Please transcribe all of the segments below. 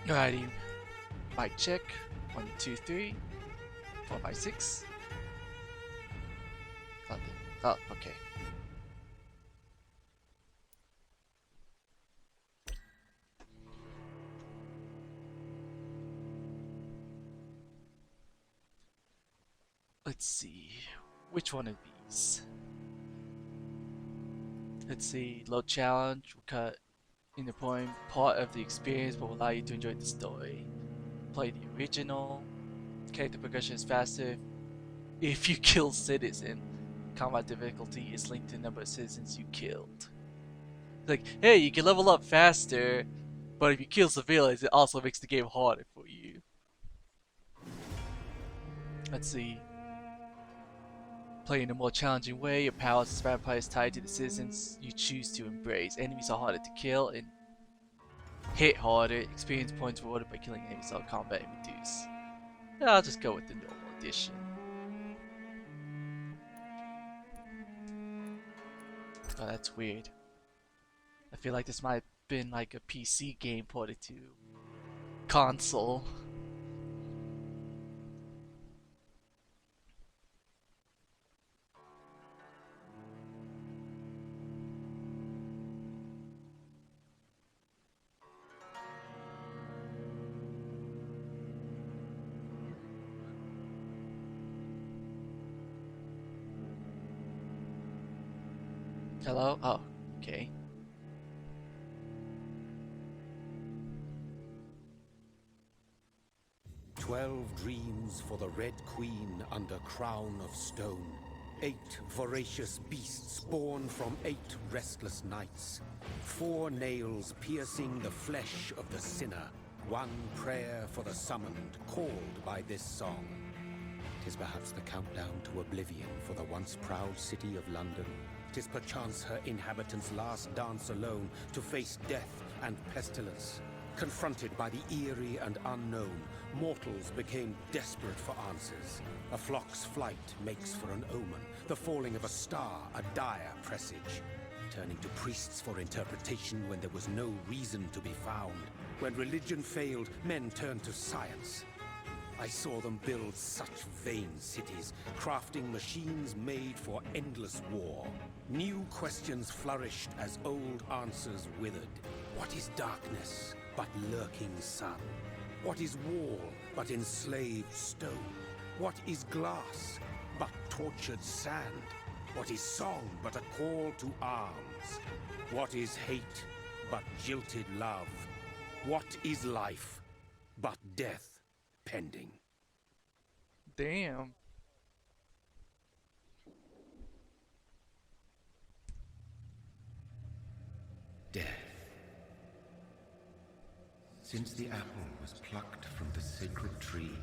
Alrighty, mic check. 1, 2, 3, 4, 5, 6. Oh, okay. Let's see, which one of these? Let's see, load challenge will cut in the point part of the experience but will allow you to enjoy the story. Play the original. Character progression is faster if you kill citizen. Combat difficulty is linked to the number of citizens you killed. Like, hey, you can level up faster, but if you kill civilians, it also makes the game harder for you. Let's see. Play in a more challenging way, your powers as vampires tied to the citizens you choose to embrace. Enemies are harder to kill and hit harder. Experience points rewarded by killing enemies while combat reduce. Yeah, I'll just go with the normal edition. Oh, that's weird. I feel like this might have been like a PC game ported to console. Hello? Oh, okay. "12 dreams for the Red Queen under crown of stone. 8 voracious beasts born from 8 restless nights. 4 nails piercing the flesh of the sinner. 1 prayer for the summoned, called by this song. 'Tis perhaps the countdown to oblivion for the once proud city of London. 'Tis perchance her inhabitants' last dance alone to face death and pestilence. Confronted by the eerie and unknown, mortals became desperate for answers. A flock's flight makes for an omen, the falling of a star a dire presage. Turning to priests for interpretation when there was no reason to be found. When religion failed, men turned to science. I saw them build such vain cities, crafting machines made for endless war. New questions flourished as old answers withered. What is darkness but lurking sun? What is wall but enslaved stone? What is glass but tortured sand? What is song but a call to arms? What is hate but jilted love? What is life but death pending? Damn. Death. Since the apple was plucked from the sacred tree,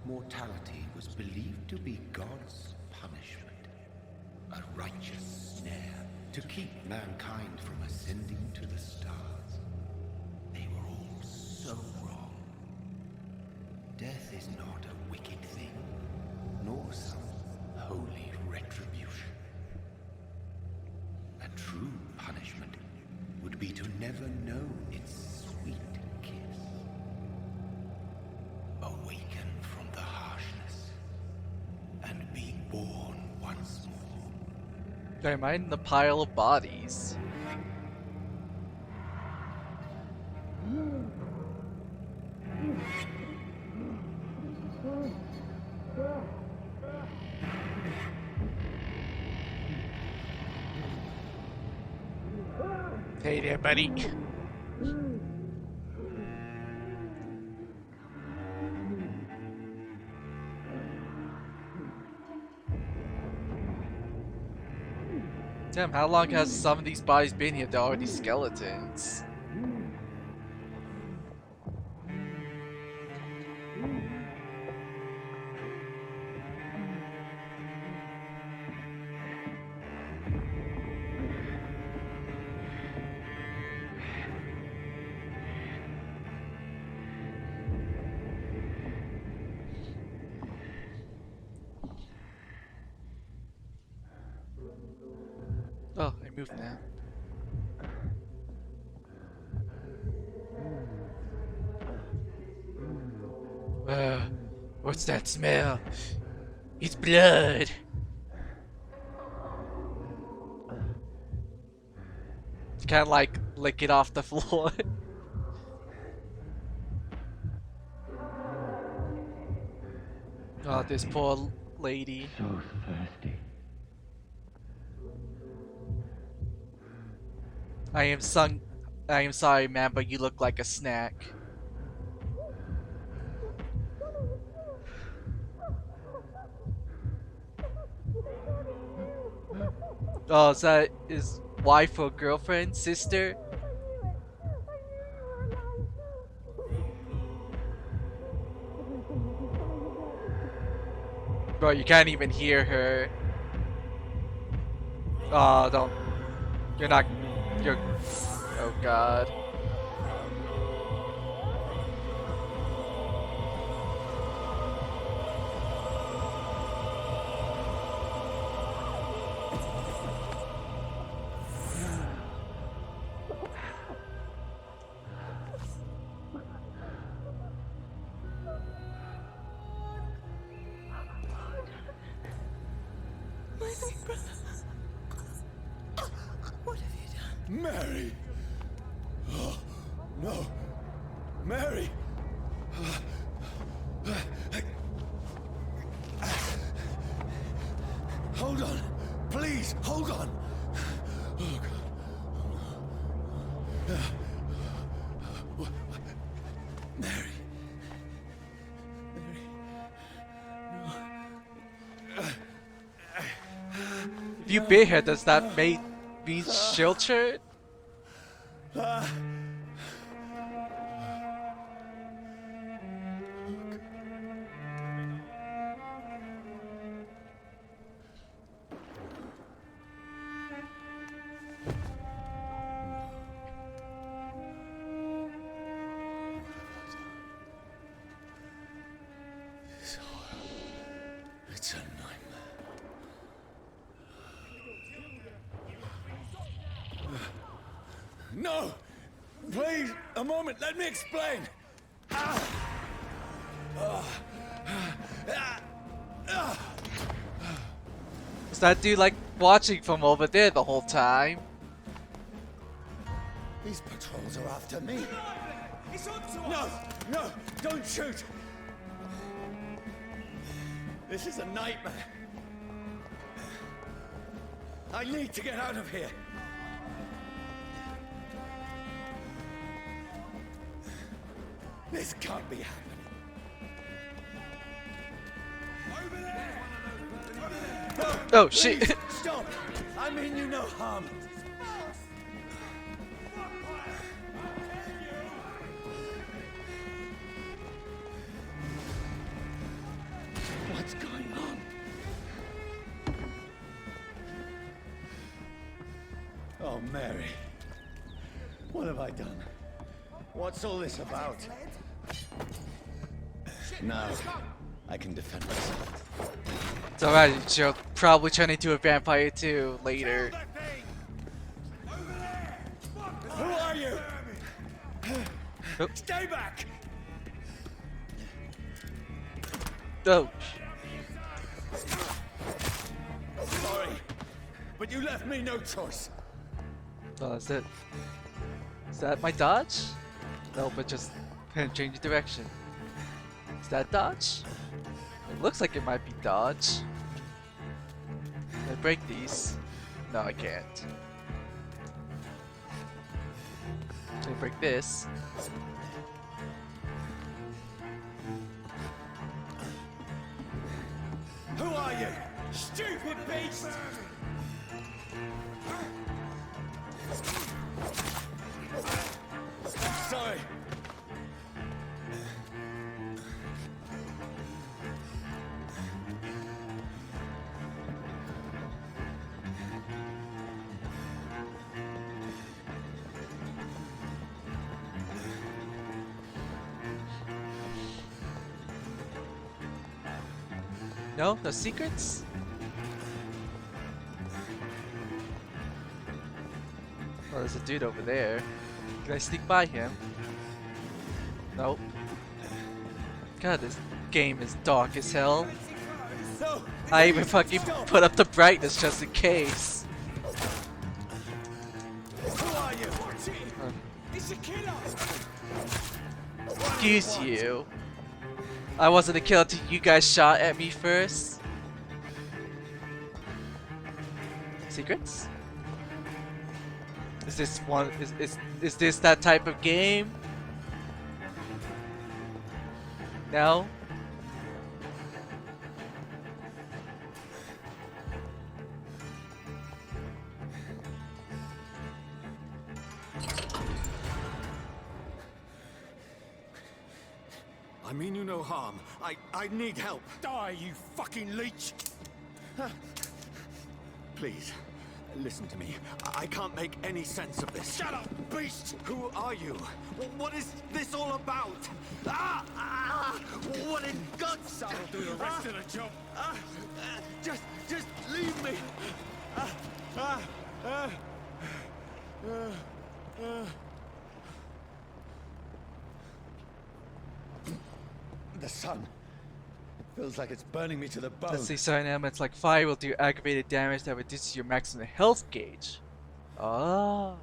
mortality was believed to be God's punishment, a righteous snare to keep mankind from ascending to the stars. They were all so wrong. Death is not a wicked thing, nor some holy retribution. A true punishment would be to never know its sweet kiss. Awaken from the harshness and be born once more. Am I in the pile of bodies? Hey there, buddy. Damn, how long has some of these bodies been here? They're already skeletons. Oh, I moved now. What's that smell? It's blood. Kind of like lick it off the floor. Oh, this poor lady. So thirsty. I am sorry, man, but you look like a snack. Oh, is that his wife or girlfriend? Sister? Bro, you can't even hear her. Oh, don't. You're not. You're. Oh, God. My big brother. What have you done? Mary! Oh, no! Mary! Hold on! Please, hold on! Oh, God. Mary. If you beat her, does that make me sheltered? It's a nightmare. No! Please, a moment, let me explain! Was that dude like watching from over there the whole time? These patrols are after me. No! No! Don't shoot! This is a nightmare. I need to get out of here. This can't be happening. Over there! Oh shit! Please, stop! I mean you no harm. What's going on? Oh, Mary. What have I done? What's all this about? Now, I can defend myself. It's alright, she'll probably turn into a vampire too later. Who are you? Oh. Stay back! Oh, Sorry, but you left me no choice. oh, that's it. Is that my dodge? No, but just change direction. Is that dodge? It looks like it might be dodge. Can I break these? No, I can't. Can I break this? Who are you? Stupid beast! Sorry. No? No secrets? Oh, there's a dude over there. Can I sneak by him? Nope. God, this game is dark as hell. No! I even fucking Stop! put up the brightness just in case. Who are you? It's a killer! Excuse you. I wasn't a killer till you guys shot at me first. Secrets? Is this one? Is this that type of game? No. I mean you no harm. I need help. Die, you fucking leech! Please, listen to me. I can't make any sense of this. Shut up, beast! Who are you? What is this all about? What in God's... I'll do the rest of the job. Just leave me. The sun feels like it's burning me to the bone. Let's see, certain elements like fire will do aggravated damage that reduces your maximum health gauge. Oh.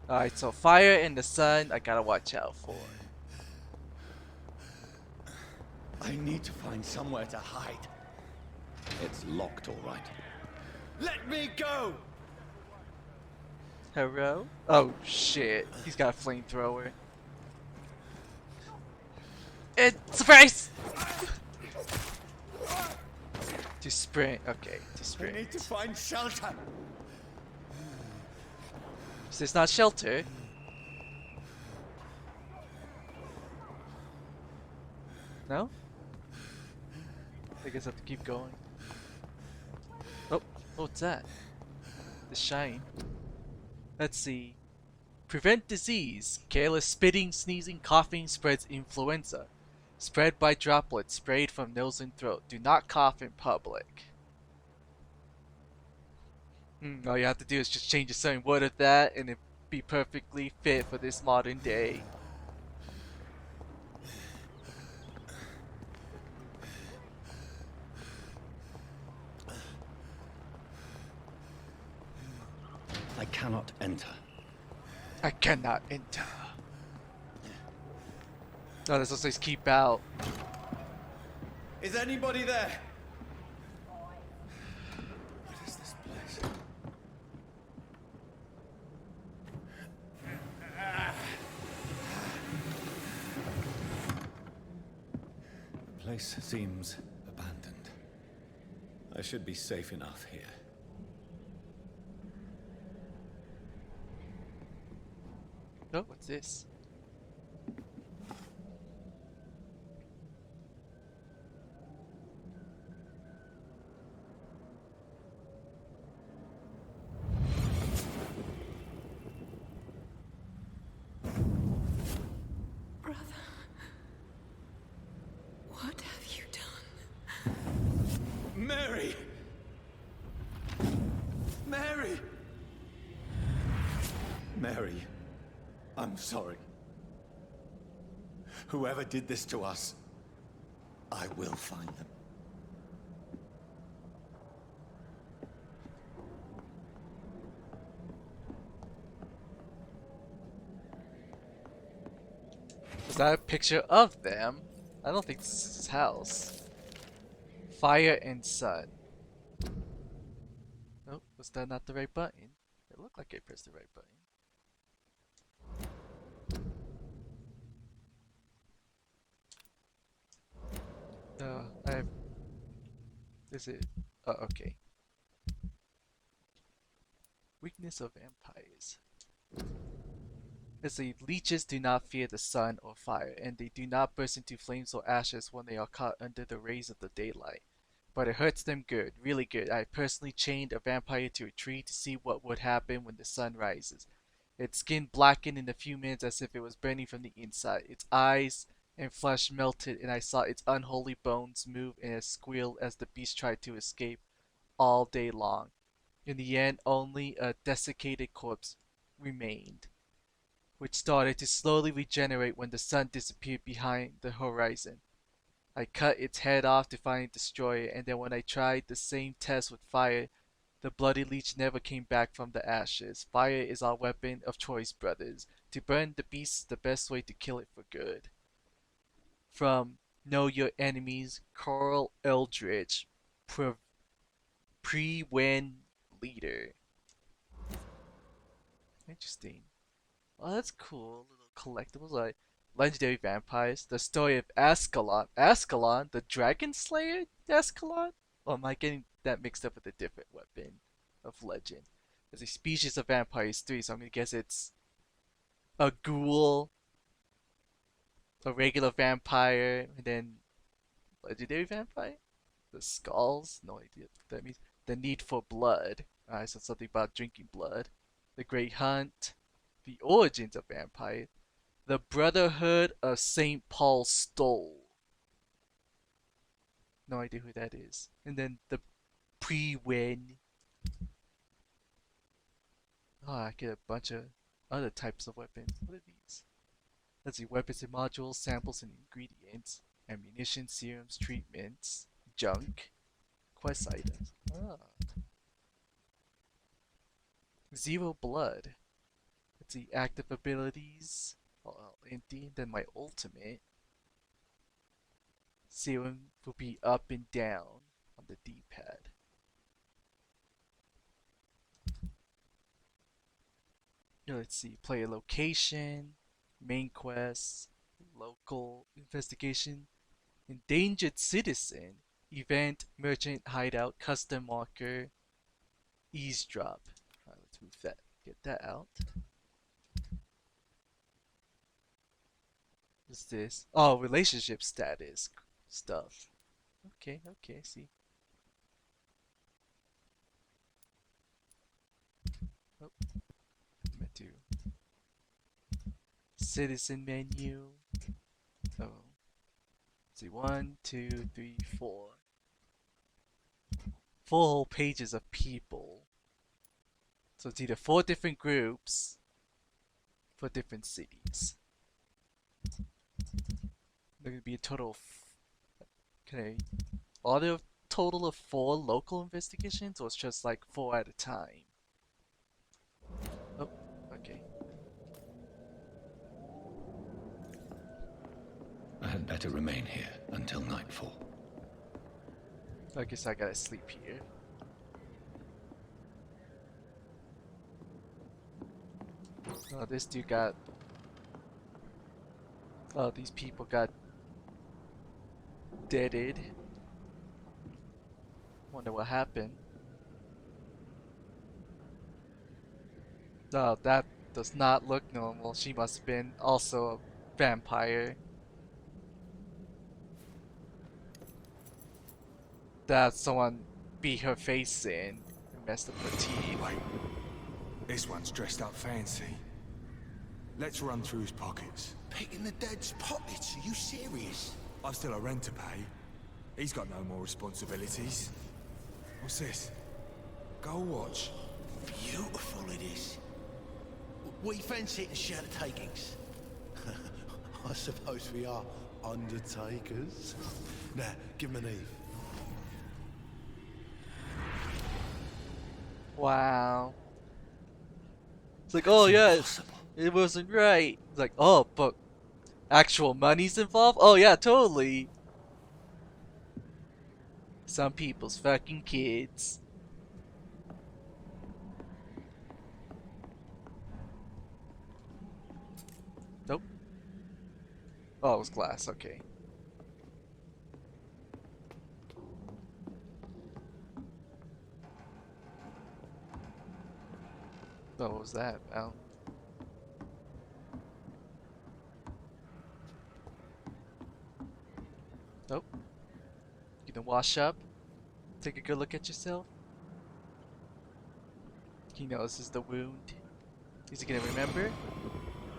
Alright, so fire and the sun, I gotta watch out for. I need to find somewhere to hide. It's locked, all right. Let me go! Hello? Oh shit, he's got a flamethrower. It's surprise! To sprint, okay, to I sprint. need to find shelter. Is this not shelter? No? I guess I have to keep going. Oh, what's that? The shine. Let's see. Prevent disease. Careless spitting, sneezing, coughing spreads influenza. Spread by droplets sprayed from nose and throat. Do not cough in public. All you have to do is just change a certain word of that and it'd be perfectly fit for this modern day. I cannot enter. I cannot enter. Oh, this also says keep out. Is anybody there? What is this place? The place seems abandoned. I should be safe enough here. Oh, what's this? Brother, what have you done? Mary! Mary! Mary, I'm sorry. Whoever did this to us, I will find them. Is that a picture of them? I don't think this is his house. Fire and sun. Oh, was that not the right button? It looked like I pressed the right button. I have... Is it... Oh, okay. Weakness of vampires. Let's see, leeches do not fear the sun or fire, and they do not burst into flames or ashes when they are caught under the rays of the daylight. But it hurts them good, really good. I personally chained a vampire to a tree to see what would happen when the sun rises. Its skin blackened in a few minutes as if it was burning from the inside. Its eyes and flesh melted, and I saw its unholy bones move in a squeal as the beast tried to escape all day long. In the end, only a desiccated corpse remained. which started to slowly regenerate when the sun disappeared behind the horizon. I cut its head off to finally destroy it, and then when I tried the same test with fire, the bloody leech never came back from the ashes. Fire is our weapon of choice, brothers. To burn the beast is the best way to kill it for good. From Know Your Enemies, Carl Eldridge, Pre-Win Leader. Interesting. Oh, that's cool. Little collectibles like legendary vampires. The story of Ascalon. Ascalon, the Dragon Slayer. Ascalon. Or am I getting that mixed up with a different weapon of legend? There's a species of vampires 3, so I'm gonna guess it's a ghoul, a regular vampire, and then legendary vampire. The skulls. No idea what that means. The need for blood. I said something about drinking blood. The Great Hunt. The origins of vampire. The Brotherhood of St. Paul Stole. No idea who that is. And then the Pre-Win. Oh, I get a bunch of other types of weapons. What are these? Let's see. Weapons and modules, samples and ingredients, ammunition, serums, treatments, junk, quest items. Ah. Zero blood. Let's see. Active abilities. Empty. Then my ultimate. Serum will be up and down on the D-pad. Let's see, player location, main quests, local investigation, endangered citizen, event, merchant, hideout, custom marker, eavesdrop. Alright, let's move that, get that out. What's this? Oh, relationship status stuff. Okay, I see. Oh, meant to. Citizen menu. Oh. Let's see, 1, 2, 3, 4. 4 whole pages of people. So it's either 4 different groups for different cities. There could be a total of. Okay. Are there a total of 4 local investigations, or it's just like 4 at a time? Oh, okay. I had better remain here until nightfall. I guess I gotta sleep here. Oh, this dude got. Oh, these people got deaded. Wonder what happened. Oh, that does not look normal. She must have been also a vampire. That someone beat her face in and messed up her teeth. Wait, this one's dressed up fancy. Let's run through his pockets. Picking the dead's pockets? Are you serious? I've still a rent to pay. He's got no more responsibilities. What's this? Gold watch. Beautiful it is. We fancy it and share the takings. I suppose we are undertakers. Now, give him an Eve. Wow. It's like, oh yeah, it wasn't right. It's like, oh, but actual money's involved? Oh yeah, totally. Some people's fucking kids. Nope. Oh, it was glass, okay. Oh, what was that? Oh. Nope. You can wash up. Take a good look at yourself. He notices the wound. Is he gonna remember?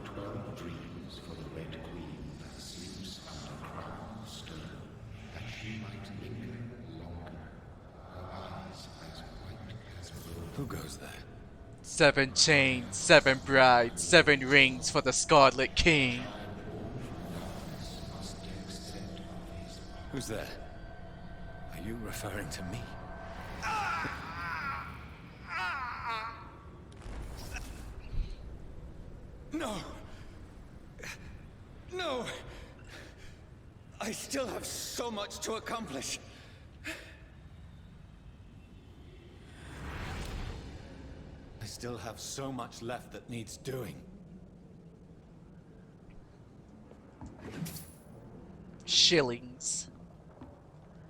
12 dreams for the Red Queen that sleeps under crown of stone, that she might linger longer, her eyes as white as wool. Who goes there? 7 chains, 7 brides, 7 rings for the Scarlet King. Who's there? Are you referring to me? No! No! I still have so much to accomplish. I still have so much left that needs doing. Shillings.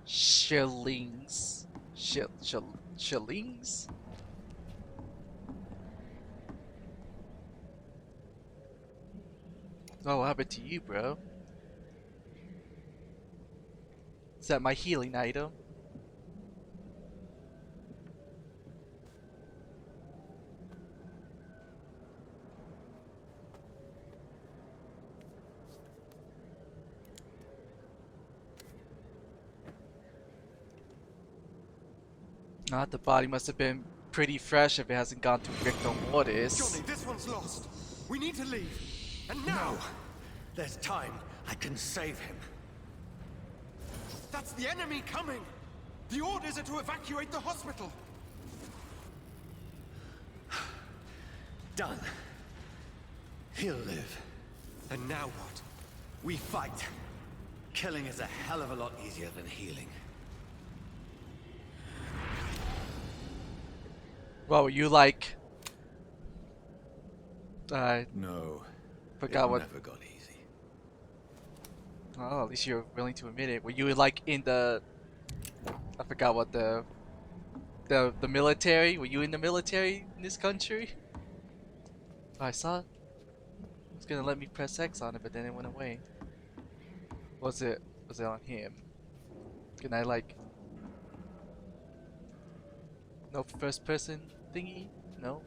Shillings. Shillings? Oh, what happened to you, bro? Is that my healing item? The body must have been pretty fresh if it hasn't gone through victim waters. Johnny, this one's lost. We need to leave. And now! There's time. I can save him. That's the enemy coming! The orders are to evacuate the hospital! Done. He'll live. And now what? We fight. Killing is a hell of a lot easier than healing. What were you like? No. Forgot what. Never got easy. Oh, at least you're willing to admit it. Were you like in the? I forgot what the military. Were you in the military in this country? Oh, I saw. It was gonna let me press X on it, but then it went away. Was it on him? Can I like? No first person thingy? No?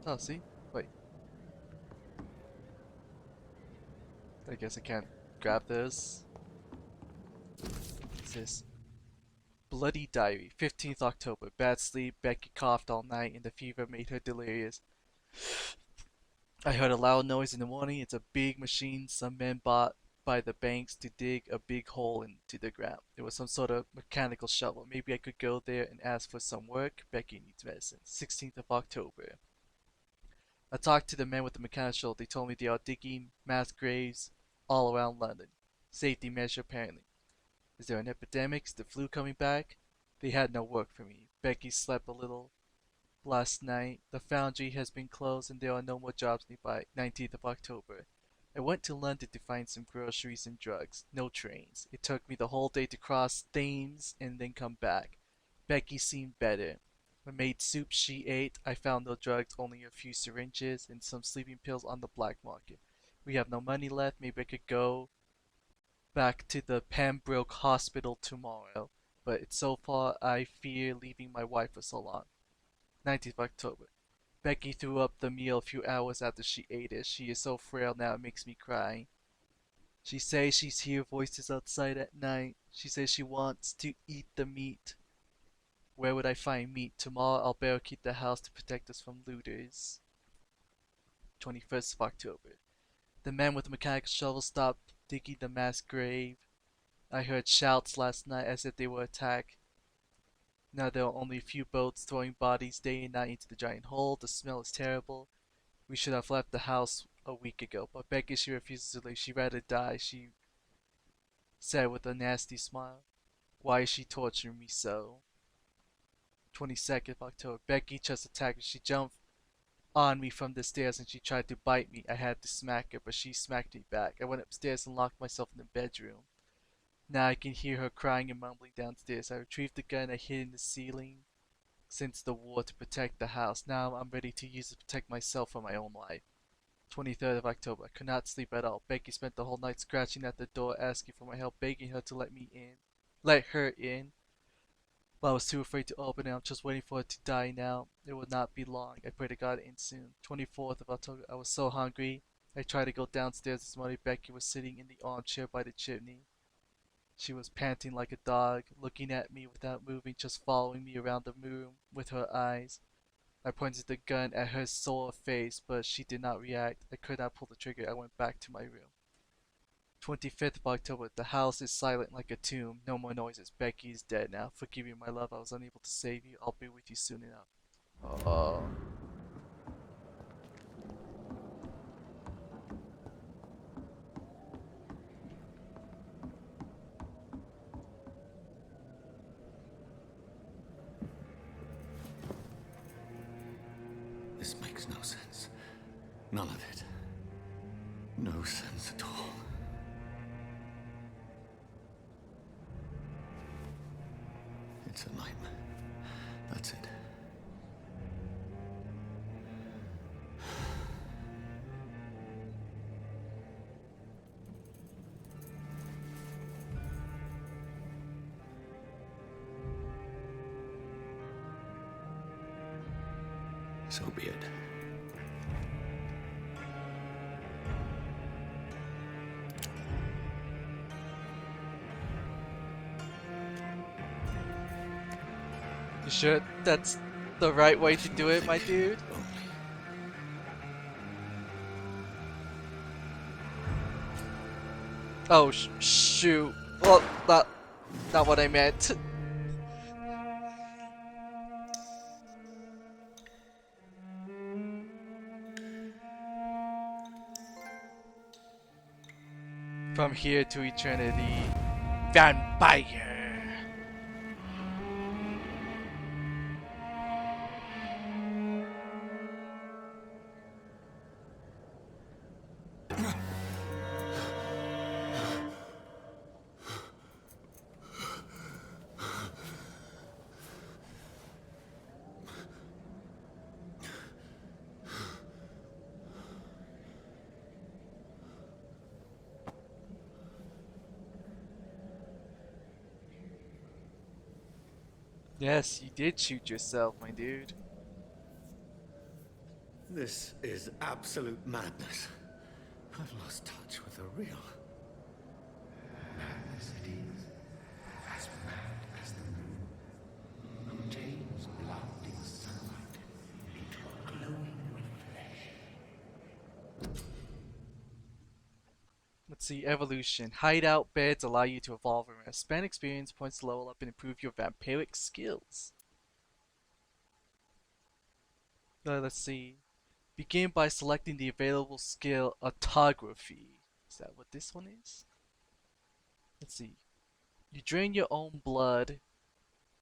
Oh, see? Wait. I guess I can't grab this. What's this? Bloody Diary. 15th October. Bad sleep. Becky coughed all night and the fever made her delirious. I heard a loud noise in the morning. It's a big machine some men bought by the banks to dig a big hole into the ground. It was some sort of mechanical shovel. Maybe I could go there and ask for some work. Becky needs medicine. 16th of October. I talked to the men with the mechanical shovel. They told me they are digging mass graves all around London. Safety measure apparently. Is there an epidemic? Is the flu coming back? They had no work for me. Becky slept a little last night. The foundry has been closed and there are no more jobs nearby. 19th of October. I went to London to find some groceries and drugs. No trains. It took me the whole day to cross Thames and then come back. Becky seemed better. I made soup she ate. I found no drugs, only a few syringes and some sleeping pills on the black market. We have no money left. Maybe I could go back to the Pembroke Hospital tomorrow. But it's so far I fear leaving my wife for so long. 19th of October. Becky threw up the meal a few hours after she ate it. She is so frail now it makes me cry. She says she's hear voices outside at night. She says she wants to eat the meat. Where would I find meat? Tomorrow I'll barricade the house to protect us from looters. 21st of October. The man with the mechanical shovel stopped digging the mass grave. I heard shouts last night as if they were attacked. Now there are only a few boats throwing bodies day and night into the giant hole. The smell is terrible. We should have left the house a week ago, but Becky, she refuses to leave. She'd rather die, she said with a nasty smile. Why is she torturing me so? 22nd of October. Becky just attacked me. She jumped on me from the stairs and she tried to bite me. I had to smack her, but she smacked me back. I went upstairs and locked myself in the bedroom. Now I can hear her crying and mumbling downstairs. I retrieved the gun I hid in the ceiling since the war to protect the house. Now I'm ready to use it to protect myself from my own life. 23rd of October. I could not sleep at all. Becky spent the whole night scratching at the door, asking for my help, begging her to let me in. Let her in. But I was too afraid to open it. I'm just waiting for it to die now. It will not be long. I pray to God in soon. 24th of October. I was so hungry. I tried to go downstairs this morning. Becky was sitting in the armchair by the chimney. She was panting like a dog, looking at me without moving, just following me around the room with her eyes. I pointed the gun at her sore face, but she did not react. I could not pull the trigger. I went back to my room. 25th of October. The house is silent like a tomb. No more noises. Becky is dead now. Forgive me, my love. I was unable to save you. I'll be with you soon enough. Oh. This makes no sense. None of it. No sense at all. It's a nightmare. That's it. So be it. You sure that's the right way to do it, my dude? Oh, shoot. Well, not what I meant. From here to eternity, VampYr. Yes, you did shoot yourself, my dude. This is absolute madness. I've lost touch with the real. Madness it is. As mad as the moon. Obtains blinding sunlight into a glowing reflection. Let's see, evolution. Hideout beds allow you to evolve and spend experience points to level up and improve your vampiric skills. Let's see. Begin by selecting the available skill autography. Is that what this one is? Let's see. You drain your own blood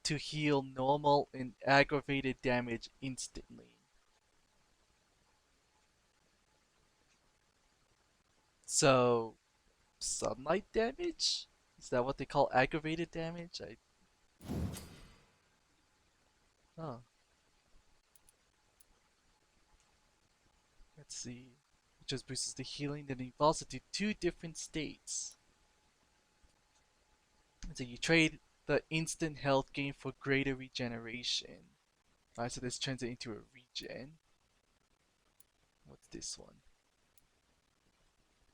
to heal normal and aggravated damage instantly. So, sunlight damage? Is that what they call aggravated damage? Oh. Let's see. It just boosts the healing, then evolves it to two different states. So you trade the instant health gain for greater regeneration. Alright, so this turns it into a regen. What's this one?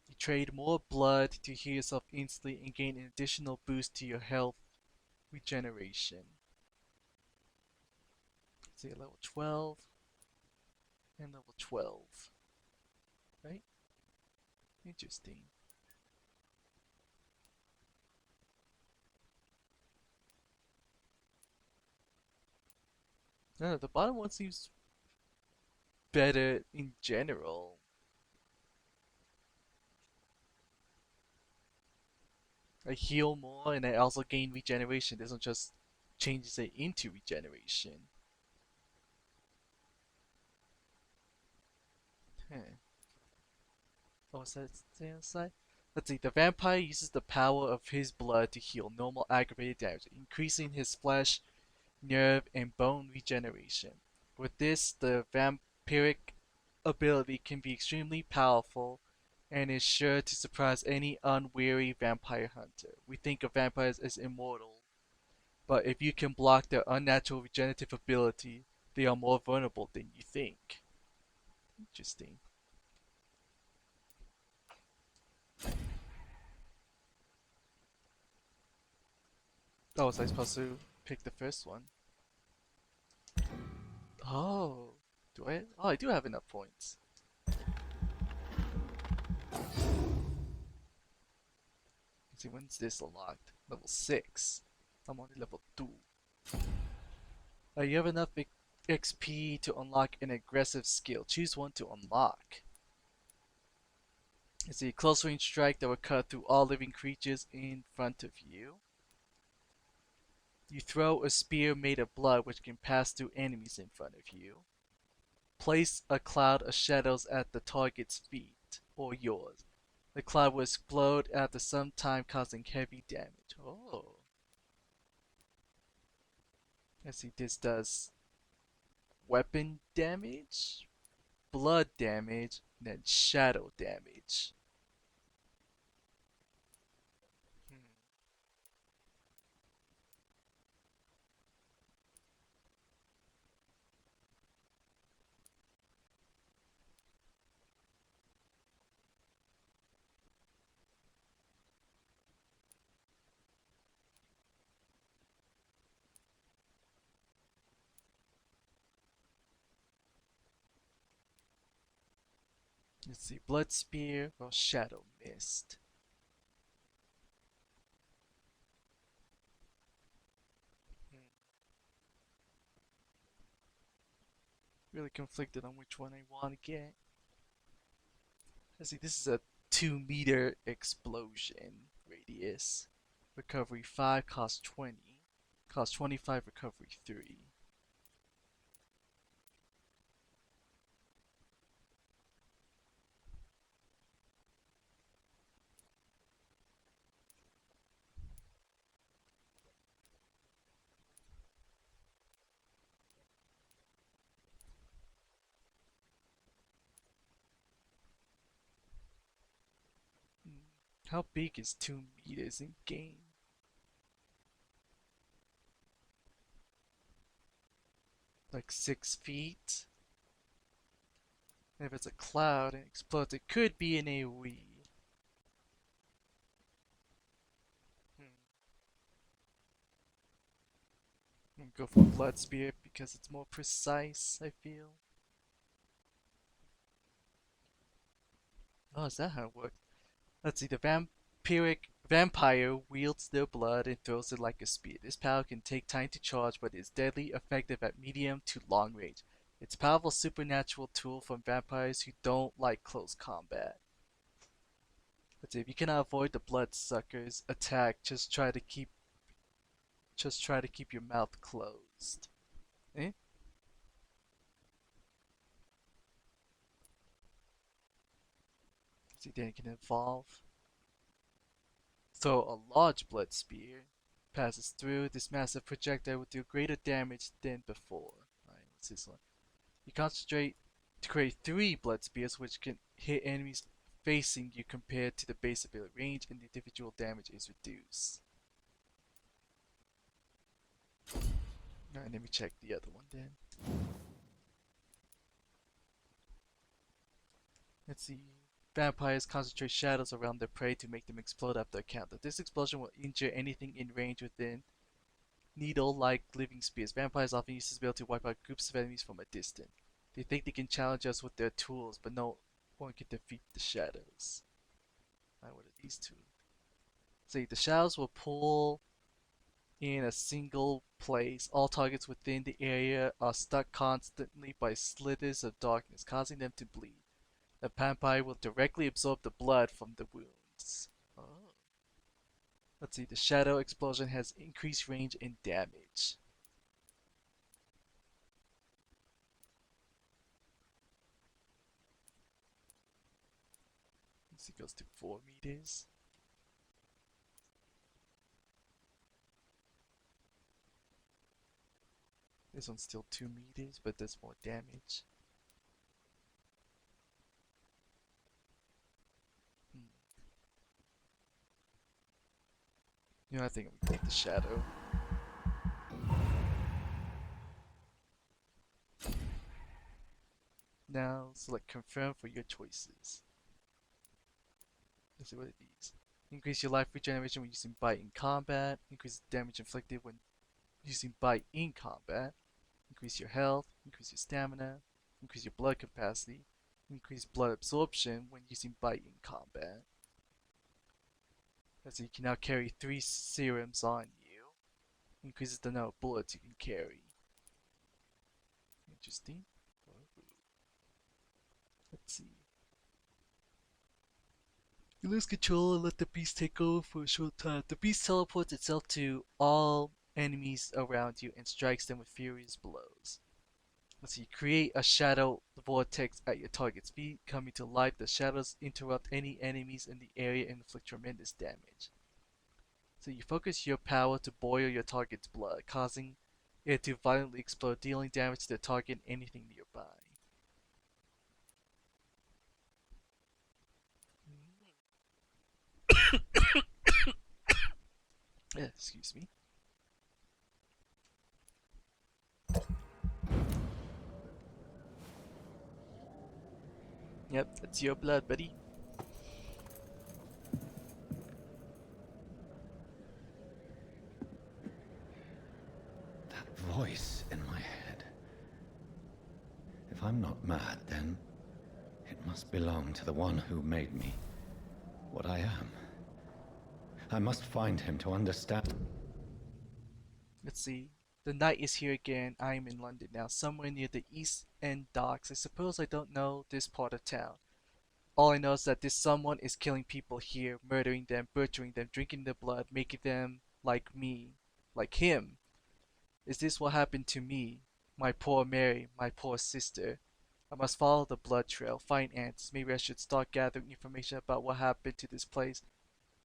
You trade more blood to heal yourself instantly and gain an additional boost to your health regeneration. Let's see, level 12 and level 12. Right? Interesting. No, the bottom one seems better in general. I heal more and I also gain regeneration. This one just changes it into regeneration. Huh. What was that say on the side? Let's see. The vampire uses the power of his blood to heal normal aggravated damage, increasing his flesh, nerve, and bone regeneration. With this, the vampiric ability can be extremely powerful and is sure to surprise any unwary vampire hunter. We think of vampires as immortal, but if you can block their unnatural regenerative ability, they are more vulnerable than you think. Interesting. Oh, was I supposed to pick the first one? Oh, do I? Oh, I do have enough points. Let's see, when's this unlocked? Level 6. I'm only level 2. You have enough XP to unlock an aggressive skill. Choose one to unlock. It's a close range strike that will cut through all living creatures in front of you. You throw a spear made of blood which can pass through enemies in front of you. Place a cloud of shadows at the target's feet, or yours. The cloud will explode after some time, causing heavy damage. Oh. Let's see, this does weapon damage, blood damage, and then shadow damage. Hmm. Let's see, blood spear or shadow mist. Hmm. Really conflicted on which one I want to get. Let's see, this is a 2-meter explosion radius. Recovery 5 cost 20. Cost 25, recovery 3. Hmm. How big is 2 meters in game? Like 6 feet? If it's a cloud and explodes, it could be an AoE. Hmm. I'm gonna go for blood spear because it's more precise, I feel. Oh, is that how it works? Let's see, the vampire wields their blood and throws it like a spear. This power can take time to charge, but is deadly effective at medium to long range. It's a powerful supernatural tool for vampires who don't like close combat. Let's see, if you cannot avoid the bloodsucker's attack, just try to keep your mouth closed. Eh? See, then it can evolve. So a large blood spear passes through. This massive projectile will do greater damage than before. Alright, what's this one? You concentrate to create 3 blood spears which can hit enemies facing you compared to the base ability range, and the individual damage is reduced. Alright, let me check the other one then. Let's see. Vampires concentrate shadows around their prey to make them explode after a counter. This explosion will injure anything in range within needle-like living spears. Vampires often use this ability to wipe out groups of enemies from a distance. They think they can challenge us with their tools, but no one can defeat the shadows. Alright, what are these two? See, the shadows will pull in a single place. All targets within the area are stuck constantly by slithers of darkness, causing them to bleed. The vampire will directly absorb the blood from the wounds. Oh. Let's see, the shadow explosion has increased range and damage. This goes to 4 meters. This one's still 2 meters, but does more damage. Hmm. You know, I think I'm gonna take the shadow. Now select confirm for your choices. Let's see, what are these? Increase your life regeneration when using bite in combat. Increase damage inflicted when using bite in combat. Increase your health. Increase your stamina. Increase your blood capacity. Increase blood absorption when using bite in combat. So you can now carry 3 serums on you. Increases the number of bullets you can carry. Interesting. Let's see. You lose control and let the beast take over for a short time. The beast teleports itself to all enemies around you and strikes them with furious blows. Let's see. Create a shadow vortex at your target's feet. Coming to life, the shadows interrupt any enemies in the area and inflict tremendous damage. So you focus your power to boil your target's blood, causing it to violently explode, dealing damage to the target and anything nearby. Excuse me. Yep, that's your blood, buddy. That voice in my head. If I'm not mad, then it must belong to the one who made me what I am. I must find him to understand. Let's see. The night is here again. I am in London now, somewhere near the East End docks. I suppose I don't know this part of town. All I know is that this someone is killing people here, murdering them, butchering them, drinking their blood, making them like me, like him. Is this what happened to me? My poor Mary, my poor sister. I must follow the blood trail, find answers. Maybe I should start gathering information about what happened to this place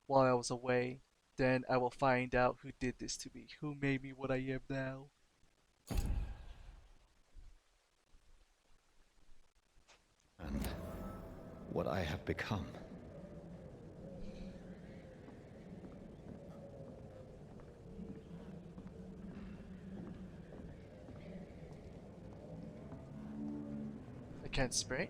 while I was away. Then I will find out who did this to me, who made me what I am now. And what I have become. I can't spray.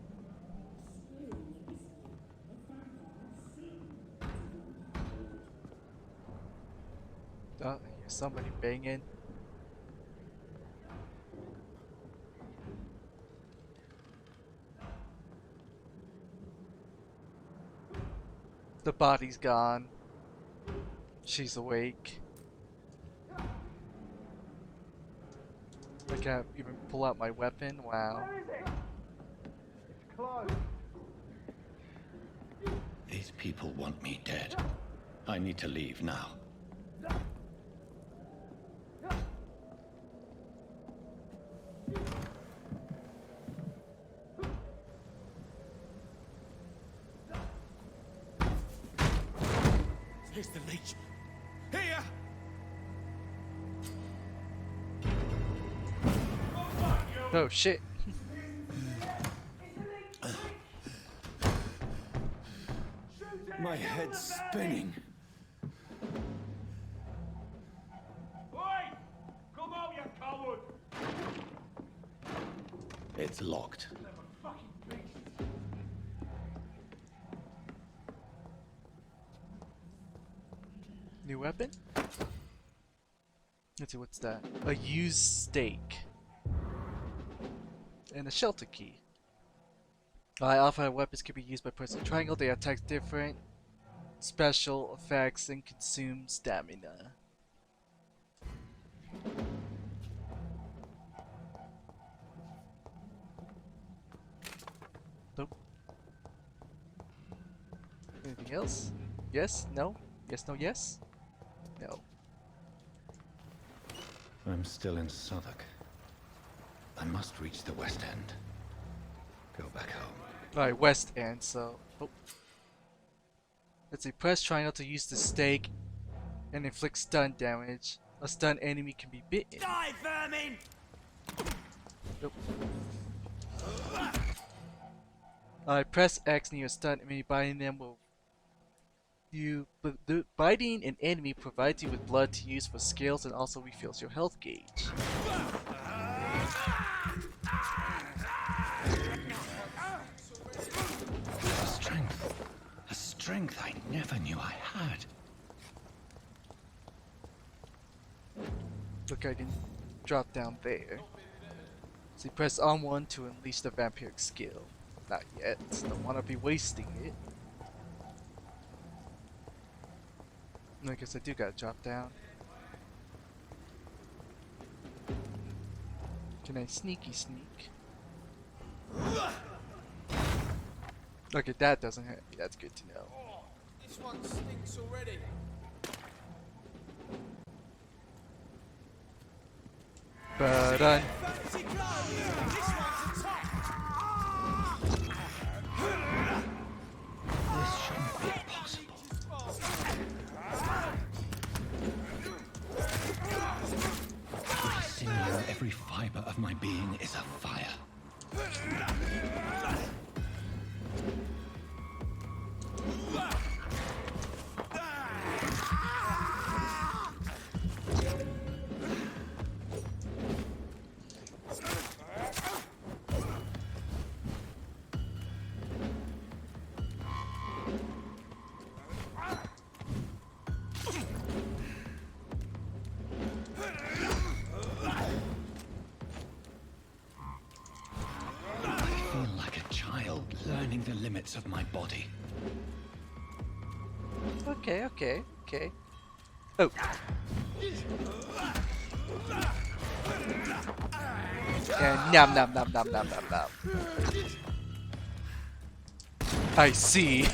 Oh, I hear somebody banging. The body's gone. She's awake. I can't even pull out my weapon. Wow. These people want me dead. I need to leave now. Here's the leech. Here! Oh shit. My head's spinning. Oi! Come out, you coward! It's locked. New weapon? Let's see, what's that? A used stake. And a shelter key. Alpha weapons can be used by pressing triangle. They attack different special effects and consume stamina. Nope. Anything else? Yes? No? Yes? No? Yes? No. I'm still in Southwark. I must reach the West End. Go back home. Alright, West End, so... Oh. Let's see, press triangle to use the stake and inflict stun damage. A stunned enemy can be bitten. Die, vermin! Nope. Alright, press X near a stunned enemy. Biting them will... biting an enemy provides you with blood to use for skills and also refills your health gauge. strength I never knew I had. Look, I didn't drop down there. So you press R1 to unleash the VampYr skill. Not yet. Don't want to be wasting it. I guess I do gotta drop down. Can I sneaky sneak? Okay, that doesn't hurt me. That's good to know. Oh, this one stinks already. Ba-dun. Fancy clothes. This one's a top. This shouldn't be possible. Every sinew, every fiber of my being is afire. Learning the limits of my body. Okay, okay, okay. Oh. And nom nom nom nom nom nom nom. I see.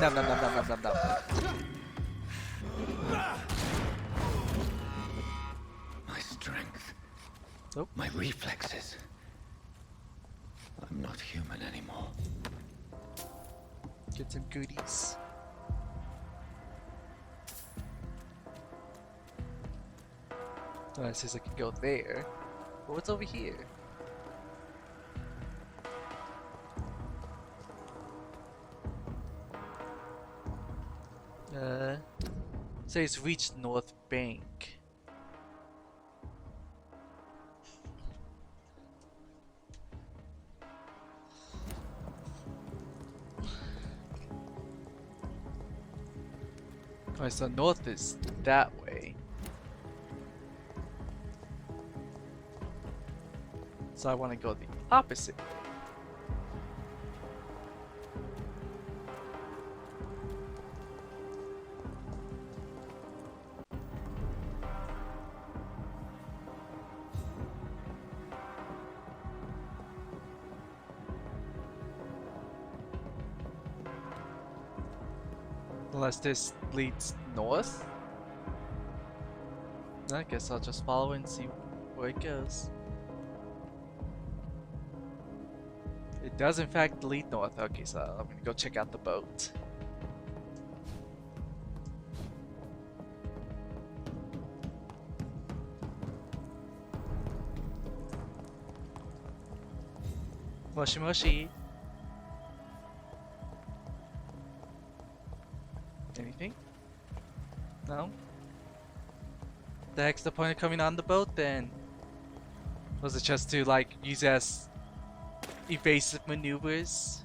Nom nom nom nom nom nom nom. My strength. Nope. My reflexes. I'm not human anymore. Get some goodies. Oh, it says I can go there. But what's over here? Says reach North Bank. Alright, so north is that way. So I want to go the opposite way. Unless this leads north? I guess I'll just follow and see where it goes. It does in fact lead north. Okay, so I'm gonna go check out the boat. Moshi moshi. Anything? No? The heck's the point of coming on the boat then? Was it just to like use as evasive maneuvers?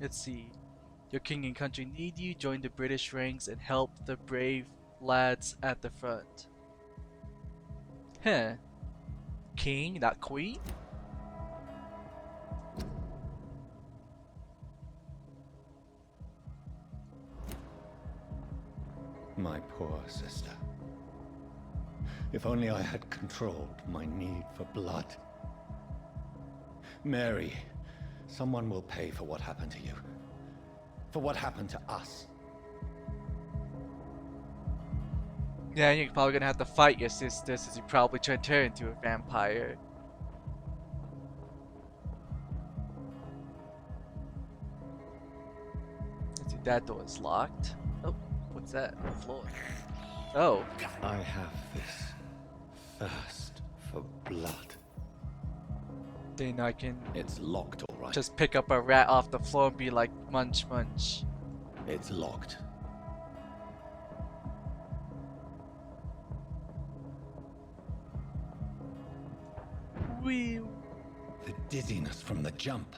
Let's see. Your king and country need you. Join the British ranks and help the brave lads at the front. Huh. King, not queen? My poor sister. If only I had controlled my need for blood. Mary, someone will pay for what happened to you. For what happened to us. Yeah, you're probably gonna have to fight your sister since you probably turned her into a vampire. Let's see, that door is locked. Oh, what's that on the floor? Oh, I have this thirst for blood. then I can It's locked, all right. just pick up a rat off the floor and be like, munch, munch. It's locked. Wee. The dizziness from the jump.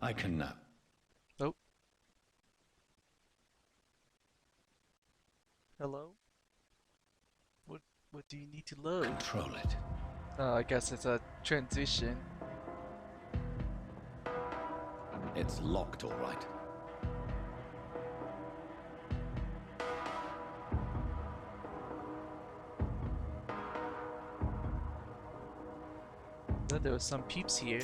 I can Oh. Hello? What do you need to load? control it. Oh, I guess it's a transition. It's locked, all right. Oh, there was some peeps here.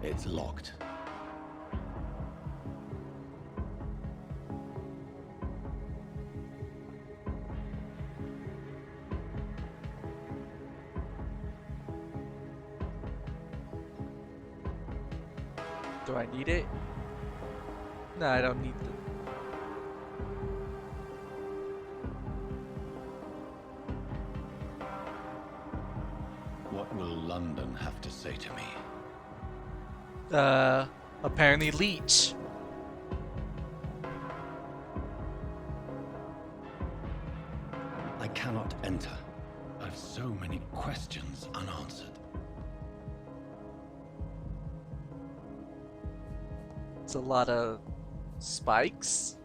It's locked. Do I need it? No, I don't need the... What will London have to say to me? Apparently leech. I cannot enter. I've so many questions unanswered. It's a lot of spikes.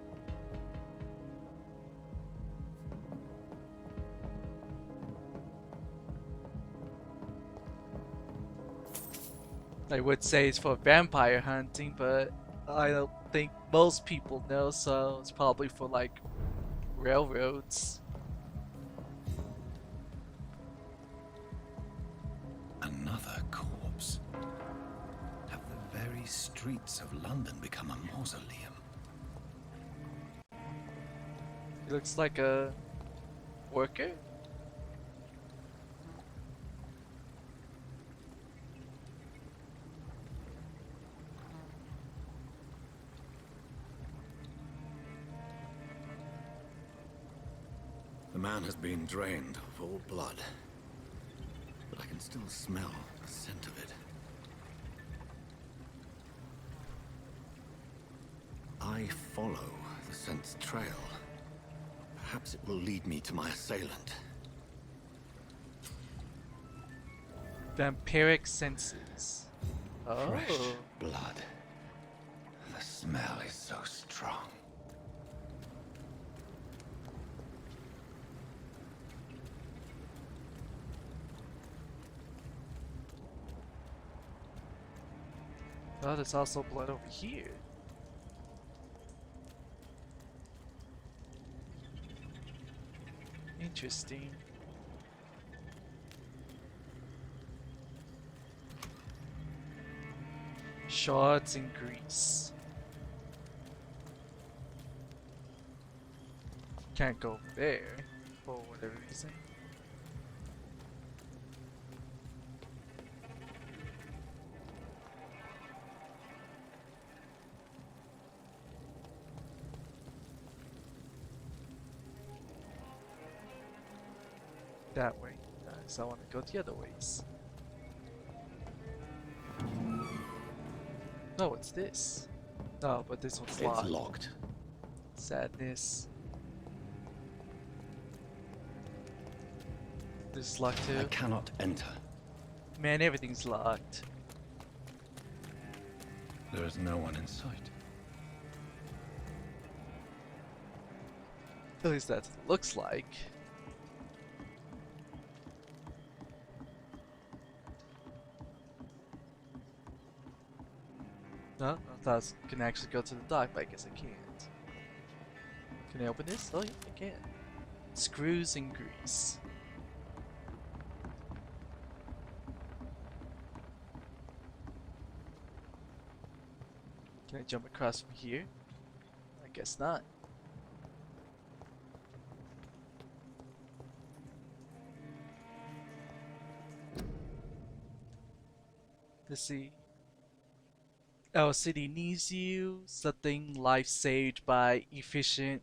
I would say it's for vampire hunting, but I don't think most people know, so it's probably for like railroads. Another corpse. Have the very streets of London become a mausoleum? He looks like a worker. The man has been drained of all blood, but I can still smell the scent of it. I follow the scent's trail. Perhaps it will lead me to my assailant. Vampiric senses. Oh. Fresh blood. The smell is so strong. Oh, there's also blood over here. Interesting. Shards and grease. Can't go over there for whatever reason. That way. So I want to go the other ways. No, it's this. Oh, but this one's It's locked. locked. Sadness. This is locked I too. cannot enter. Man, everything's locked. There is no one in sight. At least that's what it looks like. No, I thought I can actually go to the dock, but I guess I can't. Can I open this? Oh yeah, I can. Screws and grease. Can I jump across from here? I guess not. Let's see. Our city needs you. Something life saved by efficient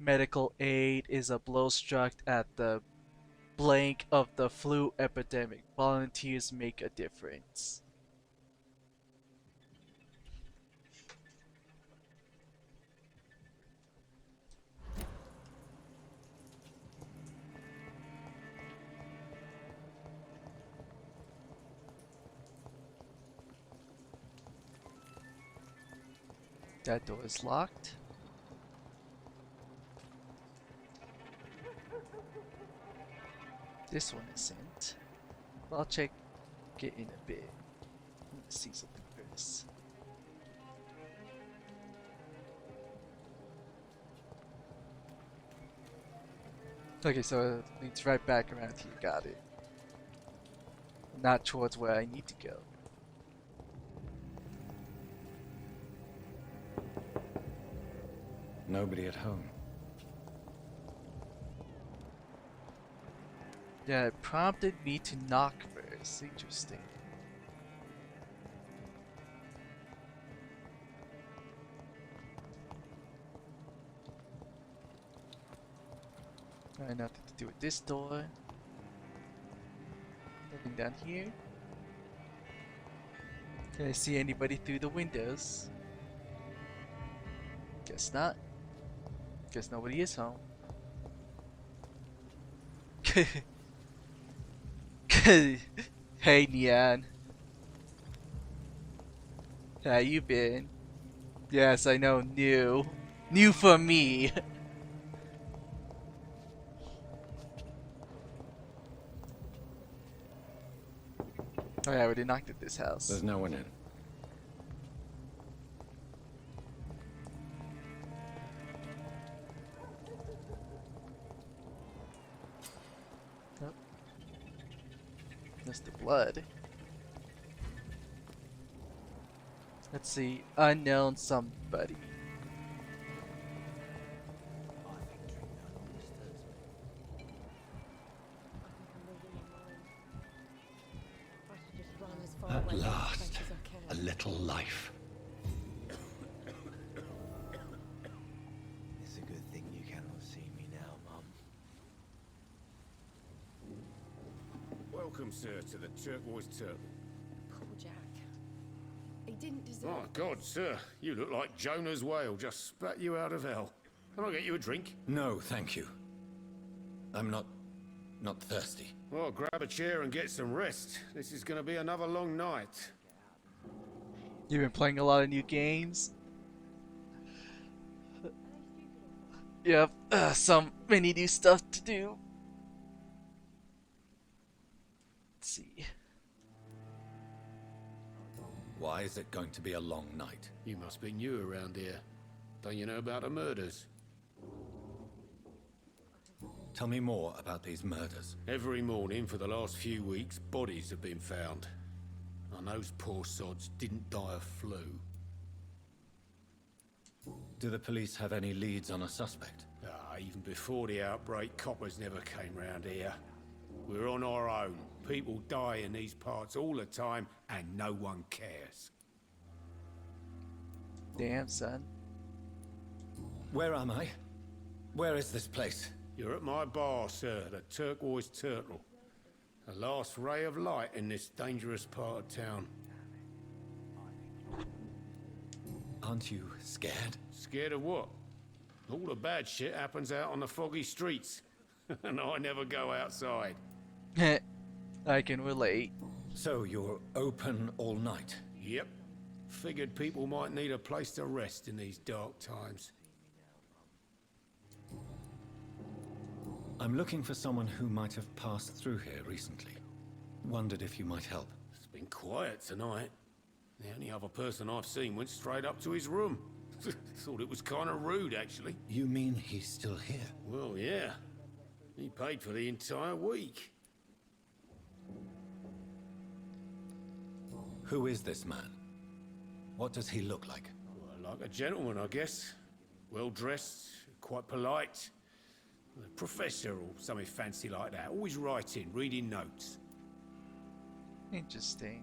medical aid is a blow struck at the blank of the flu epidemic. Volunteers make a difference. That door is locked. This one isn't. I'll check it in a bit. Let's see something first. Okay, so it's right back around here. Got it. Not towards where I need to go. Nobody at home. Yeah, it prompted me to knock first. Interesting. Alright, nothing to do with this door. Nothing down here. Can I see anybody through the windows? Guess not. Guess nobody is home. Hey, Nian. How you been? Yes, I know, new. New for me. Oh yeah, I already knocked at this house. There's no one in. Nope. That's the blood. Let's see. Unknown somebody. At last, a little life. It's a good thing you cannot see me now, Mum. Welcome, sir, to the Turquoise Turtle. Poor Jack. He didn't deserve. My God, sir, you look like Jonah's whale just spat you out of hell. Can I get you a drink? No, thank you. I'm not thirsty. Well, grab a chair and get some rest. This is going to be another long night. You've been playing a lot of new games? Yep, so many new stuff to do. Let's see. Why is it going to be a long night? You must be new around here. Don't you know about the murders? Tell me more about these murders. Every morning for the last few weeks, bodies have been found. And those poor sods didn't die of flu. Do the police have any leads on a suspect? Even before the outbreak, coppers never came round here. We're on our own. People die in these parts all the time, and no one cares. Damn, son. Where am I? Where is this place? You're at my bar, sir, the Turquoise Turtle. The last ray of light in this dangerous part of town. Aren't you scared? Scared of what? All the bad shit happens out on the foggy streets. And I never go outside. I can relate. So you're open all night? Yep. Figured people might need a place to rest in these dark times. I'm looking for someone who might have passed through here recently. Wondered if you might help. It's been quiet tonight. The only other person I've seen went straight up to his room. Thought it was kind of rude, actually. You mean he's still here? Well, yeah. He paid for the entire week. Who is this man? What does he look like? Well, like a gentleman, I guess. Well dressed, quite polite. A professor or something fancy like that. Always writing, reading notes. Interesting.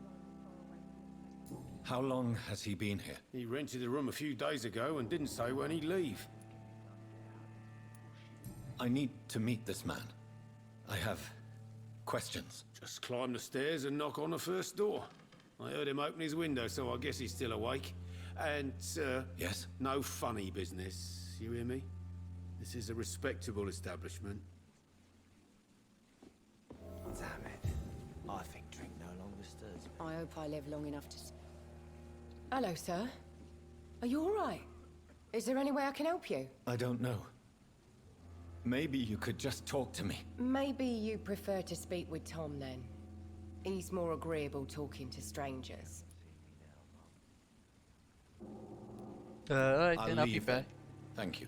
How long has he been here? He rented the room a few days ago and didn't say when he'd leave. I need to meet this man. I have questions. Just climb the stairs and knock on the first door. I heard him open his window, so I guess he's still awake. And, Yes? no funny business. You hear me? This is a respectable establishment. Damn it. I think drink no longer stirs. I hope I live long enough to... Hello, sir. Are you all right? Is there any way I can help you? I don't know. Maybe you could just talk to me. Maybe you prefer to speak with Tom, then. He's more agreeable talking to strangers. Alright, then I'll be leave back. then. Thank you.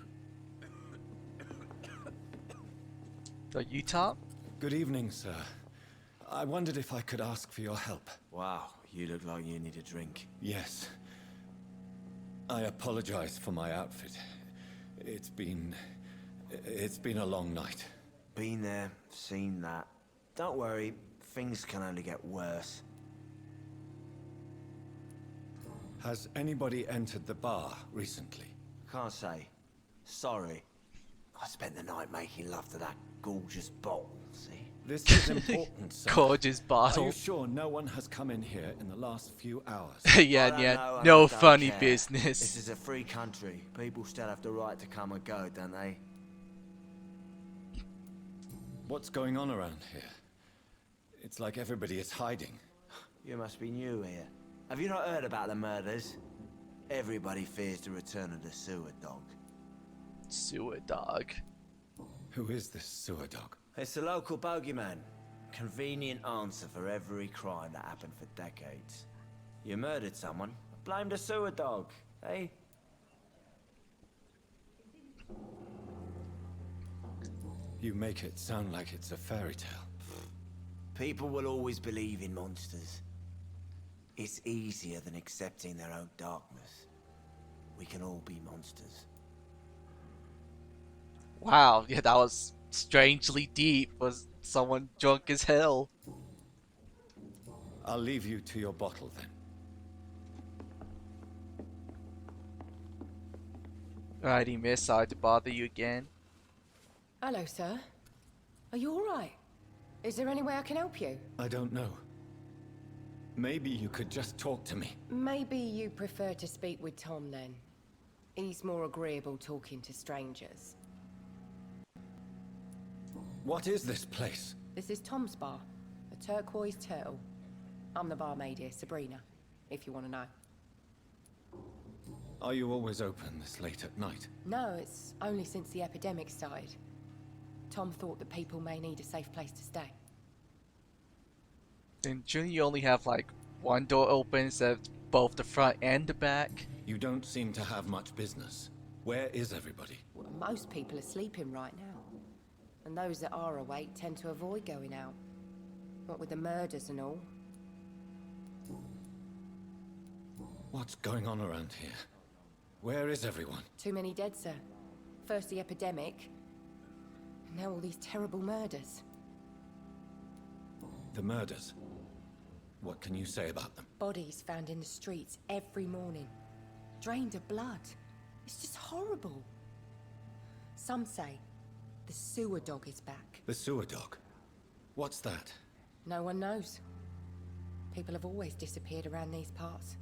So you, Tom? Good evening, sir. I wondered if I could ask for your help. Wow, you look like you need a drink. Yes. I apologize for my outfit. It's been a long night. Been there, seen that. Don't worry, things can only get worse. Has anybody entered the bar recently? Can't say. Sorry. I spent the night making love to that gorgeous bottle, see? This is important, sir. Gorgeous Are bottle. you sure no one has come in here in the last few hours? Yeah, I don't yeah. know, and No I don't funny care. business. This is a free country. People still have the right to come and go, don't they? What's going on around here? It's like everybody is hiding. You must be new here. Have you not heard about the murders? Everybody fears the return of the sewer dog. Sewer dog. Who is this sewer dog? It's the local bogeyman. Convenient answer for every crime that happened for decades. You murdered someone, blame the sewer dog, eh? You make it sound like it's a fairy tale. People will always believe in monsters. It's easier than accepting their own darkness. We can all be monsters. Wow, yeah, that was strangely deep. Was someone drunk as hell? I'll leave you to your bottle then. Alrighty, miss. Sorry to bother you again. Hello, sir. Are you all right? Is there any way I can help you? I don't know. Maybe you could just talk to me. Maybe you prefer to speak with Tom, then. He's more agreeable talking to strangers. What is this place? This is Tom's bar, a turquoise turtle. I'm the barmaid here, Sabrina, if you want to know. Are you always open this late at night? No, it's only since the epidemic started. Tom thought that people may need a safe place to stay. And shouldn't you only have like one door open instead of both the front and the back? You don't seem to have much business. Where is everybody? Well, most people are sleeping right now. And those that are awake tend to avoid going out. What with the murders and all. What's going on around here? Where is everyone? Too many dead, sir. First the epidemic, and now all these terrible murders. The murders. What can you say about them? Bodies found in the streets every morning. Drained of blood. It's just horrible. Some say the sewer dog is back. The sewer dog. What's that? No one knows. People have always disappeared around these parts.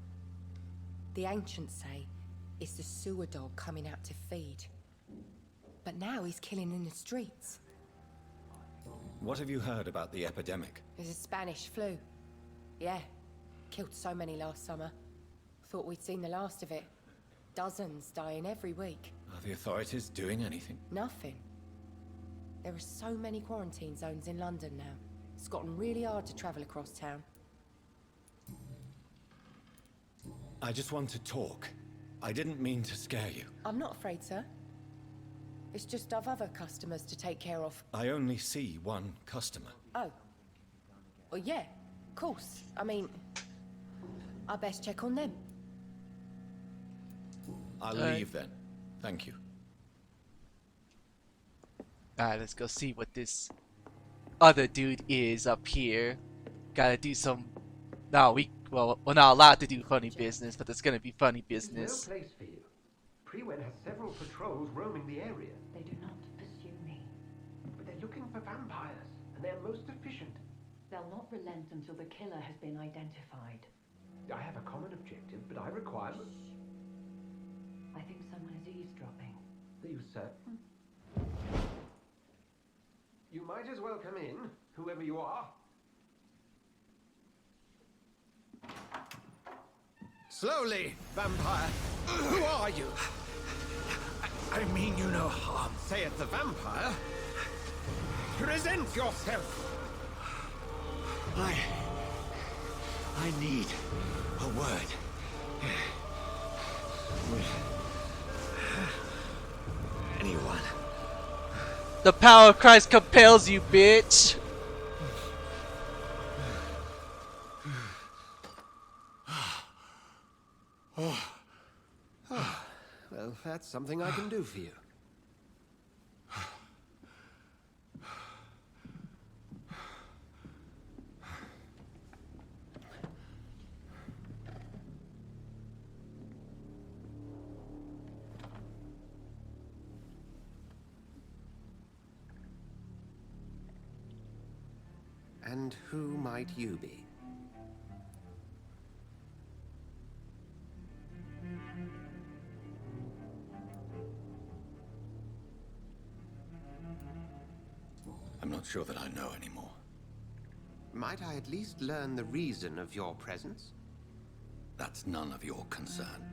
The ancients say it's the sewer dog coming out to feed. But now he's killing in the streets. What have you heard about the epidemic? There's a Spanish flu. Yeah, killed so many last summer. Thought we'd seen the last of it. Dozens dying every week. Are the authorities doing anything? Nothing. There are so many quarantine zones in London now. It's gotten really hard to travel across town. I just want to talk. I didn't mean to scare you. I'm not afraid, sir. It's just I've other customers to take care of. I only see one customer. Oh. Well, yeah, of course. I mean, I best check on them. I'll Alright. leave then. Thank you. Alright, let's go see what this other dude is up here. Gotta do some. No, we're not allowed to do funny business, but there's gonna be funny There's no business. place for you. Prewen has several patrols roaming the area, They do not pursue me. but they're looking for vampires, and they're most efficient. They'll not relent until the killer has been identified. I have a common objective, but I require... I think someone is eavesdropping. Are you certain? You might as well come in, whoever you are. Slowly, vampire. Who are you? I mean you no harm. Saith the vampire. Present yourself. I need a word. With anyone. The power of Christ compels you, bitch. Well, that's something I can do for you. And who might you be? I'm not sure that I know anymore. Might I at least learn the reason of your presence? That's none of your concern.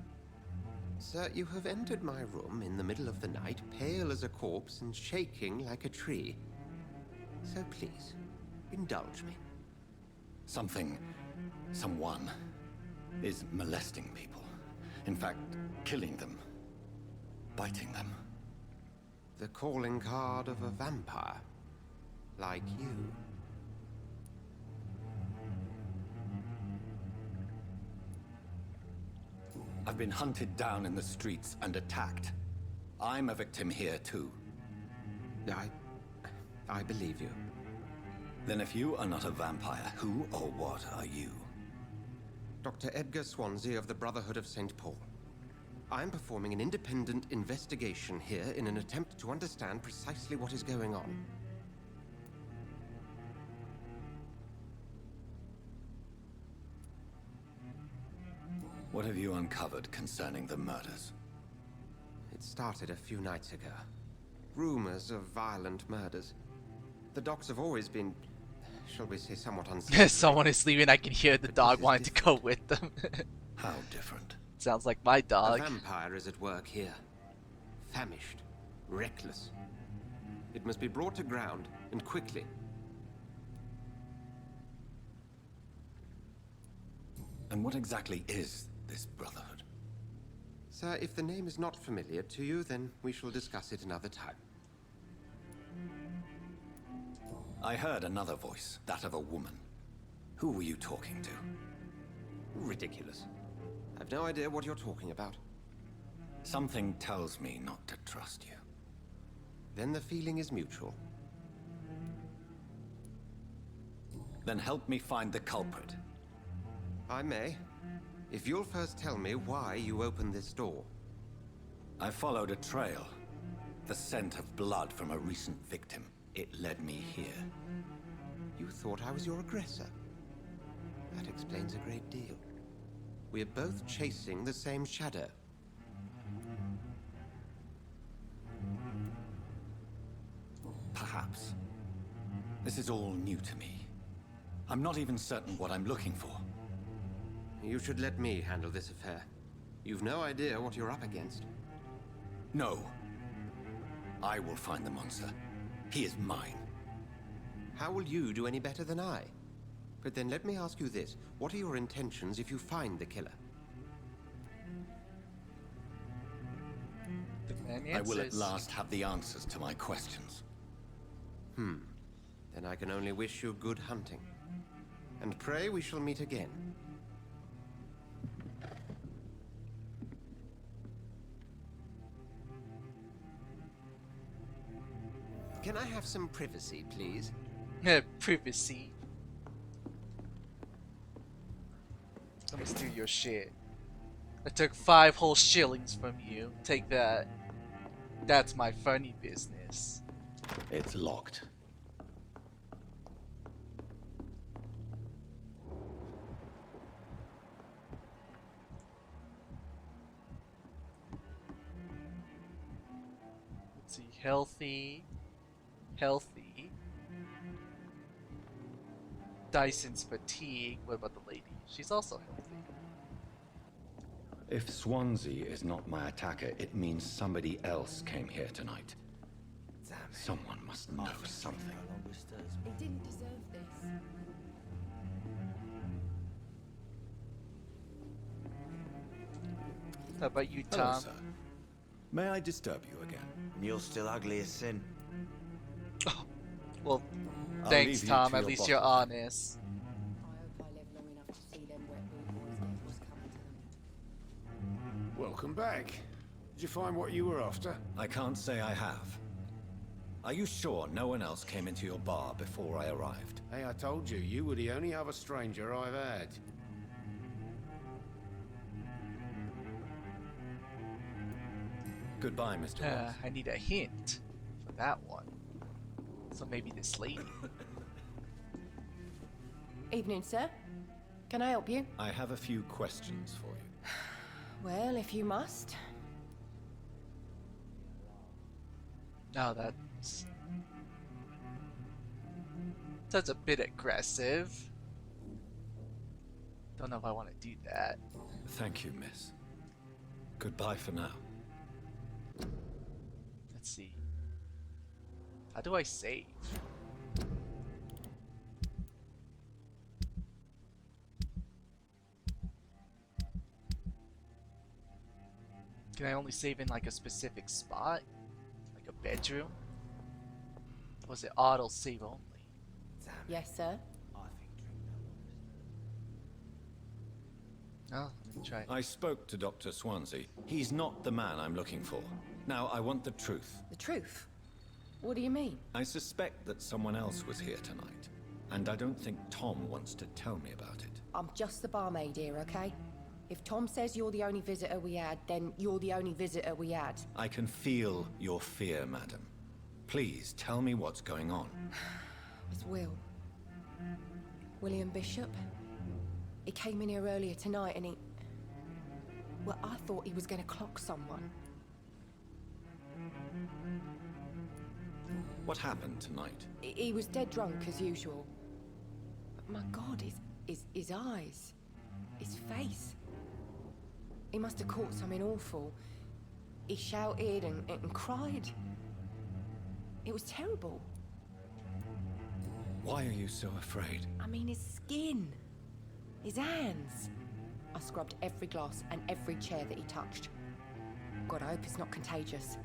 Sir, you have entered my room in the middle of the night, pale as a corpse and shaking like a tree. So please, indulge me. Someone is molesting people. In fact, killing them. Biting them. The calling card of a vampire. Like you. I've been hunted down in the streets and attacked. I'm a victim here too. I believe you. Then if you are not a vampire, who or what are you? Dr. Edgar Swansea of the Brotherhood of St. Paul. I am performing an independent investigation here in an attempt to understand precisely what is going on. What have you uncovered concerning the murders? It started a few nights ago. Rumors of violent murders. The docs have always been, shall we say, somewhat unsavory. Someone is leaving. I can hear the But dog this is wanting to go different. with them. How different? Sounds like my A dog. vampire is at work here. Famished. Reckless. It must be brought to ground, and quickly. And what exactly is this Brotherhood? Sir, if the name is not familiar to you, then we shall discuss it another time. I heard another voice, that of a woman. Who were you talking to? Ridiculous. I've no idea what you're talking about. Something tells me not to trust you. Then the feeling is mutual. Then help me find the culprit. I may. If you'll first tell me why you opened this door. I followed a trail. The scent of blood from a recent victim. It led me here. You thought I was your aggressor. That explains a great deal. We're both chasing the same shadow. Perhaps. This is all new to me. I'm not even certain what I'm looking for. You should let me handle this affair. You've no idea what you're up against. No. I will find the monster. He is mine. How will you do any better than I? But then let me ask you this. What are your intentions if you find the killer? The man I will at answers. last have the answers to my questions. Then I can only wish you good hunting. And pray we shall meet again. Can I have some privacy, please? Privacy. Let me steal your shit. I took 5 whole shillings from you. Take that. That's my funny business. It's locked. Let's see. Healthy. Healthy. Dyson's fatigue. What about the lady? She's also healthy. If Swansea is not my attacker, it means somebody else came here tonight. Damn it. Someone must know something. No longer stirs He me. didn't deserve this. How about you, Hello, Tom? sir. May I disturb you again? You're still ugly as sin. Well, I'll thanks, leave you Tom. to At your least you're bottle. honest. I hope I live long enough to see them wet blue boys get what's coming to them. Welcome back. Did you find what you were after? I can't say I have. Are you sure no one else came into your bar before I arrived? Hey, I told you, you were the only other stranger I've had. Goodbye, Mr. Watts. I need a hint for that one. So maybe this lady. Evening, sir. Can I help you? I have a few questions for you. Well, if you must. No, that's a bit aggressive. Don't know if I want to do that. Thank you, miss. Goodbye for now. Let's see. How do I save? Can I only save in like a specific spot? Like a bedroom? Or was it auto save only? Damn it. Yes, sir. I think drink no longer stirs. Oh, let me try. I spoke to Dr. Swansea. He's not the man I'm looking for. Now, I want the truth. The truth? What do you mean? I suspect that someone else was here tonight, and I don't think Tom wants to tell me about it. I'm just the barmaid here, okay? If Tom says you're the only visitor we had, then you're the only visitor we had. I can feel your fear, madam. Please tell me what's going on. It's Will. William Bishop. He came in here earlier tonight and he... Well, I thought he was going to clock someone. What happened tonight? He was dead drunk as usual. But my God, his eyes, his face. He must have caught something awful. He shouted and cried. It was terrible. Why are you so afraid? I mean, his skin, his hands. I scrubbed every glass and every chair that he touched. God, I hope it's not contagious.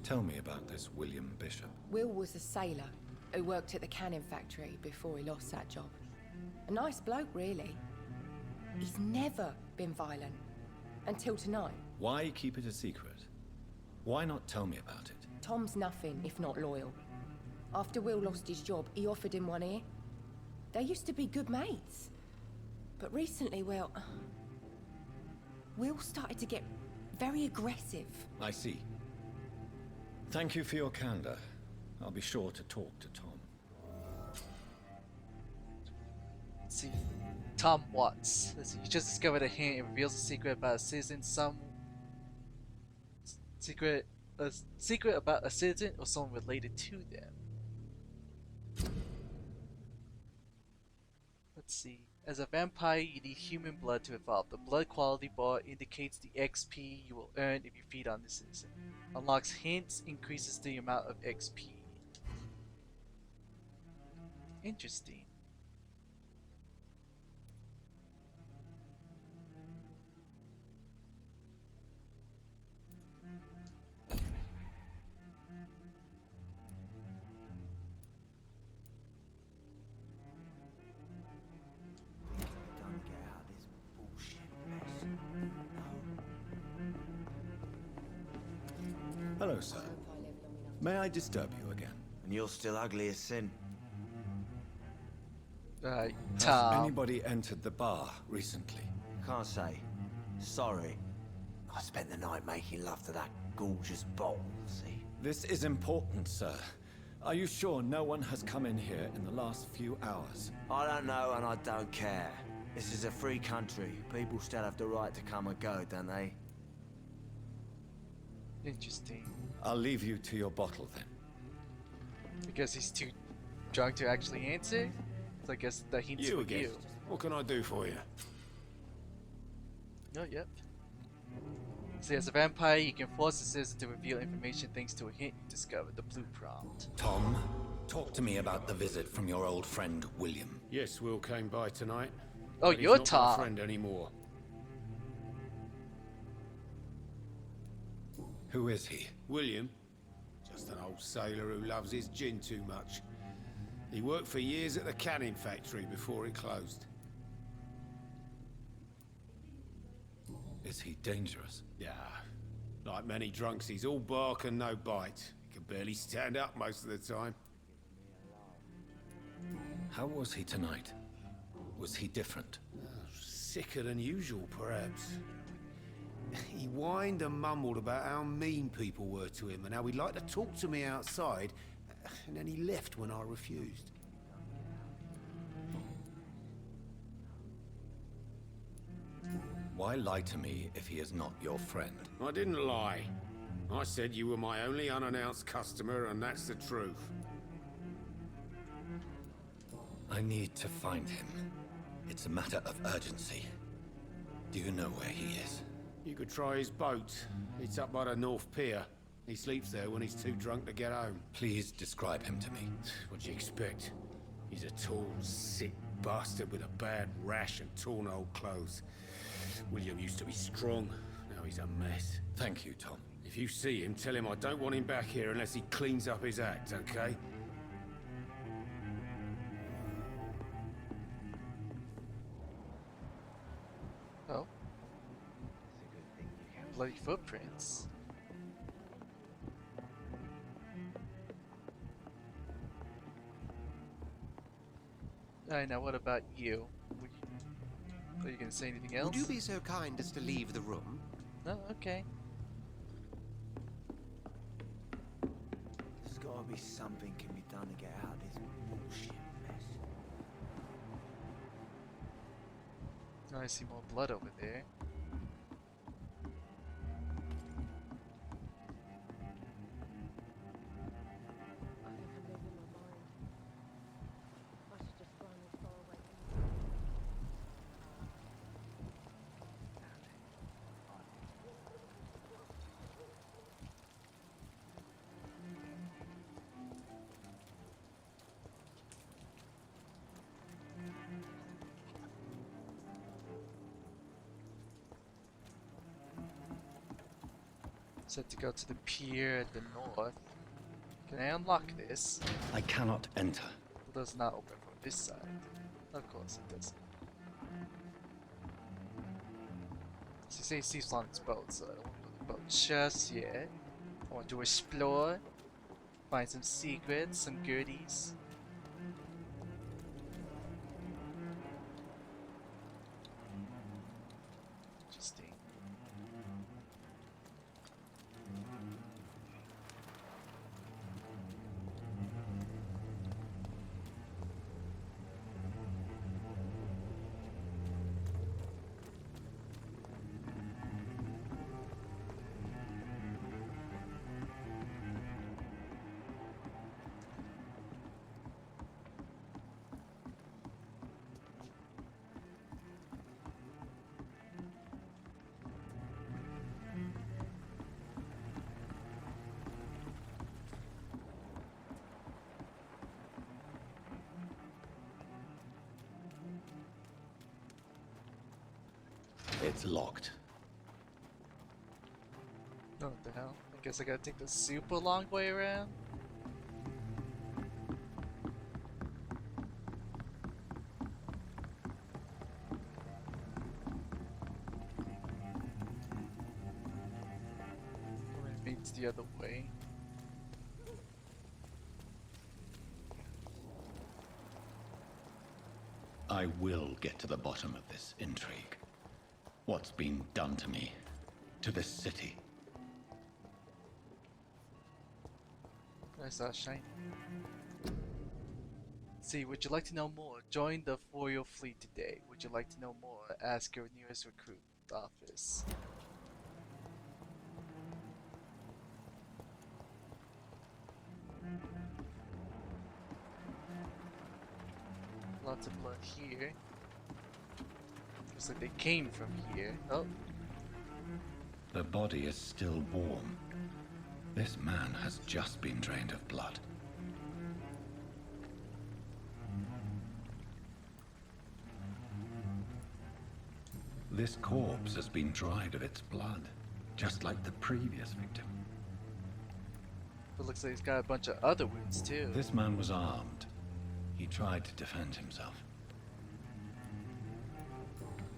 Tell me about this William Bishop. Will was a sailor who worked at the cannon factory before he lost that job. A nice bloke, really. He's never been violent. Until tonight. Why keep it a secret? Why not tell me about it? Tom's nothing if not loyal. After Will lost his job, he offered him one ear. They used to be good mates. But recently, well... Will started to get very aggressive. I see. Thank you for your candor. I'll be sure to talk to Tom. Let's see. Tom Watts. Let's see. You just discovered a hint. It reveals a secret about a citizen. A secret about a citizen or someone related to them. Let's see. As a vampire, you need human blood to evolve. The blood quality bar indicates the XP you will earn if you feed on the citizen. Unlocks hints, increases the amount of XP. Interesting. Don't get out of this bullshit mess. No. Hello, sir. I hope I live long enough May I disturb you again? And you're still ugly as sin. Right, Has Tom. anybody entered the bar recently? Can't say. Sorry. I spent the night making love to that gorgeous bottle, see? This is important, sir. Are you sure no one has come in here in the last few hours? I don't know and I don't care. This is a free country. People still have the right to come and go, don't they? Interesting. I'll leave you to your bottle then. Because he's too drunk to actually answer? So I guess the hint's You for again. you. What can I do for you? Oh, yep. So as a vampire, you can force the citizen to reveal information thanks to a hint you discovered, the blue prompt. Tom, talk to me about the visit from your old friend, William. Yes, Will came by tonight. Oh, but he's you're not Tom. my friend anymore. Who is he? William? Just an old sailor who loves his gin too much. He worked for years at the canning factory before it closed. Is he dangerous? Yeah, like many drunks, he's all bark and no bite. He can barely stand up most of the time. How was he tonight? Was he different? Sicker than usual, perhaps. He whined and mumbled about how mean people were to him and how he'd like to talk to me outside, and then he left when I refused. Why lie to me if he is not your friend? I didn't lie. I said you were my only unannounced customer, and that's the truth. I need to find him. It's a matter of urgency. Do you know where he is? You could try his boat. It's up by the North Pier. He sleeps there when he's too drunk to get home. Please describe him to me. What'd you expect? He's a tall, sick bastard with a bad rash and torn old clothes. William used to be strong. Now he's a mess. Thank you, Tom. If you see him, tell him I don't want him back here unless he cleans up his act, okay? Oh. Bloody footprints. Alright, now what about you? Are you gonna say anything else? Would you be so kind as to leave the room? No, okay. There's gotta be something can be done to get out of this bullshit mess. Oh, I see more blood over there. Set to go to the pier at the north. Can I unlock this? I cannot enter. It does not open from this side. Of course it doesn't. So you say Steve's on his boat, so I don't want to go to the boat just yet. I want to explore, find some secrets, some goodies. Interesting. It's locked. Oh, what the hell? I guess I gotta take the super long way around? Or maybe it's the other way. I will get to the bottom of this intrigue. What's been done to me, to this city. That's shiny. See, would you like to know more? Join the Royal Fleet today. Would you like to know more? Ask your nearest recruit office. Lots of blood here. Looks like they came from here. Oh. The body is still warm. This man has just been drained of blood. This corpse has been dried of its blood, just like the previous victim. But looks like he's got a bunch of other wounds too. This man was armed. He tried to defend himself.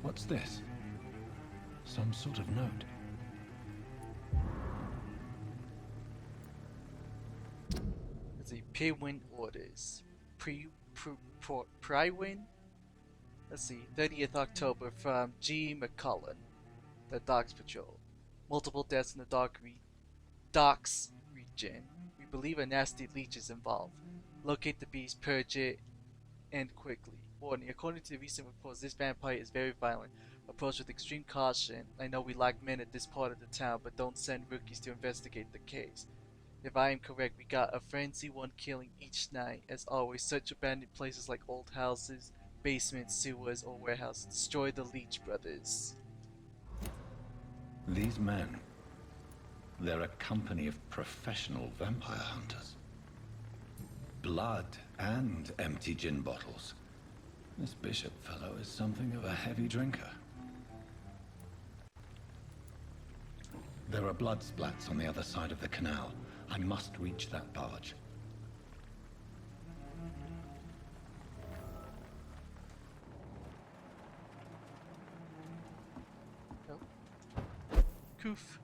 What's this? Some sort of note. Let's see, P-Win orders. Pri-Win? Let's see, 30th October from G. McCullen, the Docks Patrol. Multiple deaths in the Docks region. We believe a nasty leech is involved. Locate the beast, purge it, and quickly. Warning, according to the recent reports, this vampire is very violent. Approach with extreme caution. I know we lack men at this part of the town, but don't send rookies to investigate the case. If I am correct, we got a frenzy, one killing each night. As always, search abandoned places like old houses, basements, sewers, or warehouses. Destroy the Leech Brothers. These men, they're a company of professional vampire hunters. Blood and empty gin bottles. This bishop fellow is something of a heavy drinker. There are blood splats on the other side of the canal. I must reach that barge. Oh. Coof.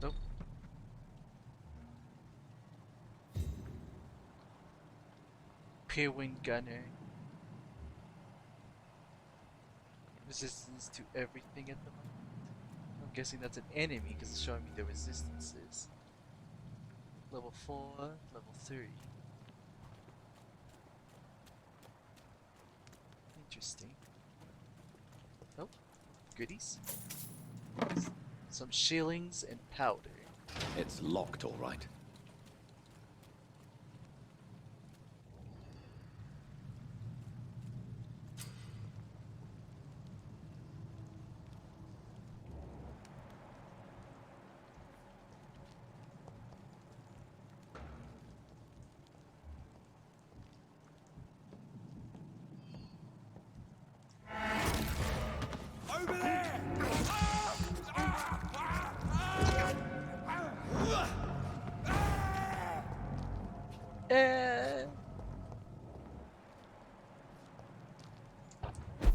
Nope. Peerwing Gunner. Resistance to everything at the moment. I'm guessing that's an enemy because it's showing me the resistances. Level 4, level 3. Interesting. Oh, goodies. Some shillings and powder. It's locked, all right.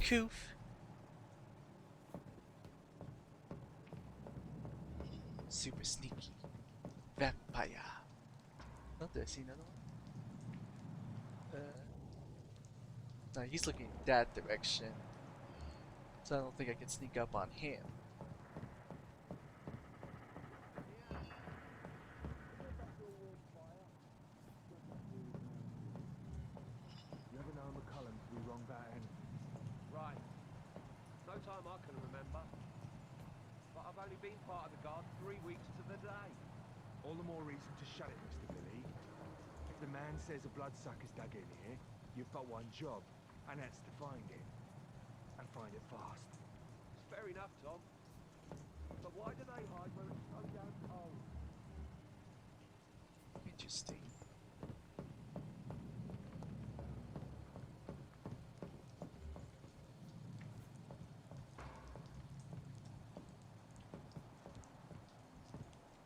Coof. Super sneaky. VampYr. Oh, did I see another one? No, he's looking in that direction. So I don't think I can sneak up on him. You ever know McCullum to be wrong about anything? Right. No time I can remember. But I've only been part of the guard 3 weeks to the day. All the more reason to shut it, Mr. Billy. If the man says a bloodsucker's dug in here, you've got one job, and that's to find it. And find it fast. It's fair enough, Tom. But why do they hide where it's so damn cold? Interesting.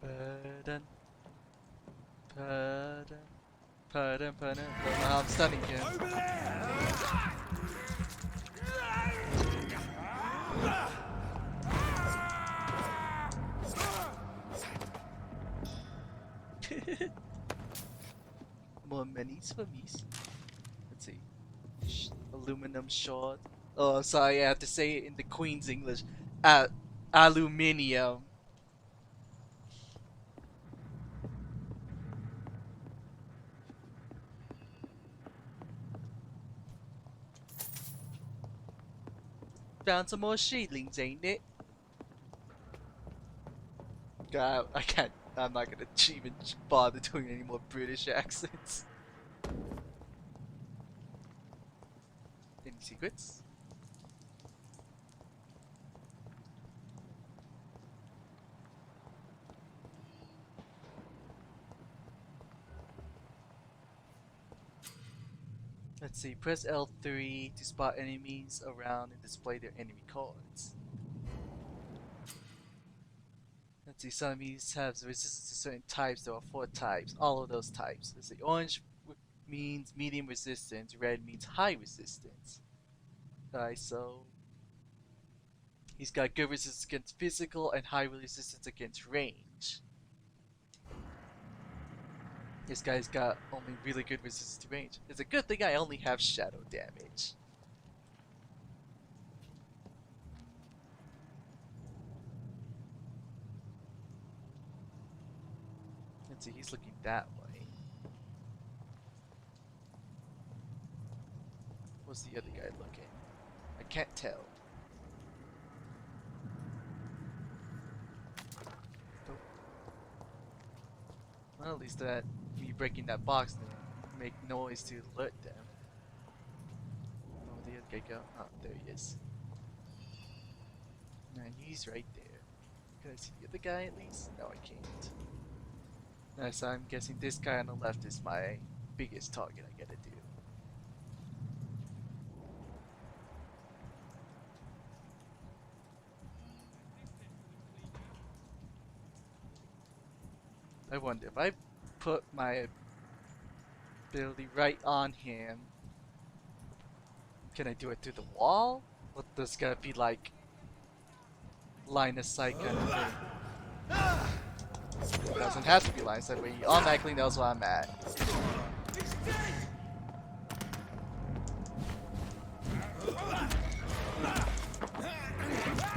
Pardon. Pardon. Pardon, pardon. Don't know how I'm stunning him. Over there! more minis for me. Let's see. Aluminum short. Oh, sorry, I have to say it in the Queen's English. Aluminium. Found some more sheetlings, ain't it? God, I can't. I'm not gonna even bother doing any more British accents. Any secrets? Let's see, press L3 to spot enemies around and display their enemy cards. Let's see, some enemies have resistance to certain types. There are 4 types, all of those types. Let's see, orange means medium resistance, red means high resistance. Alright, so he's got good resistance against physical and high resistance against range. This guy's got only really good resistance to range. It's a good thing I only have shadow damage. Let's see, he's looking that way. What's the other guy looking? I can't tell. Nope. Well, at least that me breaking that box didn't make noise to alert them. Oh, the other guy go? Oh, there he is. And he's right there. Can I see the other guy at least? No, I can't. Nice, so I'm guessing this guy on the left is my biggest target I gotta do. I wonder if I put my ability right on him, can I do it through the wall? What this gotta be like line of sight kind of thing? It doesn't have to be line of sight, but he automatically knows where I'm at.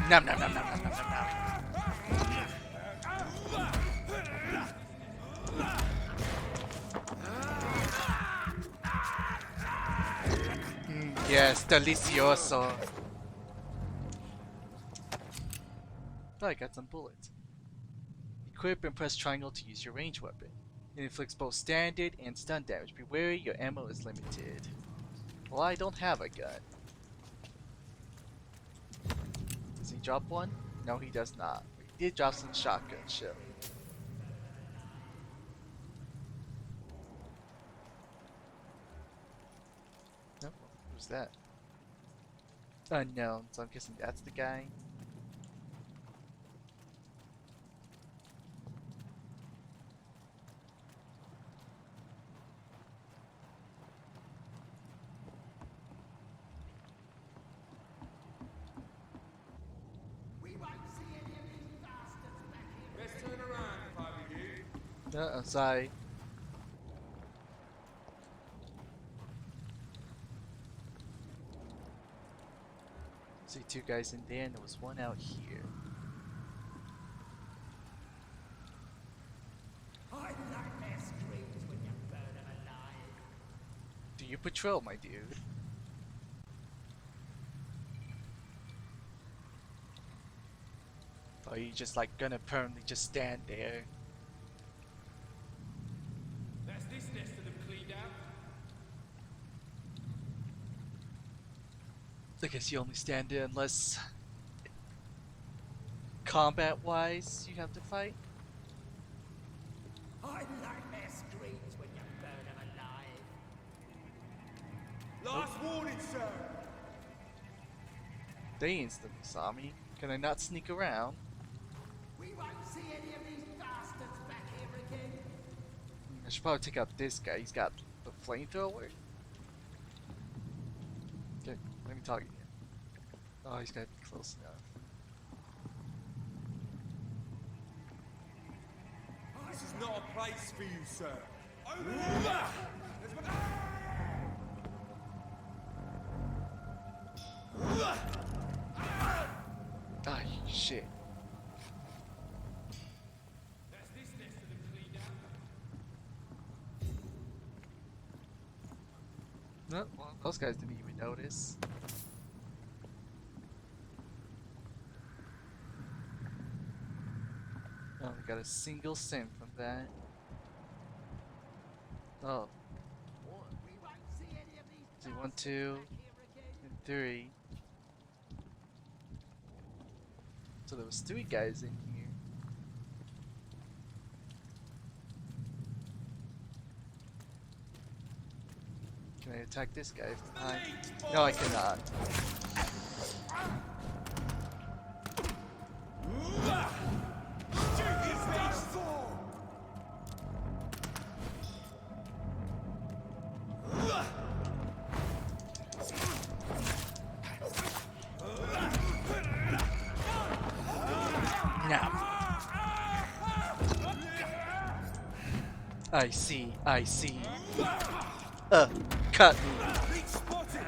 Nom nom nom nom nom nom nom nom. Yes, delicioso. Oh, I got some bullets. Equip and press triangle to use your ranged weapon. It inflicts both standard and stun damage. Be wary, your ammo is limited. Well, I don't have a gun. Does he drop one? No, he does not. He did drop some shotgun shell. Nope. Who's that? Unknown, so I'm guessing that's the guy. Sorry. See 2 guys in there, and there was one out here. Do you patrol, my dude? Or are you just like gonna permanently just stand there? That's this nest of them cleaned out. I guess you only stand there unless combat-wise you have to fight. I like their screams when you burn them alive. Last warning, sir. They instantly saw me. Can I not sneak around? We won't see any of these bastards back here again. I should probably take out this guy. He's got the flamethrower. Okay, let me target him. Oh, he's gotta be close enough. This is not a place for you, sir. Ah, shit. No, well, those guys didn't even notice. Oh, we got a single sim from that. Oh. See, 1, 2, and 3. So there was 3 guys in here. Can I attack this guy? No, I cannot. Now. I see. Cut me,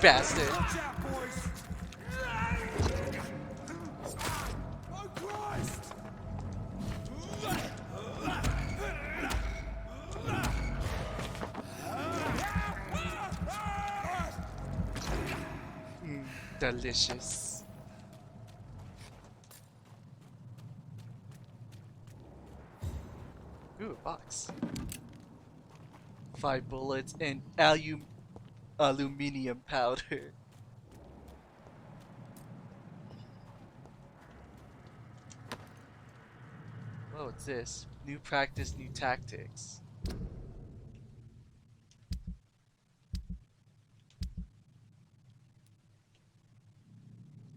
bastard. Delicious. Ooh, a box. 5 bullets and aluminium powder. Whoa, what's this? New practice, new tactics.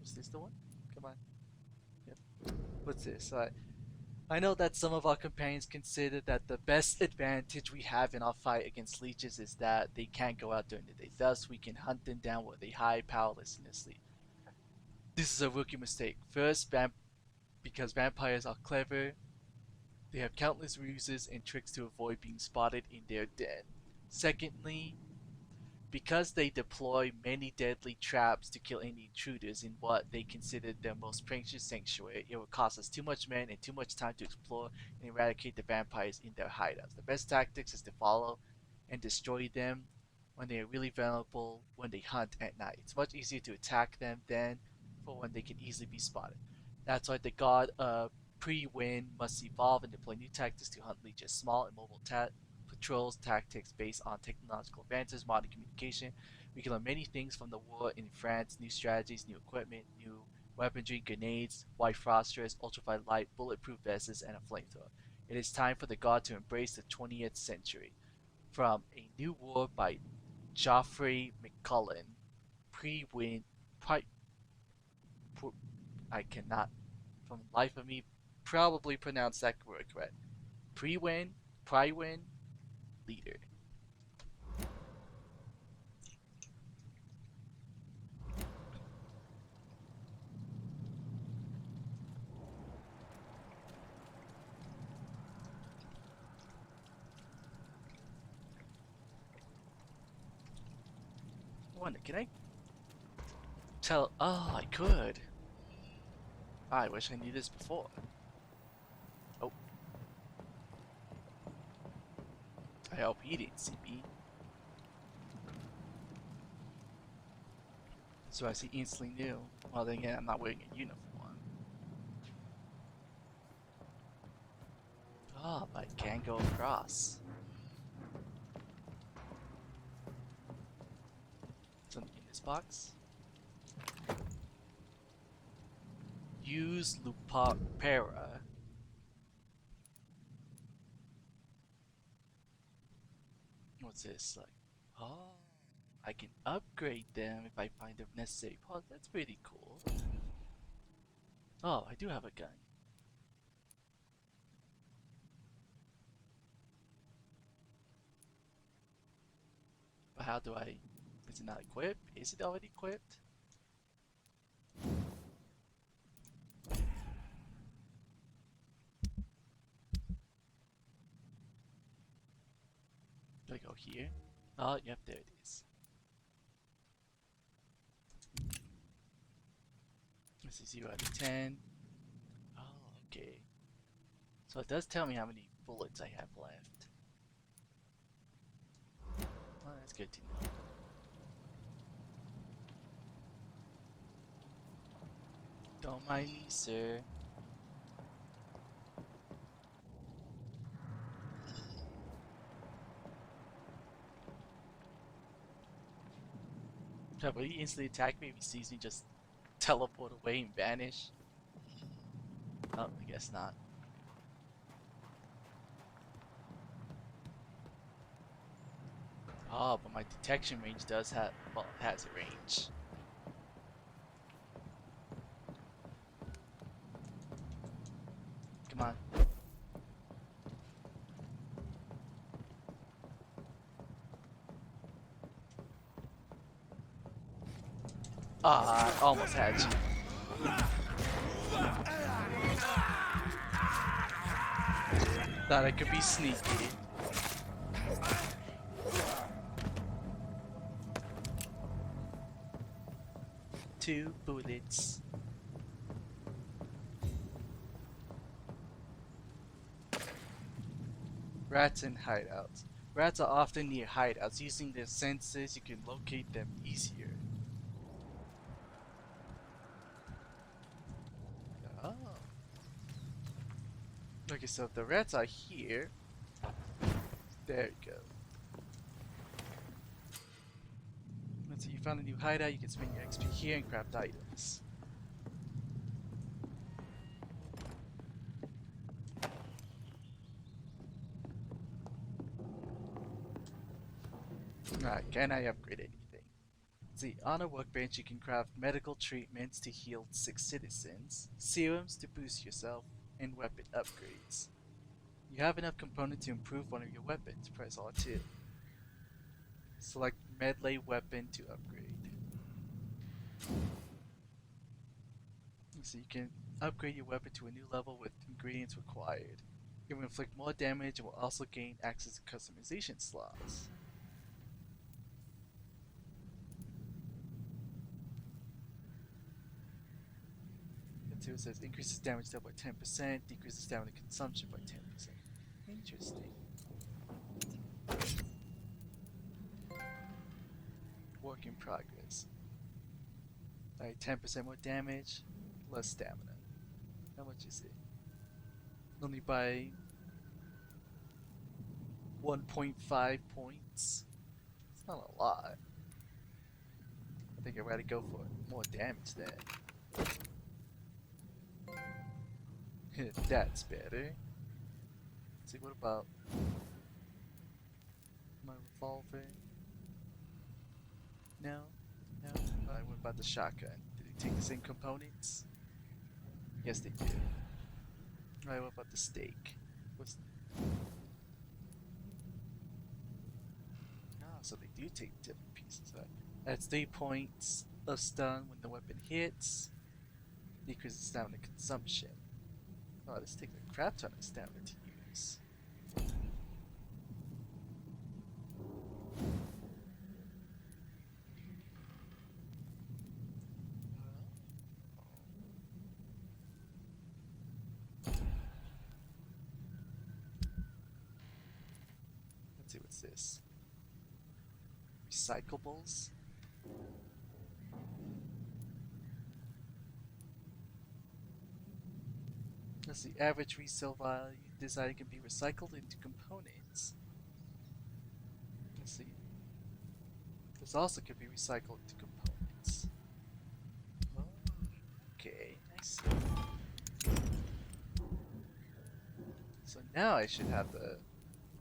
Is this the one? Come on. Yep. What's this? I know that some of our companions consider that the best advantage we have in our fight against leeches is that they can't go out during the day. Thus, we can hunt them down where they hide powerless in their sleep. This is a rookie mistake. First, because vampires are clever, they have countless ruses and tricks to avoid being spotted in their den. Secondly, because they deploy many deadly traps to kill any intruders in what they consider their most precious sanctuary, it will cost us too much men and too much time to explore and eradicate the vampires in their hideouts. The best tactics is to follow and destroy them when they are really vulnerable when they hunt at night. It's much easier to attack them than for when they can easily be spotted. That's why the god pre-win must evolve and deploy new tactics to hunt leeches. Small and mobile patrols tactics based on technological advances, modern communication. We can learn many things from the war in France, new strategies, new equipment, new weaponry, grenades, white phosphorus, ultraviolet light, bulletproof vests, and a flamethrower. It is time for the god to embrace the 20th century. From A New War by Geoffrey McCullen. Pre-win, I cannot, from the life of me, probably pronounce that word correct. Pre-win, leader. I wonder, can I tell? Oh, I could. I wish I knew this before. Oh. I hope he didn't see me. So he instantly knew. Well, then again, I'm not wearing a uniform. Oh, but I can go across. Something in this box. Use Lupapera. What's this? Like, oh, I can upgrade them if I find the necessary parts. That's pretty cool. Oh, I do have a gun. But how do I... Is it not equipped? Is it already equipped? here. Oh, yep, there it is. This is 0 out of 10. Oh, okay. So it does tell me how many bullets I have left. Well, that's good to know. Don't mind me, sir. Will he instantly attack me if he sees me just teleport away and vanish? Oh, I guess not. Oh, but my detection range does have, well, it has a range. Come on. Ah, I almost had you. Thought I could be sneaky. Two bullets. Rats and hideouts. Rats are often near hideouts. Using their senses, you can locate them easier. Oh. Okay, so if the rats are here, there you go. Let's see, you found a new hideout. You can spend your XP here and craft items. Alright, can I upgrade anything? See, on a workbench you can craft medical treatments to heal 6 citizens, serums to boost yourself, and weapon upgrades. You have enough components to improve one of your weapons. Press R2. Select melee weapon to upgrade. So you can upgrade your weapon to a new level with ingredients required. It will inflict more damage and will also gain access to customization slots. It says increases damage dealt by 10%, decreases stamina consumption by 10%. Interesting. Work in progress. Alright, 10% more damage, less stamina. How much is it? Only by 1.5 points. It's not a lot. I think I'd rather go for more damage then. That's better. Let's see, what about my revolver? No? No? Alright, what about the shotgun? Did it take the same components? Yes, they did. Alright, what about the stake? What's... Oh, so they do take different pieces. Right? That's 3 points of stun when the weapon hits. Decreases stamina consumption. Oh, this takes a crap ton of stamina to use. Let's see, what's this? Recyclables? Let's see, average resale value. This item can be recycled into components. Let's see. This also can be recycled into components. Oh, okay, I see. So now I should have the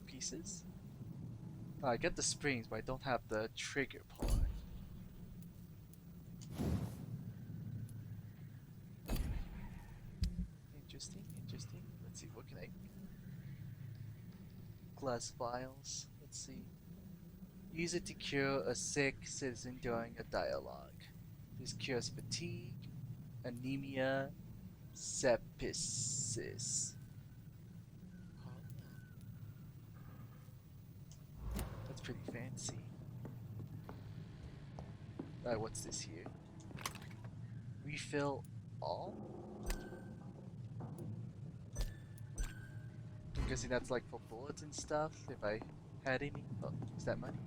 pieces. Oh, I get the springs, but I don't have the trigger part. Interesting. Let's see, what can I... Glass vials. Let's see. Use it to cure a sick citizen during a dialogue. This cures fatigue, anemia, sepsis. That's pretty fancy. Alright, what's this here? Refill all? I'm guessing that's like for bullets and stuff, if I had any. Oh, is that money?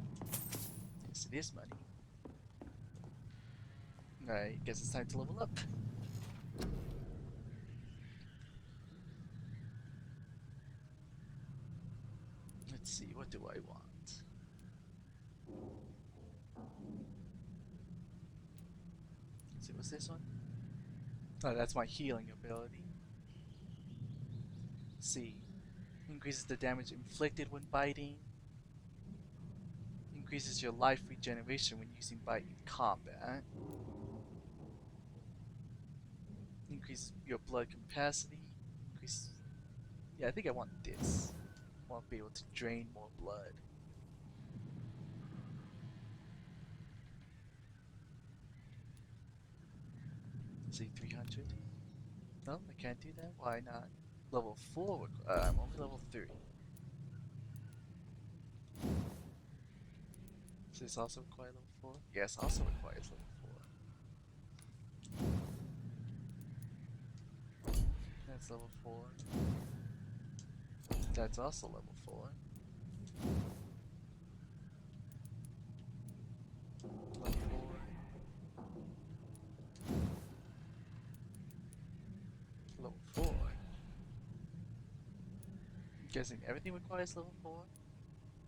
Yes, it is money. Alright, guess it's time to level up. Let's see, what do I want? Let's see, what's this one? Oh, that's my healing ability. Let's see. Increases the damage inflicted when biting. Increases your life regeneration when using bite in combat. Increases your blood capacity. Increases... Yeah, I think I want this. I want to be able to drain more blood. Let's see, 300. No, I can't do that. Why not? Level 4. I'm only level 3. Does this also require level 4? Yes, also requires level 4. That's level 4. That's also level 4. Level 4. Level 4. I'm guessing everything requires level 4.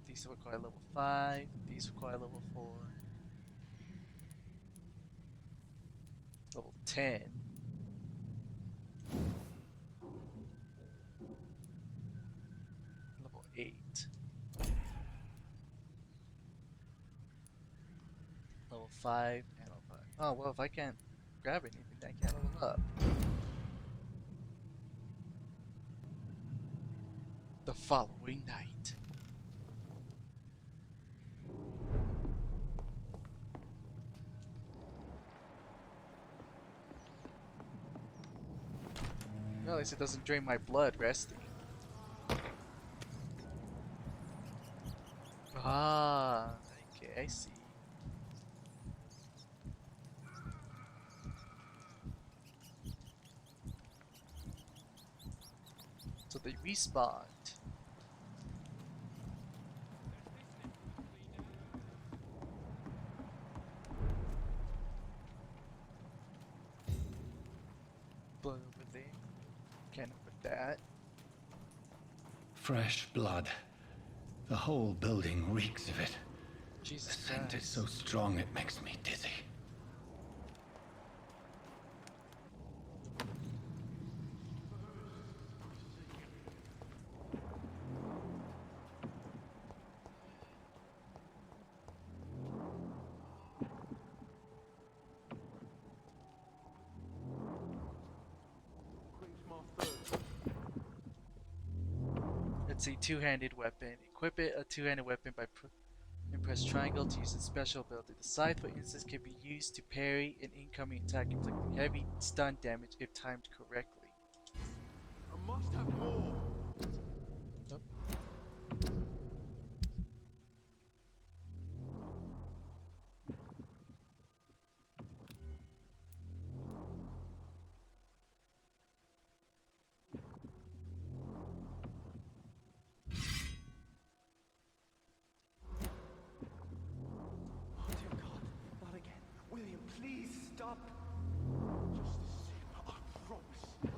These require level 5. These require level 4. Level 10. Level 8. Level 5 and level 5. Oh, well, if I can't grab anything, I can't level up. The following night. Well, at least it doesn't drain my blood resting. Ah, okay, I see. So they respawned. Blood over there. Can't open that. Fresh blood. The whole building reeks of it. Jesus The scent is Christ. so strong it makes me dizzy. Let's see, two-handed weapon. Equip it a two-handed weapon by and press triangle to use its special ability. The scythe, for instance, can be used to parry an incoming attack, inflicting heavy stun damage if timed correctly. I must have more. Nope. Oh dear God, not again. William, please stop. Just a sip, I promise. My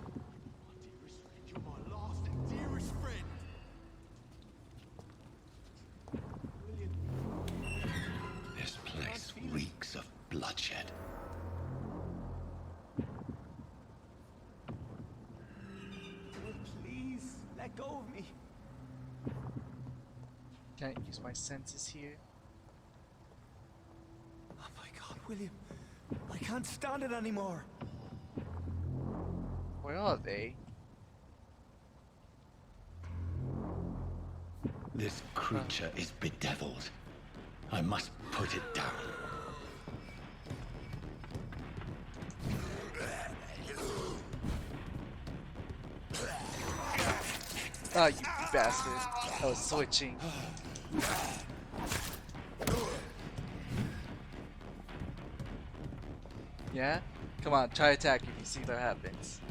dearest friend, you're my last and dearest friend. William. This place reeks of bloodshed. Will, please let go of me. Can't use my senses here. Oh my God, William. I can't stand it anymore. Where are they? This creature is bedeviled. I must put it down. Ah, you bastard. I was switching. Yeah? Come on, try attack if you see what happens.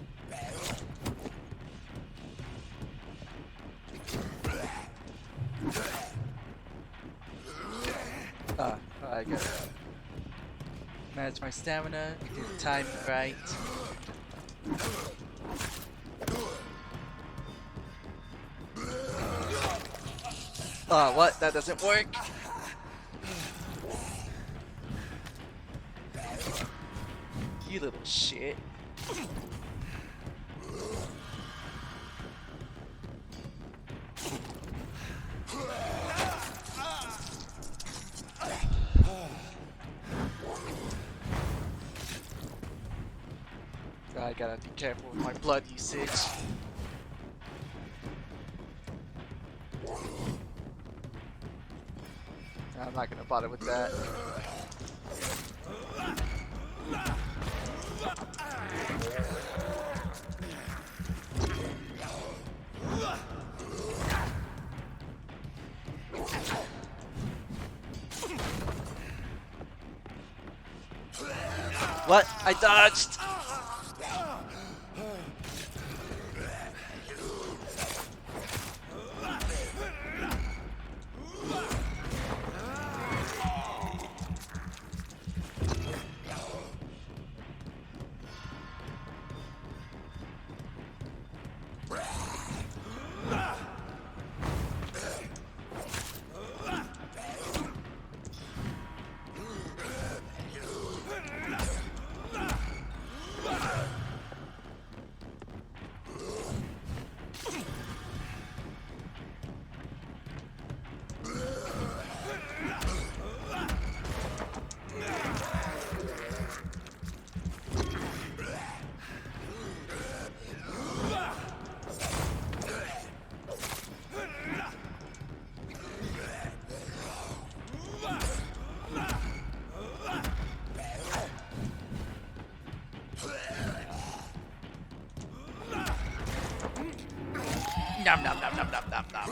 Ah, I got it. Manage my stamina, do the timing right. Oh, what? That doesn't work? You little shit. I gotta be careful with my blood usage. I'm not gonna bother with that. What? I dodged! Nom nom nom nom nom nom nom.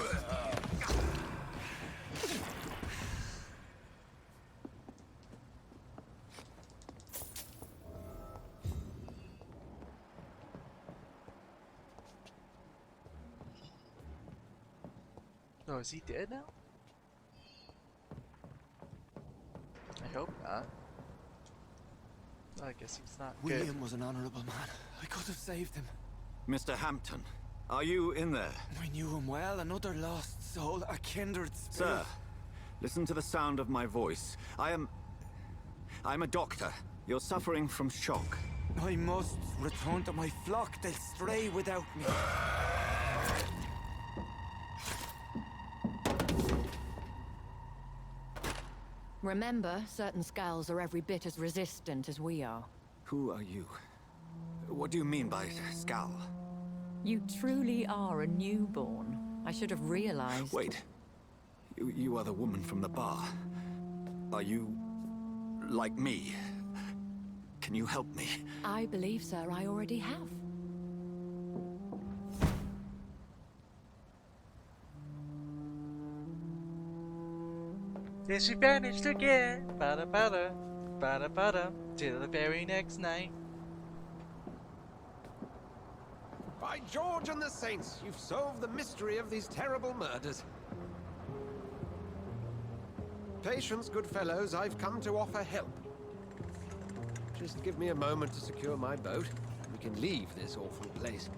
Oh, is he dead now? I hope not. I guess he's not good. William was an honorable man. I could have saved him. Mr. Hampton, are you in there? I knew him well, another lost soul, a kindred spirit. Sir, listen to the sound of my voice. I'm a doctor. You're suffering from shock. I must return to my flock. They'll stray without me. Remember, certain skulls are every bit as resistant as we are. Who are you? What do you mean by skull? You truly are a newborn. I should have realized. Wait. You are the woman from the bar. Are you like me? Can you help me? I believe, sir, I already have. Then she vanished again. Bada bada, bada bada, till the very next night. By George and the Saints, you've solved the mystery of these terrible murders. Patience, good fellows, I've come to offer help. Just give me a moment to secure my boat. We can leave this awful place.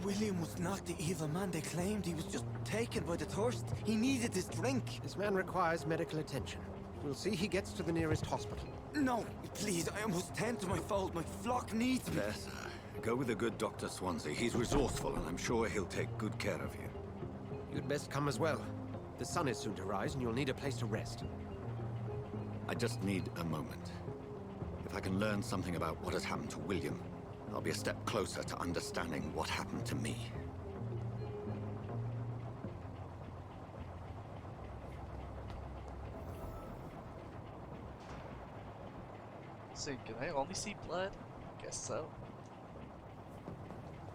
William was not the evil man they claimed. He was just taken by the thirst. He needed his drink. This man requires medical attention. We'll see he gets to the nearest hospital. No, please, I must tend to my fold. My flock needs me. There, sir. Go with the good Dr. Swansea. He's resourceful, and I'm sure he'll take good care of you. You'd best come as well. The sun is soon to rise, and you'll need a place to rest. I just need a moment. If I can learn something about what has happened to William, I'll be a step closer to understanding what happened to me. So, can I only see blood? Guess so.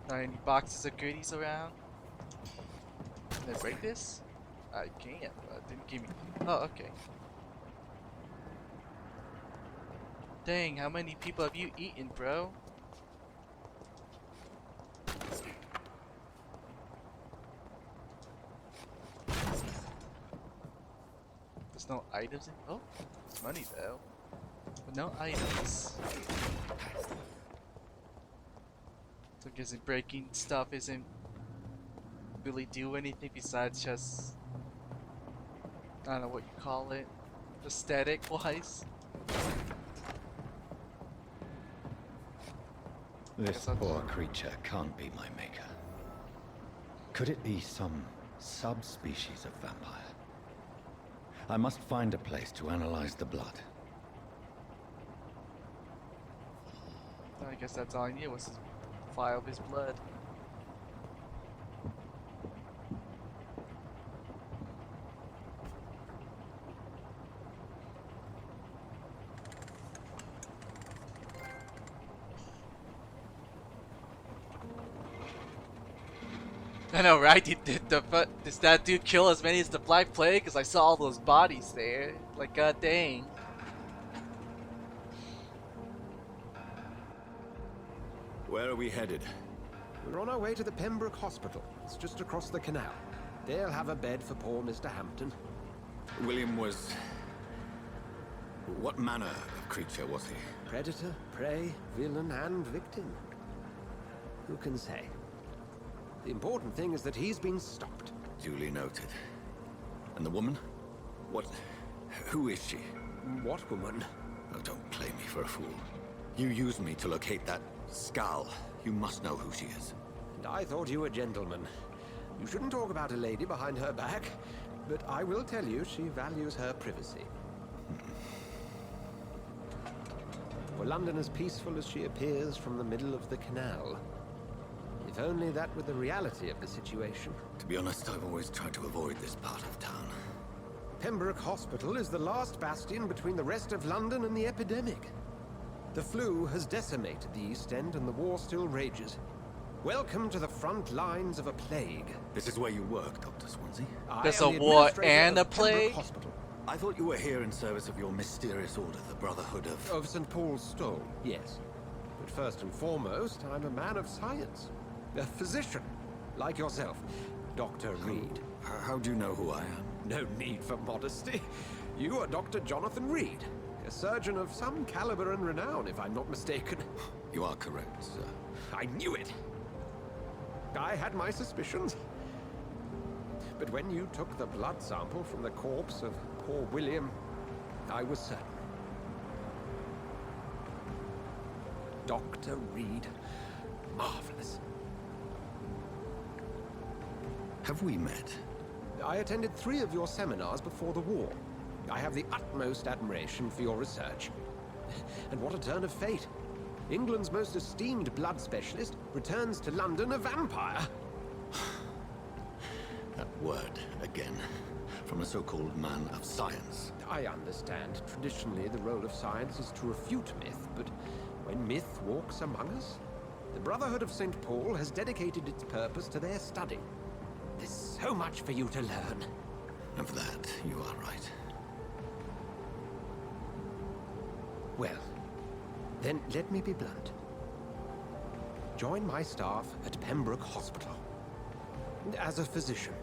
Not any boxes of goodies around? Can I break this? I can't, but it didn't give me. Oh, okay. dang, how many people have you eaten, bro? There's no items in. Oh, money though. But no items. So I'm guessing breaking stuff isn't really do anything besides just, I don't know what you call it, aesthetic wise. This poor creature can't be my maker. Could it be some subspecies of vampire? I must find a place to analyze the blood. I guess that's all I knew was a vial of his blood. I know, right? Does that dude kill as many as the Black Plague? Because I saw all those bodies there. Like, god dang. Where are we headed? We're on our way to the Pembroke Hospital. It's just across the canal. They'll have a bed for poor Mr. Hampton. William was... What manner of creature was he? Predator, prey, villain, and victim. Who can say? The important thing is that he's been stopped. Duly noted. And the woman? What... Who is she? What woman? Oh, don't play me for a fool. You used me to locate that skull. You must know who she is. And I thought you a gentleman. You shouldn't talk about a lady behind her back, but I will tell you she values her privacy. For London as peaceful as she appears from the middle of the canal. If only that were the reality of the situation. To be honest, I've always tried to avoid this part of town. Pembroke Hospital is the last bastion between the rest of London and the epidemic. The flu has decimated the East End and the war still rages. Welcome to the front lines of a plague. This is where you work, Dr. Swansea? There's a war and a plague? Hospital. I thought you were here in service of your mysterious order, the Brotherhood of... Of St. Paul's Stone, yes. But first and foremost, I'm a man of science. A physician, like yourself, Dr. Reed. How do you know who I am? No need for modesty. You are Dr. Jonathan Reed, a surgeon of some caliber and renown, if I'm not mistaken. You are correct, sir. I knew it! I had my suspicions. But when you took the blood sample from the corpse of poor William, I was certain. Dr. Reed. Marvelous. Have we met? I attended 3 of your seminars before the war. I have the utmost admiration for your research. And what a turn of fate. England's most esteemed blood specialist returns to London a vampire. That word, again. From a so-called man of science. I understand. Traditionally, the role of science is to refute myth, but when myth walks among us, the Brotherhood of St. Paul has dedicated its purpose to their study. There's so much for you to learn. Of that, you are right. Well, then let me be blunt. Join my staff at Pembroke Hospital. As a physician.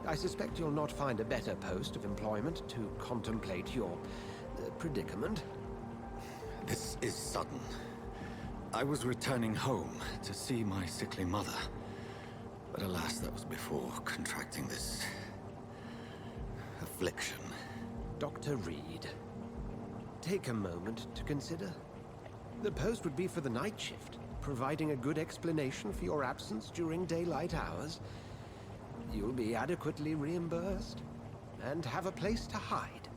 I suspect you'll not find a better post of employment to contemplate your predicament. This is sudden. I was returning home to see my sickly mother. But alas, that was before contracting this... affliction. Dr. Reed, take a moment to consider. The post would be for the night shift, providing a good explanation for your absence during daylight hours. You'll be adequately reimbursed, and have a place to hide.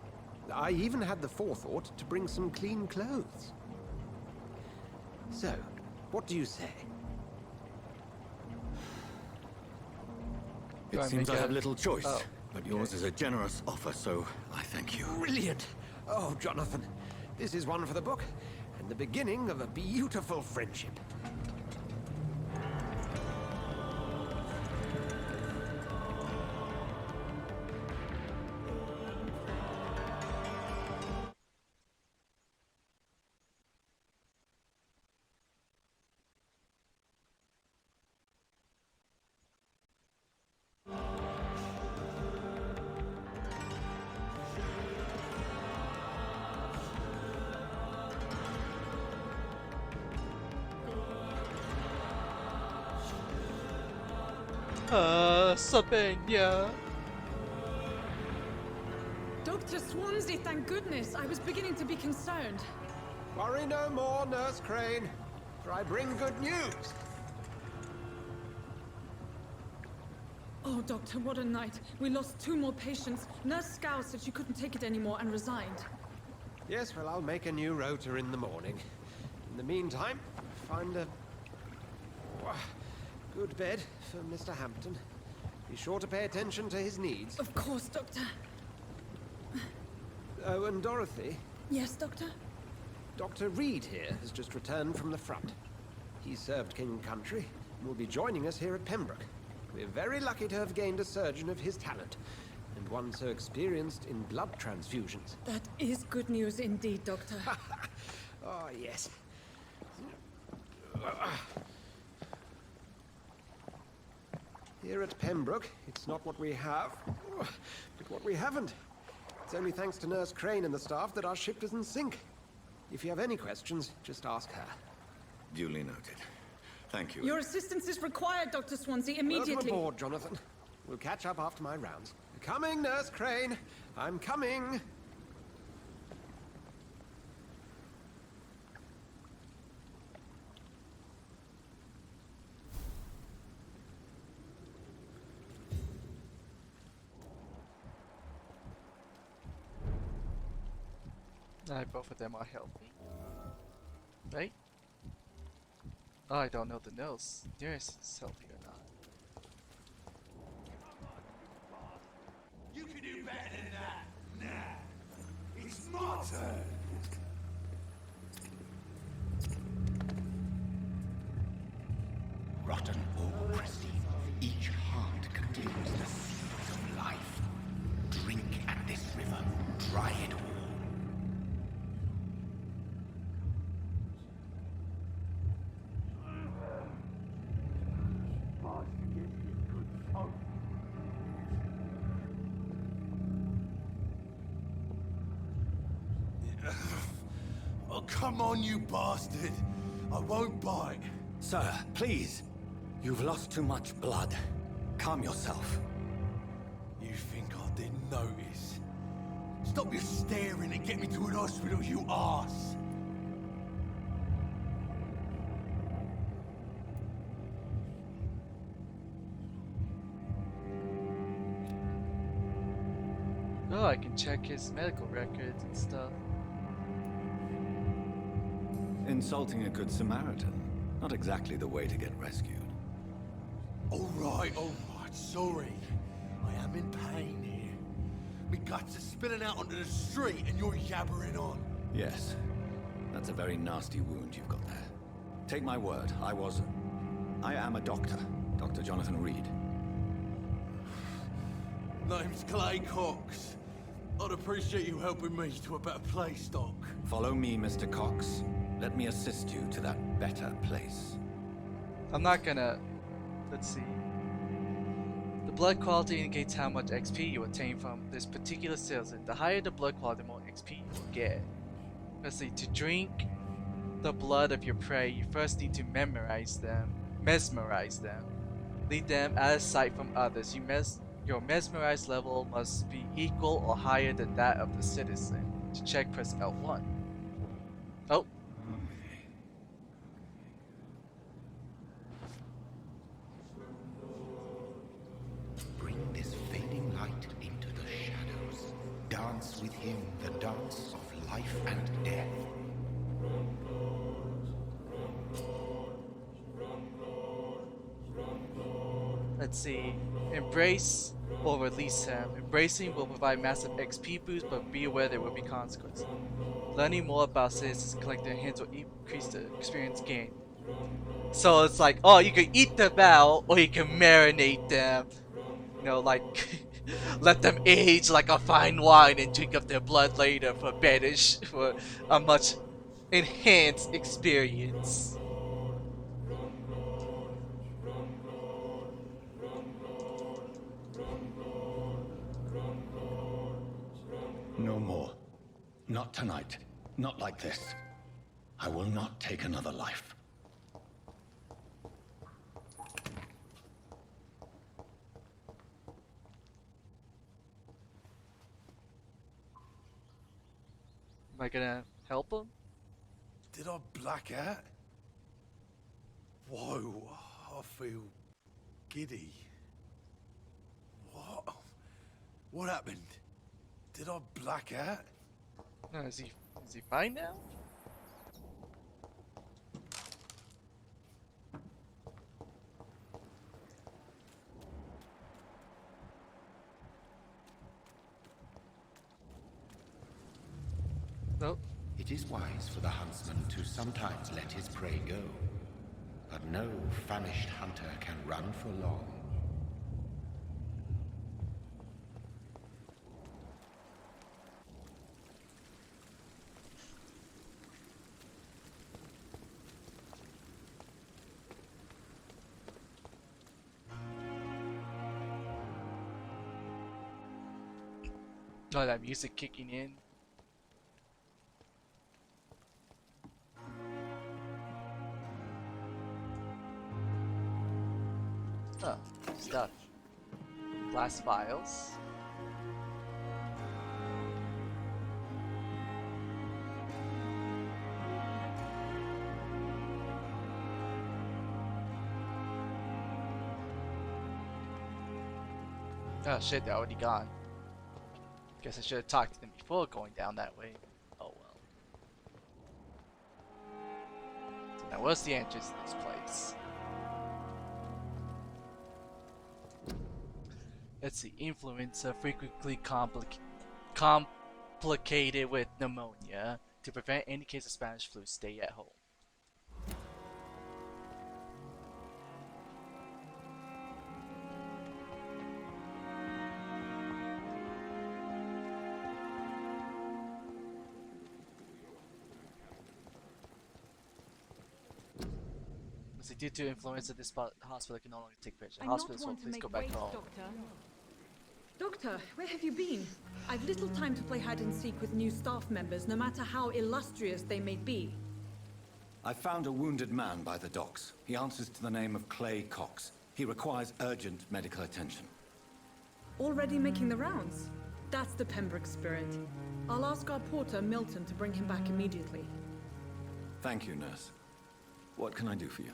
I even had the forethought to bring some clean clothes. So, what do you say? It seems I have little choice, but yours is a generous offer, so I thank you. Brilliant! Oh, Jonathan, this is one for the book, and the beginning of a beautiful friendship. Sabina. Dr. Swansea, thank goodness. I was beginning to be concerned. Worry no more, Nurse Crane, for I bring good news. Oh, Doctor, what a night. We lost 2 more patients. Nurse Scow said she couldn't take it anymore and resigned. Yes, well, I'll make a new rota in the morning. In the meantime, find a good bed for Mr. Hampton. Be sure to pay attention to his needs. Of course, Doctor. Oh, and Dorothy. Yes, Doctor? Dr. Reed here has just returned from the front. He served King and Country and will be joining us here at Pembroke. We're very lucky to have gained a surgeon of his talent, and one so experienced in blood transfusions. That is good news indeed, Doctor. Oh, yes. Here at Pembroke, it's not what we have, but what we haven't. It's only thanks to Nurse Crane and the staff that our ship doesn't sink. If you have any questions, just ask her. Duly noted. Thank you. Your assistance is required, Dr. Swansea, immediately. Welcome aboard, Jonathan. We'll catch up after my rounds. Coming, Nurse Crane. I'm coming. Both of them are healthy. Right? Oh, I don't know the nose. Yours is healthy or not. You can do better than that. Nah. It's my turn. Rotten or pristine, each heart contains the seeds of life. Drink at this river, dry it all. Oh, come on, you bastard. I won't bite. Sir, please. You've lost too much blood. Calm yourself. You think I didn't notice? Stop your staring and get me to an hospital, you arse. Oh, I can check his medical records and stuff. Insulting a good Samaritan. Not exactly the way to get rescued. All right, sorry. I am in pain here. Me guts are spilling out onto the street and you're yabbering on. Yes. That's a very nasty wound you've got there. Take my word, I am a doctor. Dr. Jonathan Reed. Name's Clay Cox. I'd appreciate you helping me to a better place, Doc. Follow me, Mr. Cox. Let me assist you to that better place. I'm not gonna... Let's see. The blood quality indicates how much XP you attain from this particular citizen. The higher the blood quality, the more XP you will get. Let's see. To drink the blood of your prey, you first need to mesmerize them. Lead them out of sight from others. Your mesmerized level must be equal or higher than that of the citizen. To check, press L1. Oh. Bring this fading light into the shadows. Dance with him the dance of life and death. Let's see. Embrace or release him. Embracing will provide massive XP boost, but be aware there will be consequences. Learning more about citizens collecting hints will increase the experience gain. So it's like, oh, you can eat them out, or you can marinate them. You know, like, let them age like a fine wine and drink up their blood later for for a much enhanced experience. No more. Not tonight. Not like this. I will not take another life. Am I gonna help him? Did I black out? Whoa, I feel giddy. What? What happened? Did I black out? No, is he fine now? Nope. It is wise for the huntsman to sometimes let his prey go, but no famished hunter can run for long. Oh, that music kicking in. Oh, stuff. Glass vials. Oh shit, they're already gone. Guess I should have talked to them before going down that way. Oh well. So now what's the entrance to this place? Let's see. Influenza frequently complicated with pneumonia. To prevent any case of Spanish flu, stay at home. Due to influenza, this hospital can no longer take patients. Hospitals will please go back home. Doctor, where have you been? I've little time to play hide and seek with new staff members, no matter how illustrious they may be. I found a wounded man by the docks. He answers to the name of Clay Cox. He requires urgent medical attention. Already making the rounds? That's the Pembroke spirit. I'll ask our porter, Milton, to bring him back immediately. Thank you, nurse. What can I do for you?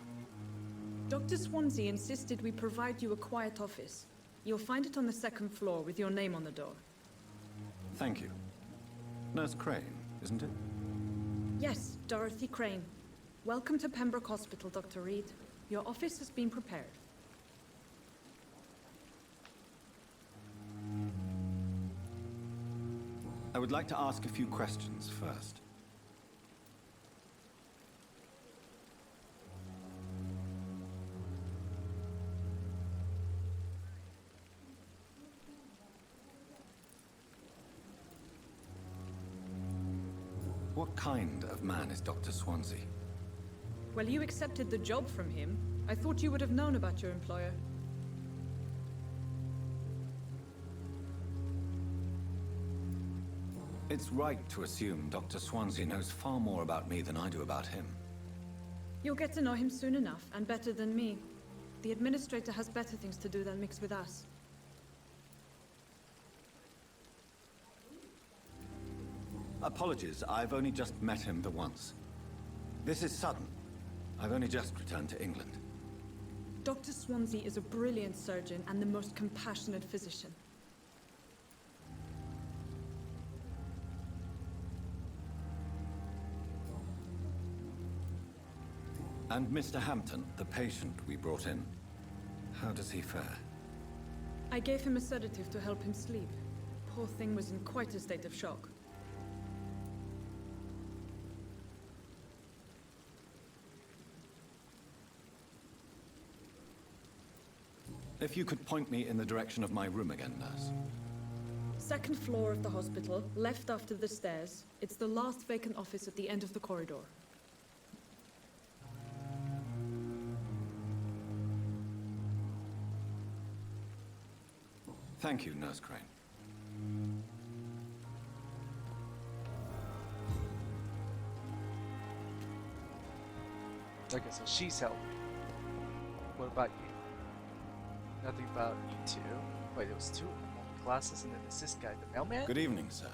Dr. Swansea insisted we provide you a quiet office. You'll find it on the second floor with your name on the door. Thank you. Nurse Crane, isn't it? Yes, Dorothy Crane. Welcome to Pembroke Hospital, Dr. Reed. Your office has been prepared. I would like to ask a few questions first. What kind of man is Dr. Swansea? Well, you accepted the job from him. I thought you would have known about your employer. It's right to assume Dr. Swansea knows far more about me than I do about him. You'll get to know him soon enough, and better than me. The administrator has better things to do than mix with us. Apologies, I've only just met him the once. This is sudden. I've only just returned to England. Dr. Swansea is a brilliant surgeon and the most compassionate physician. And Mr. Hampton, the patient we brought in, how does he fare? I gave him a sedative to help him sleep. Poor thing was in quite a state of shock. If you could point me in the direction of my room again, nurse. Second floor of the hospital, left after the stairs. It's the last vacant office at the end of the corridor. Thank you, Nurse Crane. Okay, so she's helping. What about you? Nothing about you two. Wait, there was two classes and then there's this guy, the mailman? Good evening, sir.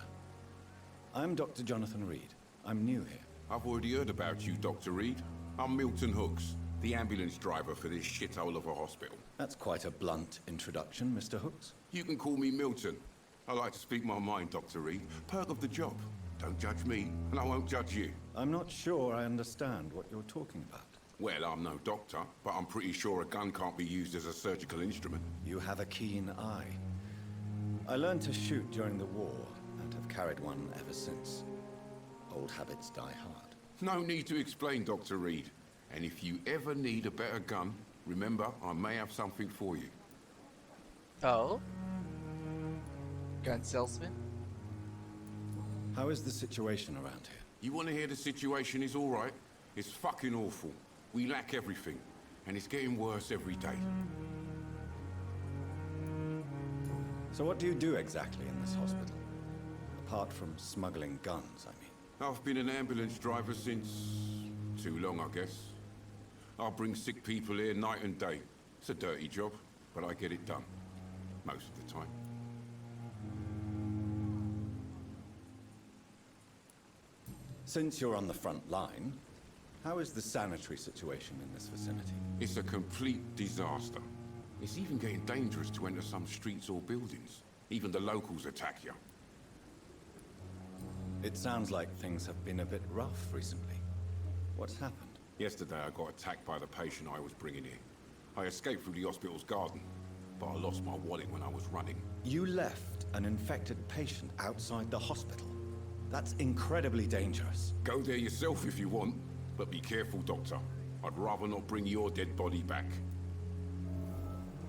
I'm Dr. Jonathan Reed. I'm new here. I've already heard about you, Dr. Reed. I'm Milton Hooks, the ambulance driver for this shithole of a hospital. That's quite a blunt introduction, Mr. Hooks. You can call me Milton. I like to speak my mind, Dr. Reed. Perk of the job. Don't judge me, and I won't judge you. I'm not sure I understand what you're talking about. Well, I'm no doctor, but I'm pretty sure a gun can't be used as a surgical instrument. You have a keen eye. I learned to shoot during the war, and have carried one ever since. Old habits die hard. No need to explain, Dr. Reed. And if you ever need a better gun, remember, I may have something for you. Oh? Gun salesman? How is the situation around here? You want to hear the situation is all right? It's fucking awful. We lack everything, and it's getting worse every day. So what do you do exactly in this hospital? Apart from smuggling guns, I mean. I've been an ambulance driver since... too long, I guess. I bring sick people here night and day. It's a dirty job, but I get it done. Most of the time. Since you're on the front line, how is the sanitary situation in this vicinity? It's a complete disaster. It's even getting dangerous to enter some streets or buildings. Even the locals attack you. It sounds like things have been a bit rough recently. What's happened? Yesterday I got attacked by the patient I was bringing here. I escaped through the hospital's garden, but I lost my wallet when I was running. You left an infected patient outside the hospital? That's incredibly dangerous. Go there yourself if you want, but be careful, Doctor. I'd rather not bring your dead body back.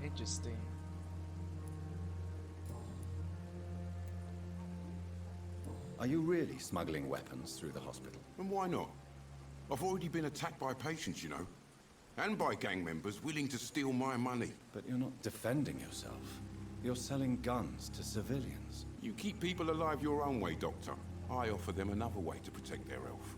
Interesting. Are you really smuggling weapons through the hospital? And why not? I've already been attacked by patients, you know. And by gang members willing to steal my money. But you're not defending yourself. You're selling guns to civilians. You keep people alive your own way, Doctor. I offer them another way to protect their health.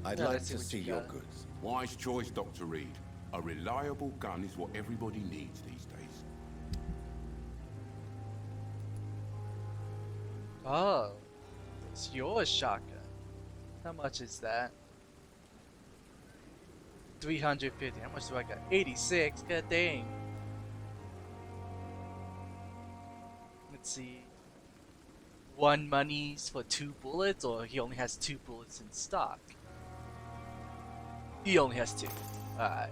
I'd like to see your goods. Wise choice, Dr. Reed. A reliable gun is what everybody needs these days. Oh, it's your shotgun. How much is that? 350. How much do I got? 86. God dang. Let's see. 1 monies for 2 bullets, or he only has 2 bullets in stock? He only has 2. Alright.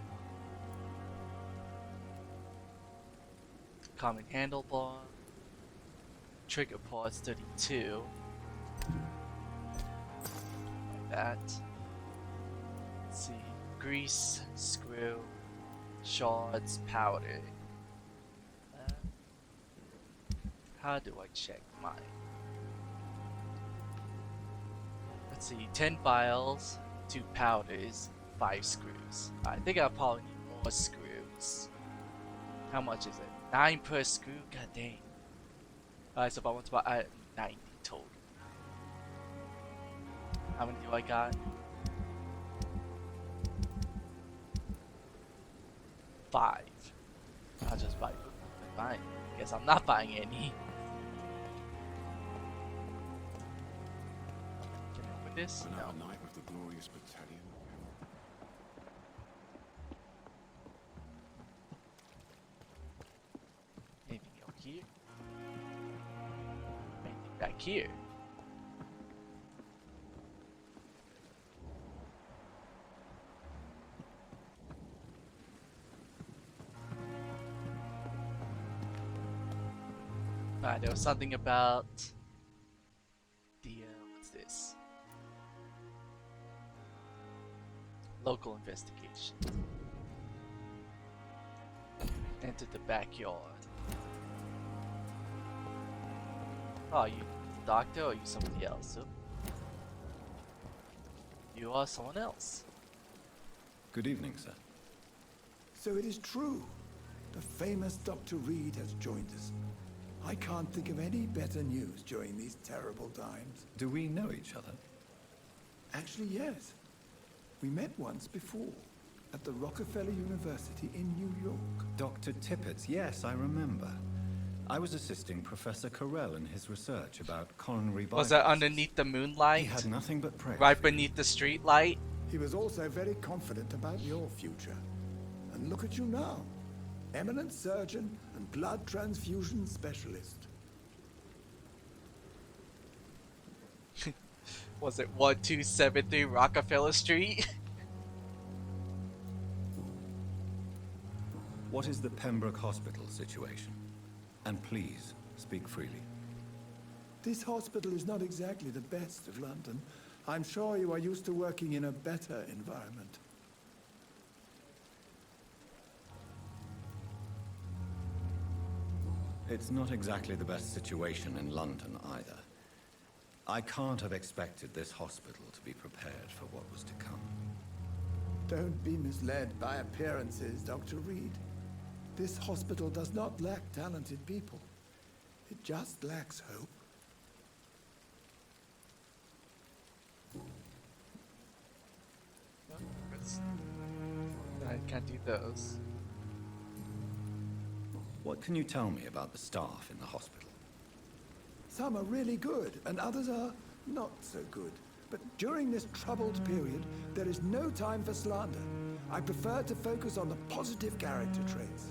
Common handlebar. Trigger parts 32. Like that. Let's see. Grease, screw, shards, powder. How do I check mine? Let's see. 10 vials, 2 powders, 5 screws. I think I'll probably need more screws. How much is it? 9 per screw? God dang. Alright, so if I want to buy 90 total. How many do I got? 5. I'll just buy fine. Guess I'm not buying any. Can I open this? Another No. night with the glorious battalion. Anything out here? Anything back here? There was something about the what's this? Local investigation. Entered the backyard. Oh, you the doctor or you somebody else? You are someone else. Good evening, sir. So it is true. The famous Dr. Reed has joined us. I can't think of any better news during these terrible times. Do we know each other? Actually, yes. We met once before, at the Rockefeller University in New York. Dr. Tippett, yes, I remember. I was assisting Professor Carell in his research about coronary bypass. Was that underneath the moonlight? He had nothing but praise. Right beneath the street light? He was also very confident about your future. And look at you now. Eminent surgeon and blood transfusion specialist. Was it 1273 Rockefeller Street? What is the Pembroke Hospital situation? And please, speak freely. This hospital is not exactly the best of London. I'm sure you are used to working in a better environment. It's not exactly the best situation in London either. I can't have expected this hospital to be prepared for what was to come. Don't be misled by appearances, Dr. Reed. This hospital does not lack talented people. It just lacks hope. I can't do those. What can you tell me about the staff in the hospital? Some are really good, and others are not so good. But during this troubled period, there is no time for slander. I prefer to focus on the positive character traits.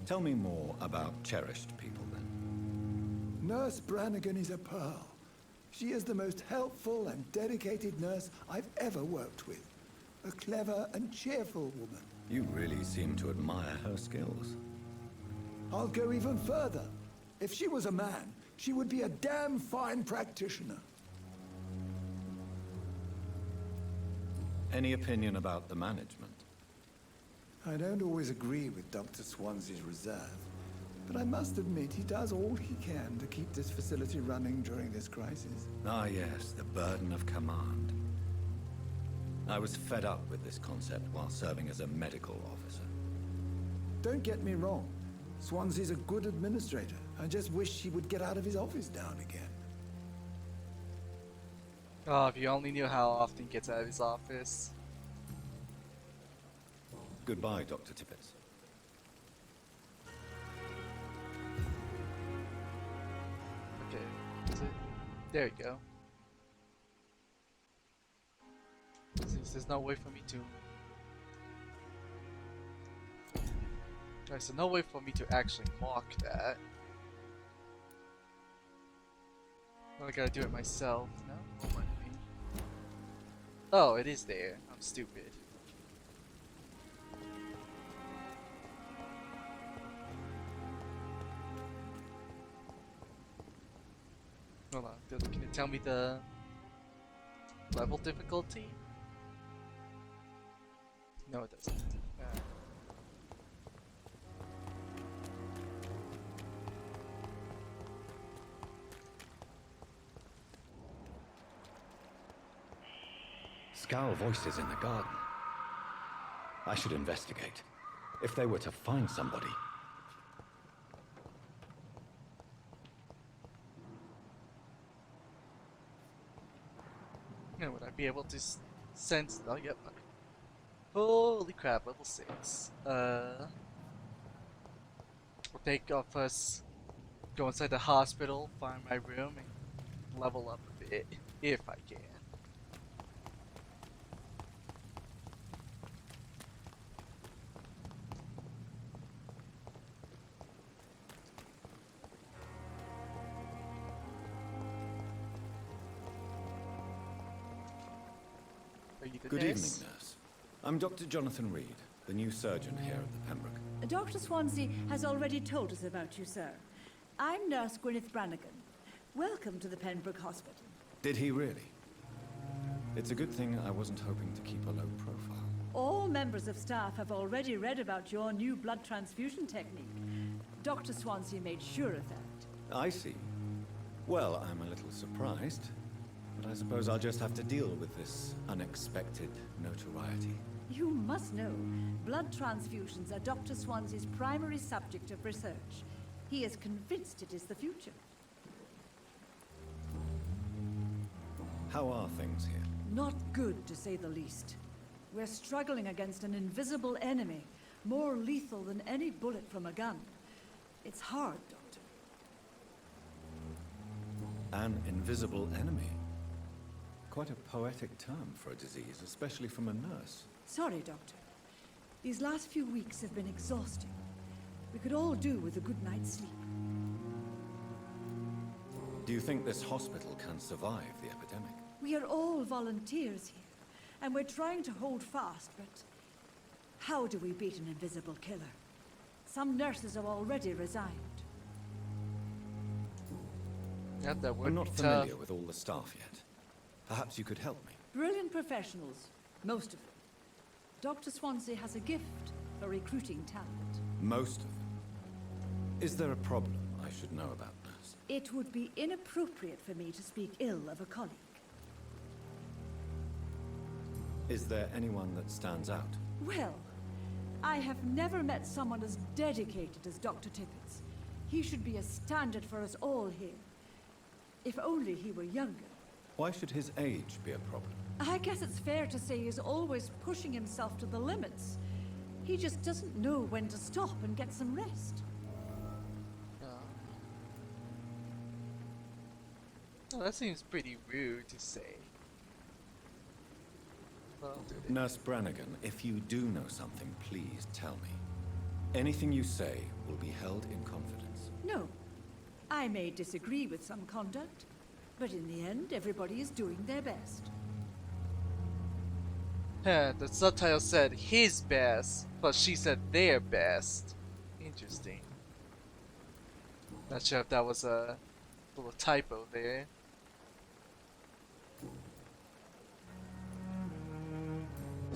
Tell me more about cherished people, then. Nurse Brannigan is a pearl. She is the most helpful and dedicated nurse I've ever worked with. A clever and cheerful woman. You really seem to admire her skills. I'll go even further. If she was a man, she would be a damn fine practitioner. Any opinion about the management? I don't always agree with Dr. Swansea's reserve, but I must admit he does all he can to keep this facility running during this crisis. Ah, yes, the burden of command. I was fed up with this concept while serving as a medical officer. Don't get me wrong. Swansea's a good administrator. I just wish he would get out of his office now and again. Oh, if you only knew how often he gets out of his office. Goodbye, Dr. Tippett. Okay, is it? There you go. Since there's no way for me to... There's no way for me to actually mark that. I gotta do it myself. No? What might it be? Oh, it is there. I'm stupid. Hold on, can you tell me the level difficulty? No, it doesn't. Scowl voices in the garden. I should investigate. If they were to find somebody. Now, would I be able to sense? Oh, yep. Okay. Holy crap! Level 6. Will take off us. Go inside the hospital, find my room, and level up a bit if I can. Good evening, nurse. I'm Dr. Jonathan Reed, the new surgeon here at the Pembroke. Dr. Swansea has already told us about you, sir. I'm Nurse Gwyneth Brannigan. Welcome to the Pembroke Hospital. Did he really? It's a good thing I wasn't hoping to keep a low profile. All members of staff have already read about your new blood transfusion technique. Dr. Swansea made sure of that. I see. Well, I'm a little surprised. But I suppose I'll just have to deal with this unexpected notoriety. You must know, blood transfusions are Dr. Swansea's primary subject of research. He is convinced it is the future. How are things here? Not good, to say the least. We're struggling against an invisible enemy, more lethal than any bullet from a gun. It's hard, Doctor. An invisible enemy? Quite a poetic term for a disease, especially from a nurse. Sorry, Doctor. These last few weeks have been exhausting. We could all do with a good night's sleep. Do you think this hospital can survive the epidemic? We are all volunteers here, and we're trying to hold fast, but how do we beat an invisible killer? Some nurses have already resigned. Yeah, that would I'm not be familiar tough. with all the staff yet. Perhaps you could help me. Brilliant professionals, most of them. Dr. Swansea has a gift for recruiting talent. Most of them. Is there a problem I should know about, nurse? It would be inappropriate for me to speak ill of a colleague. Is there anyone that stands out? Well, I have never met someone as dedicated as Dr. Tippets. He should be a standard for us all here. If only he were younger. Why should his age be a problem? I guess it's fair to say he's always pushing himself to the limits. He just doesn't know when to stop and get some rest. Oh, that seems pretty rude to say. Well, Nurse Brannigan, if you do know something, please tell me. Anything you say will be held in confidence. No. I may disagree with some conduct, but in the end, everybody is doing their best. The subtitle said his best, but she said their best. Interesting. Not sure if that was a little typo there.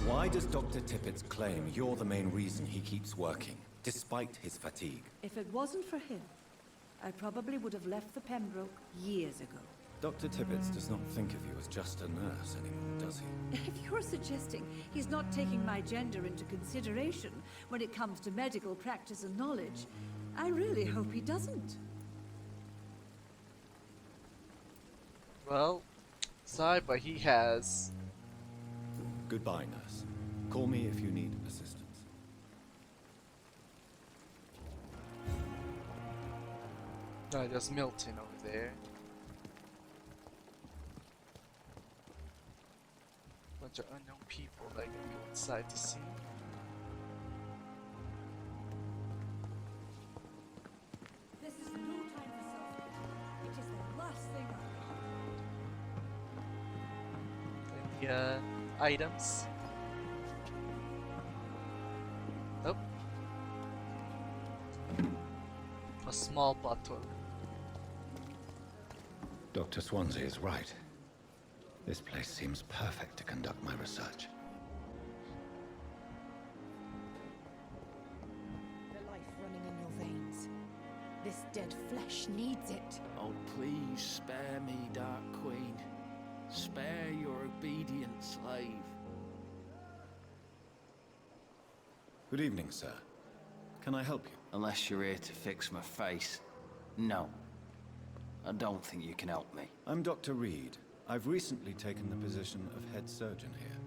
Why does Dr. Tippets claim you're the main reason he keeps working, despite his fatigue? If it wasn't for him, I probably would have left the Pembroke years ago. Dr. Tippets does not think of you as just a nurse anymore, does he? If you're suggesting he's not taking my gender into consideration when it comes to medical practice and knowledge, I really hope he doesn't. Well, sorry, but he has. Goodbye, nurse. Call me if you need assistance. No, there's Milton over there. Bunch of unknown people that can go inside to see. This is no time for self-pity. It is the last thing Any items? Nope. A small bottle. Dr. Swansea is right. This place seems perfect to conduct my research. The life running in your veins. This dead flesh needs it. Oh, please spare me, Dark Queen. Spare your obedient slave. Good evening, sir. Can I help you? Unless you're here to fix my face. No. I don't think you can help me. I'm Dr. Reed. I've recently taken the position of head surgeon here.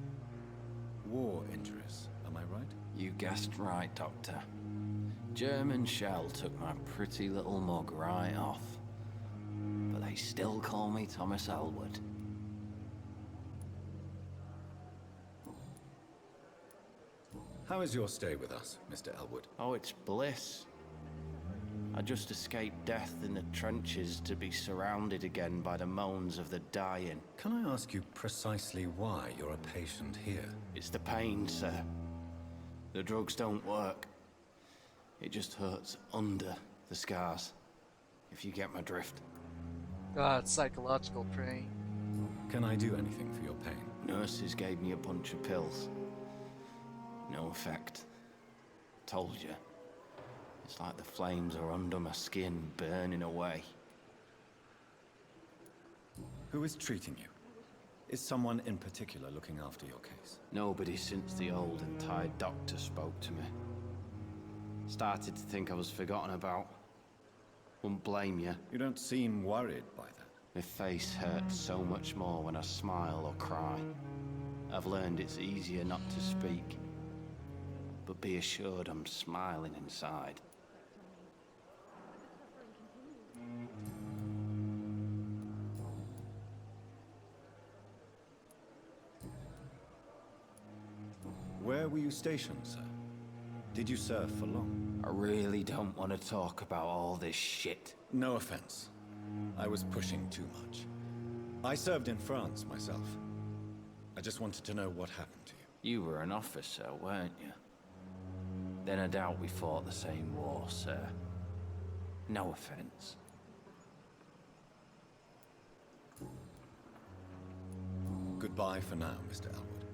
War injuries, am I right? You guessed right, Doctor. German shell took my pretty little mug right off. But they still call me Thomas Elwood. How is your stay with us, Mr. Elwood? Oh, it's bliss. I just escaped death in the trenches to be surrounded again by the moans of the dying. Can I ask you precisely why you're a patient here? It's the pain, sir. The drugs don't work. It just hurts under the scars, if you get my drift. God, psychological pain. Can I do anything for your pain? Nurses gave me a bunch of pills. No effect. Told you. It's like the flames are under my skin, burning away. Who is treating you? Is someone in particular looking after your case? Nobody since the old and tired doctor spoke to me. Started to think I was forgotten about. Wouldn't blame you. You don't seem worried by that. My face hurts so much more when I smile or cry. I've learned it's easier not to speak. But be assured I'm smiling inside. Where were you stationed, sir? Did you serve for long? I really don't want to talk about all this shit. No offense. I was pushing too much. I served in France myself. I just wanted to know what happened to you. You were an officer, weren't you? Then I doubt we fought the same war, sir. No offense. Goodbye for now, Mr. Elwood.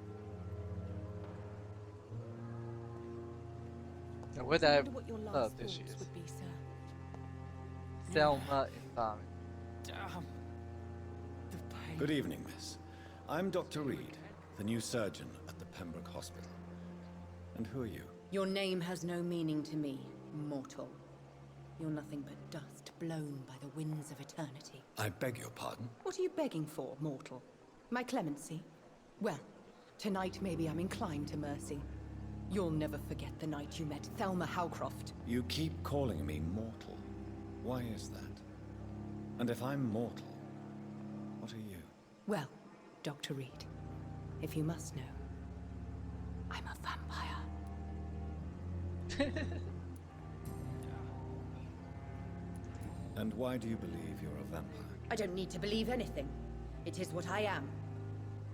Now, would I Wonder what your last love this thoughts is? would be, sir. Thelma and Barry. Damn. The pain. Good evening, miss. I'm Dr. Reed, the new surgeon at the Pembroke Hospital. And who are you? Your name has no meaning to me, mortal. You're nothing but dust blown by the winds of eternity. I beg your pardon? What are you begging for, mortal? My clemency? Well, tonight maybe I'm inclined to mercy. You'll never forget the night you met Thelma Howcroft. You keep calling me mortal. Why is that? And if I'm mortal, what are you? Well, Dr. Reed, if you must know, I'm a vampire. And why do you believe you're a vampire? I don't need to believe anything. It is what I am.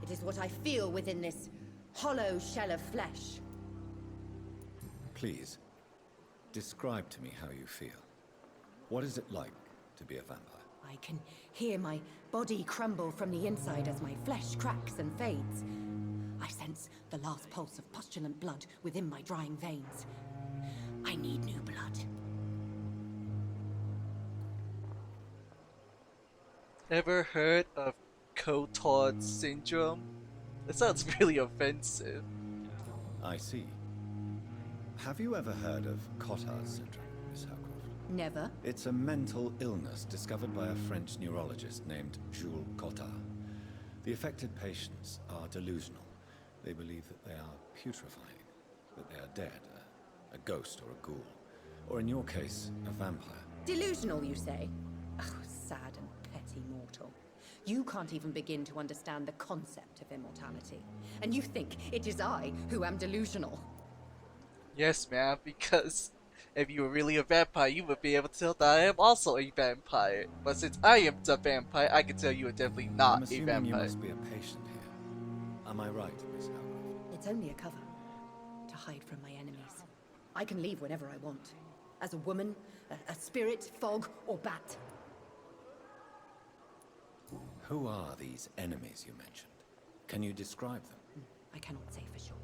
It is what I feel within this hollow shell of flesh. Please, describe to me how you feel. What is it like to be a vampire? I can hear my body crumble from the inside as my flesh cracks and fades. I sense the last pulse of postulant blood within my drying veins. I need new blood. Ever heard of Cotard syndrome? That sounds really offensive. I see. Have you ever heard of Cotard syndrome, Miss Howcroft? Never. It's a mental illness discovered by a French neurologist named Jules Cotard. The affected patients are delusional. They believe that they are putrefying, that they are dead, a ghost or a ghoul, or in your case, a vampire. Delusional, you say? Oh, sad and petty mortal. You can't even begin to understand the concept of immortality. And you think it is I who am delusional. Yes, ma'am, because if you were really a vampire, you would be able to tell that I am also a vampire. But since I am the vampire, I can tell you are definitely I'm not a assuming vampire. you must be a patient here. Am I right, Miss Howcroft? It's only a cover to hide from my enemies. I can leave whenever I want. As a woman, a spirit, fog, or bat. Who are these enemies you mentioned? Can you describe them? I cannot say for sure.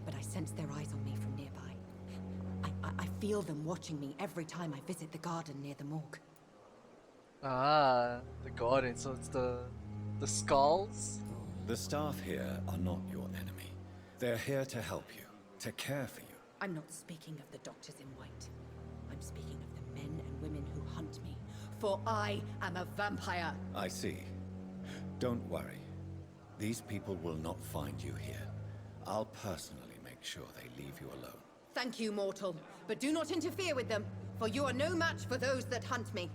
But I sense their eyes on me from nearby. I feel them watching me every time I visit the garden near the morgue. Ah, the garden, so it's the skulls? The staff here are not your enemy. They're here to help you, to care for you. I'm not speaking of the doctors in white. I'm speaking of the men and women who hunt me. For I am a vampire. I see. Don't worry. These people will not find you here. I'll personally make sure they leave you alone. Thank you, mortal. But do not interfere with them, for you are no match for those that hunt me.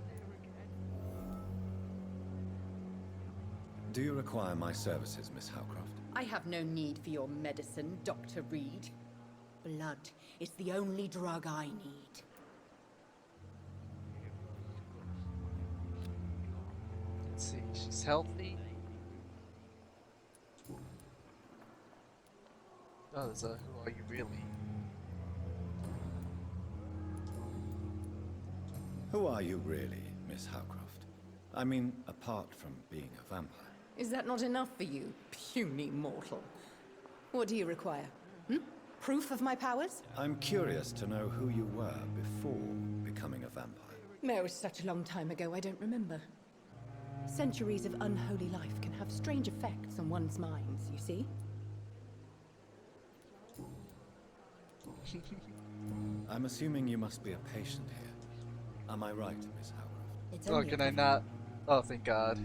Do you require my services, Miss Howcroft? I have no need for your medicine, Dr. Reed. Blood is the only drug I need. Let's see, she's healthy. Oh, there's a who are you really? Who are you really, Miss Howcroft? I mean, apart from being a vampire. Is that not enough for you, puny mortal? What do you require? Proof of my powers? I'm curious to know who you were before becoming a vampire. No, it was such a long time ago, I don't remember. Centuries of unholy life can have strange effects on one's minds, you see? I'm assuming you must be a patient here. Am I right, Miss Howard? It's Oh, only can I not? Oh, thank God.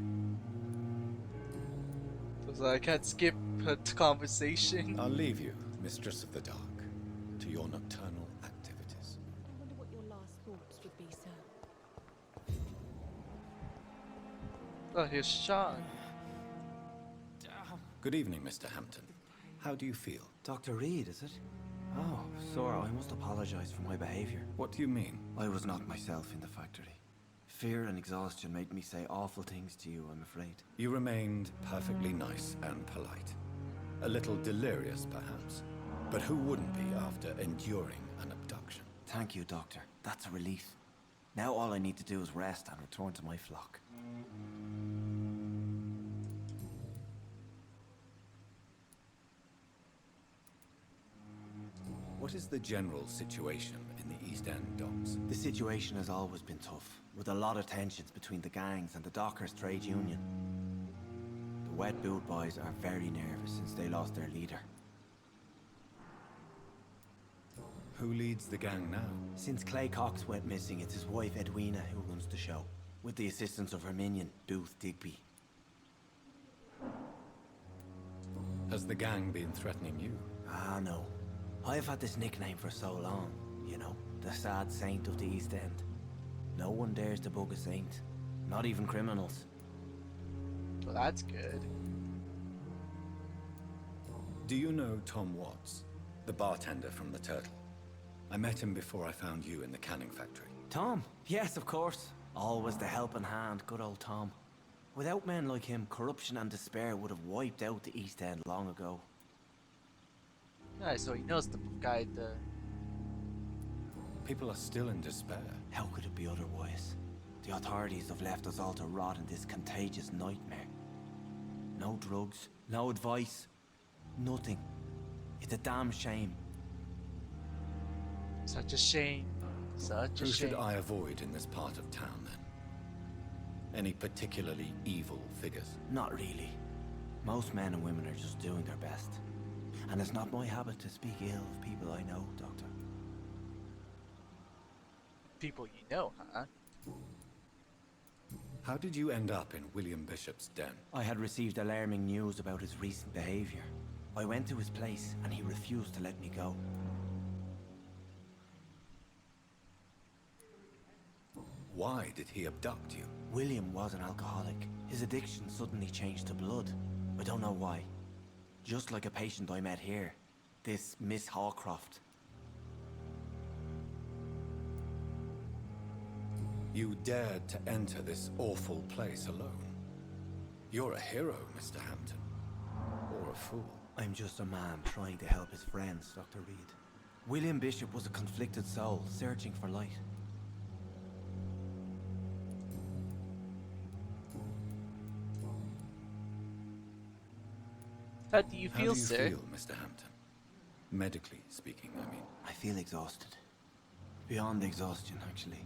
So I can't skip a conversation. I'll leave you, Mistress of the Dark, to your nocturnal activities. I wonder what your last thoughts would be, sir. Oh, here's Sean. Good evening, Mr. Hampton. How do you feel? Dr. Reed, is it? Oh, sir, I must apologize for my behavior. What do you mean? I was not myself in the factory. Fear and exhaustion made me say awful things to you, I'm afraid. You remained perfectly nice and polite. A little delirious, perhaps. But who wouldn't be after enduring an abduction? Thank you, Doctor. That's a relief. Now all I need to do is rest and return to my flock. What is the general situation in the East End docks? The situation has always been tough, with a lot of tensions between the gangs and the Dockers' trade union. The Wet Boot boys are very nervous since they lost their leader. Who leads the gang now? Since Clay Cox went missing, it's his wife Edwina who runs the show, with the assistance of her minion, Booth Digby. Has the gang been threatening you? Ah, no. I've had this nickname for so long, you know, the sad saint of the East End. No one dares to bug a saint, not even criminals. Well, that's good. Do you know Tom Watts, the bartender from the Turtle? I met him before I found you in the canning factory. Tom? Yes, of course. Always the helping hand, good old Tom. Without men like him, corruption and despair would have wiped out the East End long ago. Yeah, so he knows the guy, People are still in despair. How could it be otherwise? The authorities have left us all to rot in this contagious nightmare. No drugs, no advice, nothing. It's a damn shame. Such a shame. Such a Who shame. should I avoid in this part of town, then? Any particularly evil figures? Not really. Most men and women are just doing their best. And it's not my habit to speak ill of people I know, Doctor. People you know, huh? How did you end up in William Bishop's den? I had received alarming news about his recent behavior. I went to his place and he refused to let me go. Why did he abduct you? William was an alcoholic. His addiction suddenly changed to blood. I don't know why. Just like a patient I met here. This Miss Hawcroft. You dared to enter this awful place alone. You're a hero, Mr. Hampton. Or a fool. I'm just a man trying to help his friends, Dr. Reed. William Bishop was a conflicted soul, searching for light. How do you feel, sir? How do you feel, Mr. Hampton? Medically speaking, I mean. I feel exhausted. Beyond exhaustion, actually.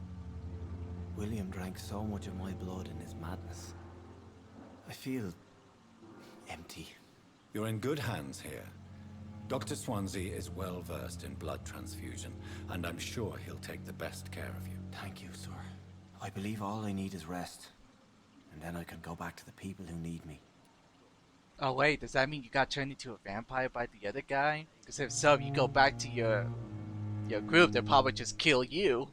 William drank so much of my blood in his madness. I feel empty. You're in good hands here. Dr. Swansea is well versed in blood transfusion, and I'm sure he'll take the best care of you. Thank you, sir. I believe all I need is rest. And then I can go back to the people who need me. Oh wait, does that mean you got turned into a vampire by the other guy? Because if so, you go back to your group, they'll probably just kill you.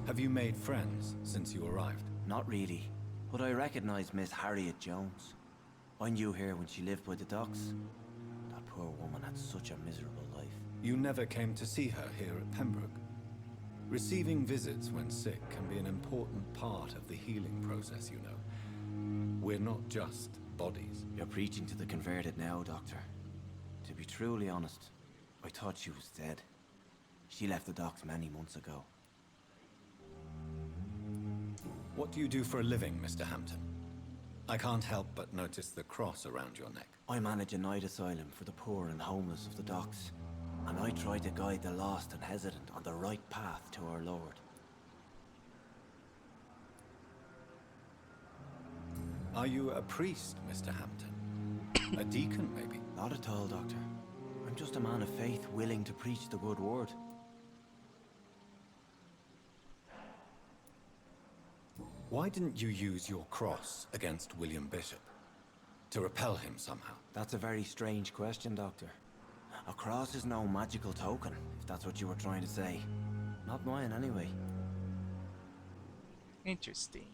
Have you made friends since you arrived? Not really, but I recognize Miss Harriet Jones. I knew her when she lived by the docks. That poor woman had such a miserable life. You never came to see her here at Pembroke. Receiving visits when sick can be an important part of the healing process, you know. We're not just bodies. You're preaching to the converted now, Doctor. To be truly honest, I thought she was dead. She left the docks many months ago. What do you do for a living, Mr. Hampton? I can't help but notice the cross around your neck. I manage a night asylum for the poor and homeless of the docks. And I try to guide the lost and hesitant on the right path to our Lord. Are you a priest, Mr. Hampton? A deacon, maybe? Not at all, Doctor. I'm just a man of faith willing to preach the good word. Why didn't you use your cross against William Bishop? To repel him somehow? That's a very strange question, Doctor. A cross is no magical token, if that's what you were trying to say. Not mine, anyway. Interesting.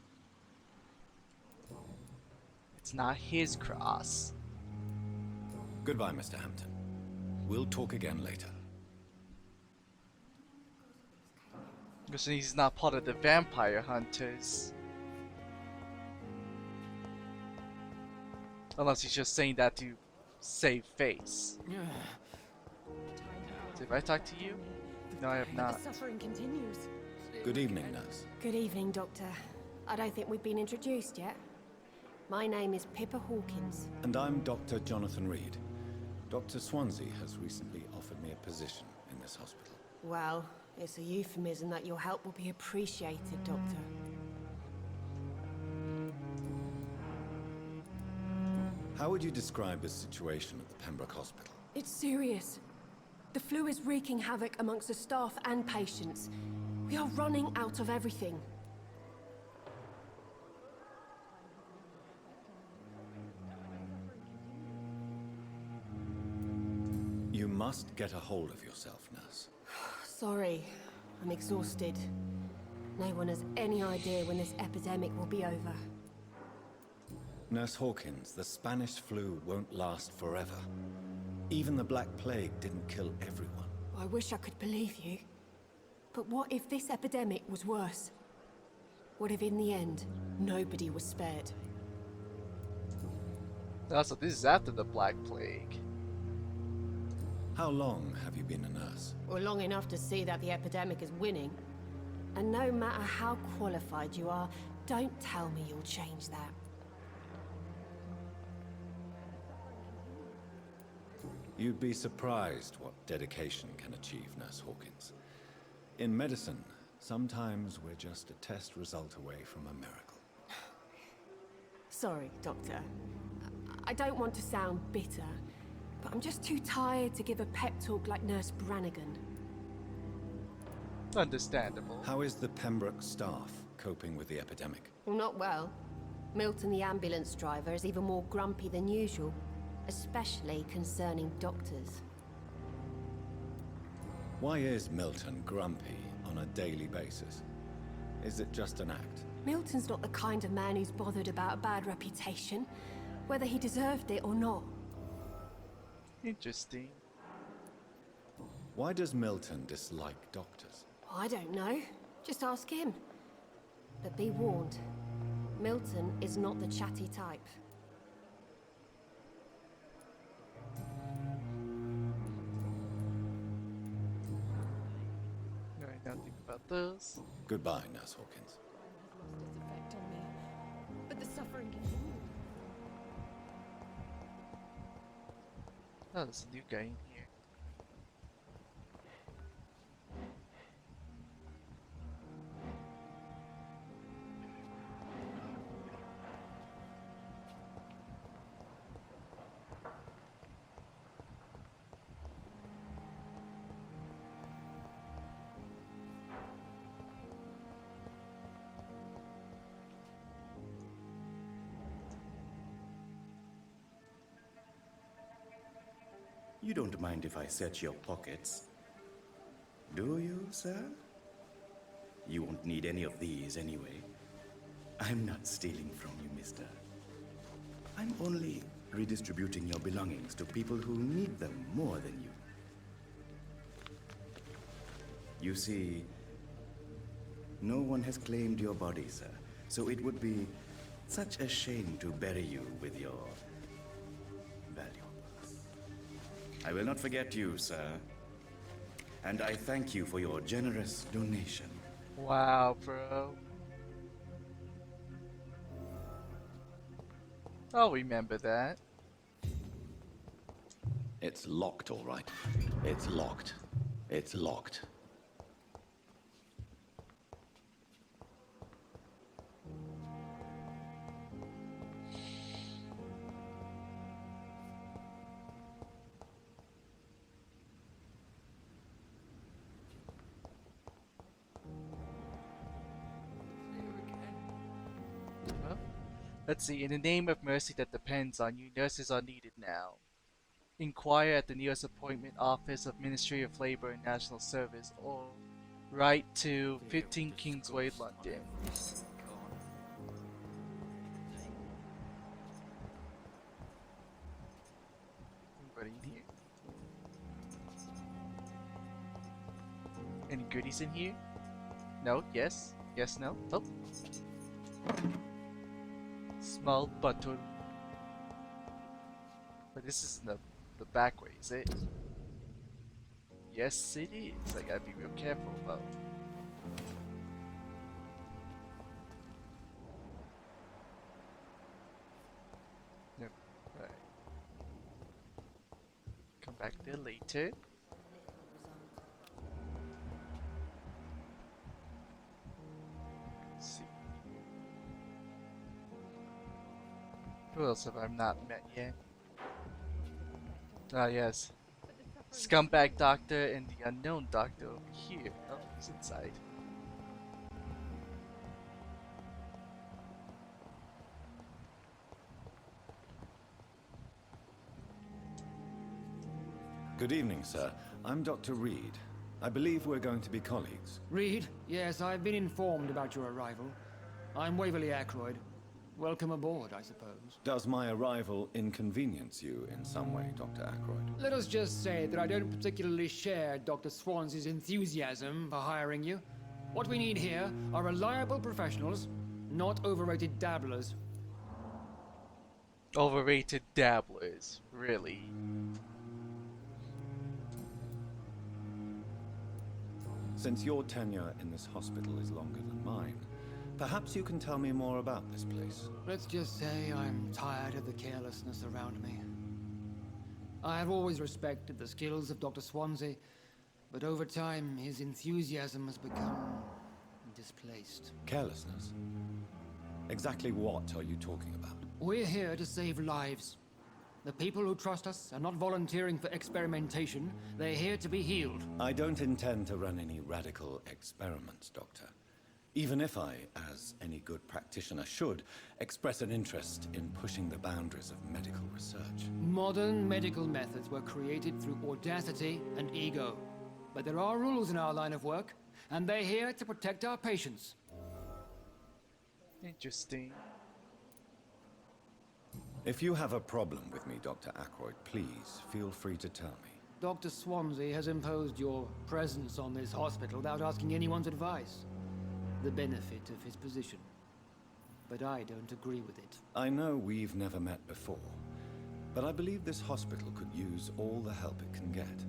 It's not his cross. Goodbye, Mr. Hampton. We'll talk again later. Because he's not part of the vampire hunters. Unless he's just saying that to save face. Did I talk to you? No, I have not. The suffering continues. Good evening, nurse. Good evening, Doctor. I don't think we've been introduced yet. My name is Pippa Hawkins. And I'm Dr. Jonathan Reed. Dr. Swansea has recently offered me a position in this hospital. Well, it's a euphemism that your help will be appreciated, Doctor. How would you describe the situation at the Pembroke Hospital? It's serious. The flu is wreaking havoc amongst the staff and patients. We are running out of everything. You must get a hold of yourself, nurse. Sorry, I'm exhausted. No one has any idea when this epidemic will be over. Nurse Hawkins, the Spanish flu won't last forever. Even the Black Plague didn't kill everyone. I wish I could believe you. But what if this epidemic was worse? What if in the end, nobody was spared? So this is after the Black Plague. How long have you been a nurse? Well, long enough to see that the epidemic is winning. And no matter how qualified you are, don't tell me you'll change that. You'd be surprised what dedication can achieve, Nurse Hawkins. In medicine, sometimes we're just a test result away from a miracle. Sorry, Doctor. I don't want to sound bitter, but I'm just too tired to give a pep talk like Nurse Brannigan. Understandable. How is the Pembroke staff coping with the epidemic? Well, not well. Milton, the ambulance driver, is even more grumpy than usual, especially concerning doctors. Why is Milton grumpy on a daily basis? Is it just an act? Milton's not the kind of man who's bothered about a bad reputation, whether he deserved it or not. Interesting. Why does Milton dislike doctors? I don't know. Just ask him. But be warned, Milton is not the chatty type. Alright, now think about this. Goodbye, Nurse Hawkins. Has lost its effect on me, but the suffering continues. Oh, there's a new guy in here. You don't mind if I search your pockets, do you, sir? You won't need any of these anyway. I'm not stealing from you, mister. I'm only redistributing your belongings to people who need them more than you. You see, no one has claimed your body, sir, so it would be such a shame to bury you with your valuables. I will not forget you, sir. And I thank you for your generous donation. Wow, bro. I'll remember that. It's locked, all right. It's locked. It's locked. Let's see. In the name of mercy that depends on you, nurses are needed now. Inquire at the nearest appointment office of Ministry of Labor and National Service or write to 15 Kingsway, London. Anybody in here? Any goodies in here? No? Yes? Yes? No? Oh. Small bottle. But this is the back way, is it? Yes, it is. I gotta be real careful about. Yep. Right. Come back there later. Let's see. Who else have I not met yet? Ah, yes. Scumbag Doctor and the Unknown Doctor over here. Oh, he's inside. Good evening, sir. I'm Dr. Reed. I believe we're going to be colleagues. Reed? Yes, I've been informed about your arrival. I'm Waverly Ackroyd. Welcome aboard, I suppose. Does my arrival inconvenience you in some way, Dr. Ackroyd? Let us just say that I don't particularly share Dr. Swansea's enthusiasm for hiring you. What we need here are reliable professionals, not overrated dabblers. Overrated dabblers, really. Since your tenure in this hospital is longer than mine, perhaps you can tell me more about this place. Let's just say I'm tired of the carelessness around me. I have always respected the skills of Dr. Swansea, but over time his enthusiasm has become displaced. Carelessness? Exactly what are you talking about? We're here to save lives. The people who trust us are not volunteering for experimentation. They're here to be healed. I don't intend to run any radical experiments, Doctor. Even if I, as any good practitioner should, express an interest in pushing the boundaries of medical research. Modern medical methods were created through audacity and ego. But there are rules in our line of work, and they're here to protect our patients. Interesting. If you have a problem with me, Dr. Ackroyd, please feel free to tell me. Dr. Swansea has imposed your presence on this hospital without asking anyone's advice. The benefit of his position. But I don't agree with it. I know we've never met before, but I believe this hospital could use all the help it can get.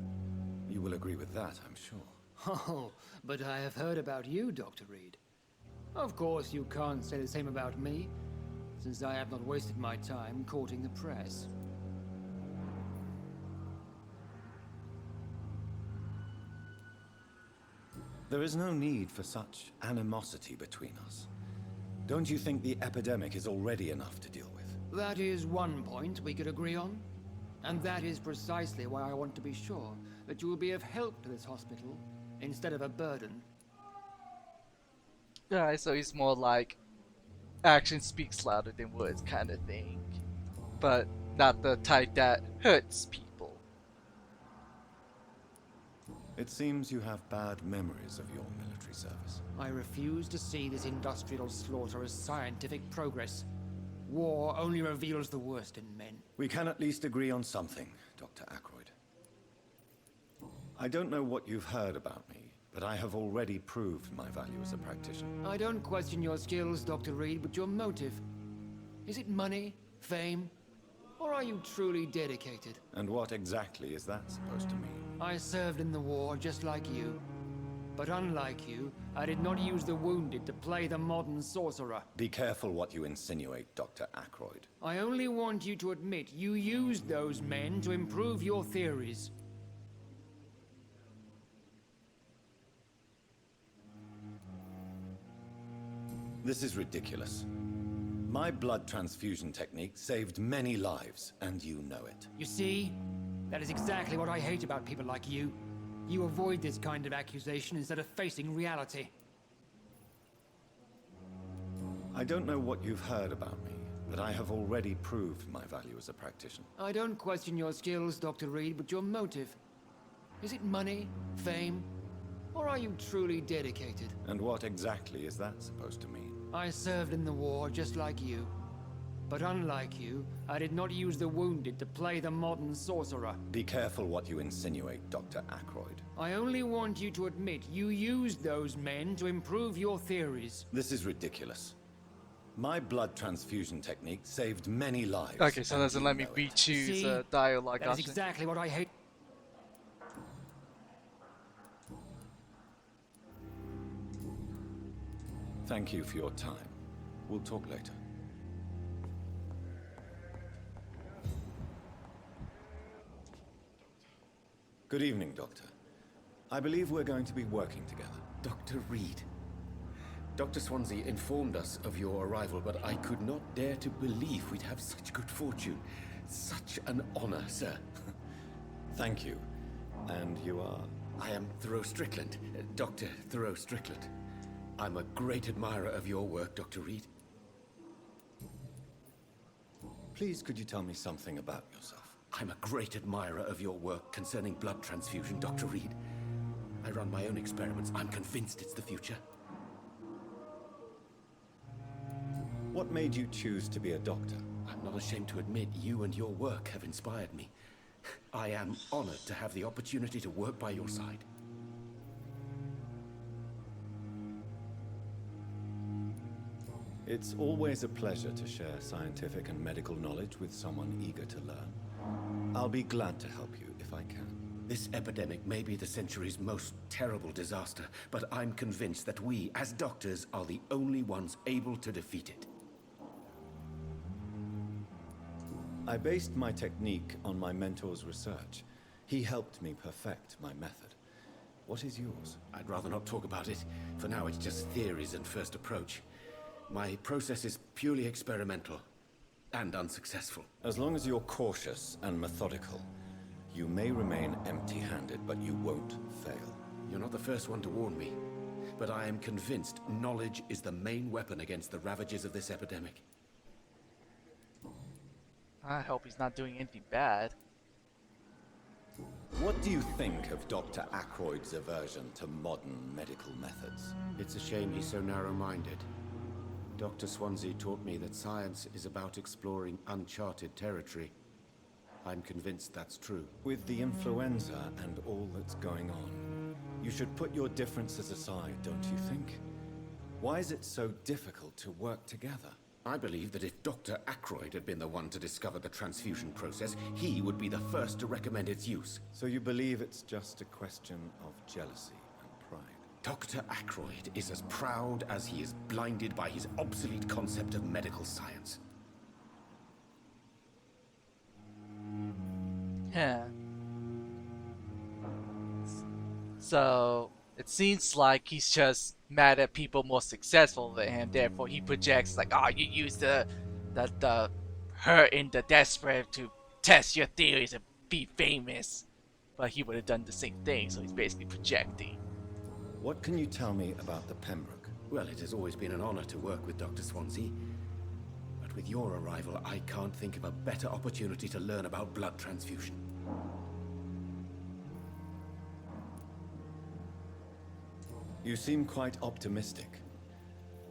You will agree with that, I'm sure. Oh, but I have heard about you, Dr. Reed. Of course you can't say the same about me, since I have not wasted my time courting the press. There is no need for such animosity between us. Don't you think the epidemic is already enough to deal with? That is one point we could agree on. And that is precisely why I want to be sure that you will be of help to this hospital, instead of a burden. Yeah, so he's more like action speaks louder than words kind of thing. But not the type that hurts people. It seems you have bad memories of your military service. I refuse to see this industrial slaughter as scientific progress. War only reveals the worst in men. We can at least agree on something, Dr. Ackroyd. I don't know what you've heard about me, but I have already proved my value as a practitioner. I don't question your skills, Dr. Reed, but your motive. Is it money, fame, or are you truly dedicated? And what exactly is that supposed to mean? I served in the war just like you. But unlike you, I did not use the wounded to play the modern sorcerer. Be careful what you insinuate, Dr. Ackroyd. I only want you to admit you used those men to improve your theories. This is ridiculous. My blood transfusion technique saved many lives, and you know it. You see? That is exactly what I hate about people like you. You avoid this kind of accusation instead of facing reality. I don't know what you've heard about me, But I have already proved my value as a practitioner. I don't question your skills, Dr. Reed, but your motive. Is it money, fame, or are you truly dedicated? And what exactly is that supposed to mean? I served in the war just like you. But unlike you, I did not use the wounded to play the modern sorcerer. Be careful what you insinuate, Dr. Ackroyd. I only want you to admit you used those men to improve your theories. This is ridiculous. My blood transfusion technique saved many lives. Okay, so doesn't let me re-choose dialogue. That's exactly what I hate. Thank you for your time. We'll talk later. Good evening, Doctor. I believe we're going to be working together. Dr. Reed. Dr. Swansea informed us of your arrival, but I could not dare to believe we'd have such good fortune. Such an honor, sir. Thank you. And you are? I am Thoreau Strickland, Dr. Thoreau Strickland. I'm a great admirer of your work, Dr. Reed. Please, could you tell me something about yourself? I'm a great admirer of your work concerning blood transfusion, Dr. Reed. I run my own experiments. I'm convinced it's the future. What made you choose to be a doctor? I'm not ashamed to admit you and your work have inspired me. I am honored to have the opportunity to work by your side. It's always a pleasure to share scientific and medical knowledge with someone eager to learn. I'll be glad to help you if I can. This epidemic may be the century's most terrible disaster, but I'm convinced that we, as doctors, are the only ones able to defeat it. I based my technique on my mentor's research. He helped me perfect my method. What is yours? I'd rather not talk about it. For now, it's just theories and first approach. My process is purely experimental and unsuccessful. As long as you're cautious and methodical, you may remain empty-handed, but you won't fail. You're not the first one to warn me, but I am convinced knowledge is the main weapon against the ravages of this epidemic. I hope he's not doing anything bad. What do you think of Dr. Ackroyd's aversion to modern medical methods? It's a shame he's so narrow-minded. Dr. Swansea taught me that science is about exploring uncharted territory. I'm convinced that's true. With the influenza and all that's going on, you should put your differences aside, don't you think? Why is it so difficult to work together? I believe that if Dr. Ackroyd had been the one to discover the transfusion process, he would be the first to recommend its use. So you believe it's just a question of jealousy and pride? Dr. Ackroyd is as proud as he is blinded by his obsolete concept of medical science. Yeah. So it seems like he's just mad at people more successful than him. Therefore, he projects like, "Oh, you use the her in the desperate to test your theories and be famous." But he would have done the same thing. So he's basically projecting. What can you tell me about the Pembroke? Well, it has always been an honor to work with Dr. Swansea. But with your arrival, I can't think of a better opportunity to learn about blood transfusion. You seem quite optimistic.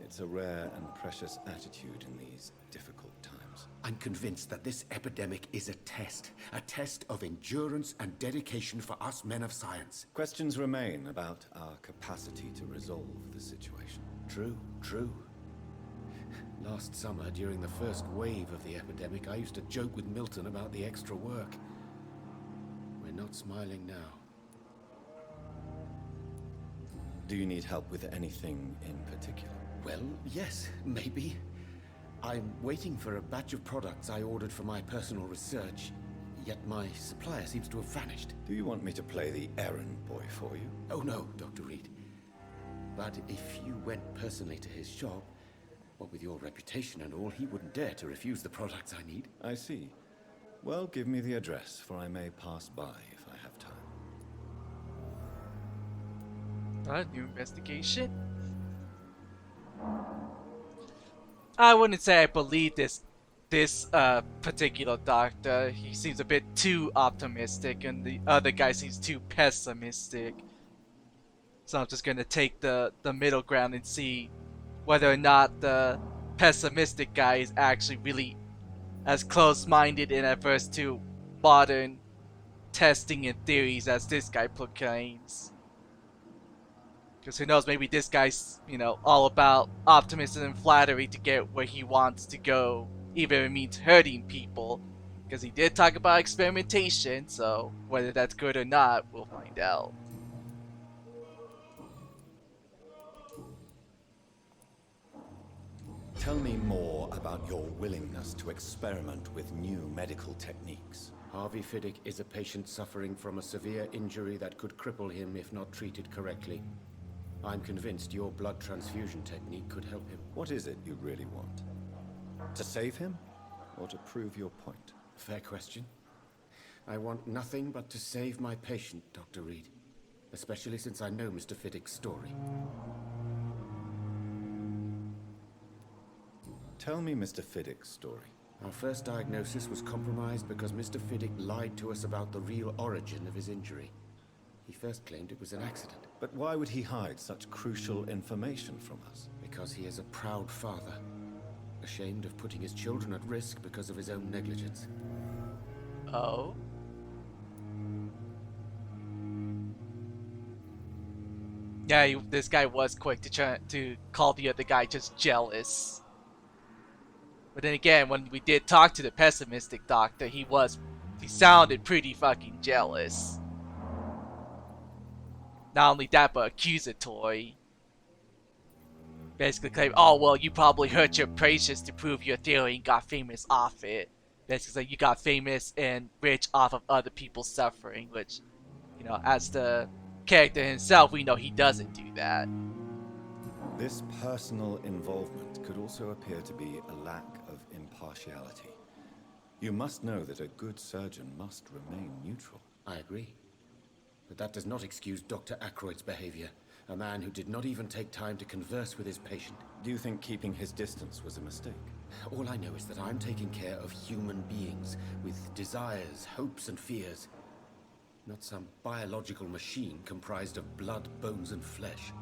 It's a rare and precious attitude in these difficult times. I'm convinced that this epidemic is a test of endurance and dedication for us men of science. Questions remain about our capacity to resolve the situation. True. Last summer, during the first wave of the epidemic, I used to joke with Milton about the extra work. We're not smiling now. Do you need help with anything in particular? Well, yes, maybe. I'm waiting for a batch of products I ordered for my personal research, yet my supplier seems to have vanished. Do you want me to play the errand boy for you? Oh no, Dr. Reed. But if you went personally to his shop, what with your reputation and all, he wouldn't dare to refuse the products I need. I see. Well, give me the address, for I may pass by if I have time. New investigation? I wouldn't say I believe this this particular doctor, he seems a bit too optimistic, and the other guy seems too pessimistic. So I'm just gonna take the middle ground and see whether or not the pessimistic guy is actually really as close-minded and averse to modern testing and theories as this guy proclaims. Because who knows, maybe this guy's, you know, all about optimism and flattery to get where he wants to go, even if it means hurting people. Because he did talk about experimentation, so whether that's good or not, we'll find out. Tell me more about your willingness to experiment with new medical techniques. Harvey Fiddick is a patient suffering from a severe injury that could cripple him if not treated correctly. I'm convinced your blood transfusion technique could help him. What is it you really want? To save him, or to prove your point? Fair question. I want nothing but to save my patient, Dr. Reed. Especially since I know Mr. Fiddick's story. Tell me Mr. Fiddick's story. Our first diagnosis was compromised because Mr. Fiddick lied to us about the real origin of his injury. He first claimed it was an accident. But why would he hide such crucial information from us? Because he is a proud father, ashamed of putting his children at risk because of his own negligence. Oh? Yeah, this guy was quick to call the other guy just jealous. But then again, when we did talk to the pessimistic doctor, he sounded pretty fucking jealous. Not only that, but accusatory. Basically claimed, oh well, you probably hurt your patients to prove your theory and got famous off it. Basically, you got famous and rich off of other people's suffering, which, you know, as the character himself, we know he doesn't do that. This personal involvement could also appear to be a lack of impartiality. You must know that a good surgeon must remain neutral. I agree. But that does not excuse Dr. Ackroyd's behavior. A man who did not even take time to converse with his patient. Do you think keeping his distance was a mistake? All I know is that I'm taking care of human beings with desires, hopes, and fears. Not some biological machine comprised of blood, bones, and flesh.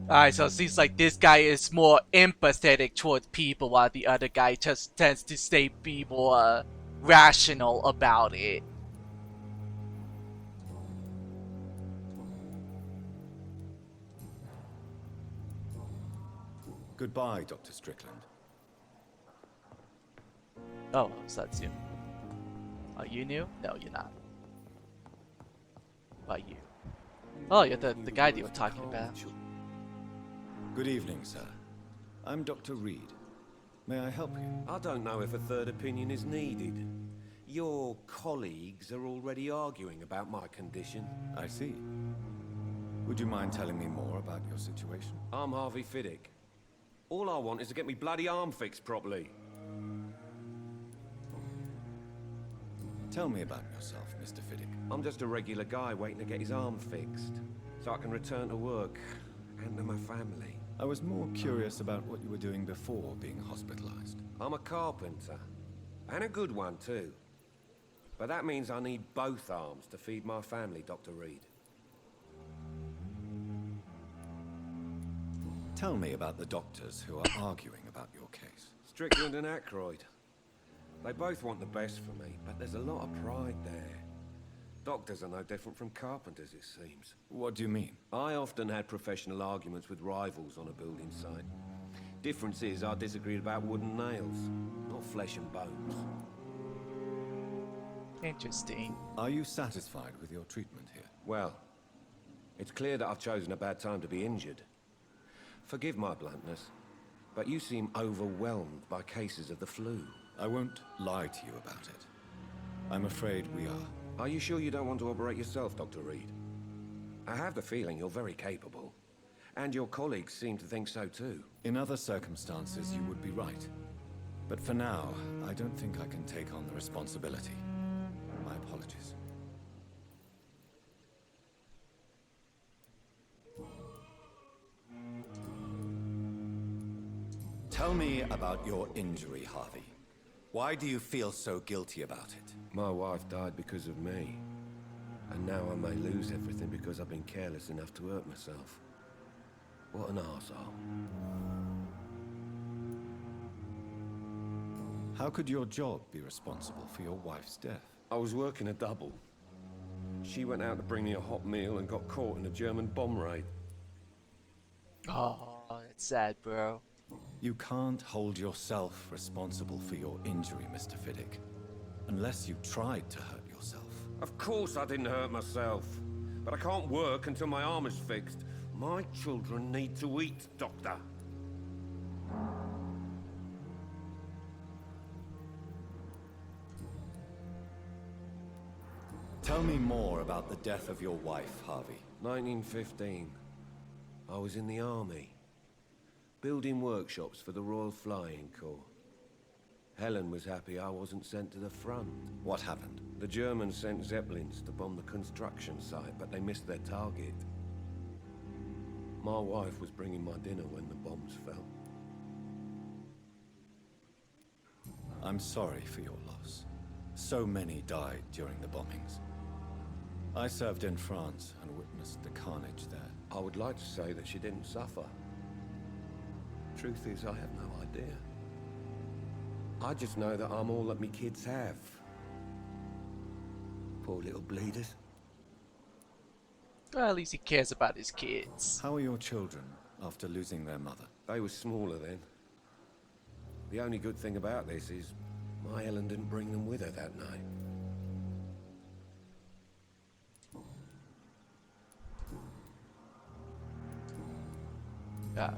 Alright, so it seems like this guy is more empathetic towards people, while the other guy just tends to be more rational about it. Goodbye, Dr. Strickland. Oh, so that's you. Are you new? No, you're not. Why you? Oh, you're the guy that you were talking about. Good evening, sir. I'm Dr. Reed. May I help you? I don't know if a third opinion is needed. Your colleagues are already arguing about my condition. I see. Would you mind telling me more about your situation? I'm Harvey Fiddick. All I want is to get me bloody arm fixed properly. Tell me about yourself, Mr. Fiddick. I'm just a regular guy waiting to get his arm fixed, so I can return to work and to my family. I was more curious about what you were doing before being hospitalized. I'm a carpenter, and a good one too. But that means I need both arms to feed my family, Dr. Reed. Tell me about the doctors who are arguing about your case. Strickland and Ackroyd. They both want the best for me, but there's a lot of pride there. Doctors are no different from carpenters, it seems. What do you mean? I often had professional arguments with rivals on a building site. Difference is I disagreed about wooden nails, not flesh and bones. Interesting. Are you satisfied with your treatment here? Well, it's clear that I've chosen a bad time to be injured. Forgive my bluntness, but you seem overwhelmed by cases of the flu. I won't lie to you about it. I'm afraid we are. Are you sure you don't want to operate yourself, Dr. Reed? I have the feeling you're very capable. And your colleagues seem to think so too. In other circumstances, you would be right. But for now, I don't think I can take on the responsibility. My apologies. Tell me about your injury, Harvey. Why do you feel so guilty about it? My wife died because of me. And now I may lose everything because I've been careless enough to hurt myself. What an arsehole. How could your job be responsible for your wife's death? I was working a double. She went out to bring me a hot meal and got caught in a German bomb raid. Oh, it's sad, bro. You can't hold yourself responsible for your injury, Mr. Fiddick. Unless you tried to hurt yourself. Of course I didn't hurt myself. But I can't work until my arm is fixed. My children need to eat, Doctor. Tell me more about the death of your wife, Harvey. 1915. I was in the army. Building workshops for the Royal Flying Corps. Helen was happy I wasn't sent to the front. What happened? The Germans sent Zeppelins to bomb the construction site, but they missed their target. My wife was bringing my dinner when the bombs fell. I'm sorry for your loss. So many died during the bombings. I served in France and witnessed the carnage there. I would like to say that she didn't suffer. Truth is, I have no idea. I just know that I'm all that me kids have. Poor little bleeders. Well, at least he cares about his kids. How are your children after losing their mother? They were smaller then. The only good thing about this is my Helen didn't bring them with her that night.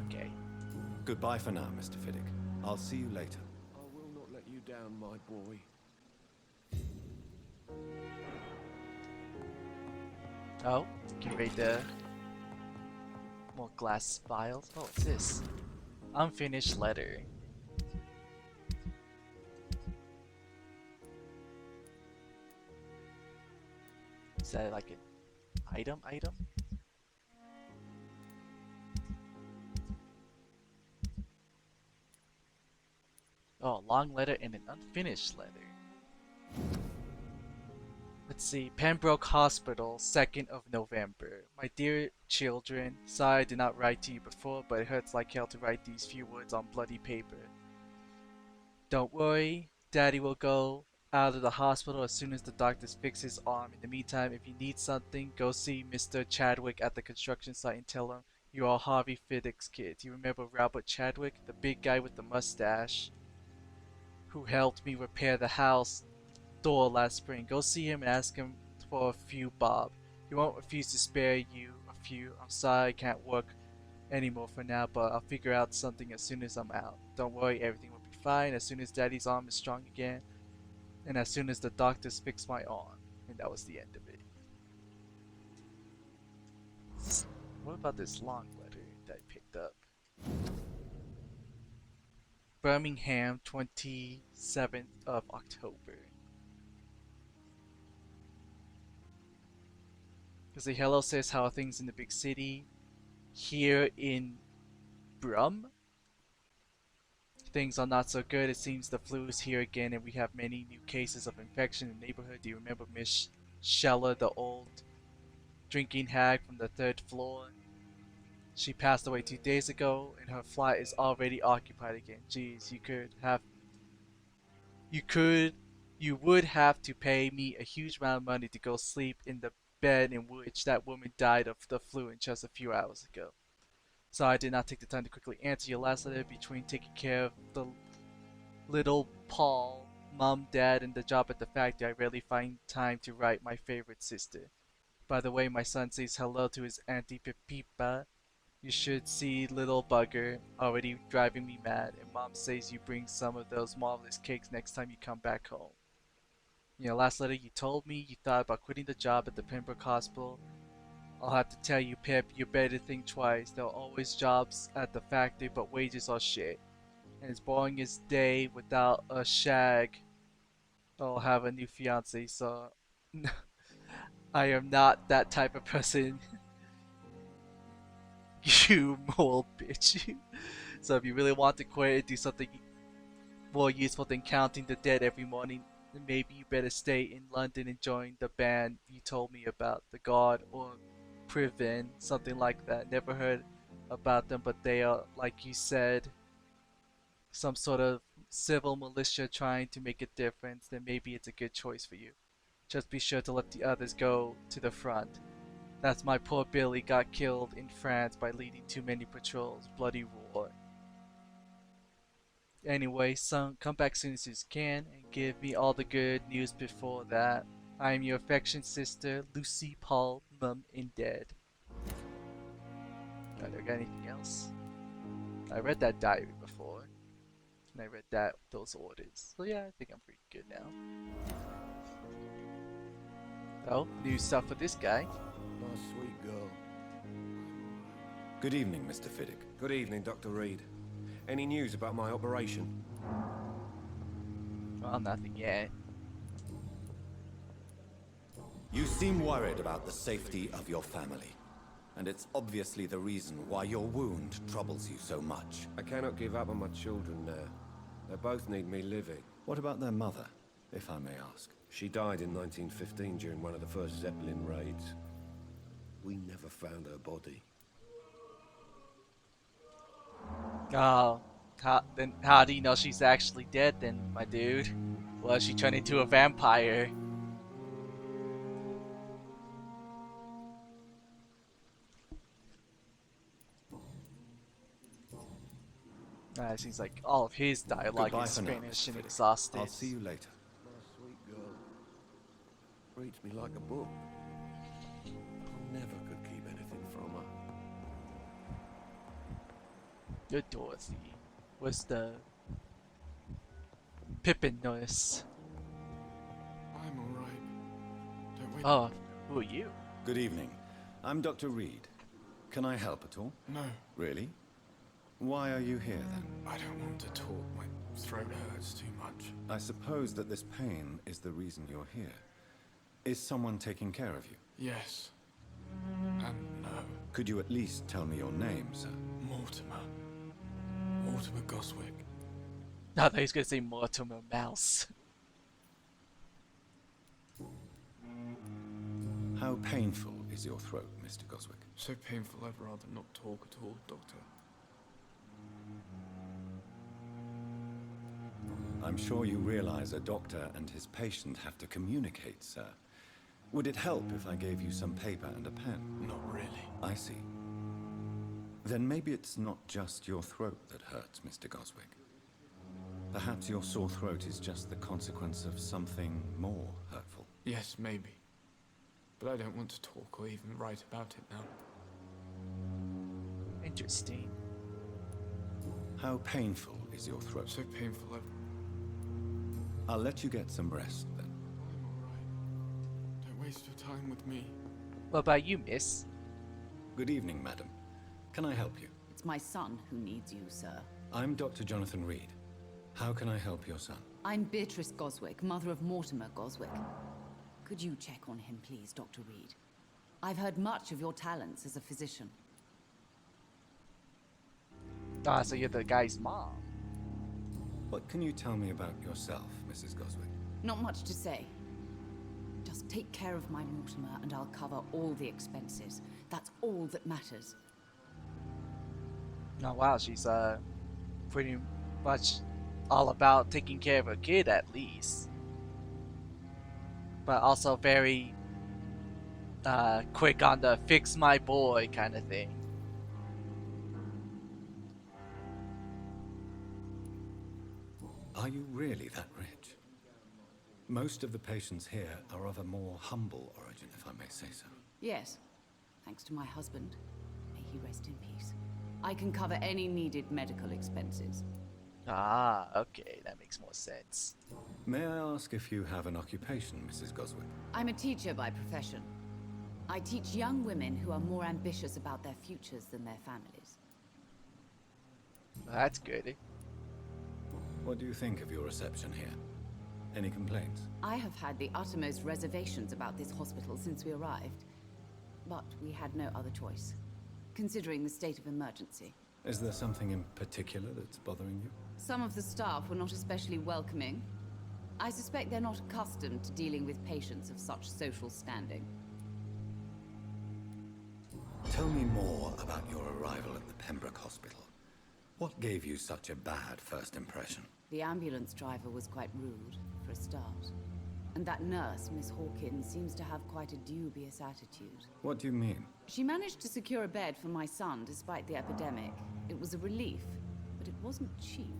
Okay. Goodbye for now, Mr. Fiddick. I'll see you later. I will not let you down, my boy. Oh, can read the more glass vials. Oh, what's this? Unfinished letter. Is that like an item? Oh, long letter and an unfinished letter. Let's see. Pembroke Hospital, 2nd of November. My dear children, sorry I did not write to you before, but it hurts like hell to write these few words on bloody paper. Don't worry, Daddy will go out of the hospital as soon as the doctors fix his arm. In the meantime, if you need something, go see Mr. Chadwick at the construction site and tell him you are Harvey Fiddick's kids. You remember Robert Chadwick, the big guy with the mustache, who helped me repair the house door last spring? Go see him and ask him for a few bob. He won't refuse to spare you a few. I'm sorry I can't work anymore for now, but I'll figure out something as soon as I'm out. Don't worry, everything will be fine as soon as Daddy's arm is strong again, and as soon as the doctors fix my arm. And that was the end of it. What about this long letter that I picked up? Birmingham, 27th of October. Because the hello says, how are things in the big city? Here in Brum? Things are not so good. It seems the flu is here again and we have many new cases of infection in the neighborhood. Do you remember Miss Sheller, the old drinking hag from the 3rd floor? She passed away 2 days ago and her flat is already occupied again. Jeez, you would have to pay me a huge amount of money to go sleep in the bed in which that woman died of the flu in just a few hours ago. So I did not take the time to quickly answer your last letter. Between taking care of the little Paul, Mom, Dad, and the job at the factory, I rarely find time to write my favorite sister. By the way, my son says hello to his Auntie Pepipa. You should see little bugger, already driving me mad, and Mom says you bring some of those marvelous cakes next time you come back home. In your last letter you told me you thought about quitting the job at the Pembroke Hospital. I'll have to tell you, Pip, you better think twice. There are always jobs at the factory, but wages are shit. And as boring as day without a shag. I'll have a new fiance, so I am not that type of person. You mole bitch. So if you really want to quit and do something more useful than counting the dead every morning, then maybe you better stay in London and join the band you told me about, the Guard or Priven, something like that. Never heard about them, but they are, like you said, some sort of civil militia trying to make a difference. Then maybe it's a good choice for you. Just be sure to let the others go to the front. That's my poor Billy got killed in France by leading too many patrols. Bloody war. Anyway, son, come back soon as you can and give me all the good news before that. I am your affectionate sister, Lucy Paul, Mum and Dad. I don't got anything else. I read that diary before, and I read those orders. So yeah, I think I'm pretty good now. Oh, new stuff for this guy. My sweet girl. Good evening, Mr. Fiddick. Good evening, Dr. Reed. Any news about my operation? Well, nothing yet. You seem worried about the safety of your family. And it's obviously the reason why your wound troubles you so much. I cannot give up on my children now. They both need me living. What about their mother, if I may ask? She died in 1915 during one of the first Zeppelin raids. We never found her body. Oh, then how do you know she's actually dead then, my dude? Was she turned into a vampire? It seems like all of his dialogue Goodbye is for now, Spanish Mr. and Fiddick. exhausted. I'll see you later. My sweet girl. Reads me like a book. I never could keep anything from her. Good Dorothy. What's the Pippin noise? I'm alright. Don't wait. Oh, who are you? Good evening. I'm Dr. Reed. Can I help at all? No. Really? Why are you here then? I don't want to talk. My throat hurts too much. I suppose that this pain is the reason you're here. Is someone taking care of you? Yes. And no. Could you at least tell me your name, sir? Mortimer. Mortimer Goswick. I thought he was going to say Mortimer Mouse. How painful is your throat, Mr. Goswick? So painful I'd rather not talk at all, Doctor. I'm sure you realize a doctor and his patient have to communicate, sir. Would it help if I gave you some paper and a pen? Not really. I see. Then maybe it's not just your throat that hurts, Mr. Goswick. Perhaps your sore throat is just the consequence of something more hurtful. Yes, maybe. But I don't want to talk or even write about it now. Interesting. How painful is your throat? So painful I'll let you get some rest then. I'm alright. Don't waste your time with me. What about you, miss? Good evening, madam. Can I help you? It's my son who needs you, sir. I'm Dr. Jonathan Reed. How can I help your son? I'm Beatrice Goswick, mother of Mortimer Goswick. Could you check on him, please, Dr. Reed? I've heard much of your talents as a physician. Ah, so you're the guy's mom. What can you tell me about yourself, Mrs. Goswick? Not much to say. Just take care of my Mortimer and I'll cover all the expenses. That's all that matters. Oh wow, she's pretty much all about taking care of her kid at least. But also very quick on the fix my boy kind of thing. Are you really that rich? Most of the patients here are of a more humble origin, if I may say so. Yes, thanks to my husband. May he rest in peace. I can cover any needed medical expenses. Ah, okay, that makes more sense. May I ask if you have an occupation, Mrs. Goswick? I'm a teacher by profession. I teach young women who are more ambitious about their futures than their families. Well, that's good. What do you think of your reception here? Any complaints? I have had the uttermost reservations about this hospital since we arrived. But we had no other choice, considering the state of emergency. Is there something in particular that's bothering you? Some of the staff were not especially welcoming. I suspect they're not accustomed to dealing with patients of such social standing. Tell me more about your arrival at the Pembroke Hospital. What gave you such a bad first impression? The ambulance driver was quite rude, for a start. And that nurse, Miss Hawkins, seems to have quite a dubious attitude. What do you mean? She managed to secure a bed for my son despite the epidemic. It was a relief, but it wasn't cheap.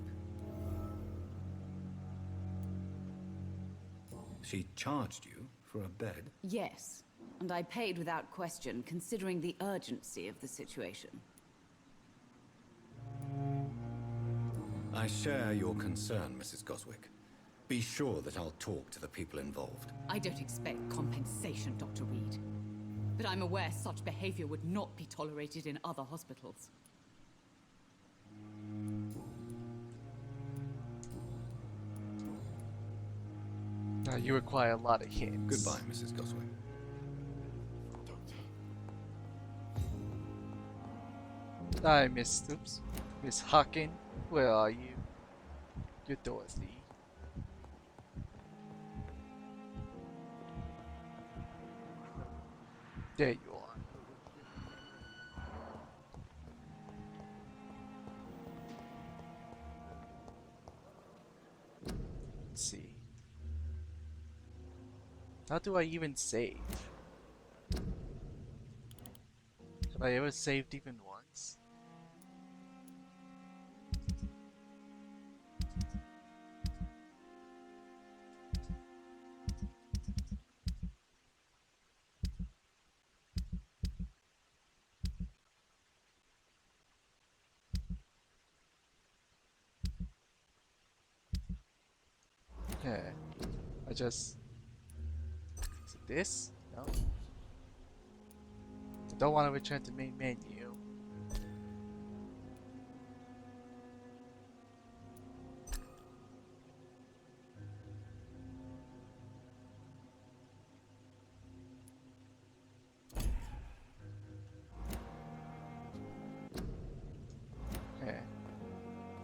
She charged you for a bed? Yes, and I paid without question, considering the urgency of the situation. I share your concern, Mrs. Goswick. Be sure that I'll talk to the people involved. I don't expect compensation, Dr. Reed. But I'm aware such behavior would not be tolerated in other hospitals. Now you require a lot of hints. Goodbye, Mrs. Goswick. Hi, Miss Hawkins. Where are you? You're Dorothy. There you are. Let's see. How do I even save? Have I ever saved even once? Okay, I just... Is it this? No. I don't want to return to main menu. Okay.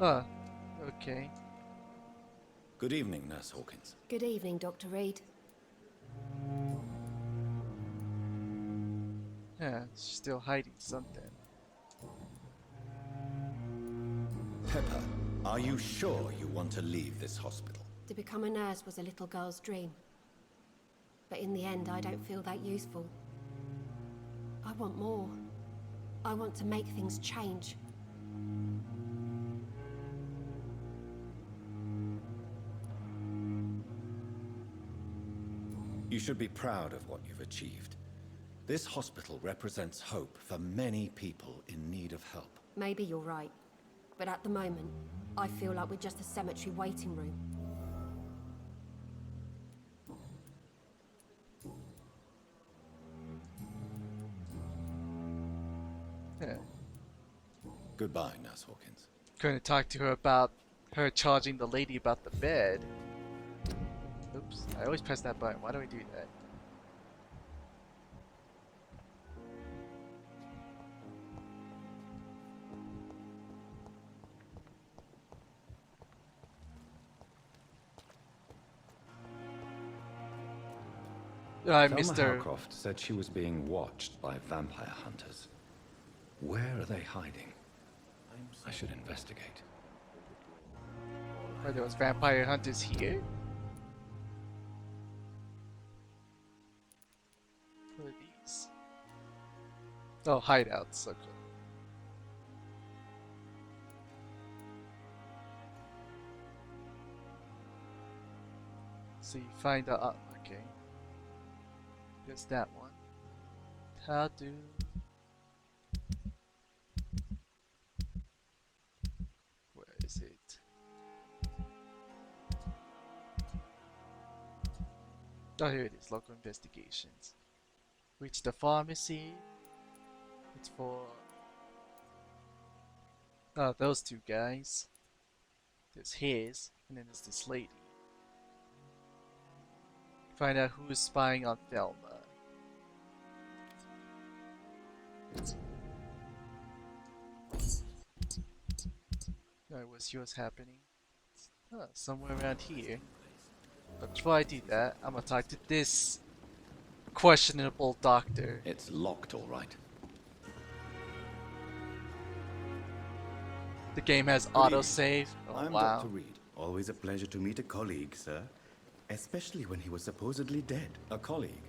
Oh, okay. Good evening, Nurse Hawkins. Good evening, Dr. Reed. Yeah, she's still hiding something. Pepper, are you sure you want to leave this hospital? To become a nurse was a little girl's dream. But in the end, I don't feel that useful. I want more. I want to make things change. You should be proud of what you've achieved. This hospital represents hope for many people in need of help. Maybe you're right. But at the moment, I feel like we're just a cemetery waiting room. Yeah. Goodbye, Nurse Hawkins. Going to talk to her about her charging the lady about the bed. Oops, I always press that button. Why do I do that? Thelma Mr. Howcroft said she was being watched by vampire hunters. Where are they hiding? I should investigate. Are those vampire hunters here? What are these? Oh, hideouts. Okay. So you find out. Okay. There's that one. How do? Where is it? Oh, here it is. Local investigations. Reach the pharmacy. It's for those two guys. There's his, and then there's this lady. Find out who's spying on Thelma. Alright, what's yours happening? Somewhere around here. But before I do that, I'm gonna talk to this questionable doctor. It's locked, all right. The game has Good evening. autosave. Oh, I'm wow. Dr. Reed. Always a pleasure to meet a colleague, sir. Especially when he was supposedly dead. A colleague?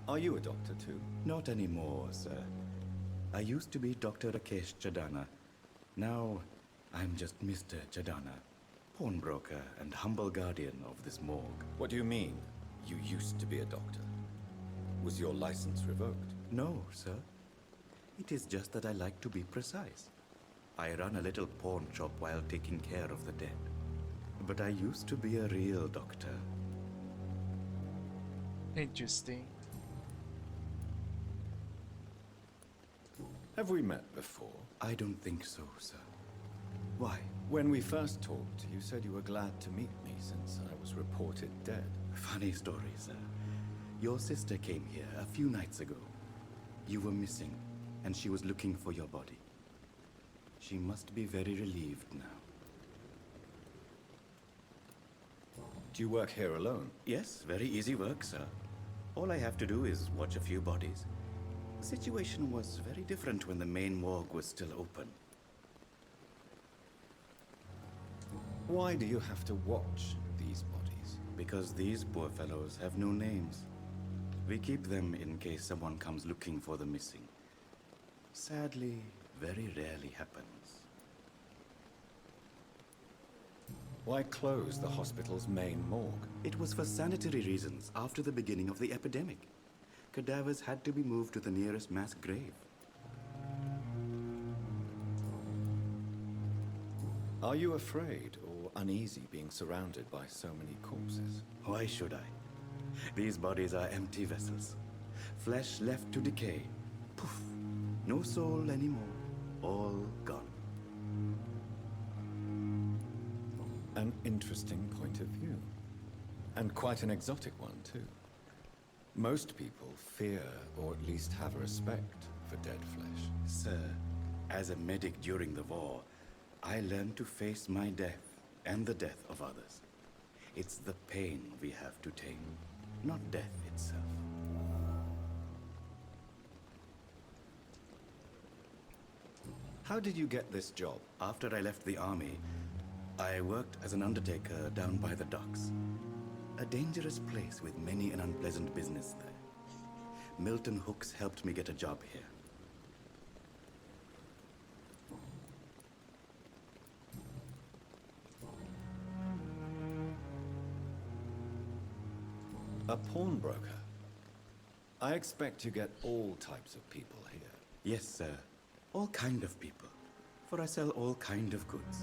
Are you a doctor too? Not anymore, sir. I used to be Dr. Rakesh Chadana. Now, I'm just Mr. Chadana, pawnbroker and humble guardian of this morgue. What do you mean, you used to be a doctor? Was your license revoked? No, sir. It is just that I like to be precise. I run a little pawn shop while taking care of the dead. But I used to be a real doctor. Interesting. Have we met before? I don't think so, sir. Why? When we first talked, you said you were glad to meet me since I was reported dead. Funny story, sir. Your sister came here a few nights ago. You were missing, and she was looking for your body. She must be very relieved now. Do you work here alone? Yes, very easy work, sir. All I have to do is watch a few bodies. The situation was very different when the main morgue was still open. Why do you have to watch these bodies? Because these poor fellows have no names. We keep them in case someone comes looking for the missing. Sadly, very rarely happens. Why close the hospital's main morgue? It was for sanitary reasons after the beginning of the epidemic. Cadavers had to be moved to the nearest mass grave. Are you afraid or uneasy being surrounded by so many corpses? Why should I? These bodies are empty vessels. Flesh left to decay. Poof. No soul anymore. All gone. An interesting point of view. And quite an exotic one, too. Most people fear, or at least have respect, for dead flesh. Sir, as a medic during the war, I learned to face my death and the death of others. It's the pain we have to tame, not death itself. How did you get this job? After I left the army, I worked as an undertaker down by the docks. A dangerous place with many an unpleasant business there. Milton Hooks helped me get a job here. A pawnbroker? I expect you get all types of people here. Yes, sir. All kind of people. For I sell all kind of goods.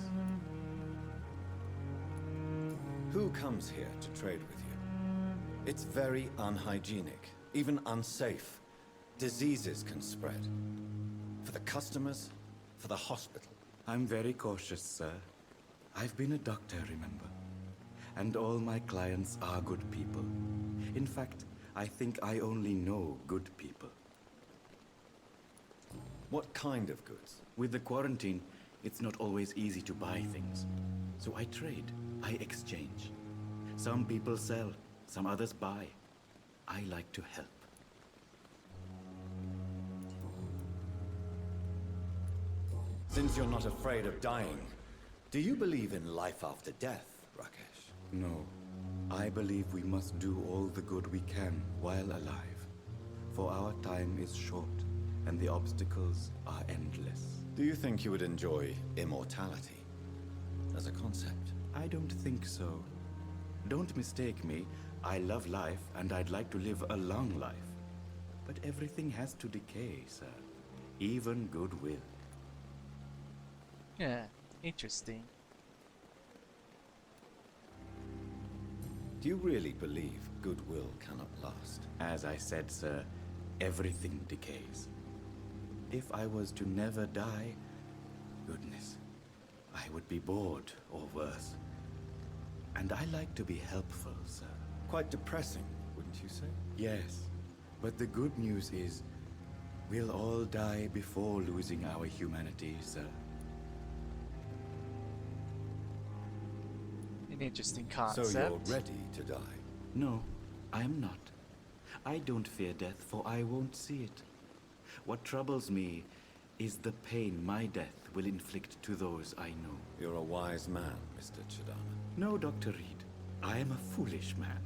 Who comes here to trade with you? It's very unhygienic, even unsafe. Diseases can spread. For the customers, for the hospital. I'm very cautious, sir. I've been a doctor, remember? And all my clients are good people. In fact, I think I only know good people. What kind of goods? With the quarantine, it's not always easy to buy things. So I trade, I exchange. Some people sell, some others buy. I like to help. Since you're not afraid of dying, do you believe in life after death, Rakesh? No. I believe we must do all the good we can while alive. For our time is short, and the obstacles are endless. Do you think you would enjoy immortality as a concept? I don't think so. Don't mistake me. I love life, and I'd like to live a long life. But everything has to decay, sir. Even goodwill. Yeah, interesting. Do you really believe goodwill cannot last? As I said, sir, everything decays. If I was to never die, goodness, I would be bored or worse. And I like to be helpful, sir. Quite depressing, wouldn't you say? Yes, but the good news is, we'll all die before losing our humanity, sir. Interesting So concept. you're ready to die? No, I am not. I don't fear death, for I won't see it. What troubles me is the pain my death will inflict to those I know. You're a wise man, Mr. Chidana. No, Dr. Reed. I am a foolish man.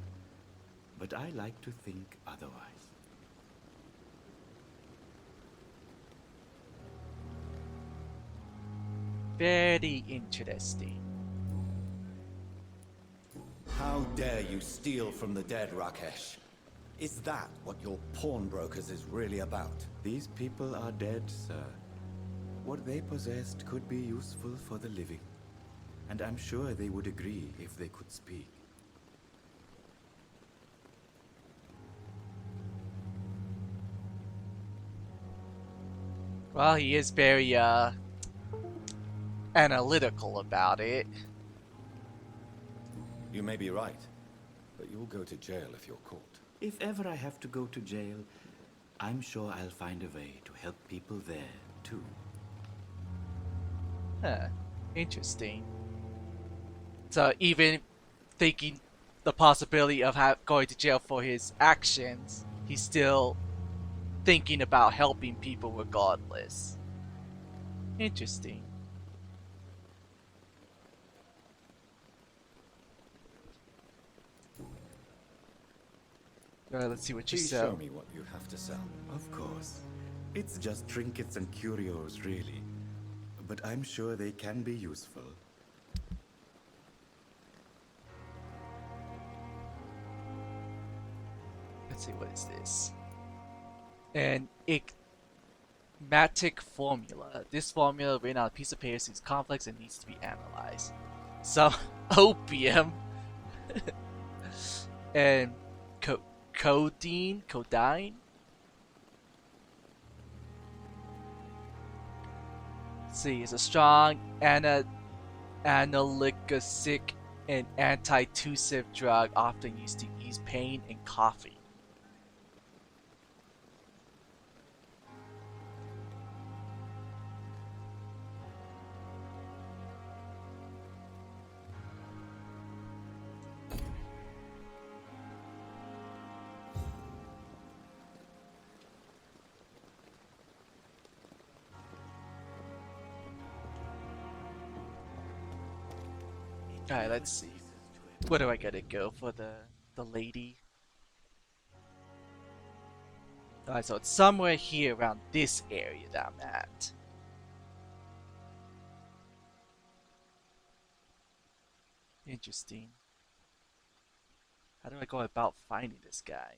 But I like to think otherwise. Very interesting. How dare you steal from the dead, Rakesh? Is that what your pawnbrokers is really about? These people are dead, sir. What they possessed could be useful for the living. And I'm sure they would agree if they could speak. Well, he is very, analytical about it. You may be right, but you'll go to jail if you're caught. If ever I have to go to jail, I'm sure I'll find a way to help people there, too. Huh. Interesting. So even thinking the possibility of going to jail for his actions, he's still thinking about helping people regardless. Interesting. Alright, let's see what you Please sell. show me what you have to sell. Of course. It's just trinkets and curios, really. But I'm sure they can be useful. Let's see, what is this? An enigmatic formula. This formula written on a piece of paper seems complex and needs to be analyzed. Some opium and codeine. Let's see, it's a strong analgesic and antitussive drug often used to ease pain and coughing. Alright, let's see. Where do I gotta go for the lady? Alright, so it's somewhere here around this area that I'm at. Interesting. How do I go about finding this guy?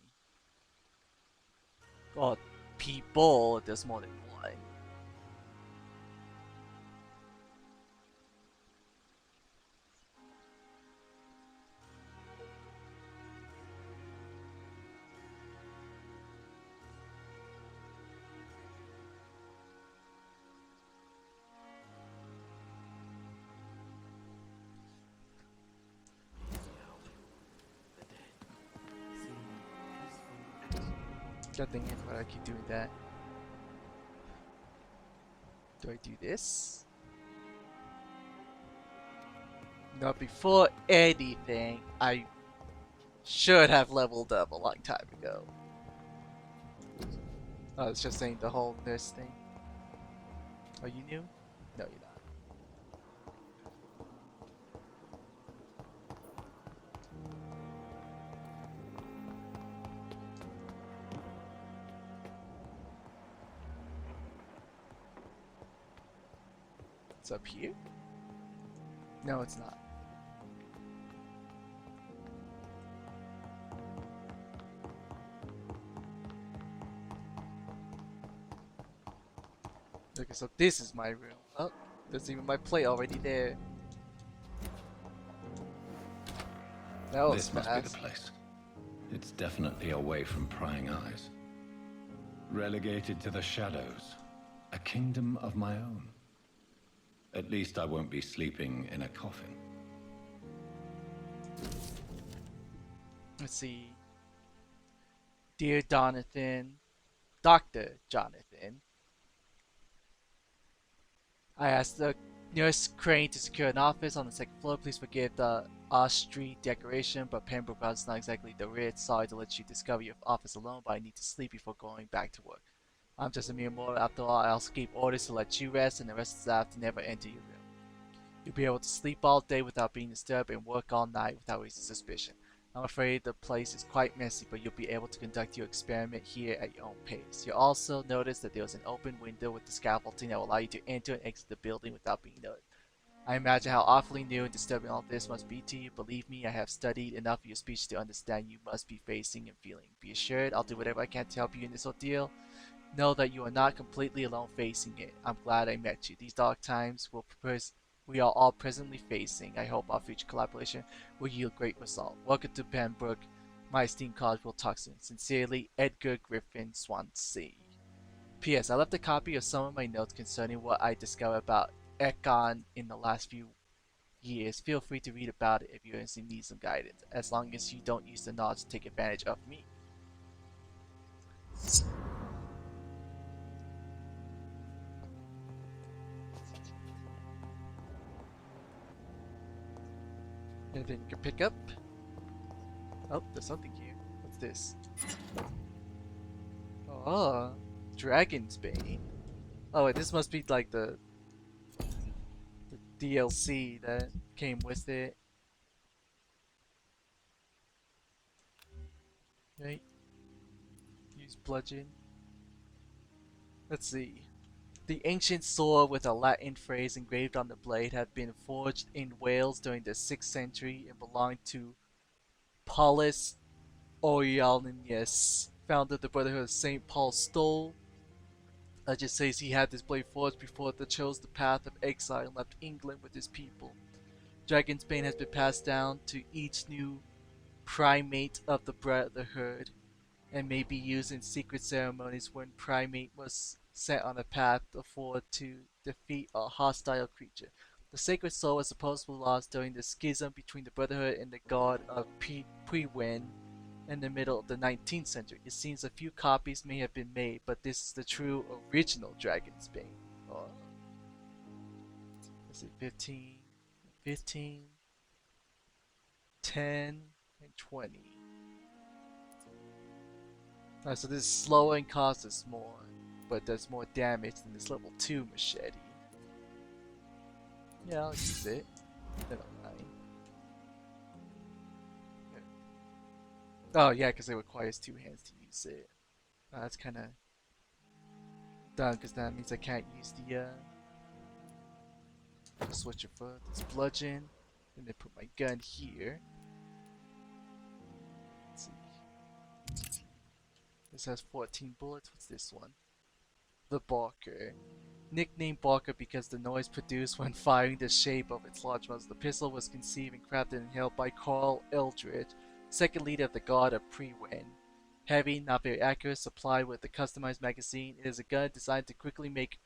Well, people, there's more than one. Good thing is why I keep doing that. Do I do this? No, before anything, I should have leveled up a long time ago. Oh, it's just saying the whole nurse thing. Are you new? No, you're not. It's up here? No, it's not. Okay, so this is my room. Oh, there's even my plate already there. That was This must fast. be the place. It's definitely away from prying eyes. Relegated to the shadows. A kingdom of my own. At least I won't be sleeping in a coffin. Let's see. Dear Jonathan, Dr. Jonathan, I asked the nurse Crane to secure an office on the second floor. Please forgive the Street decoration, but Pembroke House is not exactly the red. Sorry to let you discover your office alone, but I need to sleep before going back to work. I'm just a mere mortal after all. I also gave orders to let you rest and the rest of the staff to never enter your room. You'll be able to sleep all day without being disturbed and work all night without raising suspicion. I'm afraid the place is quite messy, but you'll be able to conduct your experiment here at your own pace. You'll also notice that there's an open window with the scaffolding that will allow you to enter and exit the building without being noticed. I imagine how awfully new and disturbing all this must be to you. Believe me, I have studied enough of your speech to understand you must be facing and feeling. Be assured, I'll do whatever I can to help you in this ordeal. Know that you are not completely alone facing it. I'm glad I met you. These dark times we are all presently facing. I hope our future collaboration will yield great result. Welcome to Pembroke. My esteemed colleague will talk soon. Sincerely, Edgar Griffin Swansea. P.S. I left a copy of some of my notes concerning what I discovered about Ekon in the last few years. Feel free to read about it if you need some guidance, as long as you don't use the knowledge to take advantage of me. Anything you can pick up? Oh, there's something here. What's this? Oh, Dragon's Bane. Oh, wait, this must be like the DLC that came with it. Right? Use bludgeon. Let's see. The ancient sword with a Latin phrase engraved on the blade had been forged in Wales during the 6th century and belonged to Paulus Oialnius, founder of the Brotherhood of St. Paul Stole. Legend says he had this blade forged before they chose the path of exile and left England with his people. Dragon's Bane has been passed down to each new primate of the Brotherhood and may be used in secret ceremonies when primate was set on a path forward to defeat a hostile creature. The sacred sword was supposedly lost during the schism between the Brotherhood and the god of Priwen in the middle of the 19th century. It seems a few copies may have been made, but this is the true original Dragon's Bane. Oh. Let's see, 15, 15, 10, and 20. Alright, so this is slower and costs us more, but does more damage than this level 2 machete. Yeah, I'll use it. Never mind. Oh yeah, because it requires 2 hands to use it. That's kind of done, because that means I can't use the switch it for this bludgeon, and then put my gun here. Let's see. This has 14 bullets. What's this one? The Barker. Nicknamed Barker because the noise produced when firing the shape of its large muzzle. The pistol was conceived and crafted and held by Carl Eldridge, second leader of the God of Priwen. Heavy, not very accurate, supplied with a customized magazine. It is a gun designed to quickly make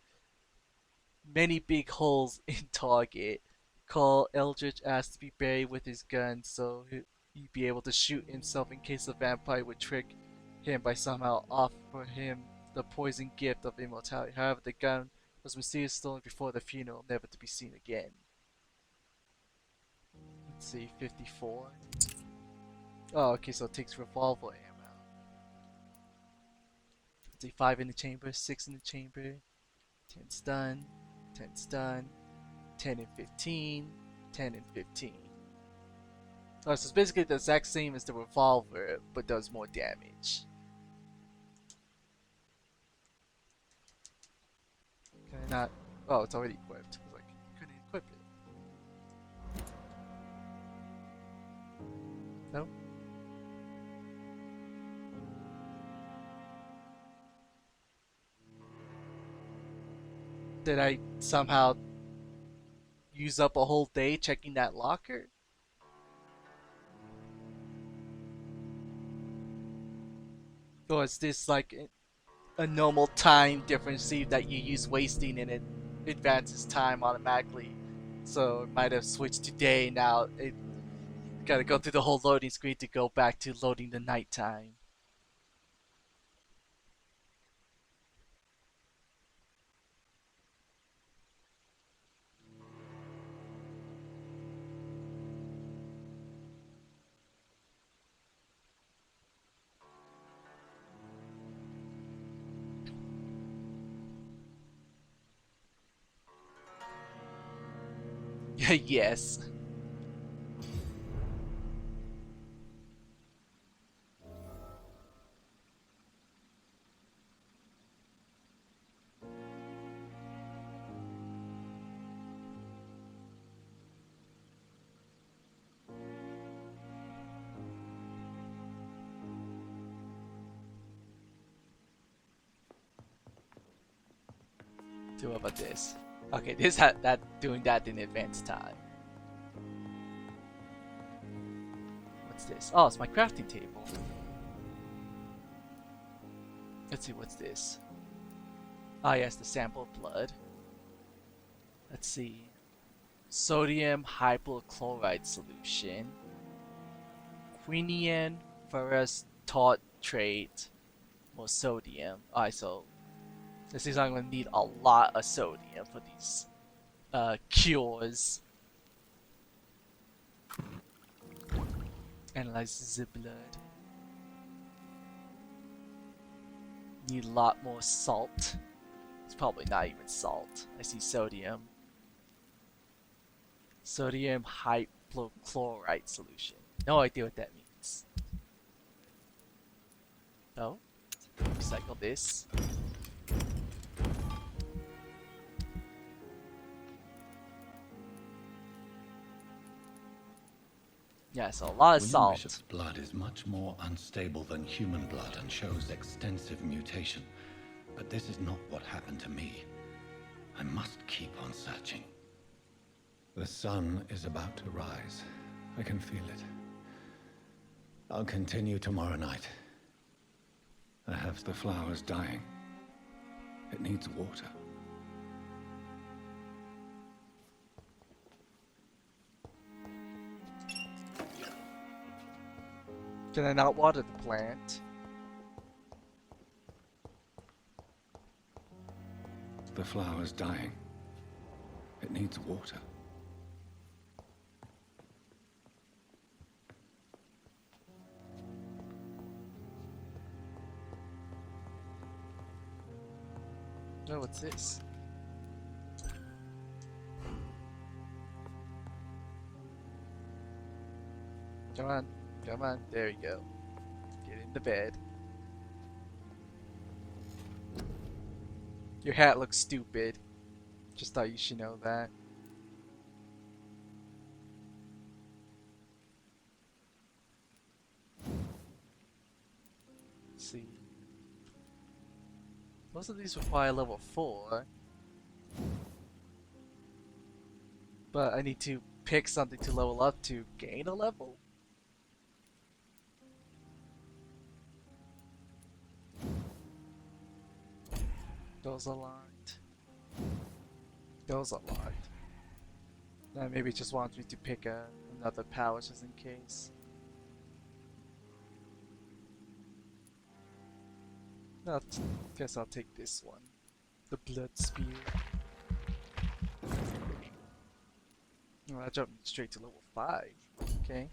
many big holes in target. Carl Eldridge asked to be buried with his gun so he'd be able to shoot himself in case the vampire would trick him by somehow offer him the poison gift of immortality. However, the gun was mysteriously stolen before the funeral, never to be seen again. Let's see, 54. Oh, okay, so it takes revolver ammo. Let's see, 5 in the chamber, 6 in the chamber, 10 stun, 10 stun, 10 and 15, 10 and 15. Oh, so it's basically the exact same as the revolver, but does more damage. Can I not? Oh, it's already equipped. I was like, couldn't equip it. No? Did I somehow use up a whole day checking that locker? Or is this like a normal time difference that you use wasting and it advances time automatically? So it might have switched to day, now it gotta go through the whole loading screen to go back to loading the nighttime. Yes. Do about this. Okay, this had that doing that in advance time. What's this? Oh, it's my crafting table. Let's see, what's this? Ah, yes, the sample of blood. Let's see. Sodium hypochlorite solution. Quinian ferrous tartrate. More sodium. Alright, so this is I'm gonna need a lot of sodium for these cures. Analyze the blood. Need a lot more salt. It's probably not even salt. I see sodium. Sodium hypochlorite solution. No idea what that means. Oh, recycle this. Yeah, so a lot of William salt. Bishop's blood is much more unstable than human blood and shows extensive mutation. But this is not what happened to me. I must keep on searching. The sun is about to rise. I can feel it. I'll continue tomorrow night. I have the flowers dying. It needs water. Can I not water the plant? The flower's dying. It needs water. Oh, what's this? Come on, come on, there you go. Get into bed. Your hat looks stupid. Just thought you should know that. Let's see. Most of these require level 4. But I need to pick something to level up to gain a level? Those are locked. Those are locked. Maybe it just wants me to pick another power just in case. No, guess I'll take this one. The blood spear. Oh, I jumped straight to level 5. Okay.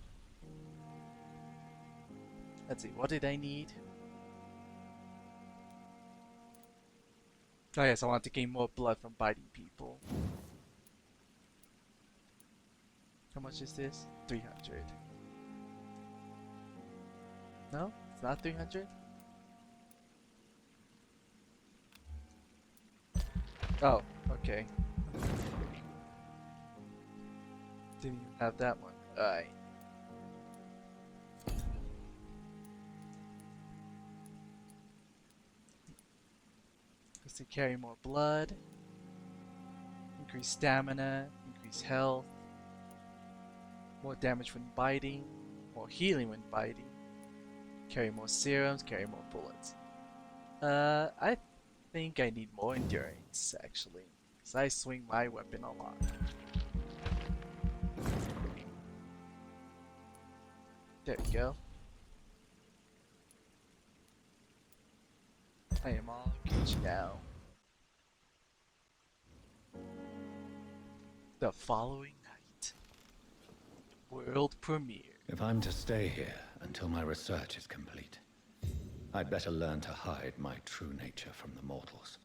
Let's see, what did I need? Oh yes, I want to gain more blood from biting people. How much is this? 300. No? It's not 300? Oh, okay. Didn't even have that one. Alright. To carry more blood, increase stamina, increase health, more damage when biting, more healing when biting, carry more serums, carry more bullets. I think I need more endurance actually, because I swing my weapon a lot. There we go. I am all good now. The following night. World premiere. If I'm to stay here until my research is complete, I'd better learn to hide my true nature from the mortals.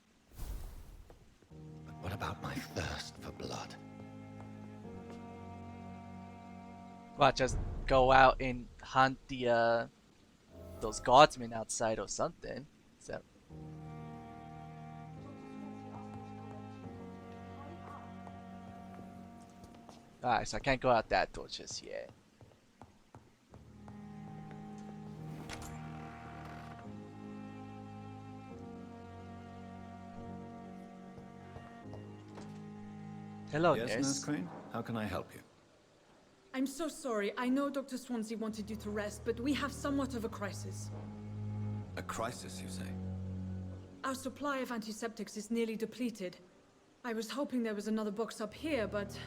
But what about my thirst for blood? Well, just go out and hunt the those guardsmen outside or something. So. Alright, so I can't go out that door just yet. Hello, Yes, nurse. Nurse Crane? How can I help you? I'm so sorry. I know Dr. Swansea wanted you to rest, but we have somewhat of a crisis. A crisis, you say? Our supply of antiseptics is nearly depleted. I was hoping there was another box up here, but...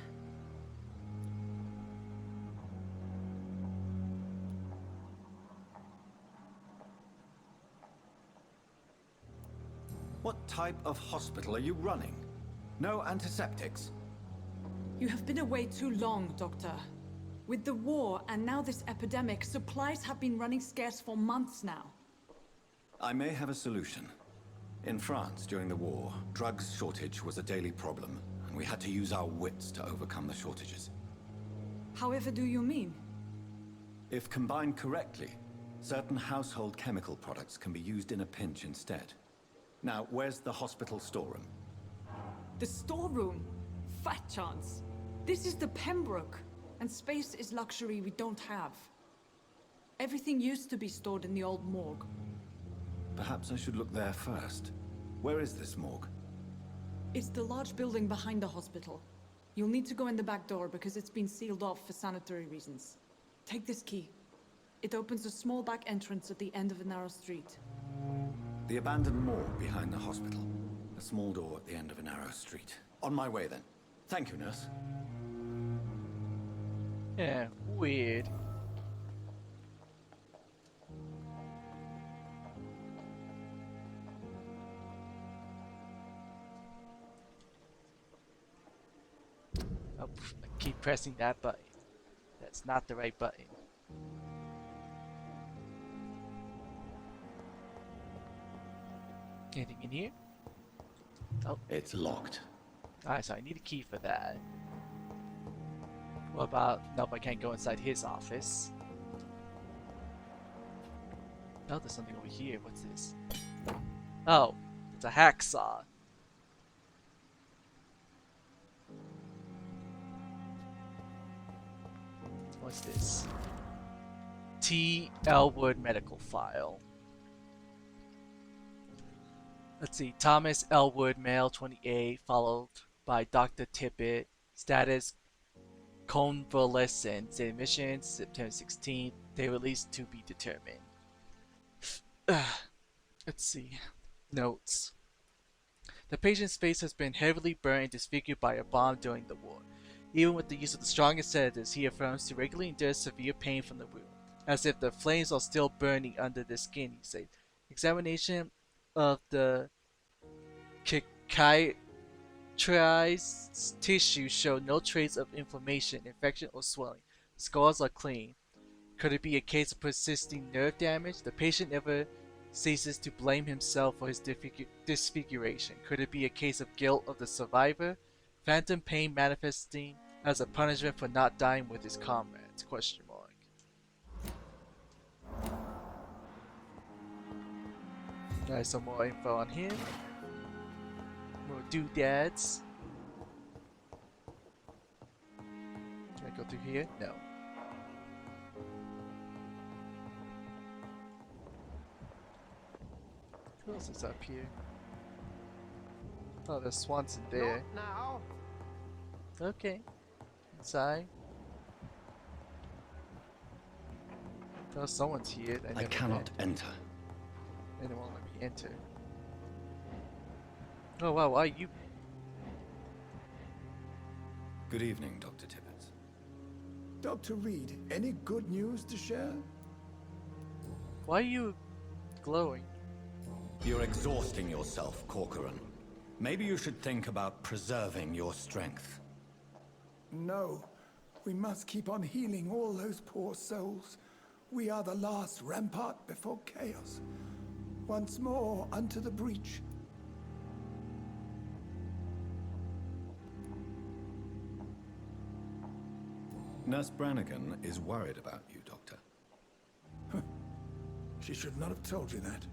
What type of hospital are you running? No antiseptics? You have been away too long, Doctor. With the war and now this epidemic, supplies have been running scarce for months now. I may have a solution. In France, during the war, drugs shortage was a daily problem, and we had to use our wits to overcome the shortages. However do you mean? If combined correctly, certain household chemical products can be used in a pinch instead. Now, where's the hospital storeroom? The storeroom? Fat chance. This is the Pembroke, and space is luxury we don't have. Everything used to be stored in the old morgue. Perhaps I should look there first. Where is this morgue? It's the large building behind the hospital. You'll need to go in the back door because it's been sealed off for sanitary reasons. Take this key. It opens a small back entrance at the end of a narrow street. The abandoned morgue behind the hospital. A small door at the end of a narrow street. On my way then. Thank you, nurse. Yeah, weird. Oh, I keep pressing that button. That's not the right button. Anything in here? Oh. It's locked. Alright, so I need a key for that. What about... Nope, I can't go inside his office. Oh, there's something over here. What's this? Oh, it's a hacksaw. What's this? T. Elwood medical file. Let's see. Thomas Elwood, male, 28, followed by Dr. Tippett. Status convalescent. Admission September 16th. They released to be determined. Let's see. Notes. The patient's face has been heavily burned and disfigured by a bomb during the war. Even with the use of the strongest sedatives, he affirms to regularly endure severe pain from the wound, as if the flames are still burning under the skin, he said. Examination of the cicatrized tissue showed no trace of inflammation, infection, or swelling. The scars are clean. Could it be a case of persisting nerve damage? The patient never ceases to blame himself for his disfiguration. Could it be a case of guilt of the survivor? Phantom pain manifesting as a punishment for not dying with his comrades? Question mark. There's some more info on him. More doodads. Can I go through here? No. Who else is up here? Oh, there's Swanson there. Not now. Okay. Inside. Oh, someone's here. I cannot enter. They don't want to let me enter. Oh wow, why are you? Good evening, Dr. Tippett. Dr. Reed, any good news to share? Why are you glowing? You're exhausting yourself, Corcoran. Maybe you should think about preserving your strength. No. We must keep on healing all those poor souls. We are the last rampart before chaos. Once more unto the breach. Nurse Brannigan is worried about you, Doctor. She should not have told you that.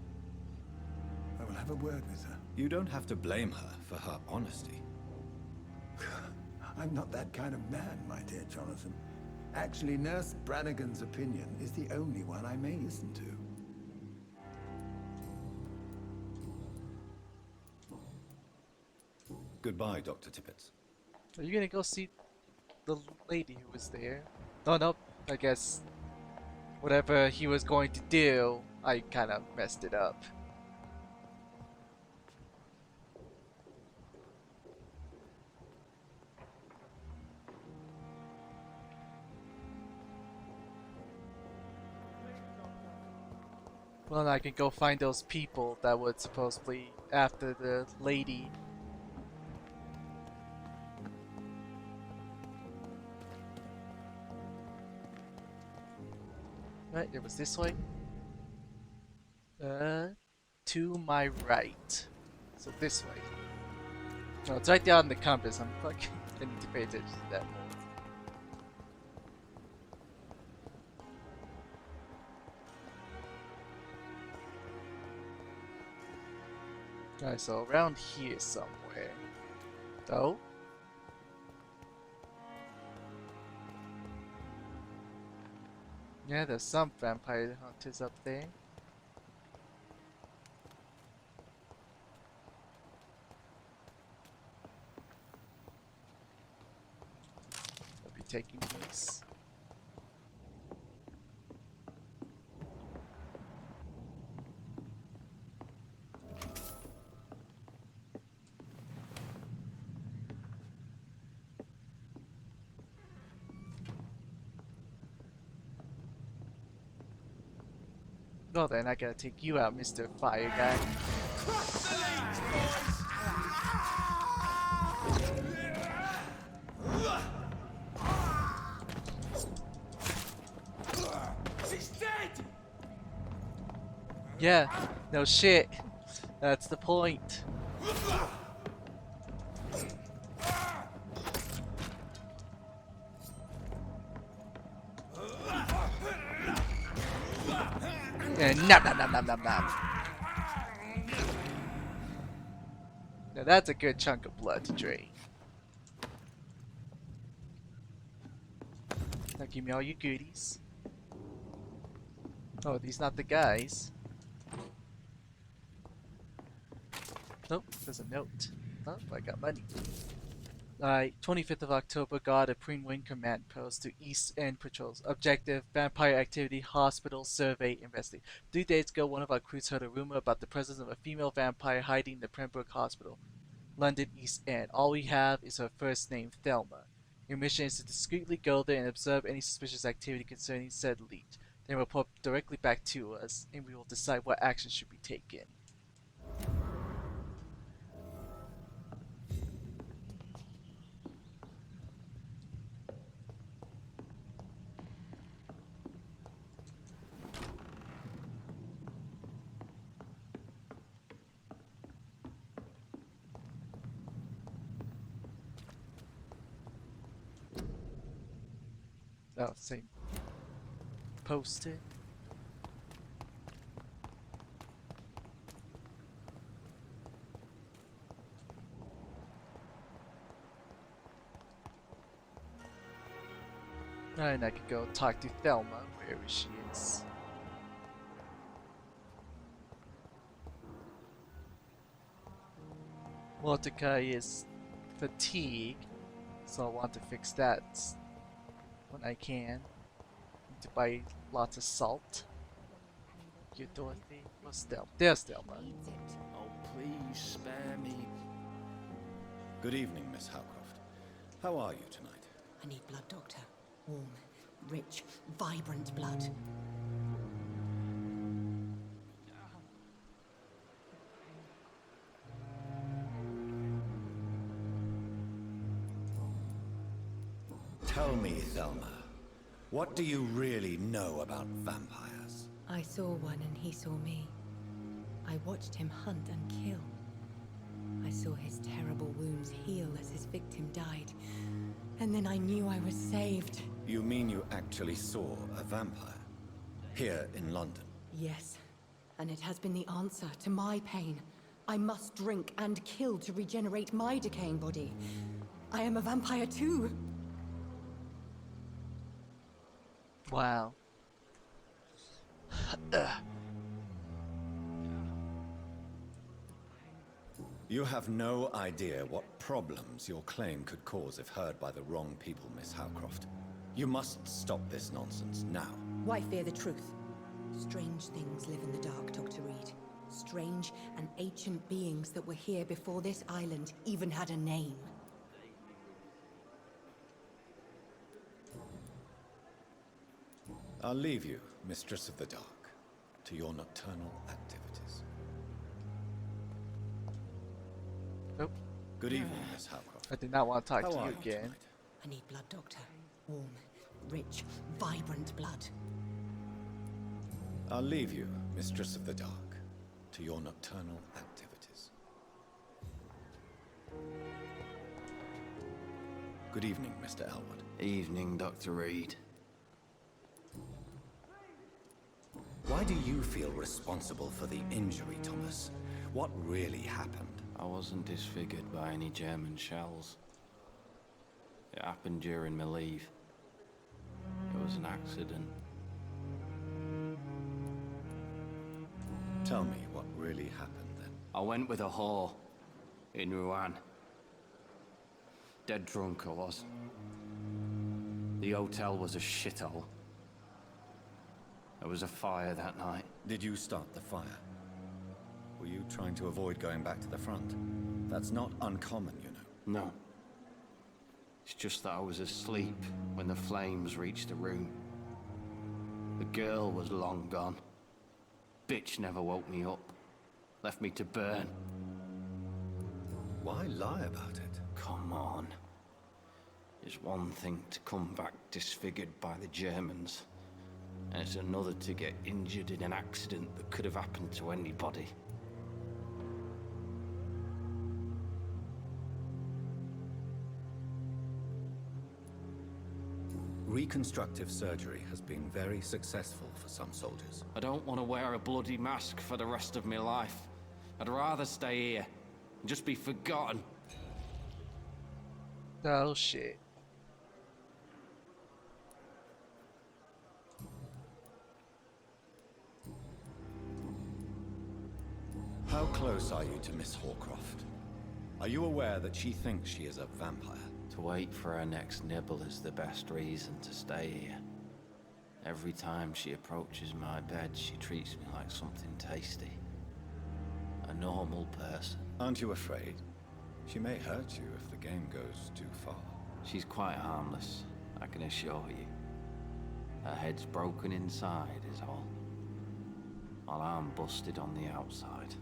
I will have a word with her. You don't have to blame her for her honesty. I'm not that kind of man, my dear Jonathan. Actually, Nurse Brannigan's opinion is the only one I may listen to. Goodbye, Dr. Tippett. Are you gonna go see the lady who was there? Oh, nope. I guess whatever he was going to do, I kind of messed it up. Well, I can go find those people that would supposedly after the lady. Right, it was this way. To my right. So this way. No, it's right there on the compass. I'm like, I need to pay attention to that more. Alright, so around here somewhere. Oh? Yeah, there's some vampire hunters up there. I'll be taking these. Well then, I gotta take you out, Mr. Fire Guy. She's dead! Yeah, no shit. That's the point. And nom nom nom nom nom nom. Now that's a good chunk of blood to drain. Now give me all your goodies. Oh, these not the guys. Oh, there's a note. Oh, I got money. Alright, 25th of October, got a Preen command post to East End Patrols. Objective, vampire activity, hospital, survey, investigate. 3 days ago, one of our crews heard a rumor about the presence of a female vampire hiding in the Pembroke Hospital, London East End. All we have is her first name, Thelma. Your mission is to discreetly go there and observe any suspicious activity concerning said lead. Then report directly back to us, and we will decide what action should be taken. Oh, same post-it. And I could go talk to Thelma, wherever she is. Mordecai is fatigued, so I want to fix that when I can. Need to buy lots of salt. You Dorothy? What's Thelma? There's Thelma. Oh, please spare me. Good evening, Miss Howcroft. How are you tonight? I need blood, Doctor. Warm, rich, vibrant blood. Tell me, Thelma, what do you really know about vampires? I saw one and he saw me. I watched him hunt and kill. I saw his terrible wounds heal as his victim died. And then I knew I was saved. You mean you actually saw a vampire? Here in London? Yes, and it has been the answer to my pain. I must drink and kill to regenerate my decaying body. I am a vampire too. Wow. You have no idea what problems your claim could cause if heard by the wrong people, Miss Howcroft. You must stop this nonsense now. Why fear the truth? Strange things live in the dark, Dr. Reed. Strange and ancient beings that were here before this island even had a name. I'll leave you, Mistress of the Dark, to your nocturnal activities. Nope. Good evening, Miss Howcroft. I did not want to talk How to are you you again. tonight? I need blood, Doctor. Warm, rich, vibrant blood. I'll leave you, Mistress of the Dark, to your nocturnal activities. Good evening, Mr. Elwood. Evening, Dr. Reed. Why do you feel responsible for the injury, Thomas? What really happened? I wasn't disfigured by any German shells. It happened during my leave. It was an accident. Tell me what really happened then. I went with a whore in Rouen. Dead drunk I was. The hotel was a shithole. There was a fire that night. Did you start the fire? Were you trying to avoid going back to the front? That's not uncommon, you know. No. It's just that I was asleep when the flames reached the room. The girl was long gone. Bitch never woke me up. Left me to burn. Why lie about it? Come on. It's one thing to come back disfigured by the Germans. And it's another to get injured in an accident that could have happened to anybody. Reconstructive surgery has been very successful for some soldiers. I don't want to wear a bloody mask for the rest of my life. I'd rather stay here and just be forgotten. Oh shit. How close are you to Miss Hawcroft? Are you aware that she thinks she is a vampire? To wait for her next nibble is the best reason to stay here. Every time she approaches my bed, she treats me like something tasty. A normal person. Aren't you afraid? She may hurt you if the game goes too far. She's quite harmless, I can assure you. Her head's broken inside is all. While I'm busted on the outside.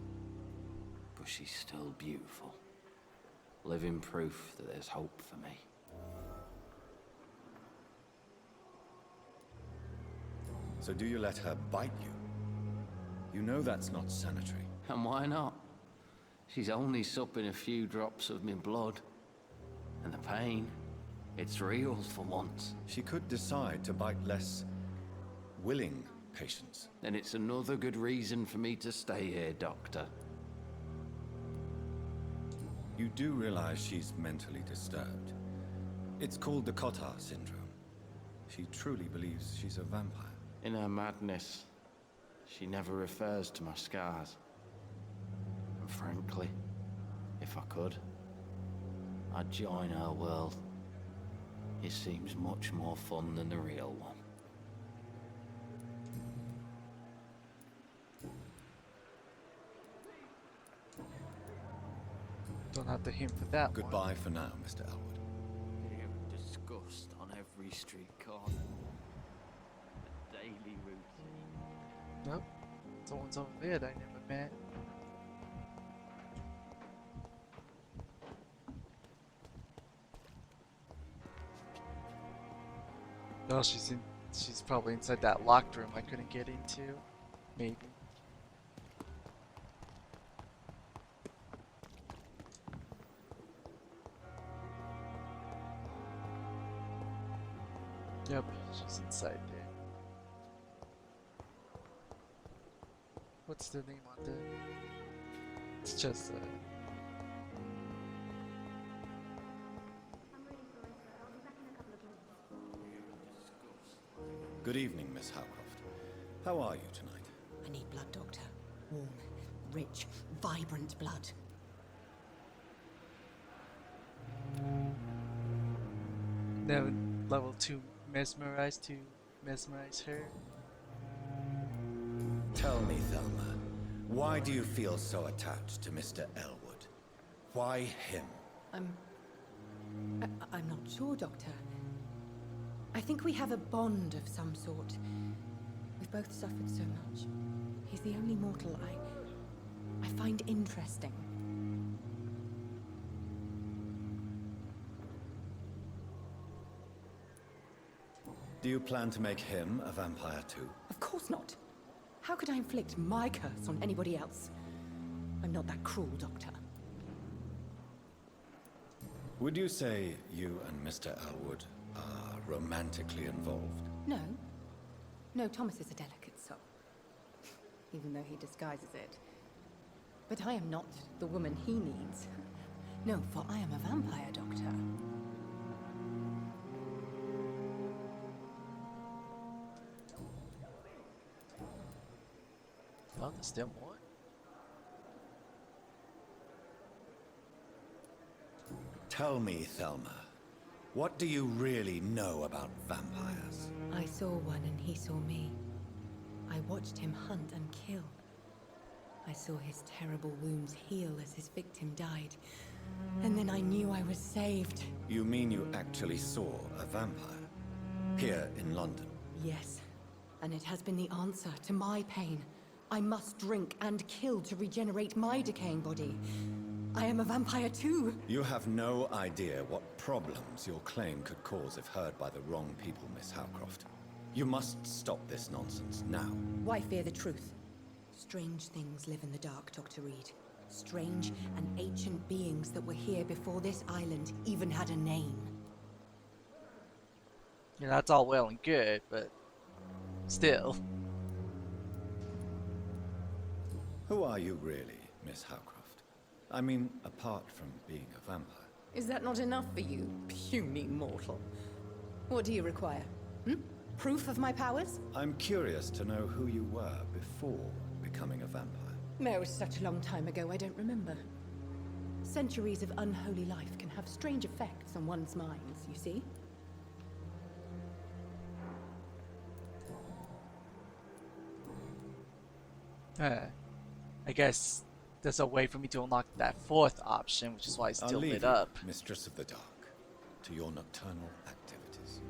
But she's still beautiful. Living proof that there's hope for me. So do you let her bite you? You know that's not sanitary. And why not? She's only supping a few drops of my blood. And the pain, it's real for once. She could decide to bite less willing patients. Then it's another good reason for me to stay here, Doctor. You do realize she's mentally disturbed. It's called the Cotard syndrome. She truly believes she's a vampire. In her madness, she never refers to my scars. And frankly, if I could, I'd join her world. It seems much more fun than the real one. Don't have to hint for that. Goodbye for now, Mr. Elwood. Fear and disgust on every street corner. A daily routine. Nope. Someone's over there that I never met. No, she's probably inside that locked room I couldn't get into. Maybe. Yep, she's inside there. What's the name on there? It's just Good evening, Miss Howcroft. How are you tonight? I need blood, Doctor. Warm, rich, vibrant blood. no level 2 mesmerize to mesmerize her. Tell me, Thelma, why do you feel so attached to Mr. Elwood? Why him? I'm not sure, Doctor. I think we have a bond of some sort. We've both suffered so much. He's the only mortal I find interesting. Do you plan to make him a vampire too? Of course not. How could I inflict my curse on anybody else? I'm not that cruel, Doctor. Would you say you and Mr. Elwood are romantically involved? No. No, Thomas is a delicate soul. Even though he disguises it. But I am not the woman he needs. No, for I am a vampire, Doctor. Oh, there's still more? Tell me, Thelma, what do you really know about vampires? I saw one and he saw me. I watched him hunt and kill. I saw his terrible wounds heal as his victim died. And then I knew I was saved. You mean you actually saw a vampire? Here in London? Yes. And it has been the answer to my pain. I must drink and kill to regenerate my decaying body. I am a vampire too. You have no idea what problems your claim could cause if heard by the wrong people, Miss Howcroft. You must stop this nonsense now. Why fear the truth? Strange things live in the dark, Dr. Reed. Strange and ancient beings that were here before this island even had a name. Yeah, that's all well and good, but still. Who are you really, Miss Howcroft? I mean, apart from being a vampire. Is that not enough for you, puny mortal? What do you require? Proof of my powers? I'm curious to know who you were before becoming a vampire. It was such a long time ago, I don't remember. Centuries of unholy life can have strange effects on one's minds, you see? I guess there's a way for me to unlock that fourth option, which is why it's still I'll leave lit up. you, Mistress of the Dark, to your nocturnal activities.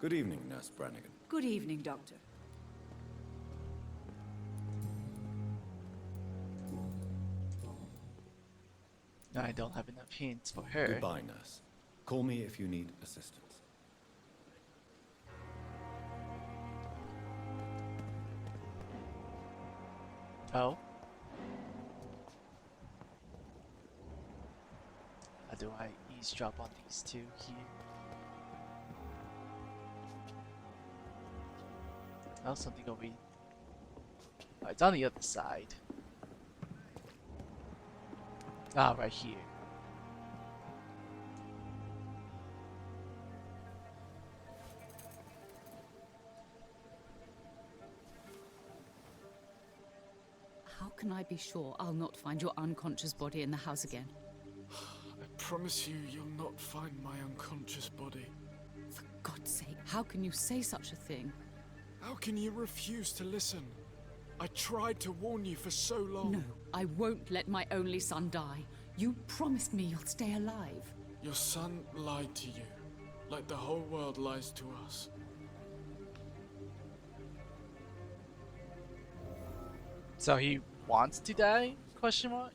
Good evening, Nurse Brannigan. Good evening, Doctor. I don't have enough hints for her. Goodbye, Nurse. Call me if you need assistance. Oh? How do I eavesdrop on these two here? Oh, something over here. Oh, it's on the other side. Ah, right here. How can I be sure I'll not find your unconscious body in the house again? I promise you, you'll not find my unconscious body. For God's sake, how can you say such a thing? How can you refuse to listen? I tried to warn you for so long. No, I won't let my only son die. You promised me you'll stay alive. Your son lied to you, like the whole world lies to us. So he wants to die? Question mark?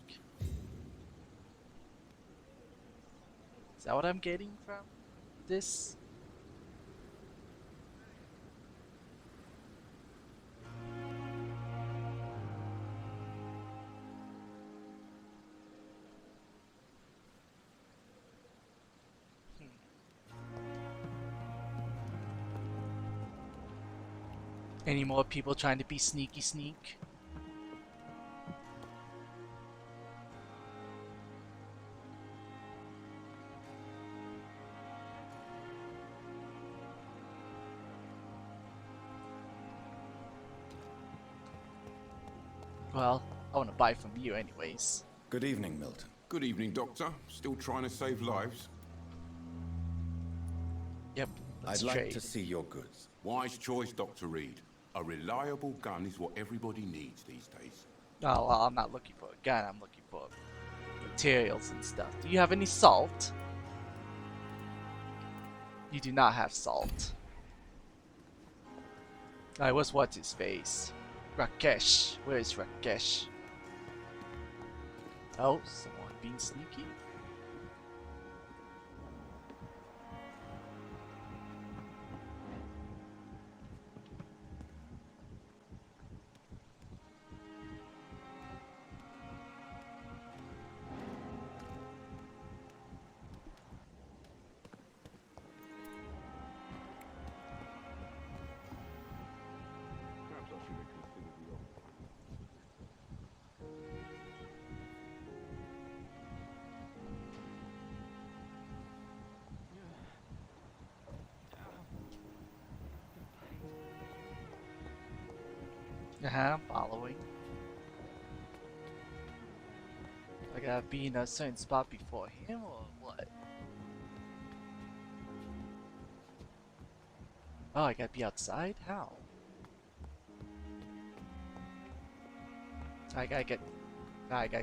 Is that what I'm getting from this? Any more people trying to be sneaky sneak? Well, I want to buy from you anyways. Good evening, Milton. Good evening, Doctor. Still trying to save lives? Yep, let's I'd like trade. to see your goods. Wise choice, Dr. Reed. A reliable gun is what everybody needs these days. Oh, well, I'm not looking for a gun, I'm looking for materials and stuff. Do you have any salt? You do not have salt. Alright, what's his face? Rakesh. Where is Rakesh? Oh, someone being sneaky? I'm following. I gotta be in a certain spot before him or what? Oh, I gotta be outside? How? I gotta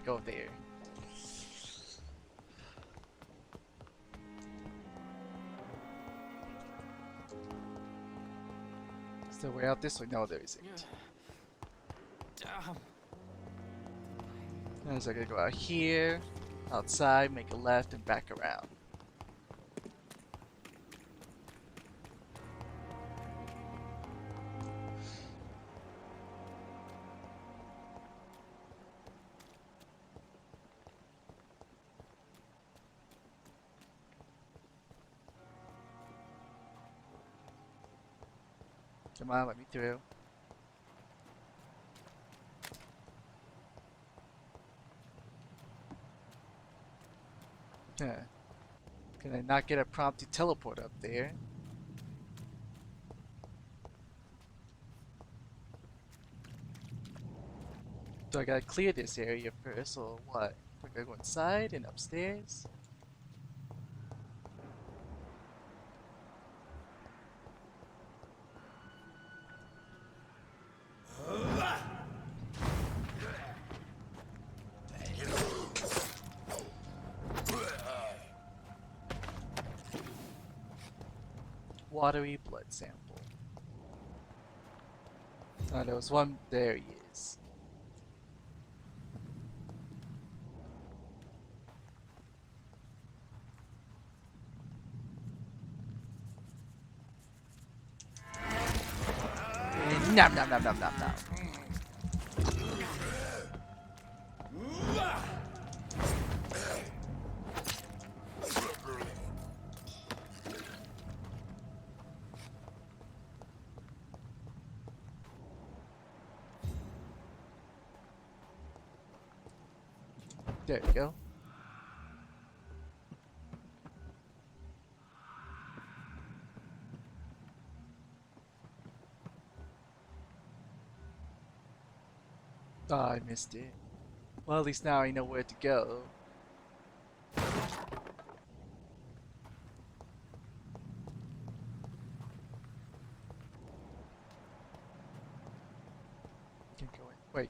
go there. Is there a way out this way? No, there isn't. So I gotta go out here, outside, make a left, and back around. Come on, let me through. Can I not get a prompt to teleport up there? So I gotta clear this area first, or what? I gotta go inside and upstairs? Watery blood sample. Oh, there was one. There he is. Nom nom nom nom nom nom. There we go. Oh, I missed it. Well, at least now I know where to go. Can go in. Wait,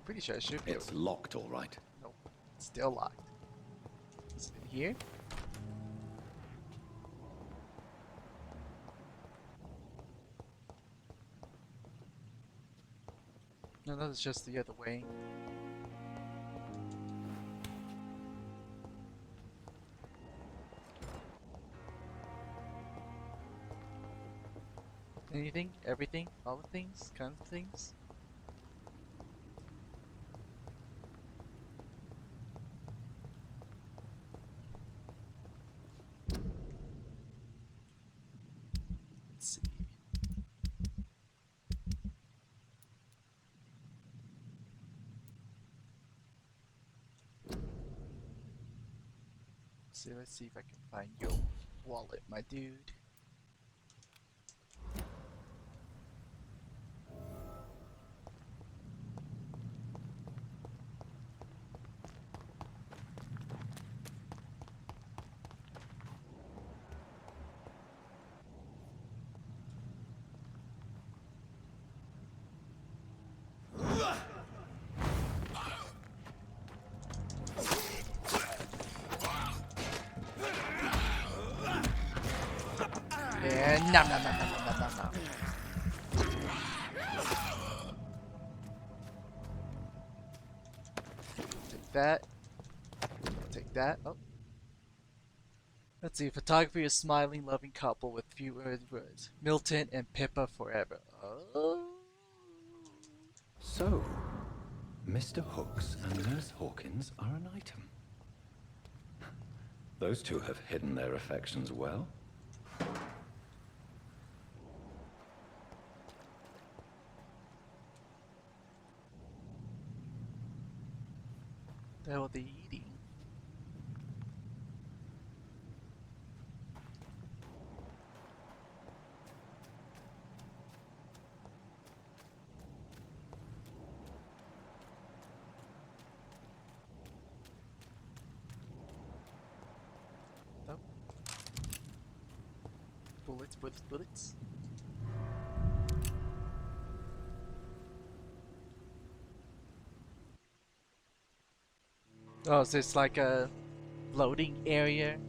pretty sure I should be. It's locked, all right. Nope, it's still locked. Is it in here? No, that's just the other way. Anything? Everything? All the things? Kinds of things? Let's see. let's see if I can find your wallet, my dude. And nom nom nom nom nom nom nom. Take that. Take that. Oh. Let's see. Photography is smiling, loving couple with few words. Milton and Pippa forever. Oh. So, Mr. Hooks and Nurse Hawkins are an item. Those two have hidden their affections well. The hell are they eating? Oh. Bullets, bullets, bullets. Oh, is this like a loading area?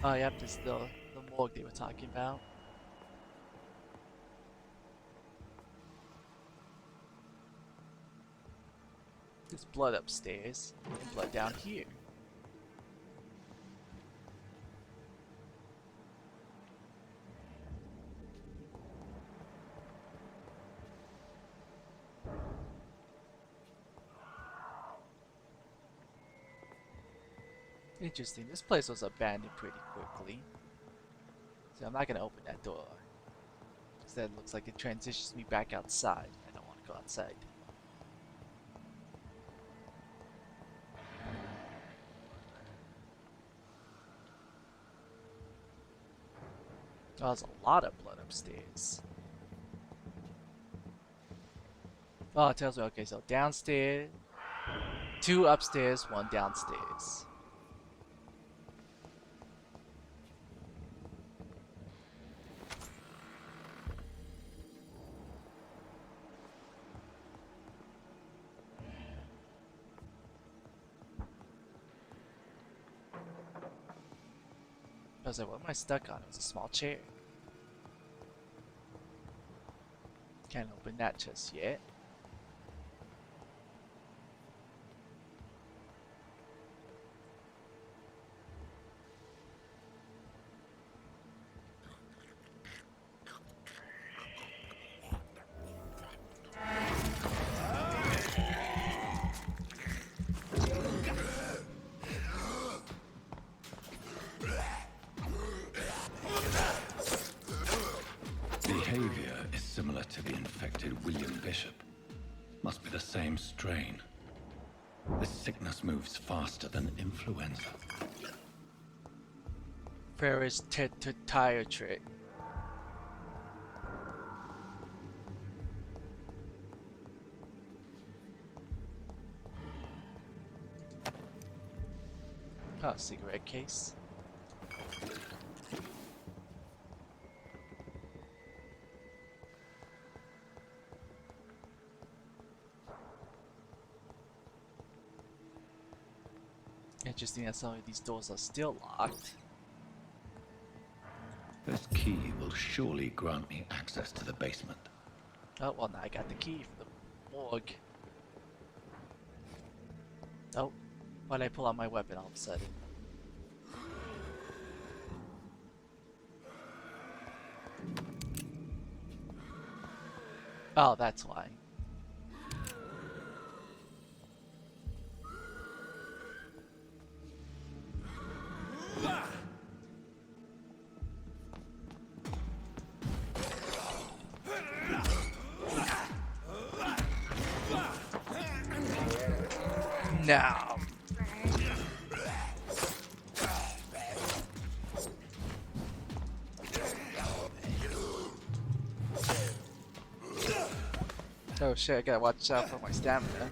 Oh, yep, this is the morgue they were talking about. There's blood upstairs and blood down here. Interesting, this place was abandoned pretty quickly. So I'm not gonna open that door. Because that looks like it transitions me back outside. I don't want to go outside. Oh, there's a lot of blood upstairs. Oh, it tells me, okay, so downstairs, 2 upstairs, 1 downstairs. I was like, what am I stuck on? It was a small chair. Can't open that just yet. Behavior is similar to the infected William Bishop. Must be the same strain. This sickness moves faster than influenza. Ferris tire trick. Oh, cigarette case. Interesting that some of these doors are still locked. This key will surely grant me access to the basement. Oh, well, now I got the key for the morgue. Oh, Why'd I pull out my weapon all of a sudden? Oh, that's why. No. Oh shit, I gotta watch out for my stamina.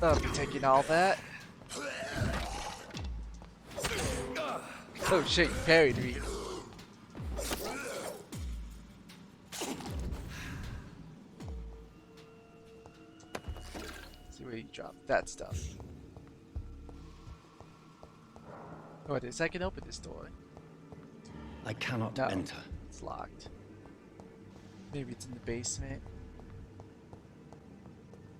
I'll be taking all that. Oh shit, you parried me. See where you drop that stuff. Oh, it is. I can open this door. I cannot No, enter. it's locked. Maybe it's in the basement.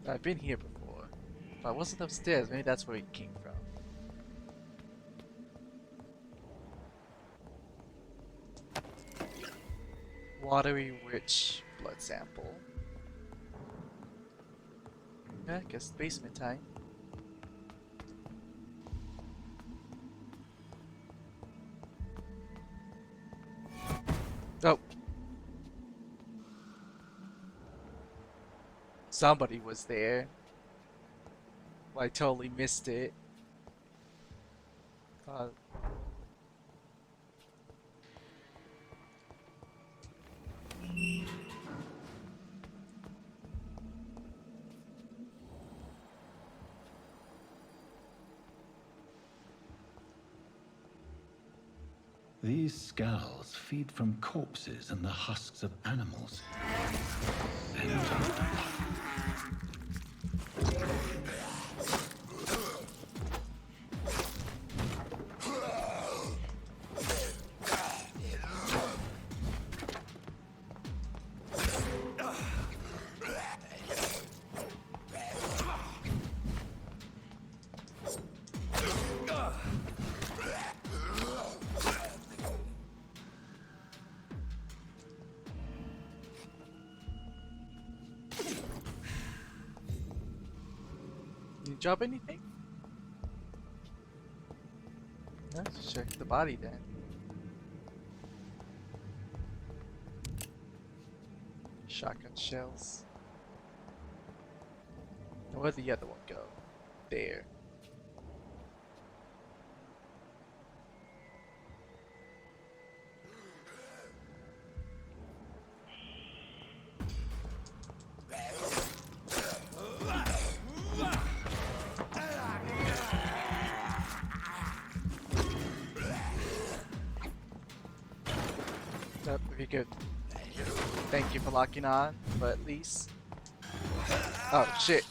I've been here before. If I wasn't upstairs, maybe that's where it came from. Watery rich blood sample. Yeah, I guess basement time. Oh. Somebody was there. Well, I totally missed it. These skulls feed from corpses and the husks of animals. Did you drop anything? Let's check the body then. Shotgun shells. Now where'd the other one go? There. Pretty good. Thank you for locking on, but at least. Oh shit.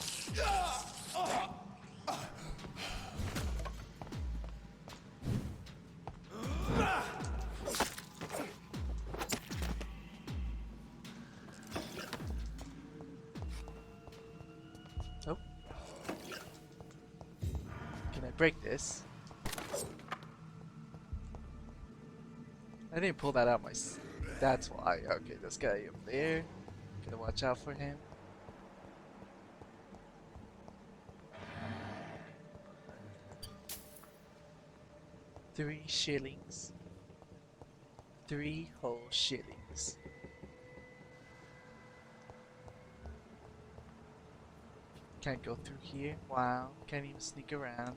Oh. Can I break this? I didn't pull that out myself. That's why. Okay, this guy up there. Gotta watch out for him. Three shillings. 3 whole shillings. Can't go through here. Wow. Can't even sneak around.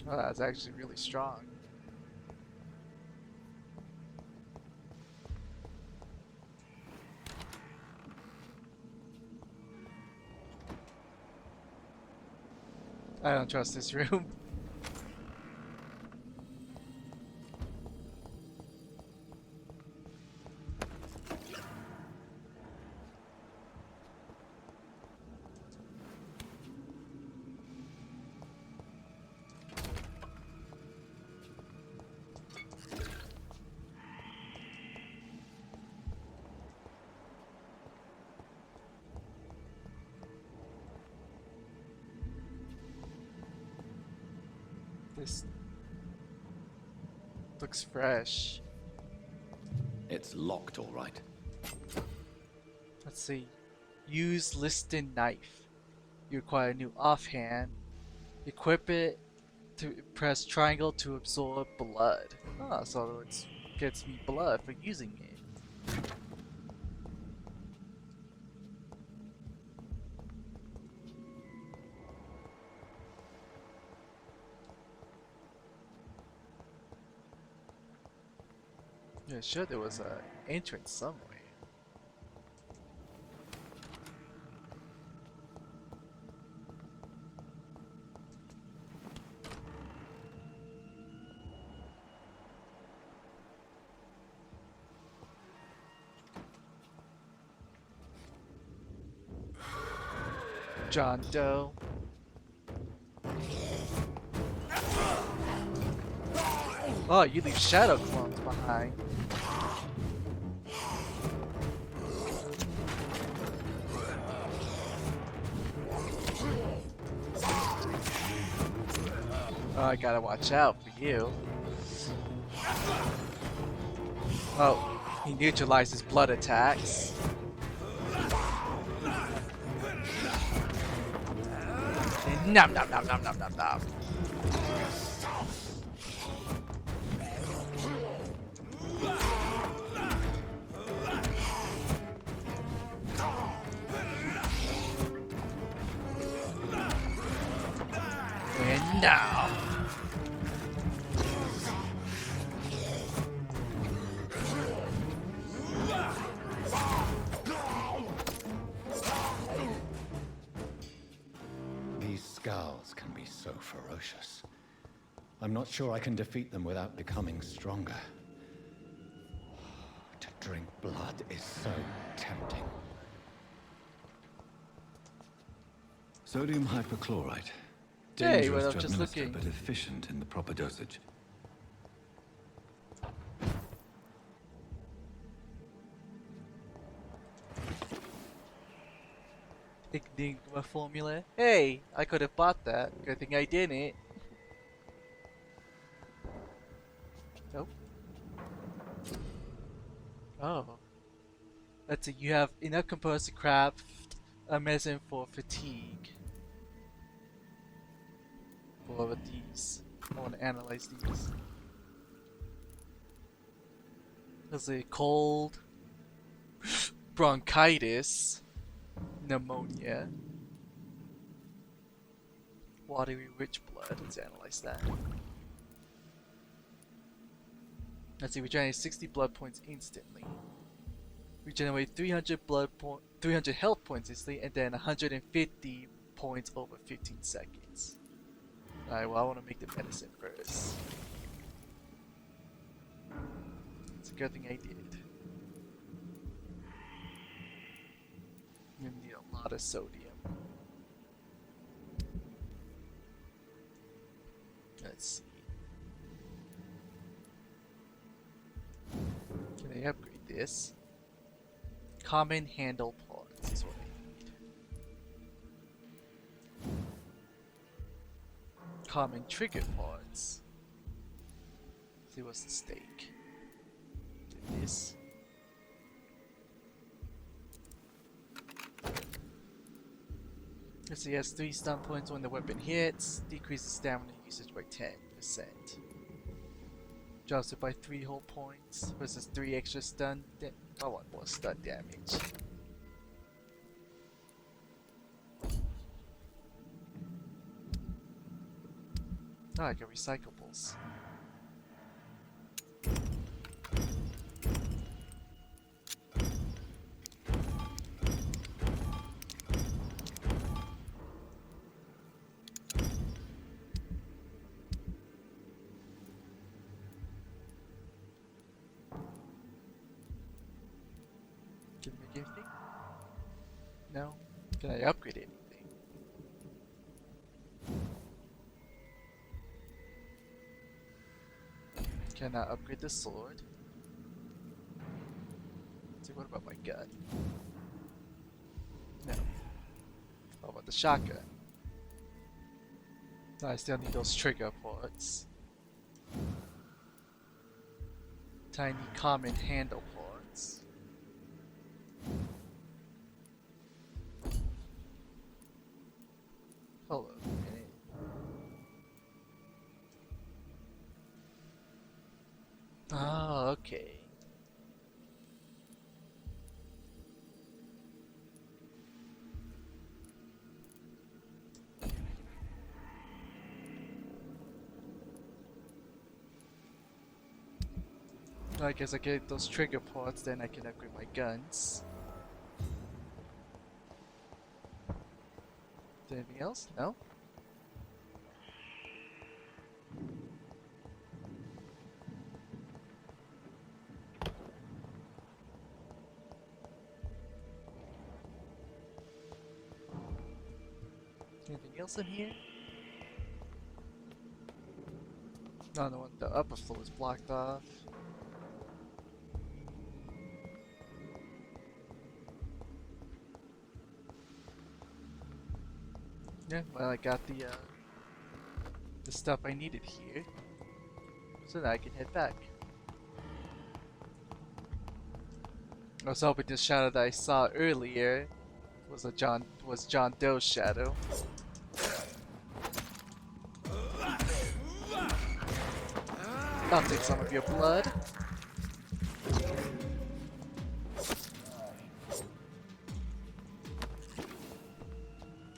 Oh, that's actually really strong. I don't trust this room. This looks fresh. It's locked, all right. Let's see. Use listed knife. You require a new offhand. Equip it to press triangle to absorb blood. Ah, so it gets me blood for using it. Yeah, sure there was an entrance somewhere. John Doe. Oh, you leave shadow clones behind. Oh, I gotta watch out for you. Oh, he neutralizes blood attacks. And nom nom nom nom nom nom nom. And now. These scowls can be so ferocious. I'm not sure I can defeat them without becoming stronger. To drink blood is so tempting. Sodium hypochlorite. Hey, Dangerous well, I'm to just administer, looking. but efficient in the proper dosage. Enigma formula. Hey, I could have bought that. Good thing I didn't. Nope. Oh. Let's see, you have enough components to craft a medicine for fatigue. What about these? I want to analyze these. Let's see, cold, bronchitis, pneumonia, watery rich blood. Let's analyze that. Let's see, regenerate 60 blood points instantly. Regenerate 300 health points instantly, and then 150 points over 15 seconds. Alright, well, I want to make the medicine first. It's a good thing I did. You need a lot of sodium. Let's see. Can I upgrade this? Common handle parts is what I need. Common trigger parts. See what's the stake. Get this. Let's see, has 3 stun points when the weapon hits, decreases stamina usage by 10%. Drops it by 3 whole points versus 3 extra stun. I want more stun damage. Oh, I get recyclables. Can I make anything? No? Can I upgrade anything? Can I upgrade the sword? Let's see, what about my gun? No. How about the shotgun? I still need those trigger ports. Tiny common handle ports. Hold on a minute. Oh, okay. I guess I get those trigger ports, then I can upgrade my guns. Is there anything else? No? Anything else in here? No, the upper floor is blocked off. Yeah, well, I got the stuff I needed here, so now I can head back. I was hoping the shadow that I saw earlier was John Doe's shadow. I'll take some of your blood.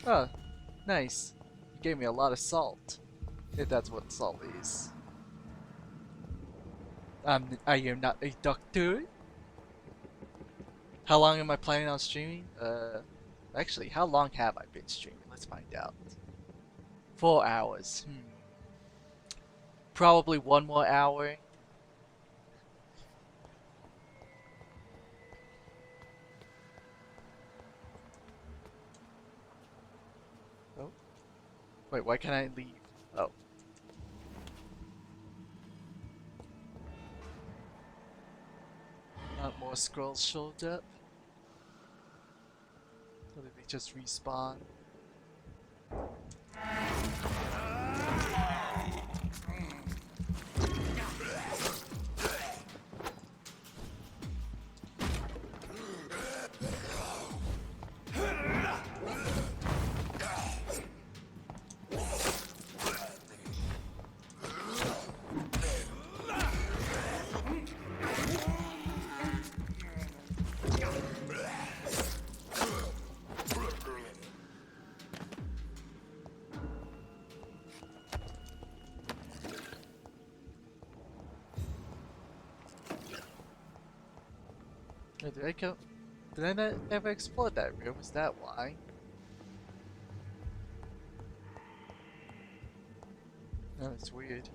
Oh, nice. You gave me a lot of salt. If that's what salt is. I am not a doctor. How long am I planning on streaming? Actually, how long have I been streaming? Let's find out. 4 hours. Probably 1 more hour. Oh. Wait, why can't I leave? Oh. Not more scrolls showed up. Or did they just respawn? Did I not ever explore that room? Is that why? No, it's weird.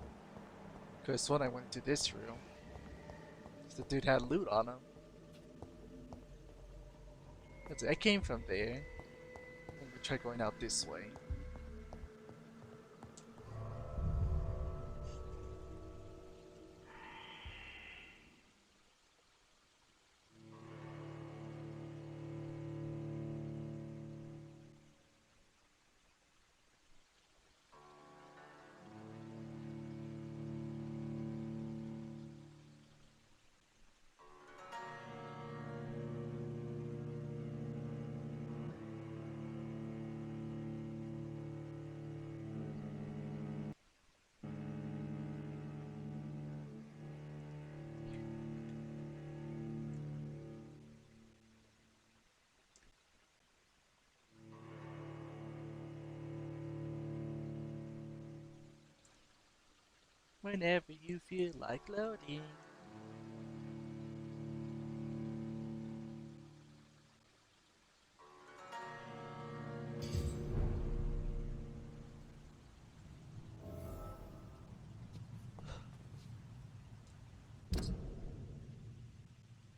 Cause when I went to this room, the dude had loot on him. I came from there. Let me try going out this way. Whenever you feel like loading.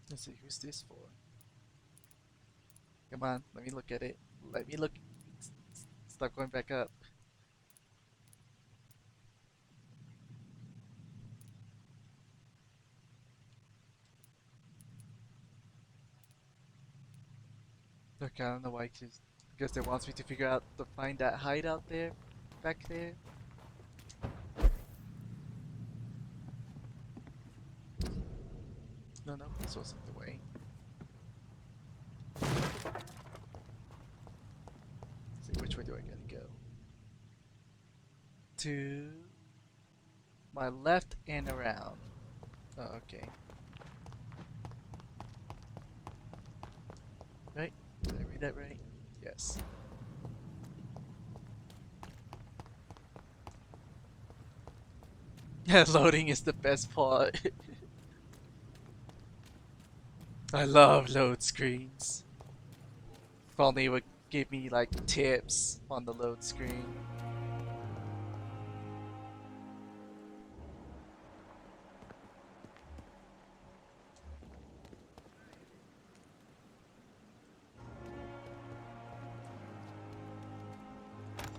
Let's see, who's this for? Come on, let me look at it. Let me look. Stop going back up. Okay, I don't know why. I guess they wants me to figure out to find that hideout there, back there. No, no, this wasn't the way. Let's see, which way do I gotta go? To my left and around. Oh, okay. Right? Did I read that right? Yes. Loading is the best part. I love load screens. If only it would give me like tips on the load screen.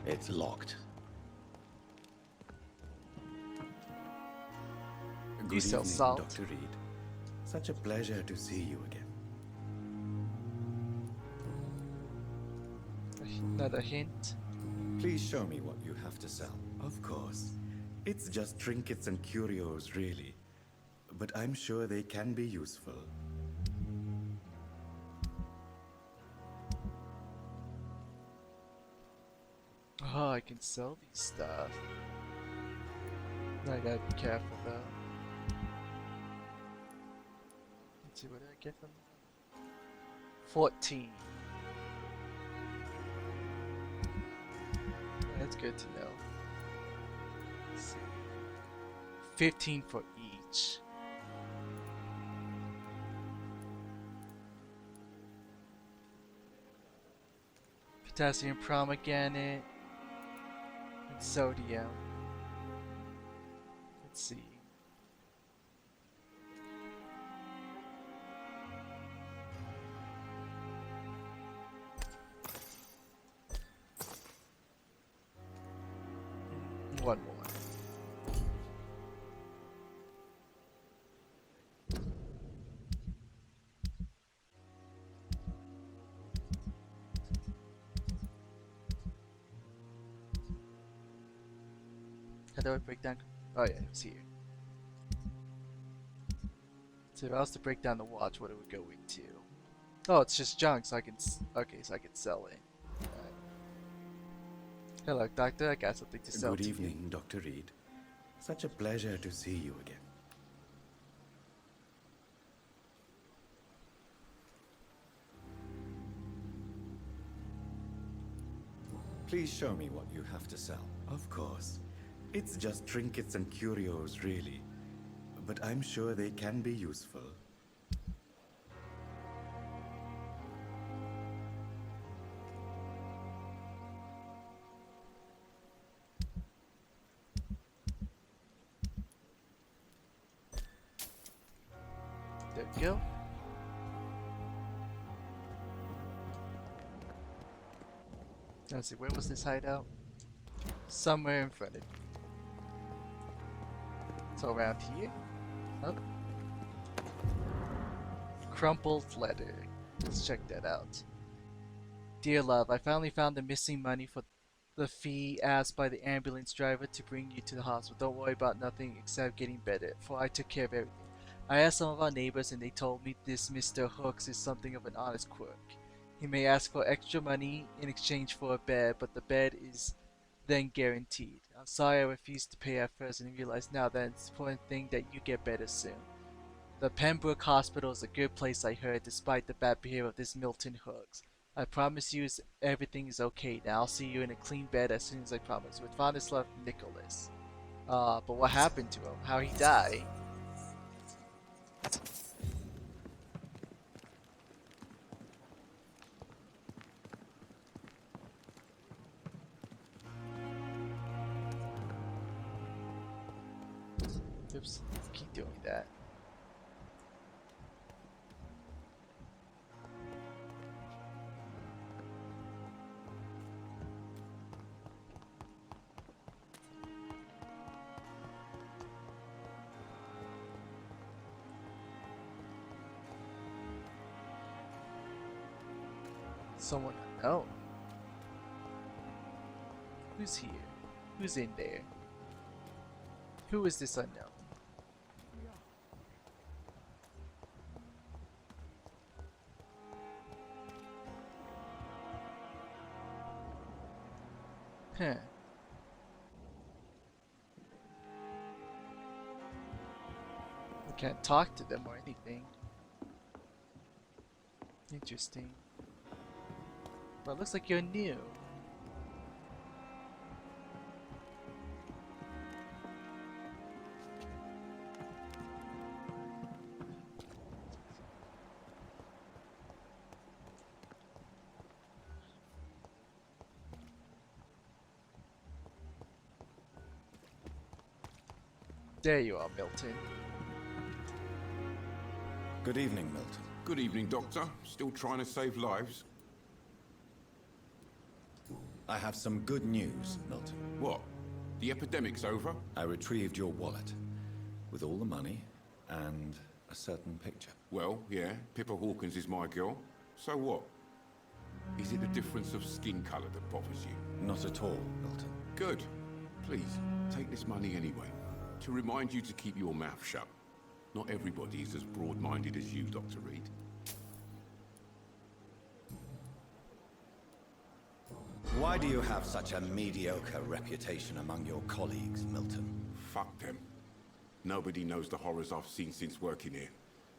It's locked. You Good sell evening, salt? Dr. Reed. Such a pleasure to see you again. Another hint. Please show me what you have to sell. Of course. It's just trinkets and curios, really. But I'm sure they can be useful. Oh, I can sell these stuff. I gotta be careful though. Let's see, what did I get from them? 14. That's good to know. Let's see. 15 for each. Potassium pomegranate and sodium. Let's see. One more. How do I break down? Oh yeah, it's here. So if I was to break down the watch, what it would go into? Oh, it's just junk, so I can. Okay, so I can sell it. Alright. Hello, Doctor. I got something to sell Good to you. evening, Dr. Reed. Such a pleasure to see you again. Please show me what you have to sell. Of course. It's just trinkets and curios, really. But I'm sure they can be useful. There we go. Let's see, where was this hideout? Somewhere in front of me. So around here. Oh. Crumpled letter. Let's check that out. Dear love, I finally found the missing money for the fee asked by the ambulance driver to bring you to the hospital. Don't worry about nothing except getting better, for I took care of everything. I asked some of our neighbors and they told me this Mr. Hooks is something of an honest quirk. He may ask for extra money in exchange for a bed, but the bed is then guaranteed. I'm sorry I refused to pay at first and realize now that it's an important thing that you get better soon. The Pembroke Hospital is a good place, I heard, despite the bad behavior of this Milton Hooks. I promise you everything is okay now. I'll see you in a clean bed as soon as I promise. With fondest love, Nicholas. But what happened to him? How he died? Oops, keep doing that. Someone unknown. Who's here? Who's in there? Who is this unknown? Huh. I can't talk to them or anything. Interesting. But it looks like you're new. There you are, Milton. Good evening, Milton. Good evening, Doctor. Still trying to save lives? I have some good news, Milton. What? The epidemic's over? I retrieved your wallet, with all the money and a certain picture. Well, yeah, Pippa Hawkins is my girl. So what? Is it the difference of skin colour that bothers you? Not at all, Milton. Good. Please, take this money anyway. To remind you to keep your mouth shut. Not everybody is as broad-minded as you, Dr. Reed. Why do you have such a mediocre reputation among your colleagues, Milton? Fuck them. Nobody knows the horrors I've seen since working here.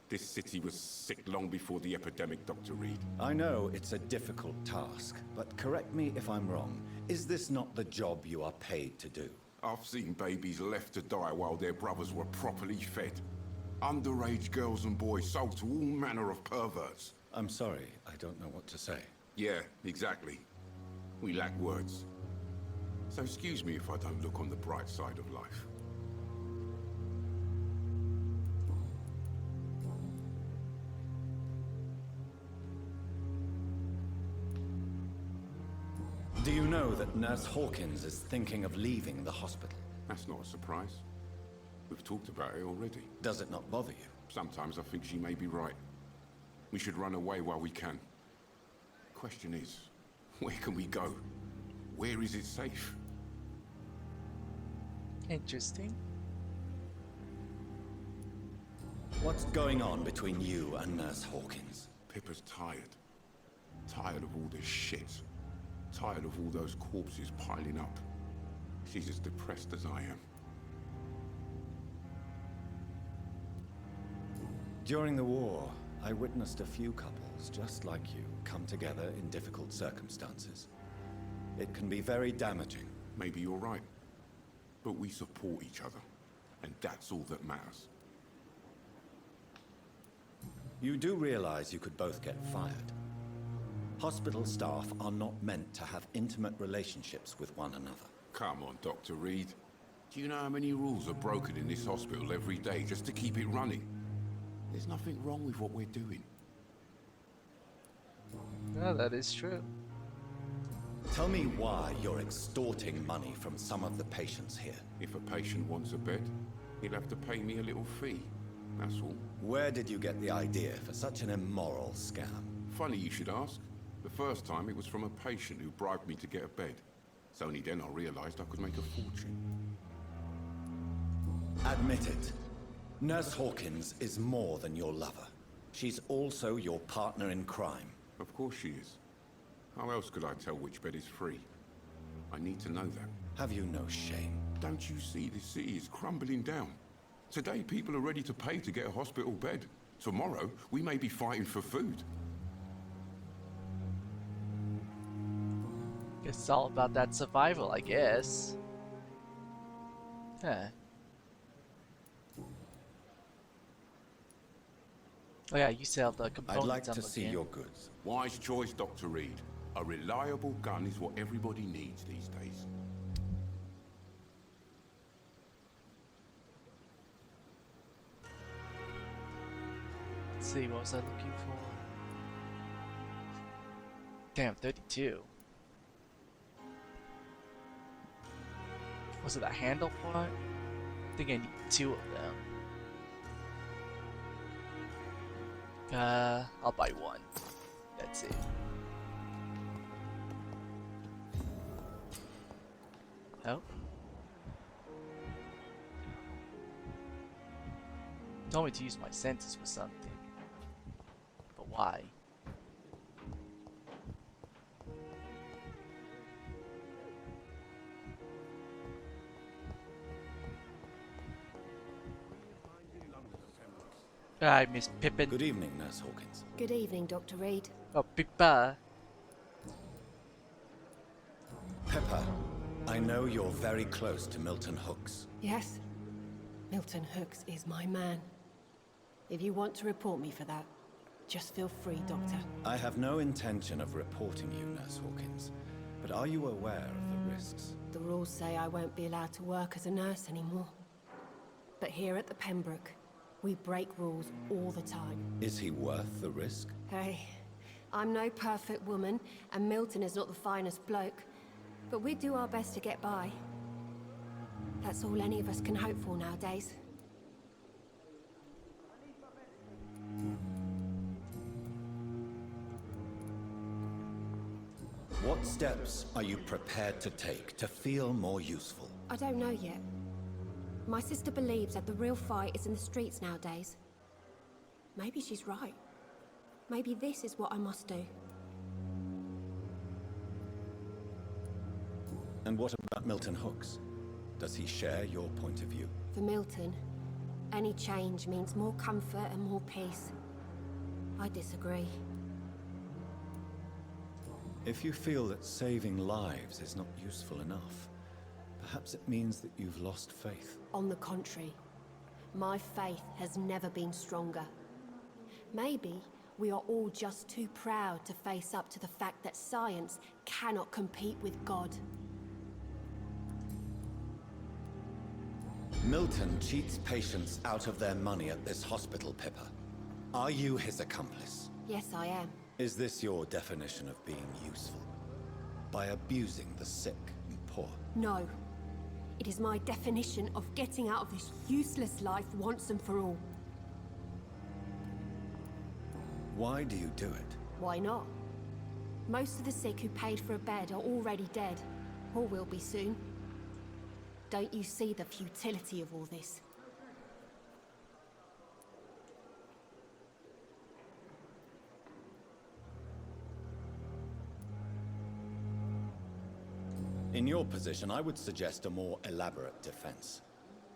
This city was sick long before the epidemic, Dr. Reed. I know it's a difficult task, but correct me if I'm wrong. Is this not the job you are paid to do? I've seen babies left to die while their brothers were properly fed. Underage girls and boys sold to all manner of perverts. I'm sorry, I don't know what to say. Yeah, exactly. We lack words. So excuse me if I don't look on the bright side of life. Do you know that Nurse Hawkins is thinking of leaving the hospital? That's not a surprise. We've talked about it already. Does it not bother you? Sometimes I think she may be right. We should run away while we can. Question is, where can we go? Where is it safe? Interesting. What's going on between you and Nurse Hawkins? Pippa's tired. Tired of all this shit. Tired of all those corpses piling up. She's as depressed as I am. During the war, I witnessed a few couples just like you come together in difficult circumstances. It can be very damaging. Maybe you're right. But we support each other. And that's all that matters. You do realize you could both get fired. Hospital staff are not meant to have intimate relationships with one another. Come on, Dr. Reed. Do you know how many rules are broken in this hospital every day just to keep it running? There's nothing wrong with what we're doing. Yeah, that is true. Tell me why you're extorting money from some of the patients here. If a patient wants a bed, he'll have to pay me a little fee. That's all. Where did you get the idea for such an immoral scam? Funny you should ask. The first time it was from a patient who bribed me to get a bed. It's only then I realized I could make a fortune. Admit it. Nurse Hawkins is more than your lover. She's also your partner in crime. Of course she is. How else could I tell which bed is free? I need to know that. Have you no shame? Don't you see the city is crumbling down? Today people are ready to pay to get a hospital bed. Tomorrow we may be fighting for food. It's all about that survival, I guess. Huh. Oh yeah, you sell the components. I'd like to I'm see looking your at. goods. Wise choice, Dr. Reed. A reliable gun is what everybody needs these days. Let's see, what was I looking for? Damn, 32. Was it a handle part? I think I need 2 of them. I'll buy 1. That's it. Oh. Told me to use my senses for something. But why? Hi, Miss Pippin. Good evening, Nurse Hawkins. Good evening, Dr. Reed. Oh, Pippa. Pepper, I know you're very close to Milton Hooks. Yes? Milton Hooks is my man. If you want to report me for that, just feel free, Doctor. I have no intention of reporting you, Nurse Hawkins, but are you aware of the risks? The rules say I won't be allowed to work as a nurse anymore. But here at the Pembroke, we break rules all the time. Is he worth the risk? Hey, I'm no perfect woman, and Milton is not the finest bloke, but we do our best to get by. That's all any of us can hope for nowadays. What steps are you prepared to take to feel more useful? I don't know yet. My sister believes that the real fight is in the streets nowadays. Maybe she's right. Maybe this is what I must do. And what about Milton Hooks? Does he share your point of view? For Milton, any change means more comfort and more peace. I disagree. If you feel that saving lives is not useful enough, perhaps it means that you've lost faith. On the contrary, my faith has never been stronger. Maybe we are all just too proud to face up to the fact that science cannot compete with God. Milton cheats patients out of their money at this hospital, Pippa. Are you his accomplice? Yes, I am. Is this your definition of being useful? By abusing the sick and poor? No. It is my definition of getting out of this useless life once and for all. Why do you do it? Why not? Most of the sick who paid for a bed are already dead, or will be soon. Don't you see the futility of all this? In your position, I would suggest a more elaborate defense.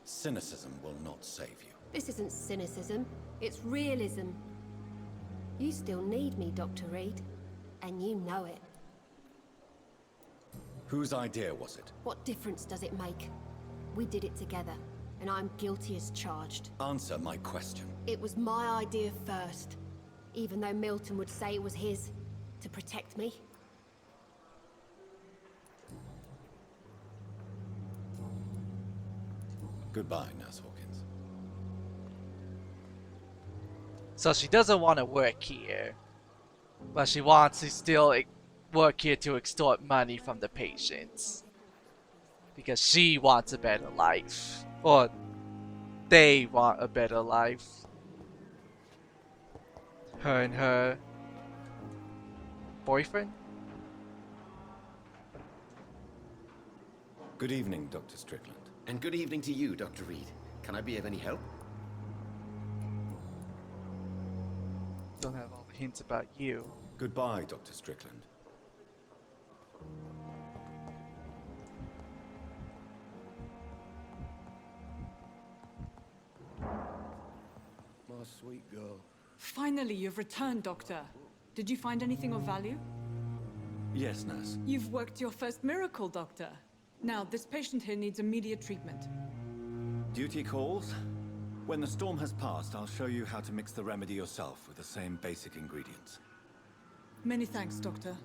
Cynicism will not save you. This isn't cynicism, it's realism. You still need me, Dr. Reed, and you know it. Whose idea was it? What difference does it make? We did it together, and I'm guilty as charged. Answer my question. It was my idea first, even though Milton would say it was his, to protect me. Goodbye, Nurse Hawkins. So she doesn't want to work here, but she wants to still work here to extort money from the patients. Because she wants a better life. Or they want a better life. Her and her boyfriend? Good evening, Dr. Strickland. And good evening to you, Dr. Reed. Can I be of any help? Don't have all the hints about you. Goodbye, Dr. Strickland. My sweet girl. Finally, you've returned, Doctor. Did you find anything of value? Yes, nurse. You've worked your first miracle, Doctor. Now, this patient here needs immediate treatment. Duty calls. When the storm has passed, I'll show you how to mix the remedy yourself with the same basic ingredients. Many thanks, Doctor.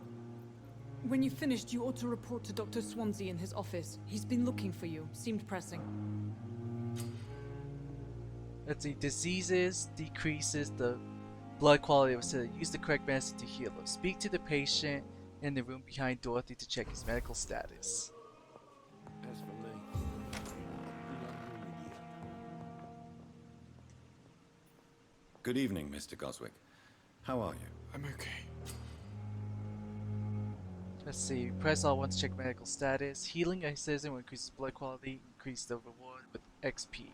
When you've finished, you ought to report to Dr. Swansea in his office. He's been looking for you. Seemed pressing. Let's see. Diseases decreases the blood quality of a citizen. Use the correct medicine to heal them. Speak to the patient in the room behind Dorothy to check his medical status. As for me, Good evening, Mr. Goswick. How are you? I'm okay. Let's see. Press R1 to check medical status. Healing a citizen will increase blood quality, increase the reward with XP.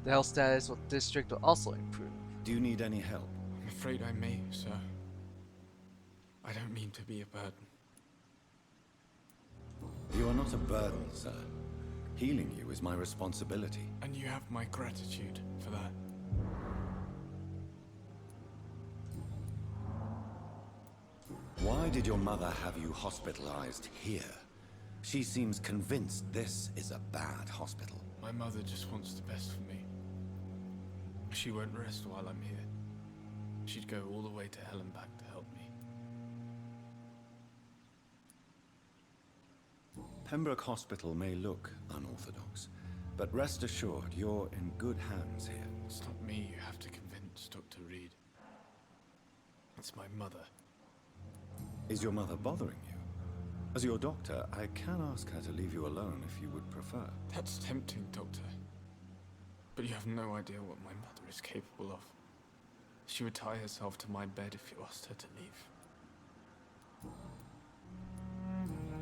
The health status of the district will also improve. Do you need any help? I'm afraid I may, sir. I don't mean to be a burden. You are not a burden, sir. Healing you is my responsibility. And you have my gratitude for that. Why did your mother have you hospitalized here? She seems convinced this is a bad hospital. My mother just wants the best for me. She won't rest while I'm here. She'd go all the way to hell and back to help me. Pembroke Hospital may look unorthodox, but rest assured you're in good hands here. It's not me you have to convince, Dr. Reed. It's my mother. Is your mother bothering you? As your doctor, I can ask her to leave you alone if you would prefer. That's tempting, Doctor. But you have no idea what my mother is capable of. She would tie herself to my bed if you asked her to leave.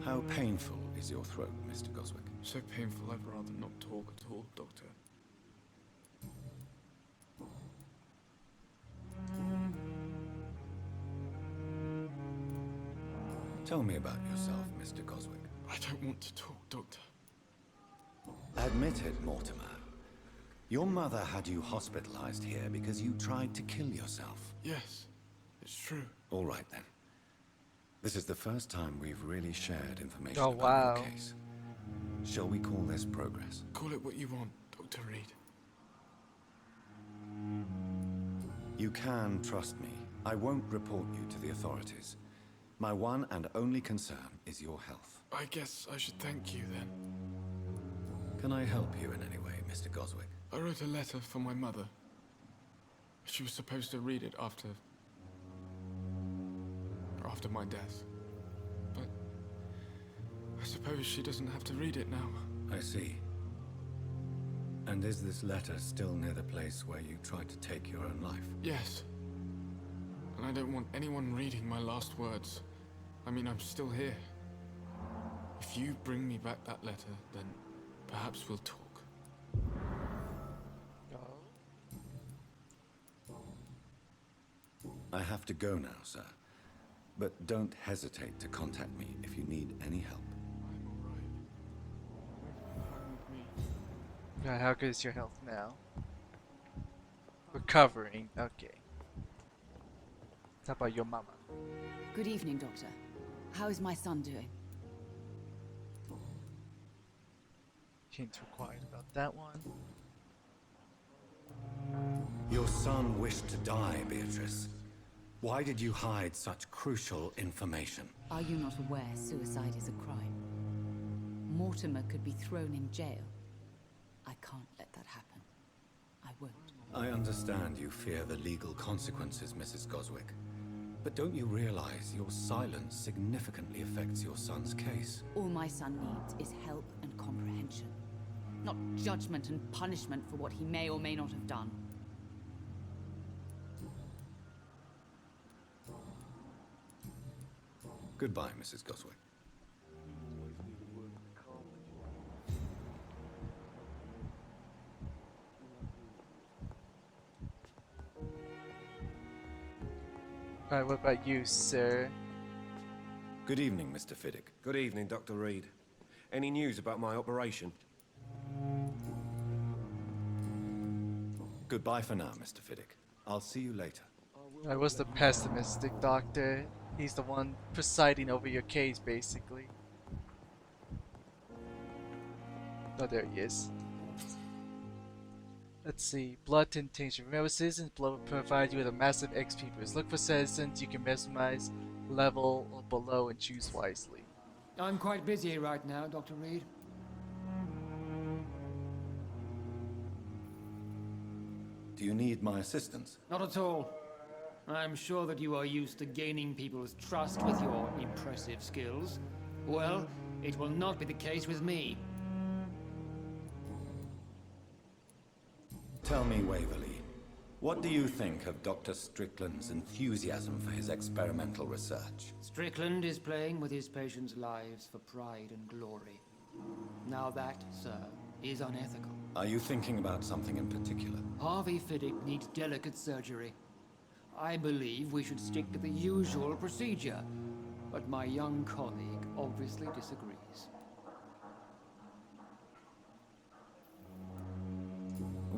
How painful is your throat, Mr. Goswick? So painful I'd rather not talk at all, Doctor. Tell me about yourself, Mr. Goswick. I don't want to talk, Doctor. Admit it, Mortimer. Your mother had you hospitalized here because you tried to kill yourself. Yes, it's true. All right, then. This is the first time we've really shared information Oh, about wow. your case. Shall we call this progress? Call it what you want, Dr. Reed. You can trust me. I won't report you to the authorities. My one and only concern is your health. I guess I should thank you then. Can I help you in any way, Mr. Goswick? I wrote a letter for my mother. She was supposed to read it after my death. But I suppose she doesn't have to read it now. I see. And is this letter still near the place where you tried to take your own life? Yes. And I don't want anyone reading my last words. I mean, I'm still here. If you bring me back that letter, then perhaps we'll talk. I have to go now, sir. But don't hesitate to contact me if you need any help. God, how good is your health now? Recovering, okay. How about your mama? Good evening, Doctor. How is my son doing? Seems quiet about that one. Your son wished to die, Beatrice. Why did you hide such crucial information? Are you not aware suicide is a crime? Mortimer could be thrown in jail. I can't let that happen. I won't. I understand you fear the legal consequences, Mrs. Goswick. But don't you realize your silence significantly affects your son's case? All my son needs is help and comprehension. Not judgment and punishment for what he may or may not have done. Goodbye, Mrs. Goswick. Alright, what about you, sir? Good evening, Mr. Fiddick. Good evening, Dr. Reed. Any news about my operation? Goodbye for now, Mr. Fiddick. I'll see you later. I was the pessimistic doctor. He's the one presiding over your case, basically. Oh, there he is. Let's see. Blood tintation. Remember, citizens' blood will provide you with a massive XP boost. Look for citizens you can mesmerize, level, or below, and choose wisely. I'm quite busy right now, Dr. Reed. Do you need my assistance? Not at all. I'm sure that you are used to gaining people's trust with your impressive skills. Well, it will not be the case with me. Tell me, Waverly, what do you think of Dr. Strickland's enthusiasm for his experimental research? Strickland is playing with his patients' lives for pride and glory. Now that, sir, is unethical. Are you thinking about something in particular? Harvey Fiddick needs delicate surgery. I believe we should stick to the usual procedure, but my young colleague obviously disagrees.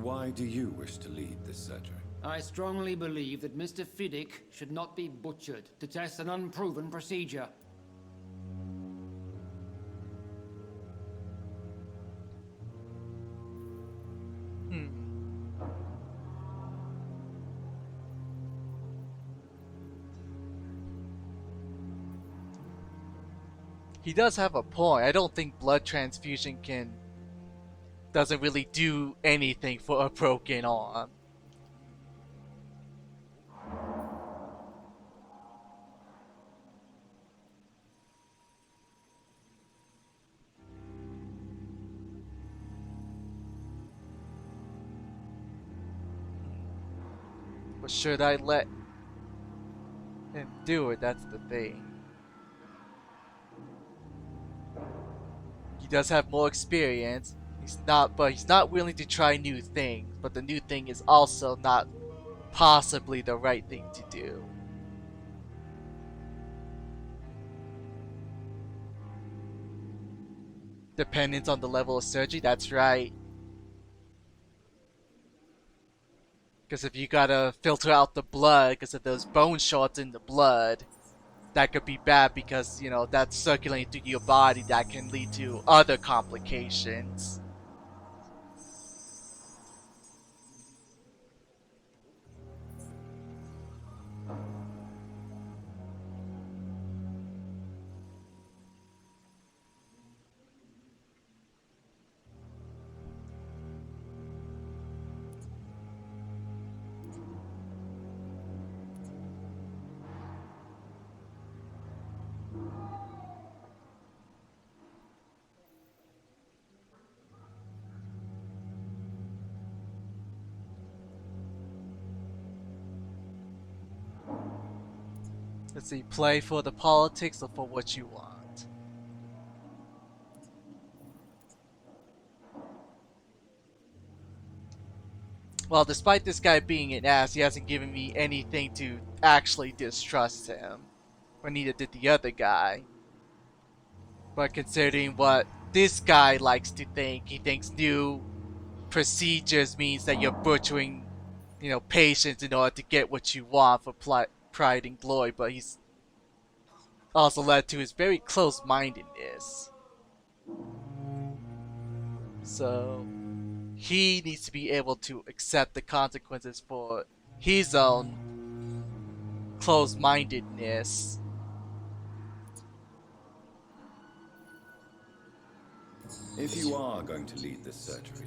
Why do you wish to lead this surgery? I strongly believe that Mr. Fiddick should not be butchered to test an unproven procedure. He does have a point. I don't think blood transfusion doesn't really do anything for a broken arm. But should I let him do it? That's the thing. He does have more experience. He's not willing to try new things. But the new thing is also not possibly the right thing to do. Dependence on the level of surgery, that's right. Because if you gotta filter out the blood because of those bone shards in the blood, that could be bad because, you know, that's circulating through your body that can lead to other complications. Let's see, play for the politics or for what you want. Well, despite this guy being an ass, he hasn't given me anything to actually distrust him. Or neither did the other guy. But considering what this guy likes to think, he thinks new procedures means that you're butchering, you know, patients in order to get what you want for pride and glory, but he's also led to his very close-mindedness. So he needs to be able to accept the consequences for his own close-mindedness. If you are going to lead this surgery,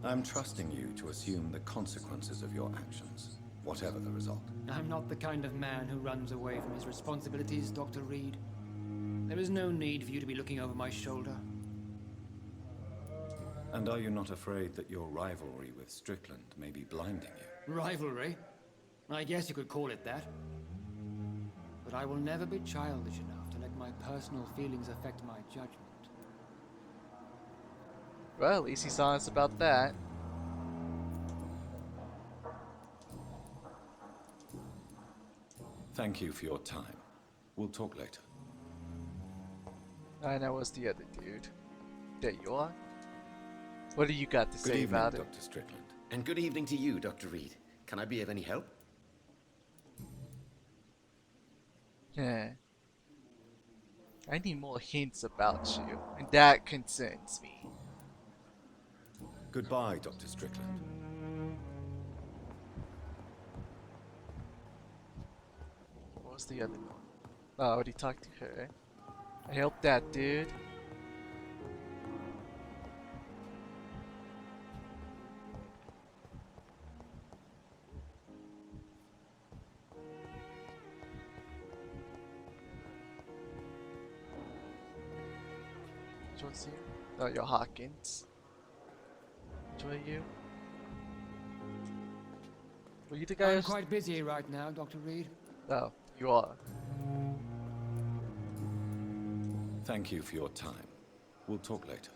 I'm trusting you to assume the consequences of your actions, whatever the result. I'm not the kind of man who runs away from his responsibilities, Dr. Reed. There is no need for you to be looking over my shoulder. And are you not afraid that your rivalry with Strickland may be blinding you? Rivalry? I guess you could call it that. But I will never be childish enough to let my personal feelings affect my judgment. Well, at least he's honest about that. Thank you for your time. We'll talk later. I know what's the other dude. There you are. What do you got to Good say evening, about it? Dr. Strickland. And good evening to you, Dr. Reed. Can I be of any help? Yeah. I need more hints about you, and that concerns me. Goodbye, Dr. Strickland. What was the other one? Oh, I already talked to her. I helped that dude. Which one's you? Oh, you're Hawkins. Which one are you? Were you the guy I'm quite busy right now, Dr. Reed. Oh, you are. Thank you for your time. We'll talk later.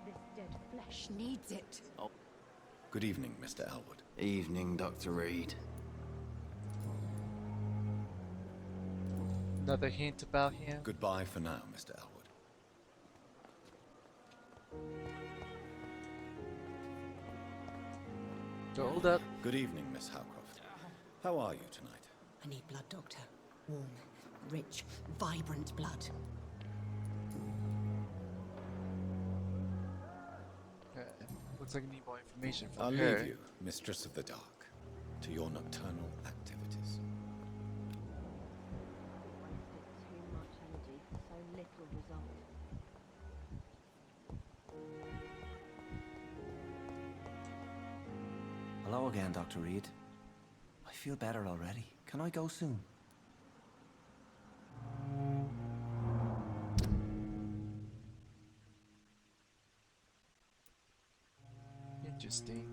This dead flesh needs it. Oh. Good evening, Mr. Elwood. Evening, Dr. Reed. Another hint about him? Goodbye for now, Mr. Elwood. Hold up. Good evening, Miss Howcroft. How are you tonight? I need blood, Doctor. Warm, rich, vibrant blood. Okay. Looks like I need more information from I'll her. leave you, Mistress of the Dark, to your nocturnal activities. Too much energy for so little result. Hello again, Dr. Reed. I feel better already. Can I go soon? Interesting.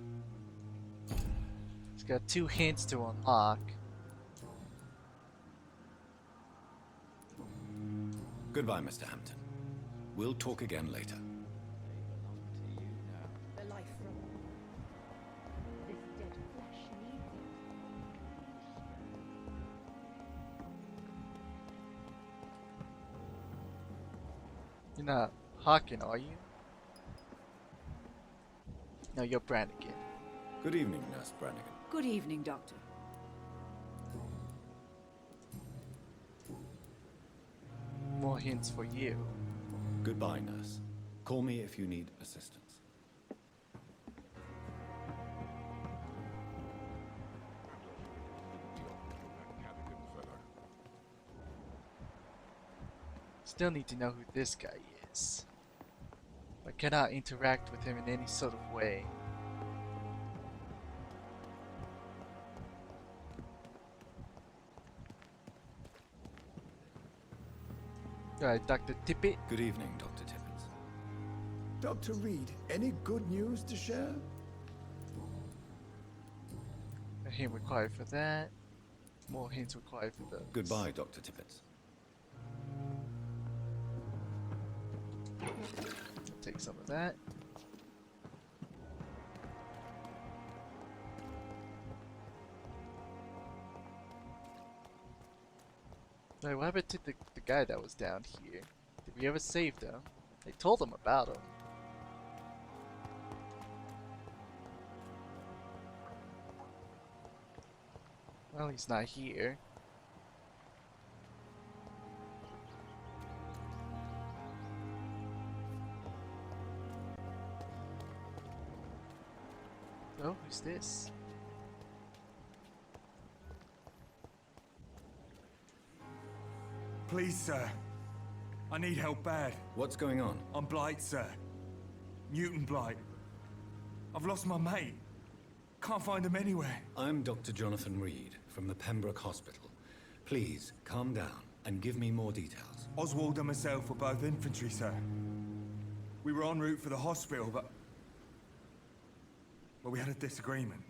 It's got 2 hints to unlock. Goodbye, Mr. Hampton. We'll talk again later. The life from this dead flesh needs You're not Hawking, are you? No, you're Brannigan. Good evening, Nurse Brannigan. Good evening, Doctor. More hints for you. Goodbye, Nurse. Call me if you need assistance. Still need to know who this guy is. I cannot interact with him in any sort of way. Dr. Tippett. Good evening, Dr. Tippett. Dr. Reed, any good news to share? A hint required for that. More hints required for those. Goodbye, Dr. Tippett. I'll take some of that. Wait, what happened to the guy that was down here? Did we ever save them? They told them about him. Well, he's not here. Oh, who's this? Please, sir. I need help bad. What's going on? I'm Blight, sir. Newton Blight. I've lost my mate. Can't find him anywhere. I'm Dr. Jonathan Reed from the Pembroke Hospital. Please, calm down and give me more details. Oswald and myself were both infantry, sir. We were en route for the hospital, but we had a disagreement.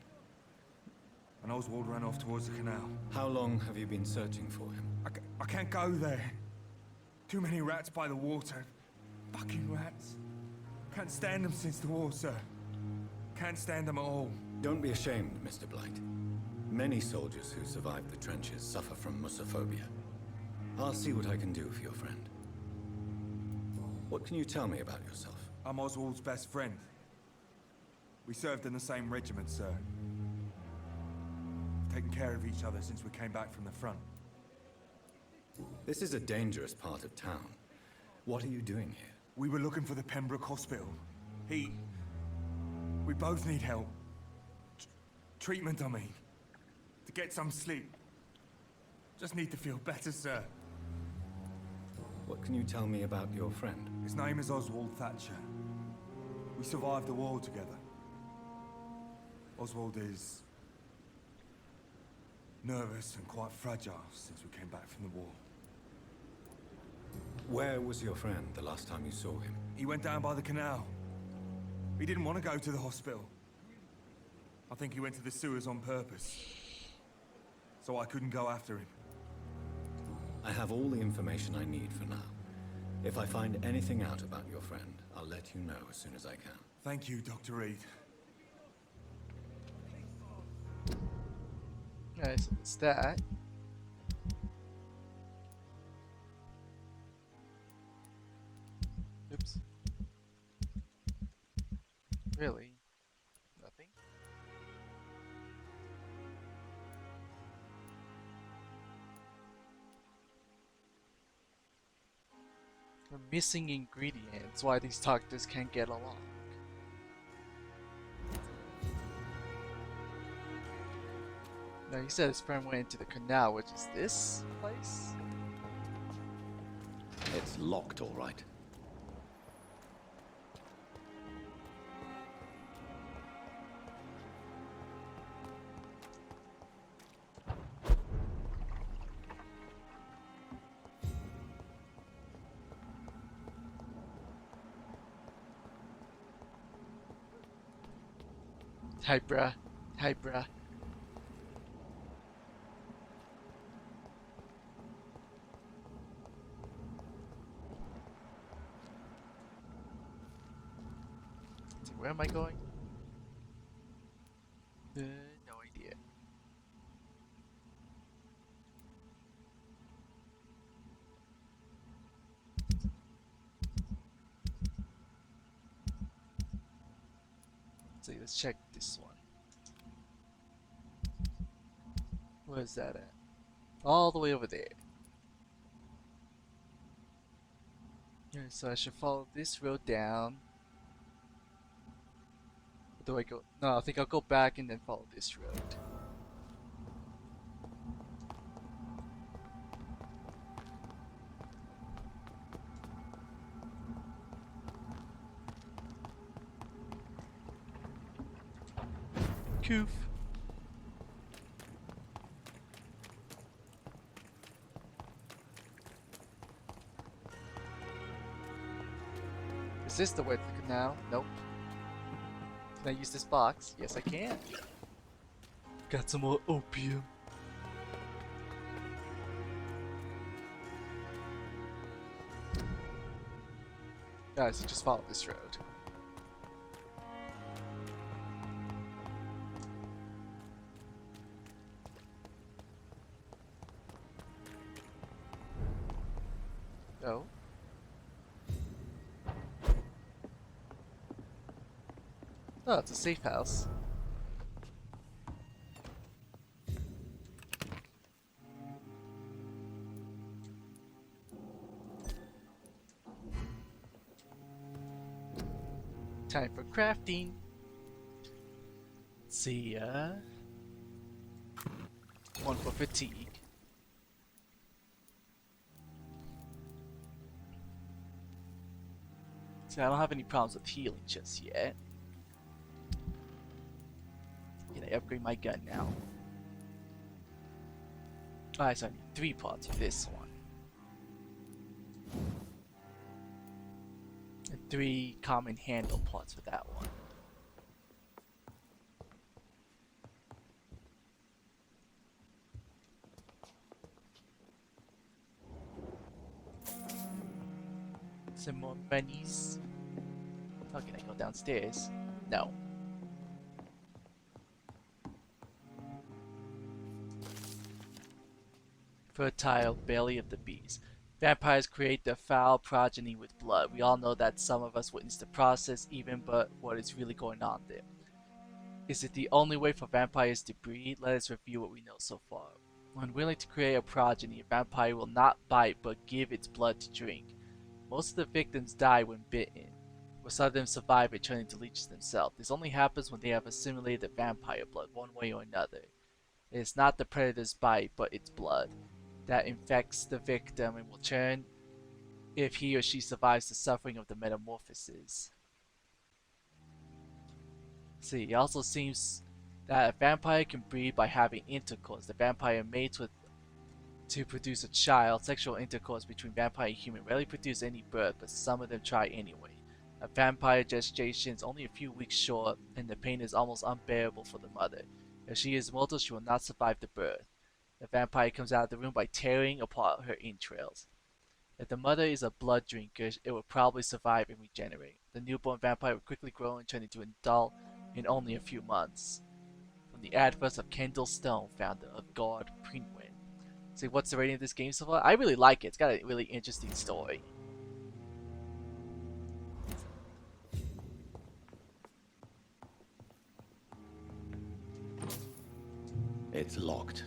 And Oswald ran off towards the canal. How long have you been searching for him? I can't go there. Too many rats by the water. Fucking rats. Can't stand them since the war, sir. Can't stand them at all. Don't be ashamed, Mr. Blight. Many soldiers who survived the trenches suffer from musophobia. I'll see what I can do for your friend. What can you tell me about yourself? I'm Oswald's best friend. We served in the same regiment, sir. Taken care of each other since we came back from the front. This is a dangerous part of town. What are you doing here? We were looking for the Pembroke Hospital. We both need help. Treatment, I mean. To get some sleep. Just need to feel better, sir. What can you tell me about your friend? His name is Oswald Thatcher. We survived the war together. Oswald is nervous and quite fragile since we came back from the war. Where was your friend the last time you saw him? He went down by the canal. He didn't want to go to the hospital. I think he went to the sewers on purpose. So I couldn't go after him. I have all the information I need for now. If I find anything out about your friend, I'll let you know as soon as I can. Thank you, Dr. Reed. Alright, so it's that. Oops. Really? Nothing? We're missing ingredients. Why these doctors can't get along? Now, he said his friend went into the canal, which is this place? It's locked, all right. Hi, bruh. Hi, bruh. Where am I going? No idea. So let's check this one. Where's that at? All the way over there. Yeah, so I should follow this road down. Or do I go? No, I think I'll go back and then follow this road. Coof. Is this the way to the canal? Nope. Can I use this box? Yes, I can. Got some more opium. Guys, you just follow this road. No. Oh, it's a safe house. Time for crafting. Let's see, one for fatigue. See, I don't have any problems with healing just yet. Can I upgrade my gun now? Alright, so I need 3 pots for this one. And 3 common handle pots for that one. Some more monies. How can I go downstairs? No. Fertile belly of the beast. Vampires create their foul progeny with blood. We all know that some of us witness the process even, but what is really going on there? Is it the only way for vampires to breed? Let us review what we know so far. When willing to create a progeny, a vampire will not bite but give its blood to drink. Most of the victims die when bitten, but some of them survive by turning to leeches themselves. This only happens when they have assimilated the vampire blood one way or another. It is not the predator's bite, but its blood that infects the victim and will turn if he or she survives the suffering of the metamorphosis. See, it also seems that a vampire can breed by having intercourse. The vampire mates with to produce a child. Sexual intercourse between vampire and human rarely produces any birth, but some of them try anyway. A vampire gestation is only a few weeks short, and the pain is almost unbearable for the mother. If she is mortal, she will not survive the birth. The vampire comes out of the room by tearing apart her entrails. If the mother is a blood drinker, it will probably survive and regenerate. The newborn vampire will quickly grow and turn into an adult in only a few months. From the adverse of Kendall Stone, founder of God Prinwin. See, what's the rating of this game so far? I really like it. It's got a really interesting story. It's locked.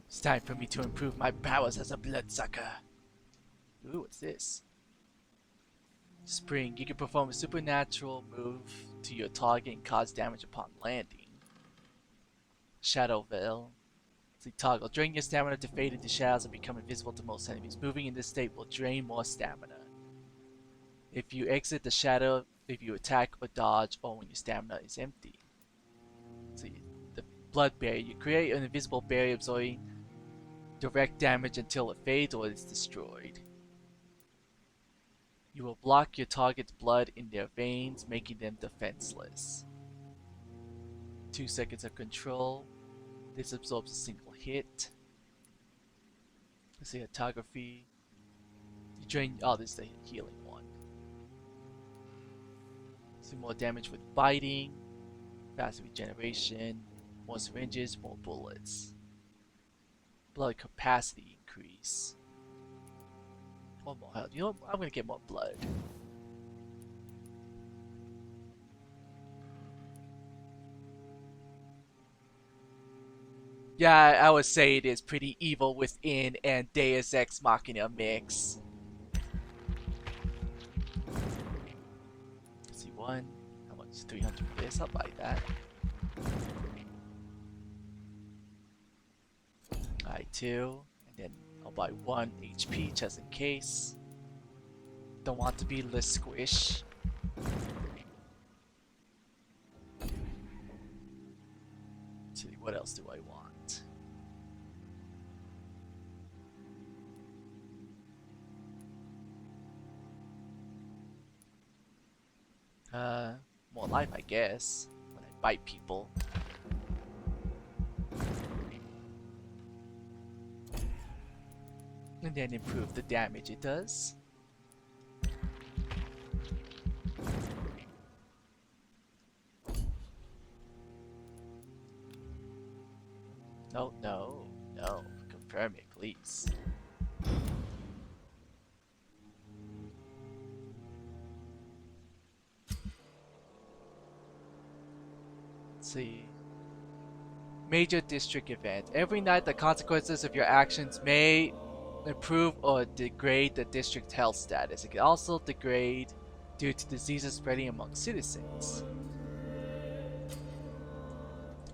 It's time for me to improve my powers as a bloodsucker. Ooh, what's this? Spring. You can perform a supernatural move to your target and cause damage upon landing. Shadow Veil. See, toggle. Drain your stamina to fade into shadows and become invisible to most enemies. Moving in this state will drain more stamina. If you exit the shadow, if you attack or dodge, or when your stamina is empty. See, the blood barrier. You create an invisible barrier absorbing direct damage until it fades or is destroyed. You will block your target's blood in their veins, making them defenseless. 2 seconds of control. This absorbs a single hit. Let's see, photography. You drain. Oh, this is the healing one. See, more damage with biting. Faster regeneration. More syringes, more bullets. Blood capacity increase. One more health. You know what? I'm gonna get more blood. Yeah, I would say it is pretty evil within and Deus Ex Machina mix. Let's see, one. How much? 300 for this? I'll buy that. Alright, 2. And then I'll buy 1 HP just in case. Don't want to be less squish. Let's see, what else do I want? More life, I guess, when I bite people. And then improve the damage it does. No, no, no. Confirm it, please. Let's see. Major district event. Every night the consequences of your actions may improve or degrade the district health status. It can also degrade due to diseases spreading among citizens.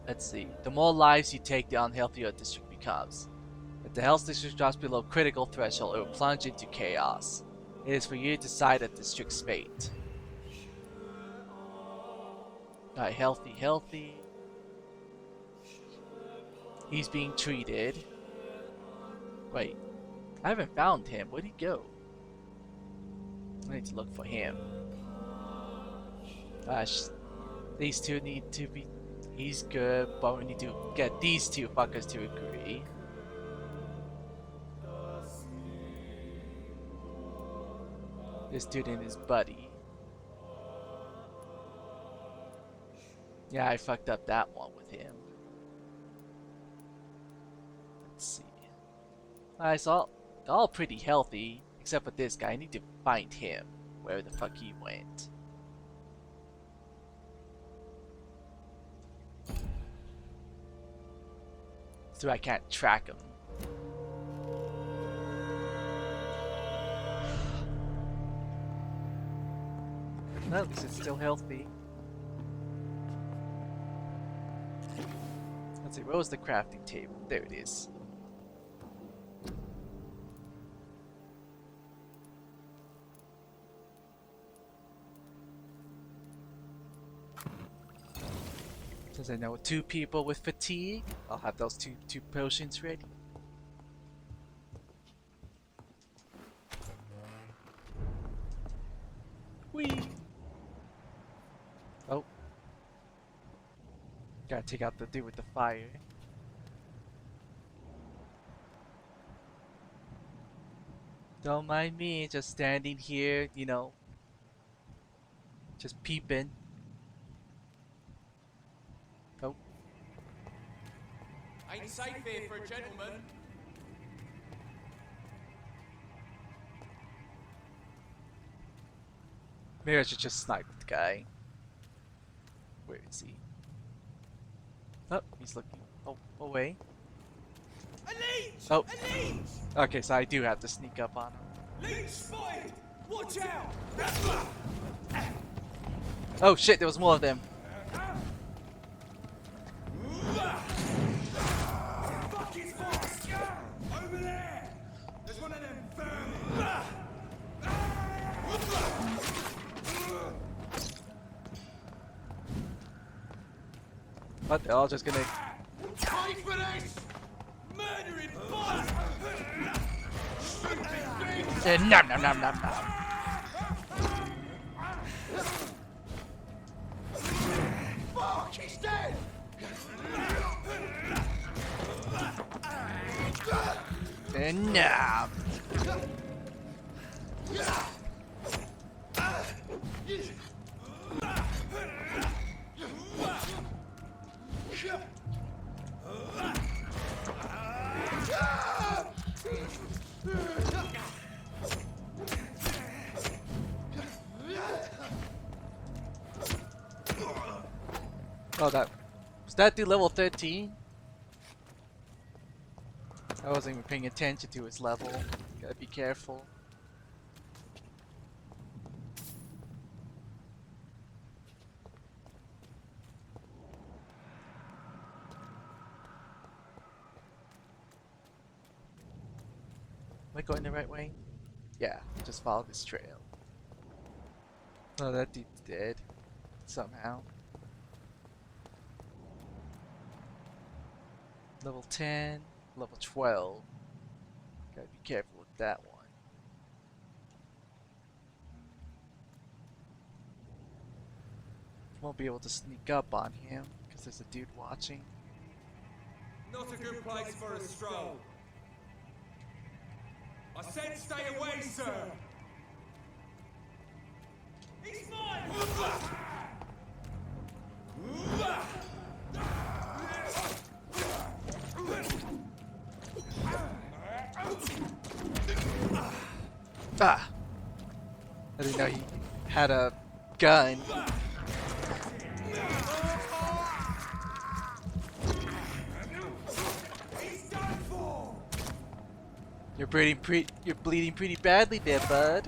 Let's see. The more lives you take, the unhealthier your district becomes. If the health district drops below critical threshold, it will plunge into chaos. It is for you to decide a district's fate. Alright, healthy, healthy. He's being treated. Wait, I haven't found him. Where'd he go? I need to look for him. Gosh, these two need to be... He's good, but we need to get these two fuckers to agree. This dude and his buddy. Yeah, I fucked up that one with him. Let's see. Alright, so all pretty healthy, except for this guy. I need to find him, where the fuck he went. So I can't track him. No, at least it's still healthy. Let's see, where was the crafting table? There it is. Since I know 2 people with fatigue, I'll have those two potions ready. Whee! Oh. Gotta take out the dude with the fire. Don't mind me, just standing here, you know. Just peeping. Oh. Ain't safe here for a gentleman. Maybe I should just snipe the guy. Where is he? Oh, he's looking away. Oh. Okay, so I do have to sneak up on him. Leech spotted! Watch out! Oh shit, there was more of them. Fuck his boss! Over there! There's one of them vermin! What? They're all just gonna. Pay for this! Murdering boss! Nom nom nom nom nom. Fuck, he's dead! Nom. Oh, was that the level 13? I wasn't even paying attention to his level. Gotta be careful. Am I going the right way? Yeah, just follow this trail. Oh, that dude's dead. Somehow. Level 10, level 12. Gotta be careful with that one. Won't be able to sneak up on him because there's a dude watching. Not a good place for a stroll. I said stay away, sir! He's mine! Ah! I didn't know he had a gun. You're bleeding pretty badly there, bud.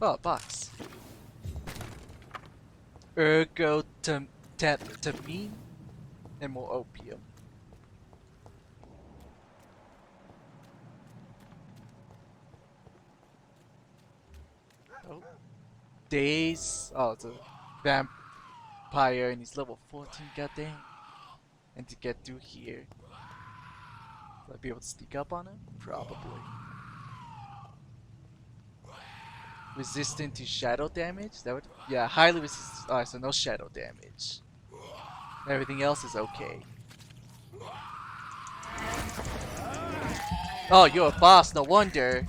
Oh, a box. Ergotamine and more opium. Oh. Days. Oh, it's a vampire and he's level 14, goddamn. And to get through here. Will I be able to sneak up on him? Probably. Resistant to shadow damage? That would, yeah, highly resistant. Alright, so no shadow damage. Everything else is okay. Oh, you're a boss, no wonder.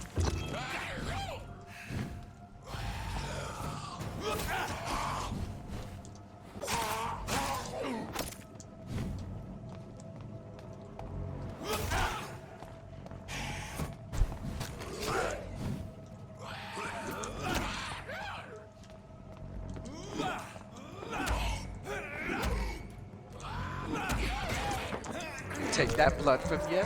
Take that blood from you.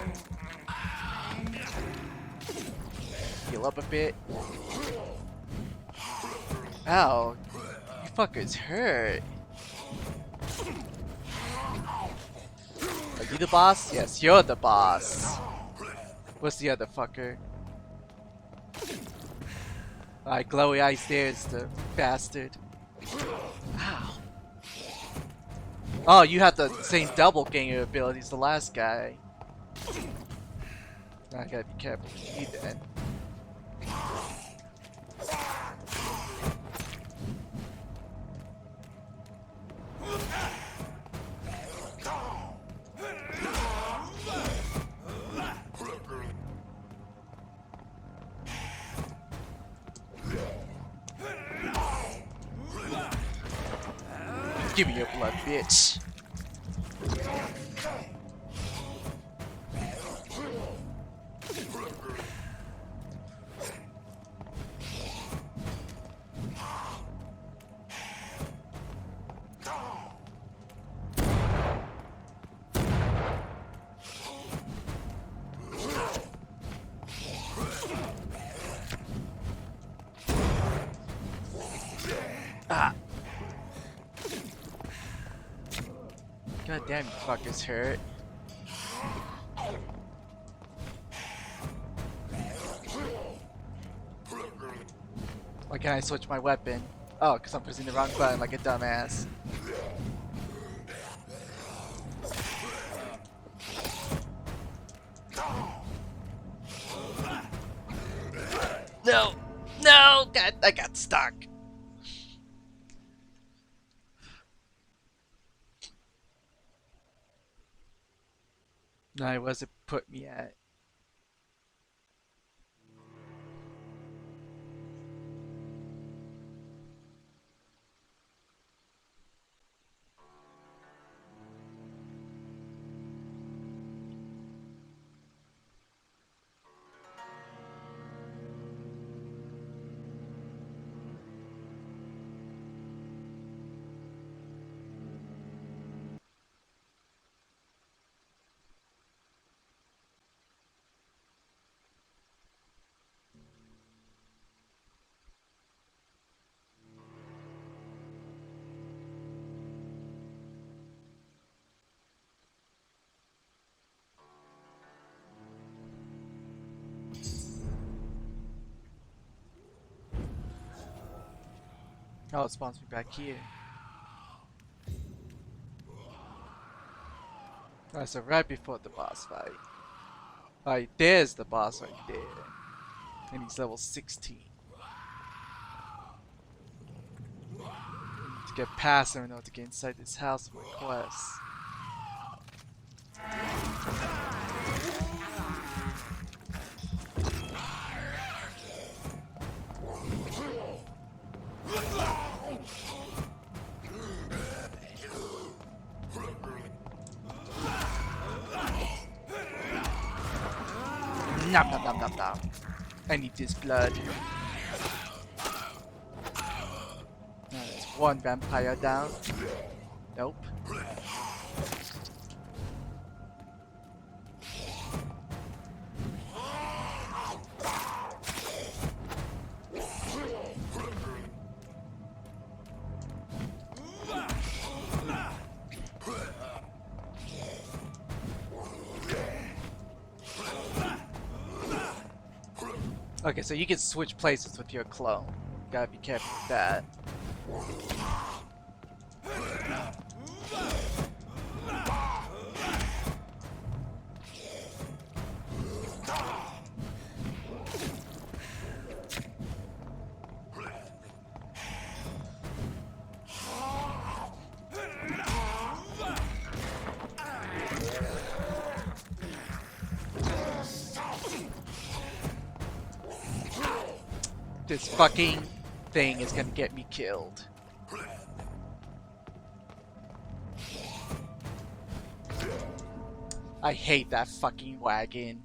Heal up a bit. Ow. You fuckers hurt. Are you the boss? Yes, you're the boss. What's the other fucker? Alright, glowy eyes there's the bastard. Ow. Oh, you have the same double ganger ability as the last guy. I gotta be careful with you then. Give me your blood, bitch. God damn, you fuckers hurt. Why can't I switch my weapon? Oh, because I'm pressing the wrong button like a dumbass. No! No! God, I got stuck. No, where's it put me at? Oh, it spawns me back here. Alright, so right before the boss fight. Alright, there's the boss right there. And he's level 16. To get past him in order to get inside this house with my quest. Nom nom nom nom nom. I need this blood. That's one vampire down. Nope. Okay, so you can switch places with your clone. Gotta be careful with that. This fucking thing is gonna get me killed. I hate that fucking wagon.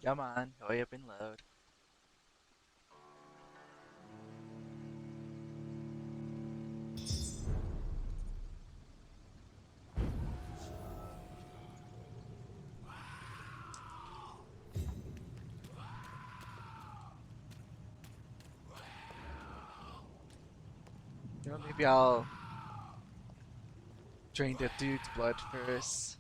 Come on, hurry up and load. You know, maybe I'll drain the dude's blood first.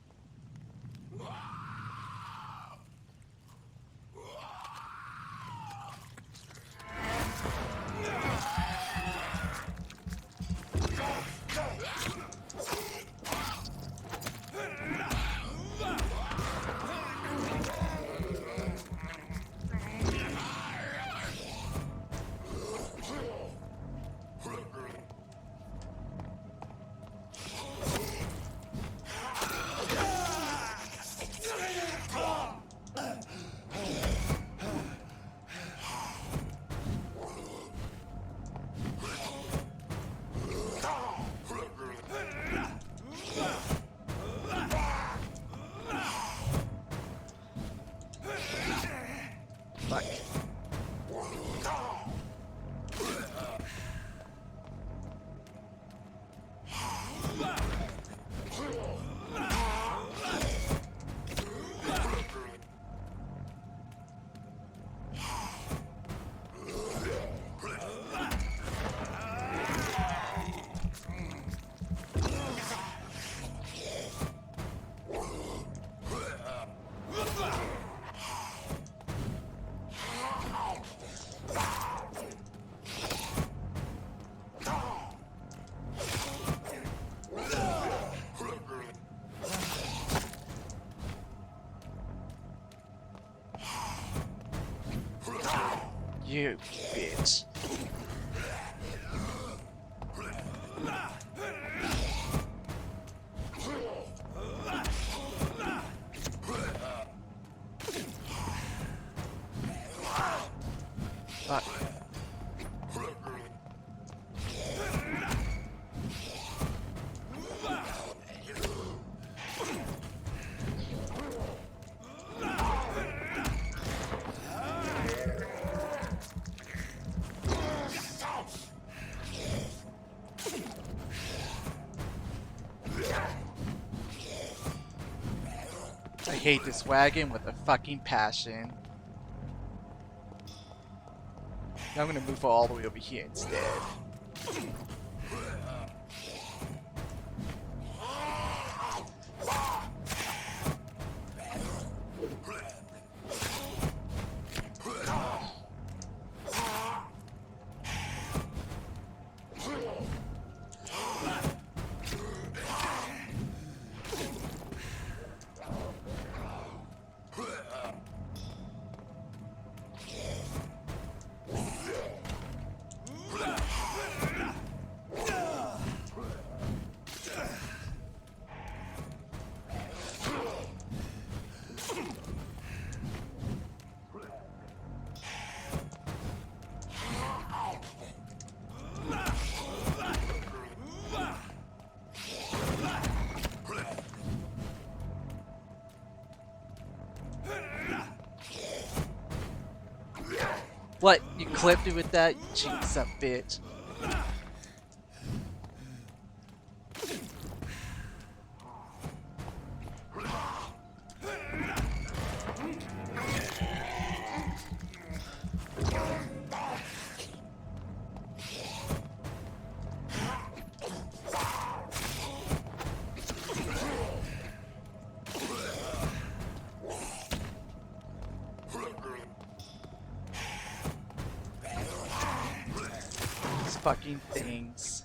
here, bitch. Fuck. I hate this wagon with a fucking passion. Now I'm gonna move all the way over here instead. What? You clipped it with that? You cheeky son of a bitch. Fucking things.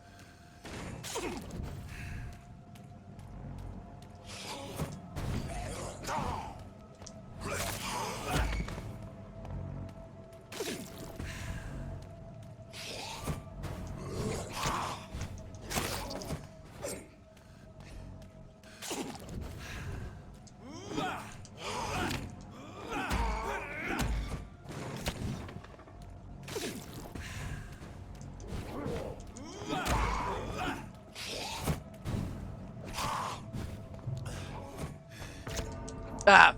Ah,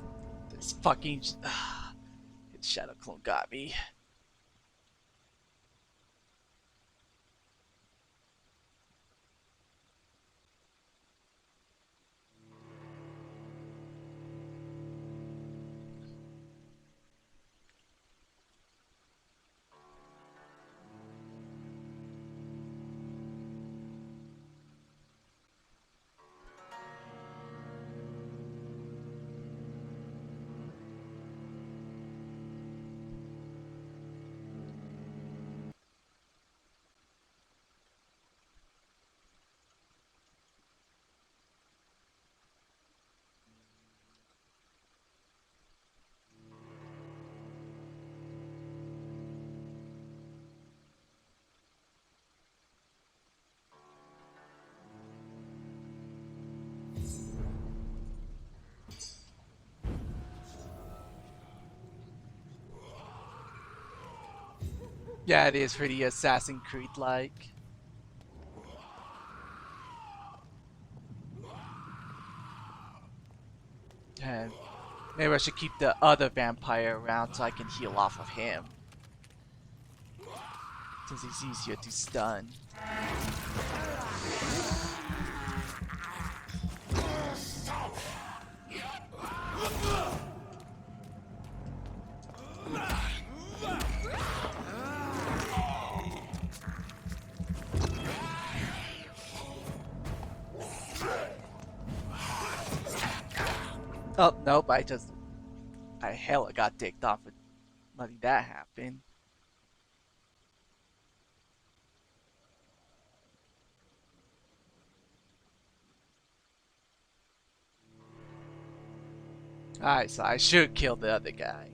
this fucking shadow clone got me. Yeah, it is pretty Assassin's Creed-like. And maybe I should keep the other vampire around so I can heal off of him. Since he's easier to stun. Oh, nope, I hella got dicked off with letting that happen. Alright, so I should kill the other guy.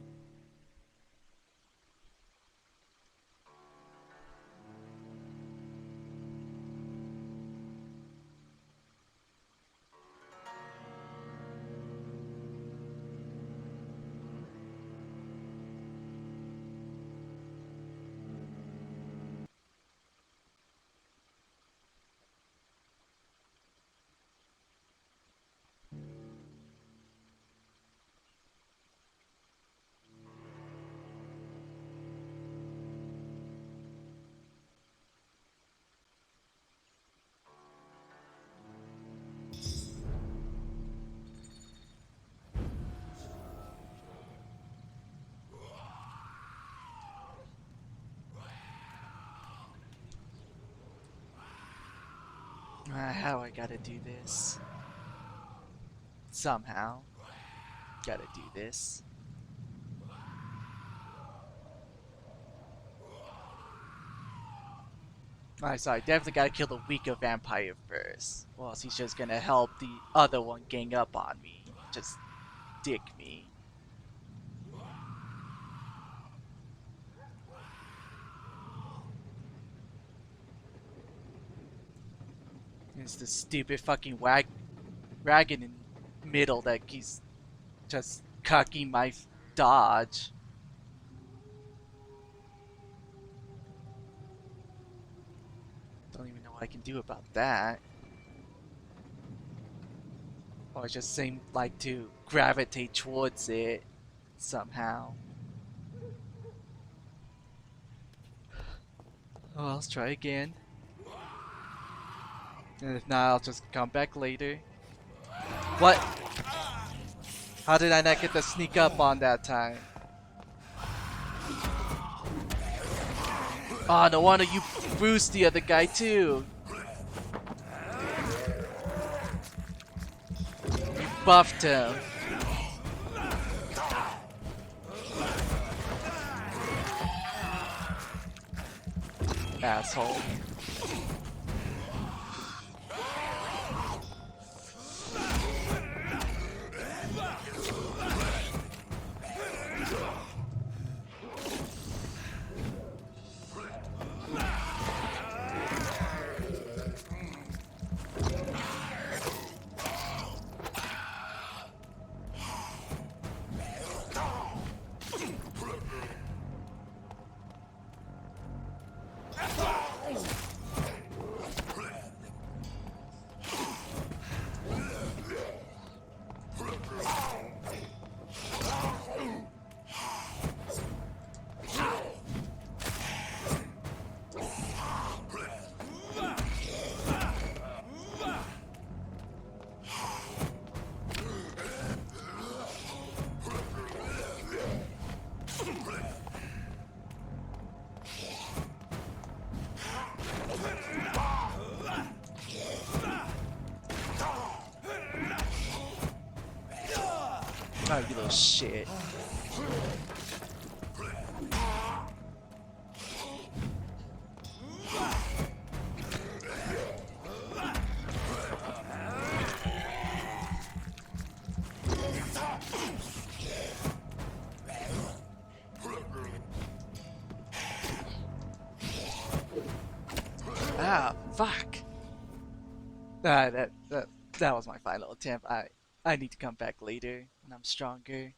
How I gotta do this? Somehow. Gotta do this. Alright, so I definitely gotta kill the weaker vampire first. Or else he's just gonna help the other one gang up on me. Just dick me. It's the stupid fucking wagon in middle that keeps just cucking my dodge. Don't even know what I can do about that. Or I just seem like to gravitate towards it somehow. Oh, let's try again. And if not, I'll just come back later. What? How did I not get the sneak up on that time? Oh, no wonder you bruised the other guy too. You buffed him. Asshole. Oh, you little shit. Ah, fuck. That was my final attempt. I need to come back later when I'm stronger.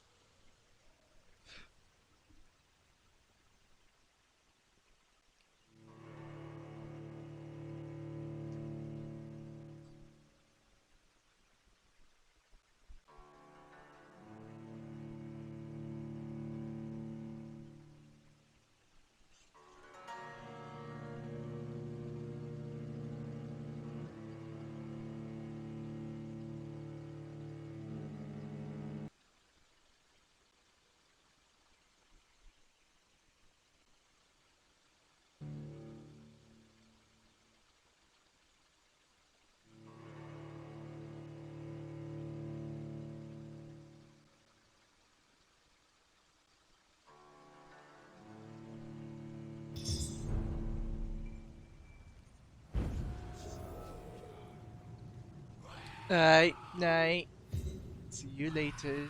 Night. See you later.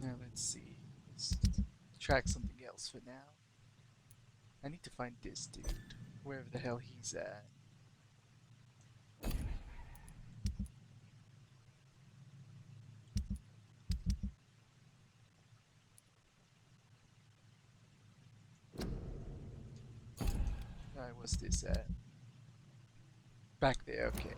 Now let's see. Let's track something else for now. I need to find this dude, wherever the hell he's at. Alright, what's this at? Back there, okay.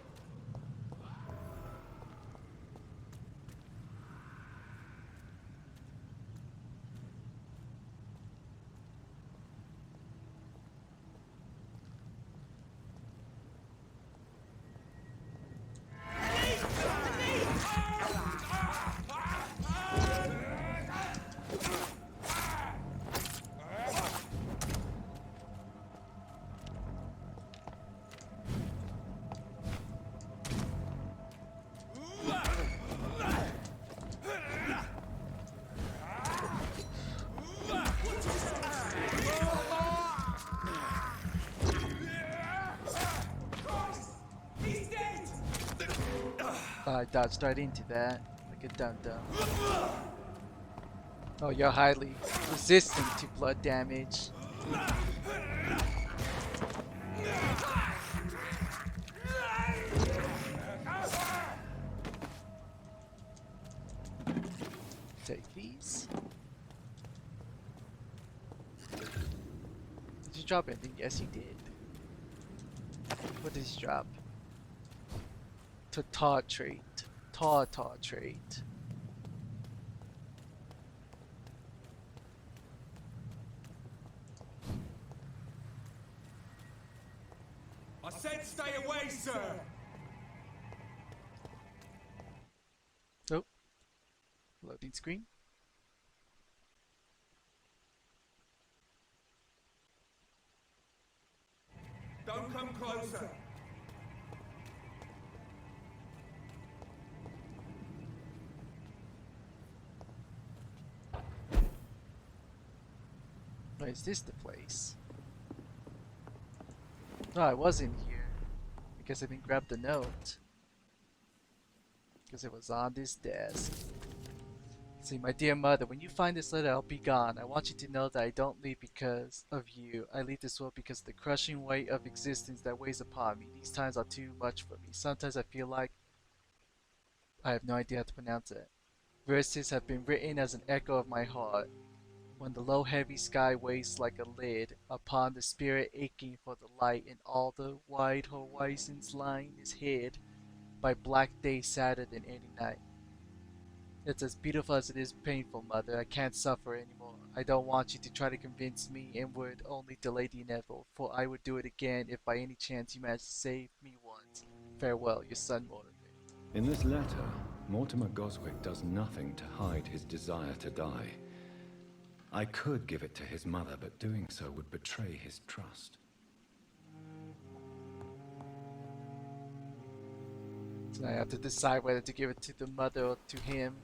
I dodged right into that, like a dum-dum. Oh, you're highly resistant to blood damage. Take these. Did you drop anything? Yes, you did. What did you drop? Tatar trait. Tatar trait. I said stay away, sir! Oh. Loading screen. Don't come closer! Or is this the place? No, I was in here. Because I didn't grab the note. Because it was on this desk. See, my dear mother, when you find this letter, I'll be gone. I want you to know that I don't leave because of you. I leave this world because of the crushing weight of existence that weighs upon me. These times are too much for me. Sometimes I feel like I have no idea how to pronounce it. Verses have been written as an echo of my heart. When the low heavy sky weighs like a lid upon the spirit aching for the light, and all the wide horizon's line is hid by black days sadder than any night. It's as beautiful as it is painful, Mother. I can't suffer anymore. I don't want you to try to convince me and would only delay the inevitable, for I would do it again if by any chance you managed to save me once. Farewell, your son Mortimer. In this letter, Mortimer Goswick does nothing to hide his desire to die. I could give it to his mother, but doing so would betray his trust. So I have to decide whether to give it to the mother or to him.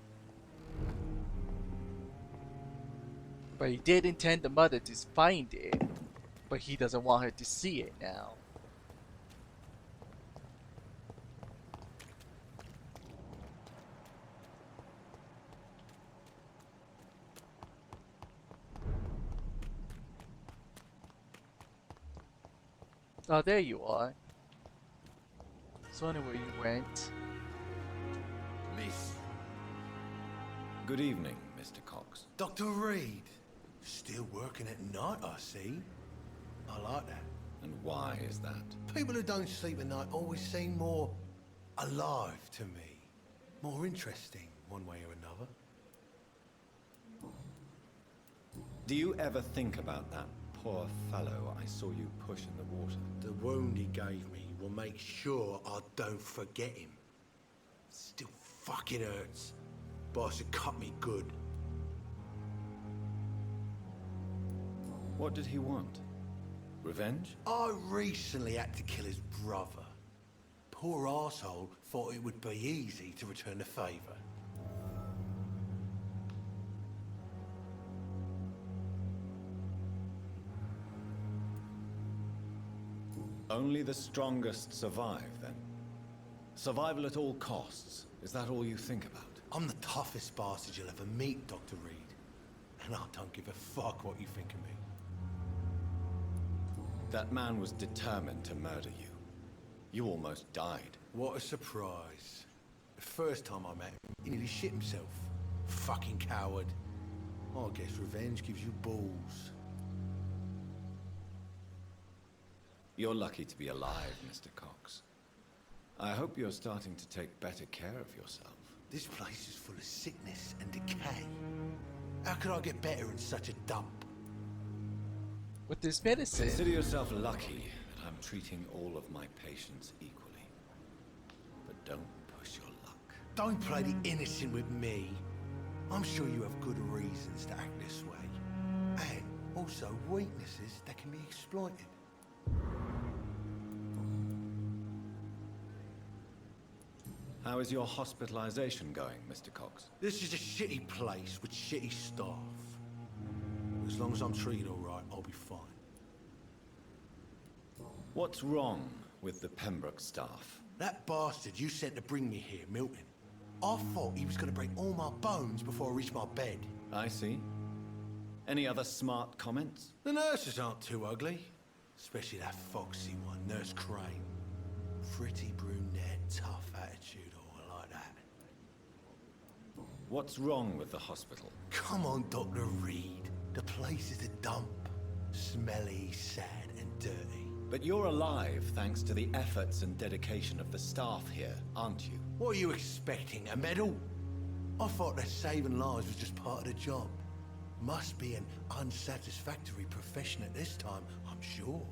But he did intend the mother to find it, but he doesn't want her to see it now. Oh, there you are. I was wondering where you went. Miss. Good evening, Mr. Cox. Dr. Reed. Still working at night, I see. I like that. And why is that? People who don't sleep at night always seem more alive to me. More interesting, one way or another. Do you ever think about that poor fellow I saw you push in the water? The wound he gave me will make sure I don't forget him. Still fucking hurts. Boss had cut me good. What did he want? Revenge? I recently had to kill his brother. Poor arsehole thought it would be easy to return the favour. Only the strongest survive, then? Survival at all costs. Is that all you think about? I'm the toughest bastard you'll ever meet, Dr. Reed. And I don't give a fuck what you think of me. That man was determined to murder you. You almost died. What a surprise. The first time I met him, he nearly shit himself. Fucking coward. I guess revenge gives you balls. You're lucky to be alive, Mr. Cox. I hope you're starting to take better care of yourself. This place is full of sickness and decay. How could I get better in such a dump? With this medicine. Consider yourself lucky that I'm treating all of my patients equally. But don't push your luck. Don't play the innocent with me. I'm sure you have good reasons to act this way. And also weaknesses that can be exploited. How is your hospitalization going, Mr. Cox? This is a shitty place with shitty staff. As long as I'm treated all right, I'll be fine. What's wrong with the Pembroke staff? That bastard you sent to bring me here, Milton. I thought he was going to break all my bones before I reached my bed. I see. Any other smart comments? The nurses aren't too ugly. Especially that foxy one, Nurse Crane. Pretty brunette, tough attitude, all like that. What's wrong with the hospital? Come on, Dr. Reed. The place is a dump. Smelly, sad, and dirty. But you're alive thanks to the efforts and dedication of the staff here, aren't you? What are you expecting, a medal? I thought that saving lives was just part of the job. Must be an unsatisfactory profession at this time, I'm sure.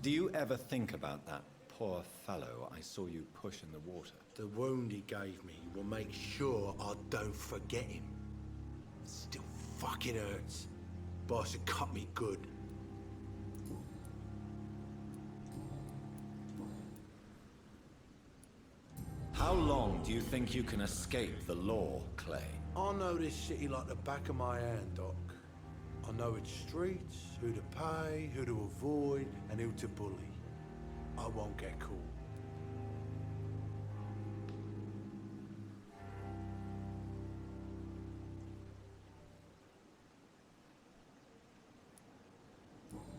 Do you ever think about that poor fellow I saw you push in the water? The wound he gave me will make sure I don't forget him. It still fucking hurts. Boss had cut me good. How long do you think you can escape the law, Clay? I know this city like the back of my hand, Doc. I know its streets, who to pay, who to avoid, and who to bully. I won't get caught.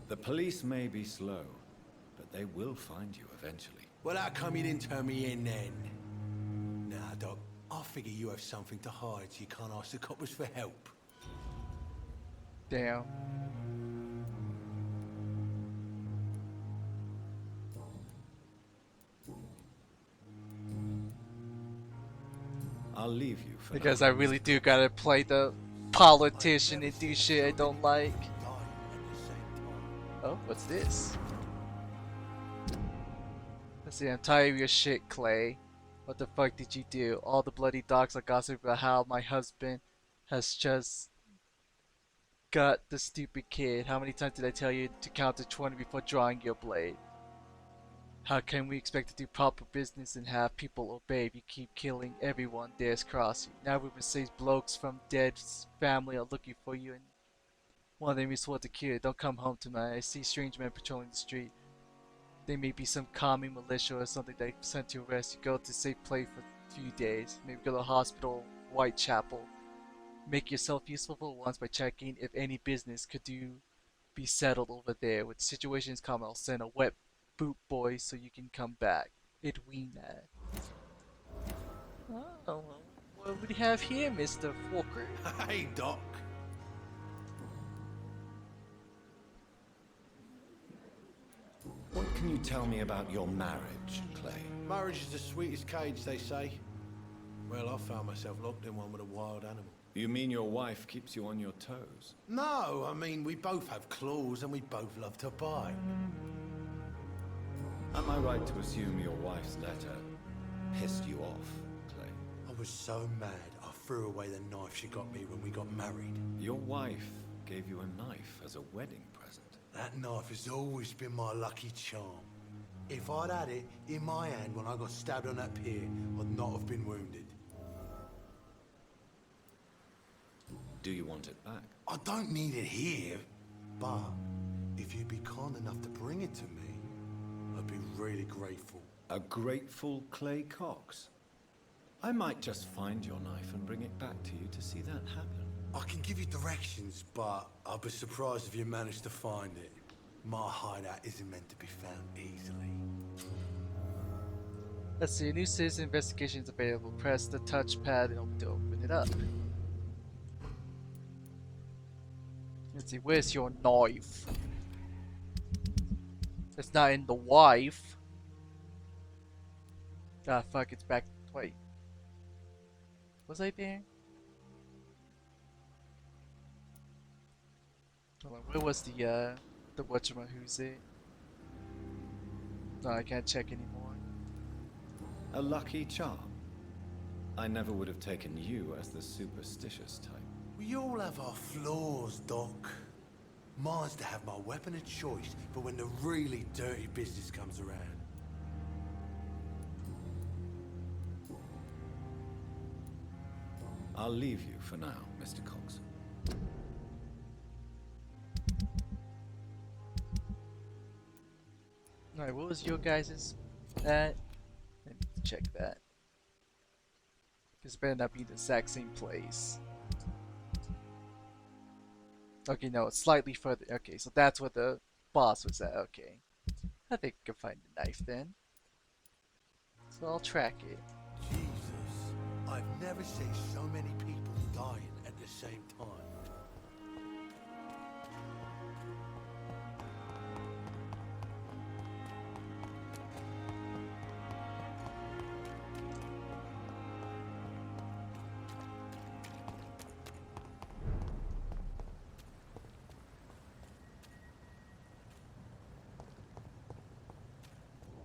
The police may be slow, but they will find you eventually. Well, how come you didn't turn me in then? Nah, Doc. I figure you have something to hide so you can't ask the coppers for help. Damn. I'll leave you for Because now. I really do gotta play the politician and do shit I don't like. Oh, what's this? Let's see, I'm tired of your shit, Clay. What the fuck did you do? All the bloody dogs are gossiping about how my husband has just got the stupid kid. How many times did I tell you to count to 20 before drawing your blade? How can we expect to do proper business and have people obey if you keep killing everyone dares cross you? Now everyone says blokes from Dead's family are looking for you and one of them is what to kill. Don't come home tonight. I see strange men patrolling the street. They may be some commie militia or something they sent to arrest you. Go to a safe place for a few days. Maybe go to a hospital, Whitechapel. Make yourself useful for once by checking if any business could be settled over there. When the situation is calm, I'll send a wet boot boy so you can come back. Edwina. Oh, what do we have here, Mr. Walker? Hey, Doc. What can you tell me about your marriage, Clay? Marriage is the sweetest cage, they say. Well, I found myself locked in one with a wild animal. You mean your wife keeps you on your toes? No, I mean, we both have claws and we both love to bite. Am I right to assume your wife's letter pissed you off, Clay? I was so mad, I threw away the knife she got me when we got married. Your wife gave you a knife as a wedding present. That knife has always been my lucky charm. If I'd had it in my hand when I got stabbed on that pier, I'd not have been wounded. Do you want it back? I don't need it here, but if you'd be kind enough to bring it to me, I'd be really grateful. A grateful Clay Cox? I might just find your knife and bring it back to you to see that happen. I can give you directions, but I'll be surprised if you manage to find it. My hideout isn't meant to be found easily. Let's see, a new citizen investigation is available. Press the touchpad and open it up. Let's see, where's your knife? It's not in the wife. Ah, fuck, it's back. Wait. Was I there? Hold on, where was the whatchamahoo's there? No, I can't check anymore. A lucky charm. I never would have taken you as the superstitious type. We all have our flaws, Doc. Mine's to have my weapon of choice for when the really dirty business comes around. I'll leave you for now, Mr. Cox. Alright, what was your guys's at? Let me check that. Because it better not be the exact same place. Okay, no, it's slightly further. Okay, so that's where the boss was at. Okay. I think I can find the knife then. So I'll track it. Jesus, I've never seen so many people dying at the same time.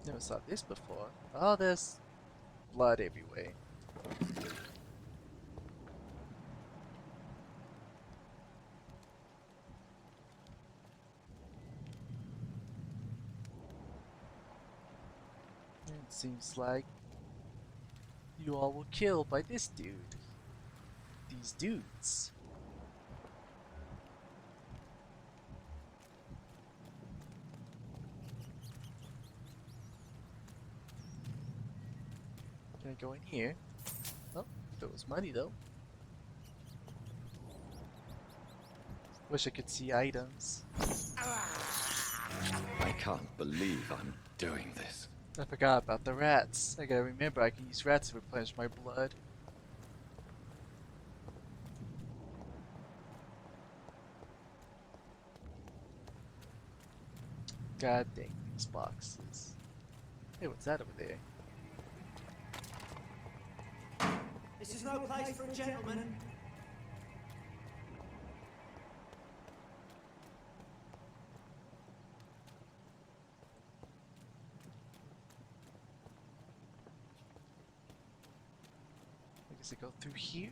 Never saw this before. Oh, there's blood everywhere. It seems like you all were killed by this dude. These dudes. Can I go in here? Oh, there was money though. Wish I could see items. I can't believe I'm doing this. I forgot about the rats. I gotta remember I can use rats to replenish my blood. God dang these boxes. Hey, what's that over there? This is no place for a gentleman. I guess I go through here?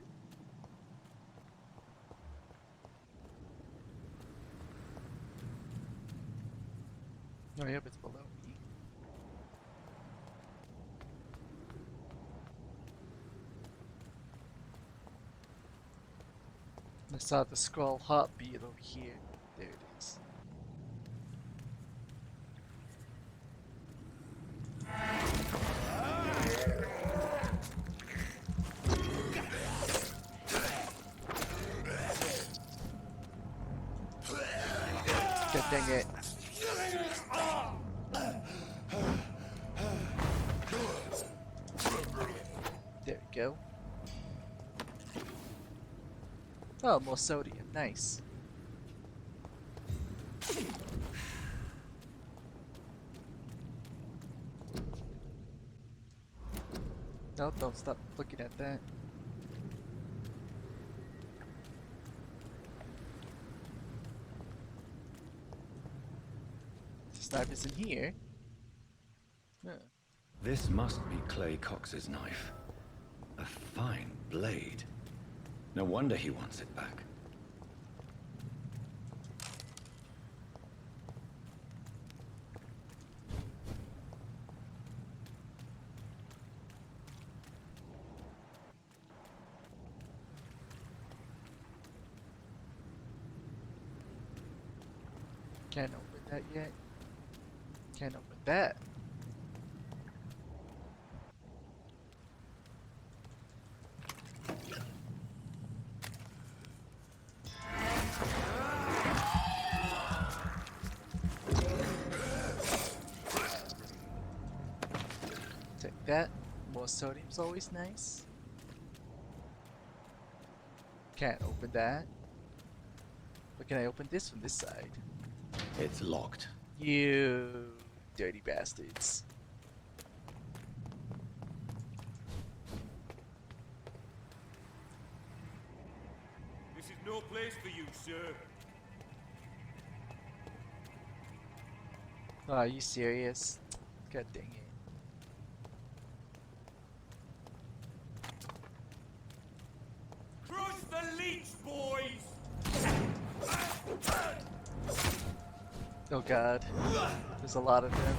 Oh, yep, it's below me. I saw the scroll heartbeat over here. There it is. God dang it. There we go. Oh, more sodium. Nice. No, don't stop looking at that. The sniper's in here. Huh. This must be Clay Cox's knife. A fine blade. No wonder he wants it back. Can't open that yet. Can't open that. Take that. More sodium's always nice. Can't open that. But can I open this from this side? It's locked. You dirty bastards. This is no place for you, sir. Oh, are you serious? God dang it. Crush the leech, boys! Oh god. There's a lot of them.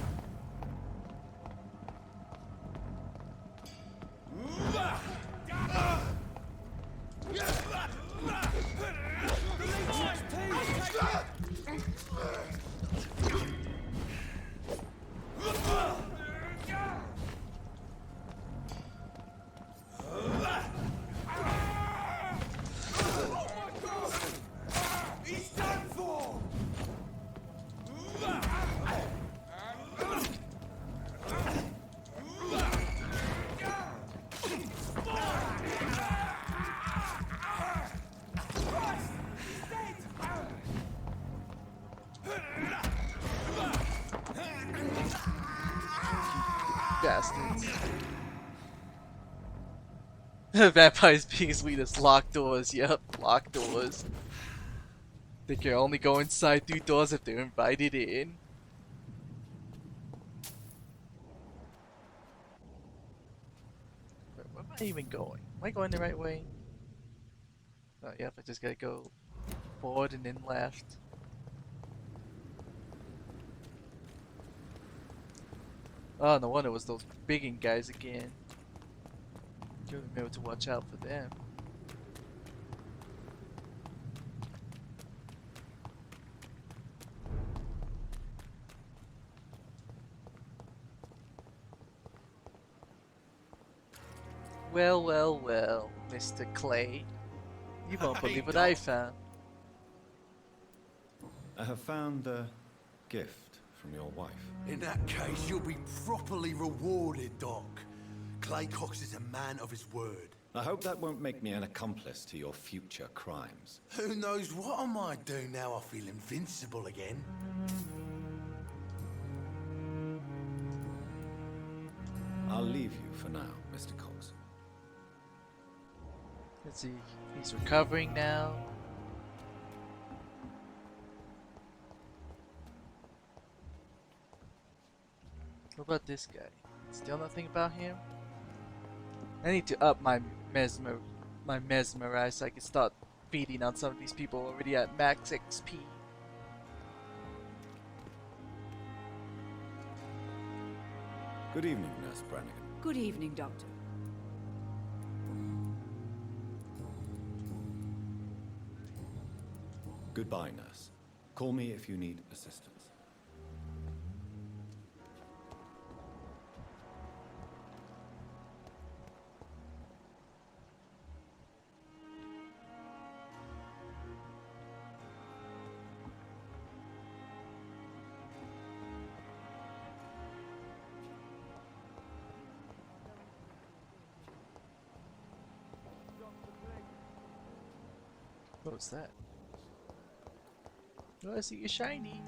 bastards. Vampires' biggest weakness, locked doors. Yep, locked doors. They can only go inside through doors if they're invited in. Where am I even going? Am I going the right way? Oh, yep, I just gotta go forward and then left. Oh, no wonder it was those biggin guys again. You remember to watch out for them. Well, well, well, Mr. Clay. You won't believe what I found. I have found a gift from your wife. In that case, you'll be properly rewarded, Doc. Clay Cox is a man of his word. I hope that won't make me an accomplice to your future crimes. Who knows what I might do now I feel invincible again. I'll leave you for now, Mr. Cox. Let's see, he's recovering now. What about this guy? Still nothing about him? I need to up my mesmerize so I can start feeding on some of these people already at max XP. Good evening, Nurse Brannigan. Good evening, Doctor. Goodbye, nurse. Call me if you need assistance. What was that? Oh, I see you shiny.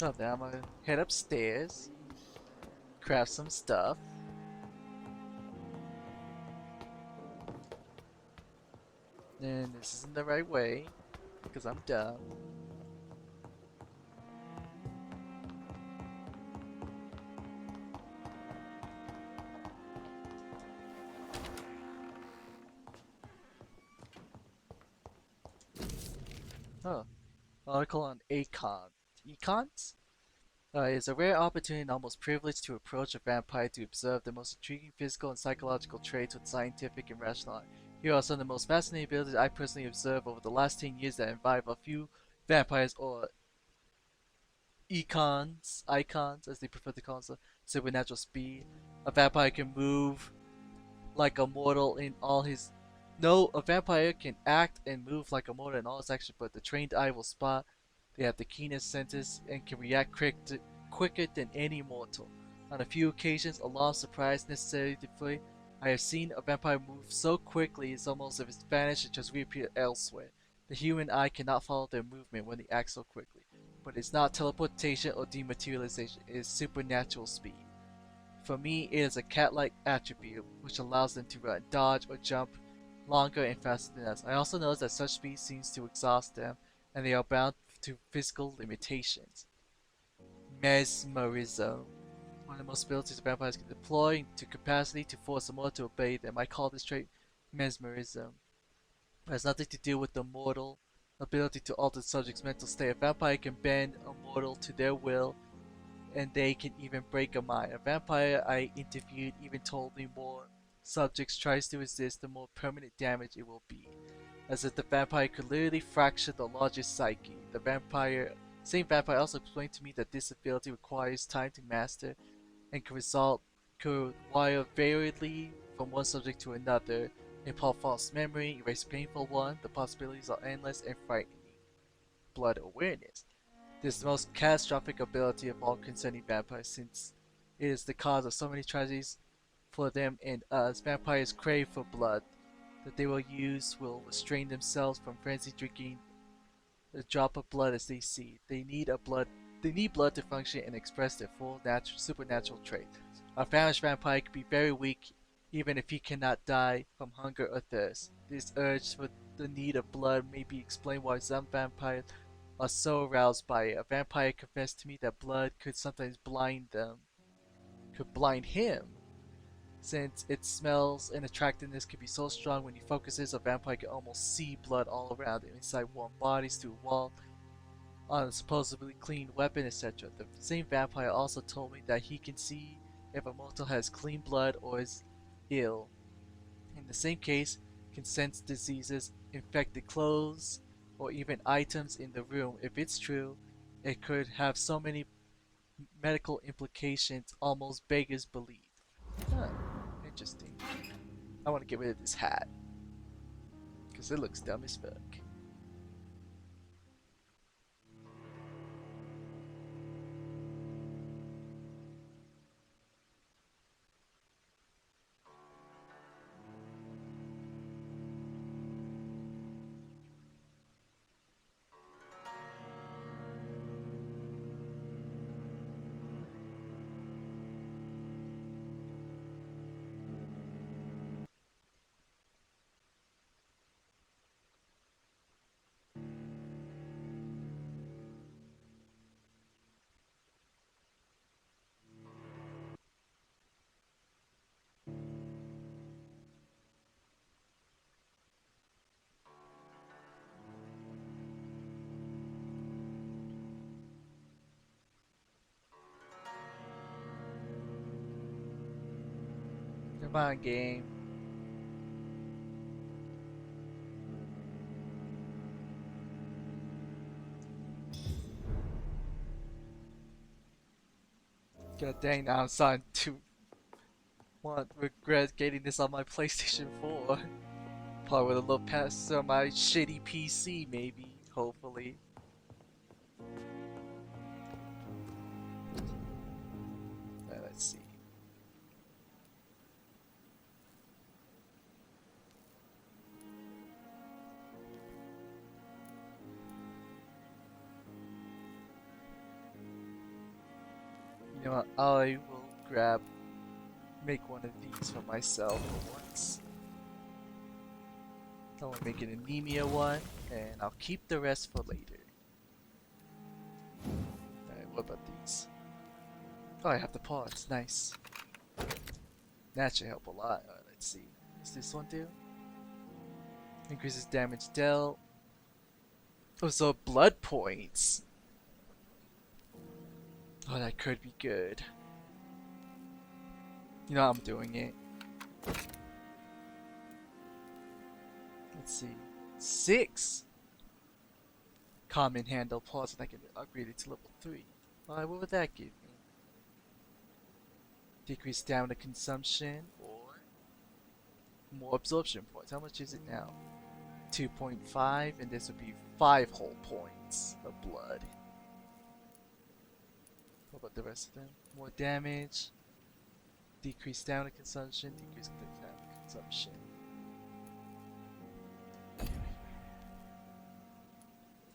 Oh, then I'm gonna head upstairs, craft some stuff. And this isn't the right way, because I'm dumb. Oh, article on Econs? It's a rare opportunity and almost privilege to approach a vampire to observe the most intriguing physical and psychological traits with scientific and rational eye. Here are some of the most fascinating abilities I personally observed over the last 10 years that involve a few vampires or icons as they prefer to call themselves. Supernatural speed. A vampire can move like a mortal in all his... No, a vampire can act and move like a mortal in all his actions, but the trained eye will spot. They have the keenest senses and can react quicker than any mortal. On a few occasions, alarm, surprise, necessary to flee, I have seen a vampire move so quickly it's almost as if it's vanished and just reappeared elsewhere. The human eye cannot follow their movement when they act so quickly. But it's not teleportation or dematerialization, it is supernatural speed. For me, it is a cat-like attribute, which allows them to run, dodge, or jump longer and faster than us. I also notice that such speed seems to exhaust them, and they are bound to physical limitations. Mesmerism. One of the most abilities vampires can deploy to capacity to force a mortal to obey them. I call this trait mesmerism. It has nothing to do with the mortal ability to alter the subject's mental state. A vampire can bend a mortal to their will, and they can even break a mind. A vampire I interviewed even told me more subjects tries to resist, the more permanent damage it will be. As if the vampire could literally fracture the largest psyche. The same vampire also explained to me that this ability requires time to master and could wire variedly from one subject to another, impart false memory, erase painful one. The possibilities are endless and frightening. Blood awareness. This is the most catastrophic ability of all concerning vampires, since it is the cause of so many tragedies for them and us. Vampires crave for blood that they will restrain themselves from frenzy drinking a drop of blood as they see. They need a blood They need blood to function and express their full supernatural traits. A famished vampire can be very weak even if he cannot die from hunger or thirst. This urge for the need of blood may be explained why some vampires are so aroused by it. A vampire confessed to me that blood could sometimes blind him. Since its smells and attractiveness can be so strong when he focuses, a vampire can almost see blood all around him, inside warm bodies, through a wall, on a supposedly clean weapon, etc. The same vampire also told me that he can see if a mortal has clean blood or is ill. In the same case, can sense diseases, infected clothes, or even items in the room. If it's true, it could have so many medical implications, almost beggars belief. Huh, interesting. I want to get rid of this hat, because it looks dumb as fuck. Come on, game. God dang, now I'm starting to regret getting this on my PlayStation 4. Probably with a little pass on my shitty PC, maybe, hopefully. Let's see. You know what, I will make one of these for myself for once. I will make an anemia one, and I'll keep the rest for later. Alright, what about these? Oh, I have the pods, nice. That should help a lot. Alright, let's see. What's this one do? Increases damage dealt. Oh, so blood points. Oh, that could be good. You know I'm doing it. Let's see. 6! Common handle pause, and I can upgrade it to level 3. Alright, what would that give me? Decrease stamina consumption or more absorption points. How much is it now? 2.5, and this would be 5 whole points of blood. What about the rest of them? More damage. Decrease stamina consumption. Decrease stamina consumption.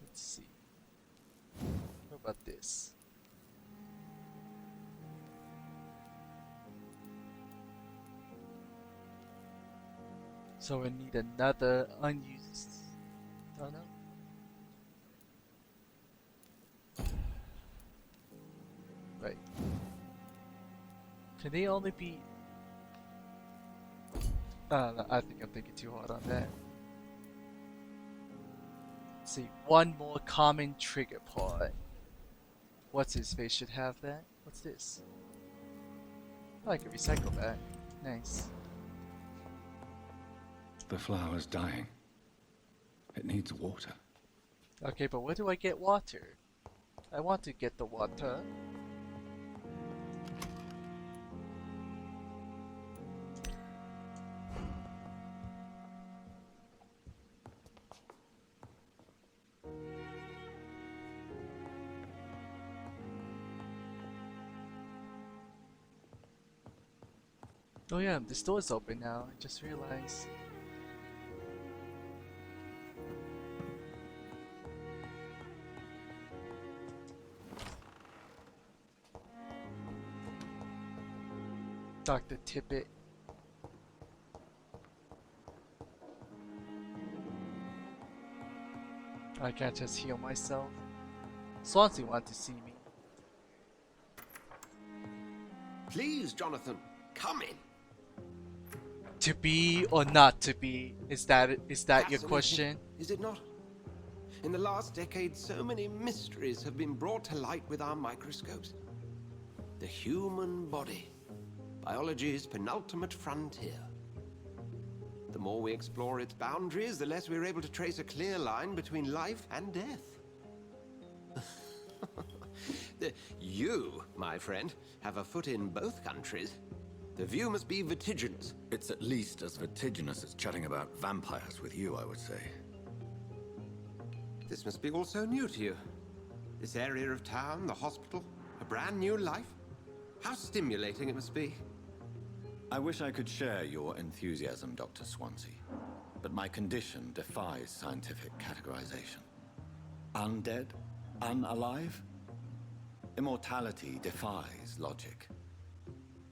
Let's see. What about this? So we need another unused. Oh no. Right. Can they only be? No, I think I'm thinking too hard on that. Let's see, one more common trigger pod. What's his face should have that? What's this? Oh, I can recycle that. Nice. The flower's dying. It needs water. Okay, but where do I get water? I want to get the water. Oh yeah, the store's open now. I just realized. Dr. Tippett. I can't just heal myself. Swansea wanted to see me. Please, Jonathan, come in. To be or not to be? Is that your Fascinating, question? Is it not? In the last decade, so many mysteries have been brought to light with our microscopes. The human body, biology's penultimate frontier. The more we explore its boundaries, the less we're able to trace a clear line between life and death. You, my friend, have a foot in both countries. The view must be vertiginous. It's at least as vertiginous as chatting about vampires with you, I would say. This must be all so new to you. This area of town, the hospital, a brand new life. How stimulating it must be. I wish I could share your enthusiasm, Dr. Swansea, but my condition defies scientific categorization. Undead? Unalive? Immortality defies logic.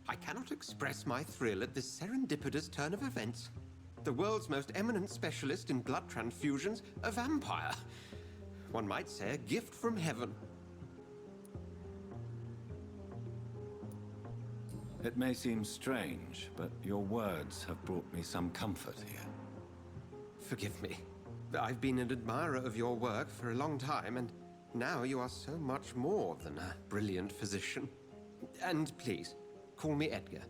I cannot express my thrill at this serendipitous turn of events. The world's most eminent specialist in blood transfusions, a vampire. One might say a gift from heaven. It may seem strange, but your words have brought me some comfort here. Forgive me. I've been an admirer of your work for a long time, and now you are so much more than a brilliant physician. And please, call me Edgar.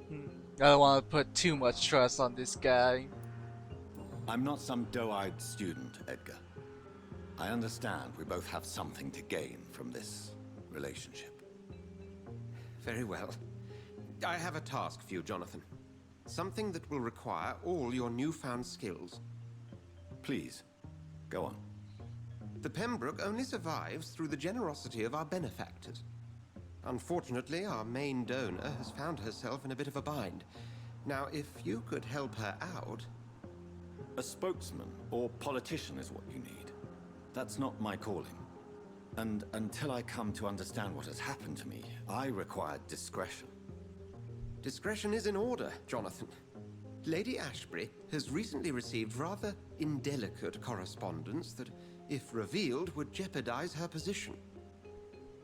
I don't want to put too much trust on this guy. I'm not some doe-eyed student, Edgar. I understand we both have something to gain from this relationship. Very well. I have a task for you, Jonathan. Something that will require all your newfound skills. Please, go on. The Pembroke only survives through the generosity of our benefactors. Unfortunately, our main donor has found herself in a bit of a bind. Now, if you could help her out... A spokesman or politician is what you need. That's not my calling. And until I come to understand what has happened to me, I require discretion. Discretion is in order, Jonathan. Lady Ashbury has recently received rather indelicate correspondence that, if revealed, would jeopardize her position.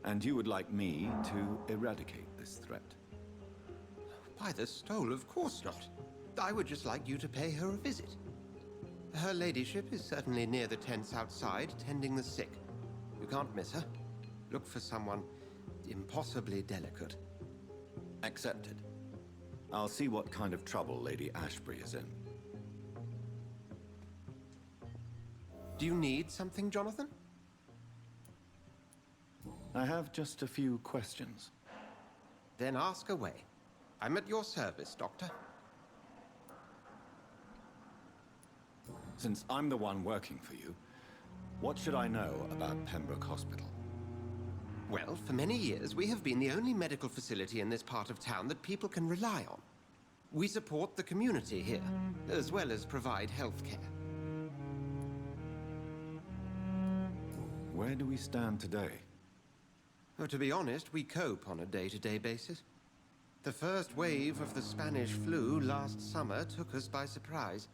And you would like me to eradicate this threat? By the stole, of course not. I would just like you to pay her a visit. Her ladyship is certainly near the tents outside, tending the sick. You can't miss her. Look for someone impossibly delicate. Accepted. I'll see what kind of trouble Lady Ashbury is in. Do you need something, Jonathan? I have just a few questions. Then ask away. I'm at your service, Doctor. Since I'm the one working for you, what should I know about Pembroke Hospital? Well, for many years, we have been the only medical facility in this part of town that people can rely on. We support the community here, as well as provide health care. Where do we stand today? Oh, to be honest, we cope on a day-to-day basis. The first wave of the Spanish flu last summer took us by surprise.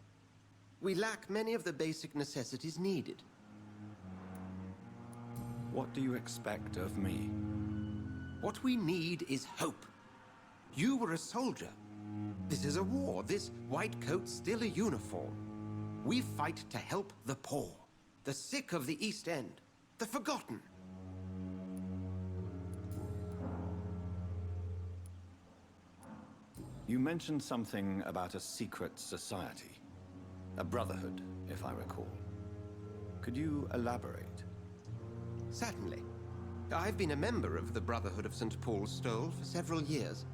We lack many of the basic necessities needed. What do you expect of me? What we need is hope. You were a soldier. This is a war. This white coat's still a uniform. We fight to help the poor, the sick of the East End, the forgotten. You mentioned something about a secret society. A brotherhood, if I recall. Could you elaborate? Certainly. I've been a member of the Brotherhood of St. Paul's Stole for several years.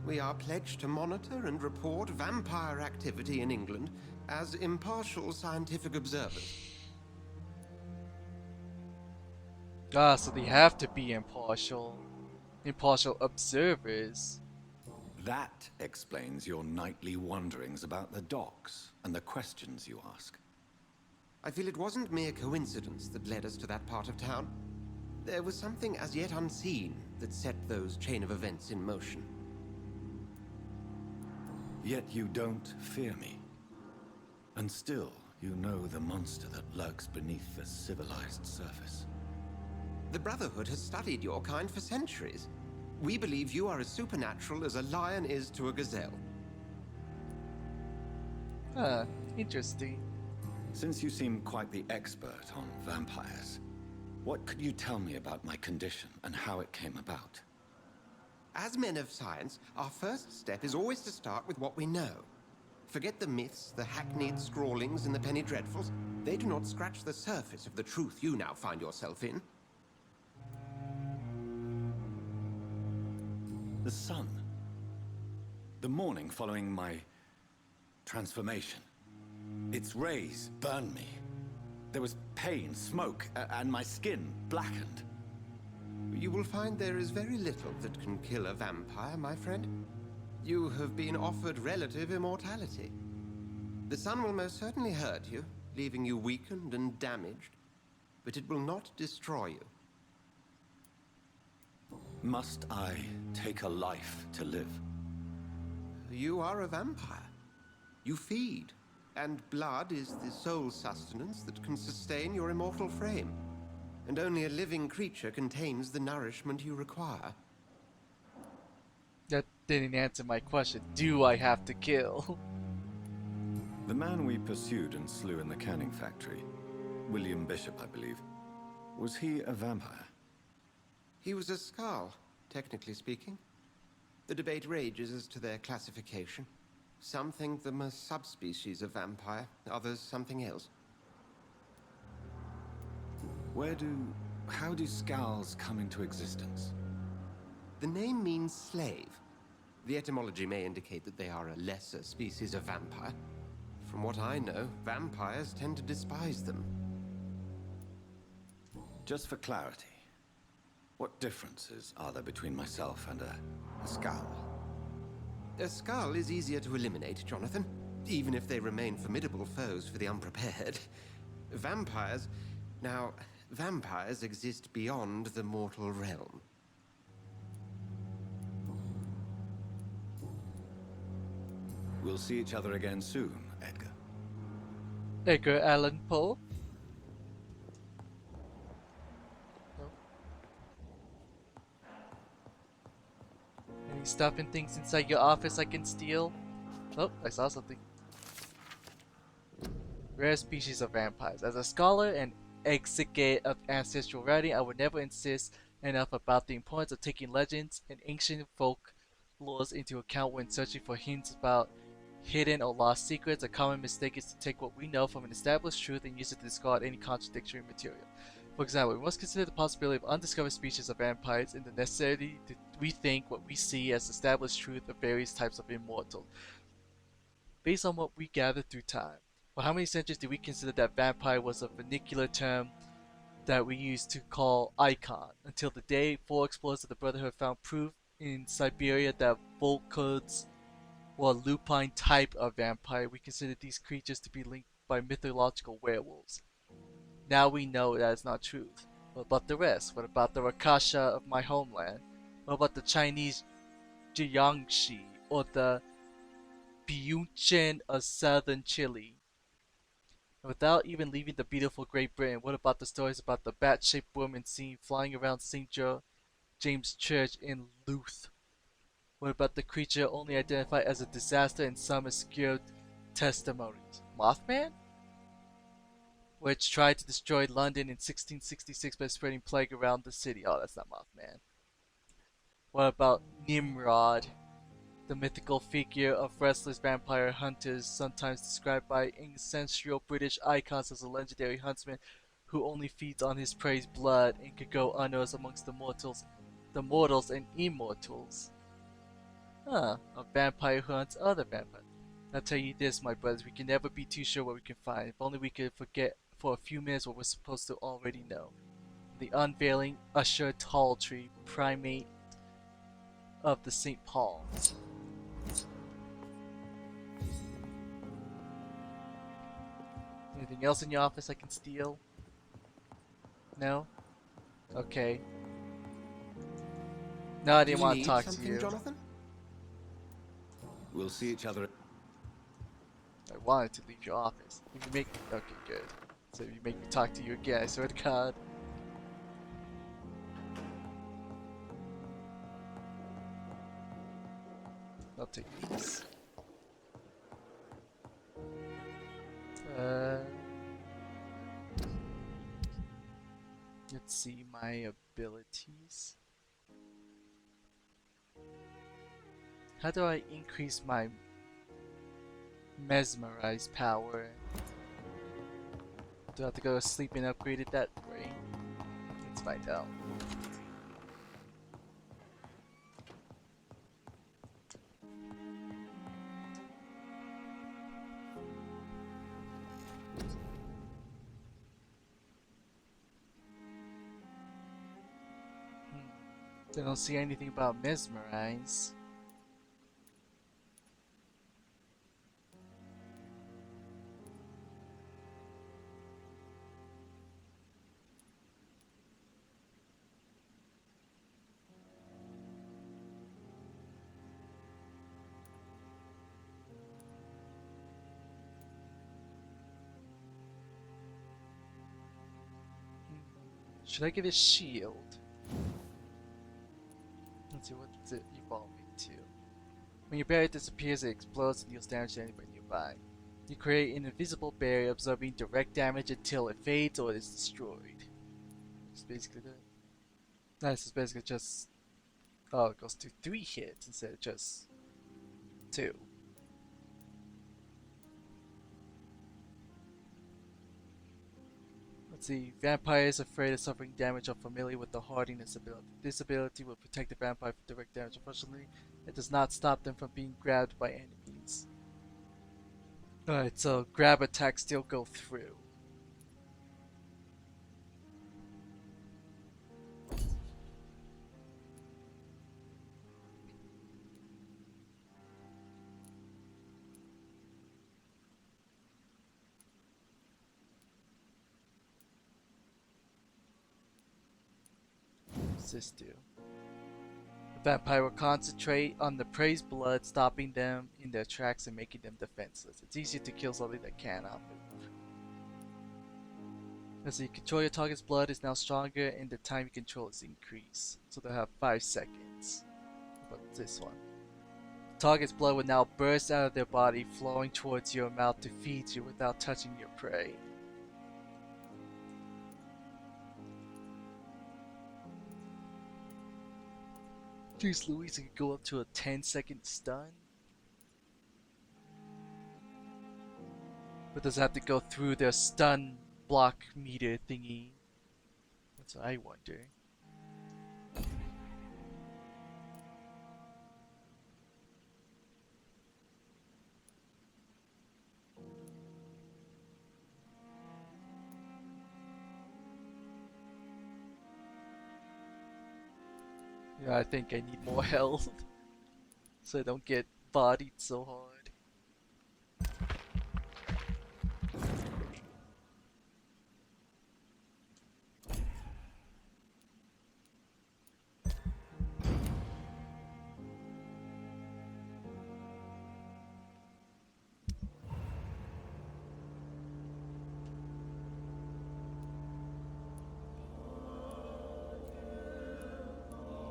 We are pledged to monitor and report vampire activity in England as impartial scientific observers. Ah, so they have to be impartial. Impartial observers. That explains your nightly wanderings about the docks and the questions you ask. I feel it wasn't mere coincidence that led us to that part of town. There was something as yet unseen that set those chain of events in motion. Yet you don't fear me. And still, you know the monster that lurks beneath the civilized surface. The Brotherhood has studied your kind for centuries. We believe you are as supernatural as a lion is to a gazelle. Huh, interesting. Since you seem quite the expert on vampires, what could you tell me about my condition and how it came about? As men of science, our first step is always to start with what we know. Forget the myths, the hackneyed scrawlings, and the penny dreadfuls. They do not scratch the surface of the truth you now find yourself in. The sun. The morning following my transformation. Its rays burned me. There was pain, smoke, and my skin blackened. You will find there is very little that can kill a vampire, my friend. You have been offered relative immortality. The sun will most certainly hurt you, leaving you weakened and damaged, but it will not destroy you. Must I take a life to live? You are a vampire. You feed, and blood is the sole sustenance that can sustain your immortal frame. And only a living creature contains the nourishment you require. That didn't answer my question. Do I have to kill? The man we pursued and slew in the canning factory, William Bishop, I believe, was he a vampire? He was a Skull, technically speaking. The debate rages as to their classification. Some think them a subspecies of vampire, others something else. How do Skulls come into existence? The name means slave. The etymology may indicate that they are a lesser species of vampire. From what I know, vampires tend to despise them. Just for clarity, what differences are there between myself and a Skull? A Skull is easier to eliminate, Jonathan, even if they remain formidable foes for the unprepared. Vampires... Now, vampires exist beyond the mortal realm. We'll see each other again soon, Edgar. Edgar Allan Poe? No. Any stuff and things inside your office I can steal? Oh, I saw something. Rare species of vampires. As a scholar and exegete of ancestral writing, I would never insist enough about the importance of taking legends and ancient folk laws into account when searching for hints about hidden or lost secrets. A common mistake is to take what we know from an established truth and use it to discard any contradictory material. For example, we must consider the possibility of undiscovered species of vampires and the necessity to rethink what we see as established truth of various types of immortal, based on what we gathered through time. For how many centuries do we consider that vampire was a vernacular term that we used to call icon, until the day 4 explorers of the Brotherhood found proof in Siberia that Volkods were a lupine type of vampire. We considered these creatures to be linked by mythological werewolves. Now we know that is not true. What about the rest? What about the Rakasha of my homeland? What about the Chinese Jiangxi or the Biuchen of southern Chile? And without even leaving the beautiful Great Britain, what about the stories about the bat-shaped woman seen flying around St. James Church in Louth? What about the creature only identified as a disaster in some obscure testimonies? Mothman? Which tried to destroy London in 1666 by spreading plague around the city. Oh, that's not Mothman. What about Nimrod? The mythical figure of restless vampire hunters, sometimes described by ancestral British icons as a legendary huntsman who only feeds on his prey's blood and could go unnoticed amongst the mortals and immortals. Huh, a vampire who hunts other vampires. I'll tell you this, my brothers, we can never be too sure what we can find. If only we could forget for a few minutes what we're supposed to already know. The unveiling Usher Talltree, primate of the St. Paul. Anything else in your office I can steal? No? Okay. No, I Do didn't you want to need talk to something, you. Jonathan? We'll see each other. I wanted to leave your office. If you make okay, good. So if you make me talk to you again, I swear to God. I'll take these. Let's see my abilities. How do I increase my mesmerize power? Do I have to go to sleep and upgrade it that way? Let's find out. I don't see anything about mesmerize. Should I get a shield? Let's see what it evolve into. When your barrier disappears, it explodes and deals damage to anybody nearby. You create an invisible barrier absorbing direct damage until it fades or is destroyed. It's basically that. Nice, it's basically just... Oh, it goes to 3 hits instead of just 2. Let's see. Vampires afraid of suffering damage are familiar with the hardiness ability. This ability will protect the vampire from direct damage. Unfortunately, it does not stop them from being grabbed by enemies. Alright, so grab attacks still go through. What's this do? The vampire will concentrate on the prey's blood, stopping them in their tracks and making them defenseless. It's easier to kill something that cannot move. As you control your target's blood is now stronger and the time you control is increased. So they'll have 5 seconds. But this one. The target's blood will now burst out of their body, flowing towards your mouth to feed you without touching your prey. Jeez Louise, it could go up to a 10-second stun. But does it have to go through their stun block meter thingy? That's what I wonder. Yeah, I think I need more health so I don't get bodied so hard.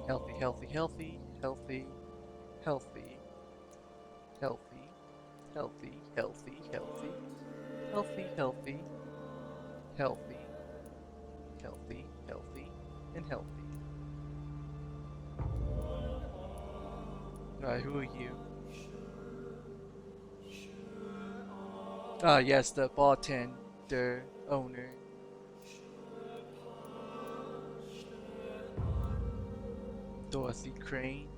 Healthy, healthy, healthy, healthy, healthy, healthy, healthy, healthy, healthy, healthy, healthy, healthy, healthy, healthy, and healthy. Alright, who are you? Ah, yes, the bartender owner. Dorothy Crane.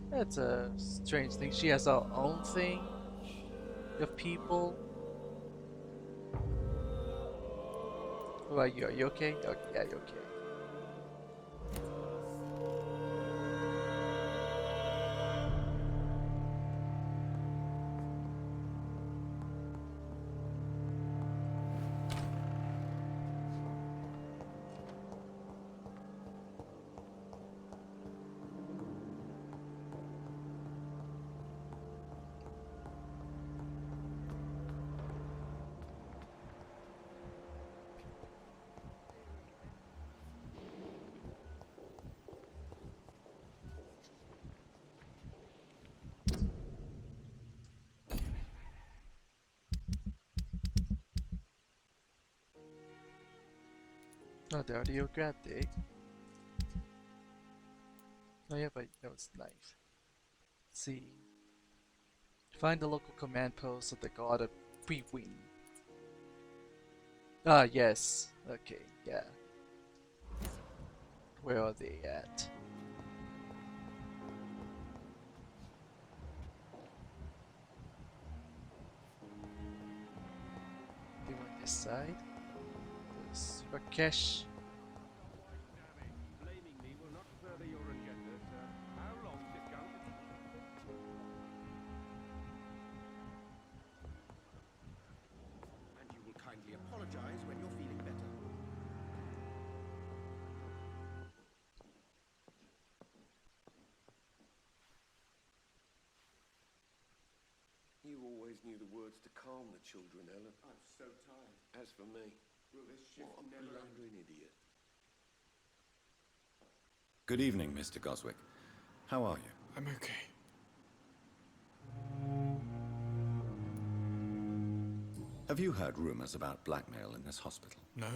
That's a strange thing. She has her own thing of people. Who are you? Are you okay? Okay, yeah, you're okay. Oh, the audiographic. Oh yeah, but that was nice. Let's see. Find the local command post of the god of Freewind. Ah, yes. Okay, yeah. Where are they at? They went this side. There's Rakesh. Blaming me will not further your agenda, sir. How long's it going to And you will kindly apologize when you're feeling better. You always knew the words to calm the children, Ellen. I'm so tired. As for me, will this shift what a blundering idiot. Good evening, Mr. Goswick. How are you? I'm okay. Have you heard rumors about blackmail in this hospital? No?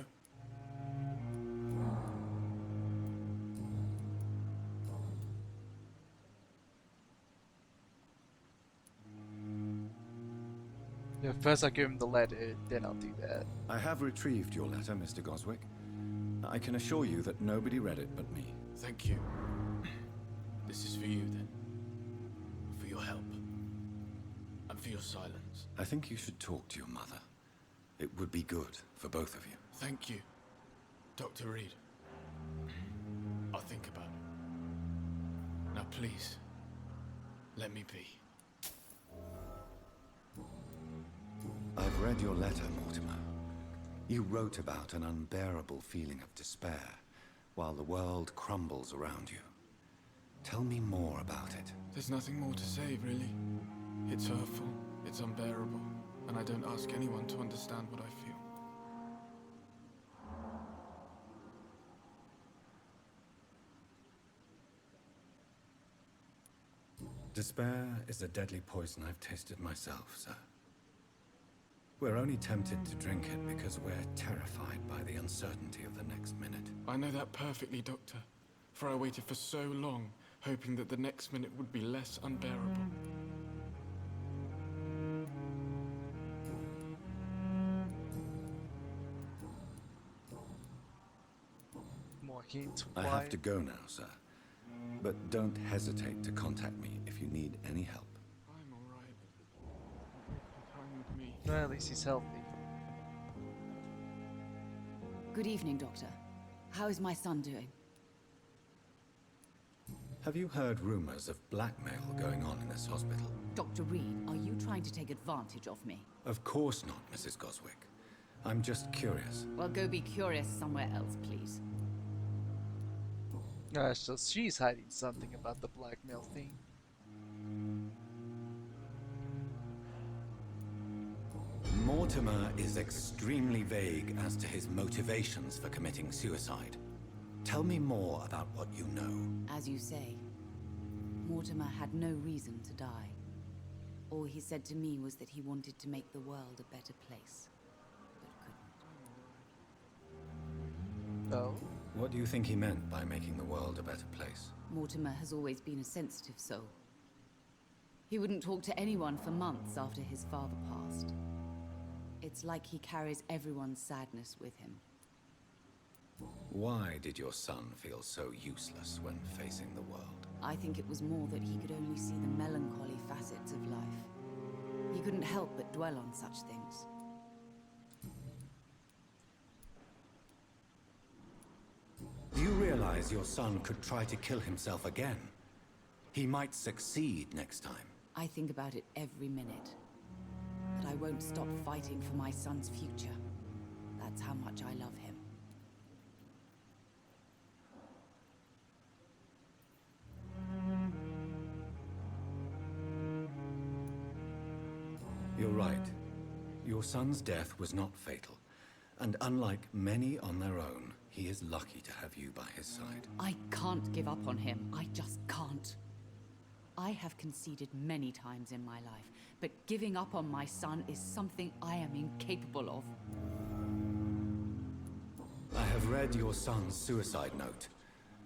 Yeah, first I give him the letter, then I'll do that. I have retrieved your letter, Mr. Goswick. I can assure you that nobody read it but me. Thank you. This is for you, then. For your help. And for your silence. I think you should talk to your mother. It would be good for both of you. Thank you, Dr. Reed. I'll think about it. Now please, let me be. I've read your letter, Mortimer. You wrote about an unbearable feeling of despair while the world crumbles around you. Tell me more about it. There's nothing more to say, really. It's hurtful, it's unbearable, and I don't ask anyone to understand what I feel. Despair is a deadly poison I've tasted myself, sir. We're only tempted to drink it because we're terrified by the uncertainty of the next minute. I know that perfectly, Doctor. For I waited for so long, hoping that the next minute would be less unbearable. More hints. I have to go now, sir. But don't hesitate to contact me if you need any help. I'm alright. Time with me. Well, at least he's healthy. Good evening, Doctor. How is my son doing? Have you heard rumors of blackmail going on in this hospital? Dr. Reed, are you trying to take advantage of me? Of course not, Mrs. Goswick. I'm just curious. Well, go be curious somewhere else, please. So she's hiding something about the blackmail thing. Mortimer is extremely vague as to his motivations for committing suicide. Tell me more about what you know. As you say, Mortimer had no reason to die. All he said to me was that he wanted to make the world a better place, but couldn't. Oh? What do you think he meant by making the world a better place? Mortimer has always been a sensitive soul. He wouldn't talk to anyone for months after his father passed. It's like he carries everyone's sadness with him. Why did your son feel so useless when facing the world? I think it was more that he could only see the melancholy facets of life. He couldn't help but dwell on such things. Do you realize your son could try to kill himself again? He might succeed next time. I think about it every minute. But I won't stop fighting for my son's future. That's how much I love him. You're right. Your son's death was not fatal. And unlike many on their own, he is lucky to have you by his side. I can't give up on him. I just can't. I have conceded many times in my life, but giving up on my son is something I am incapable of. I have read your son's suicide note.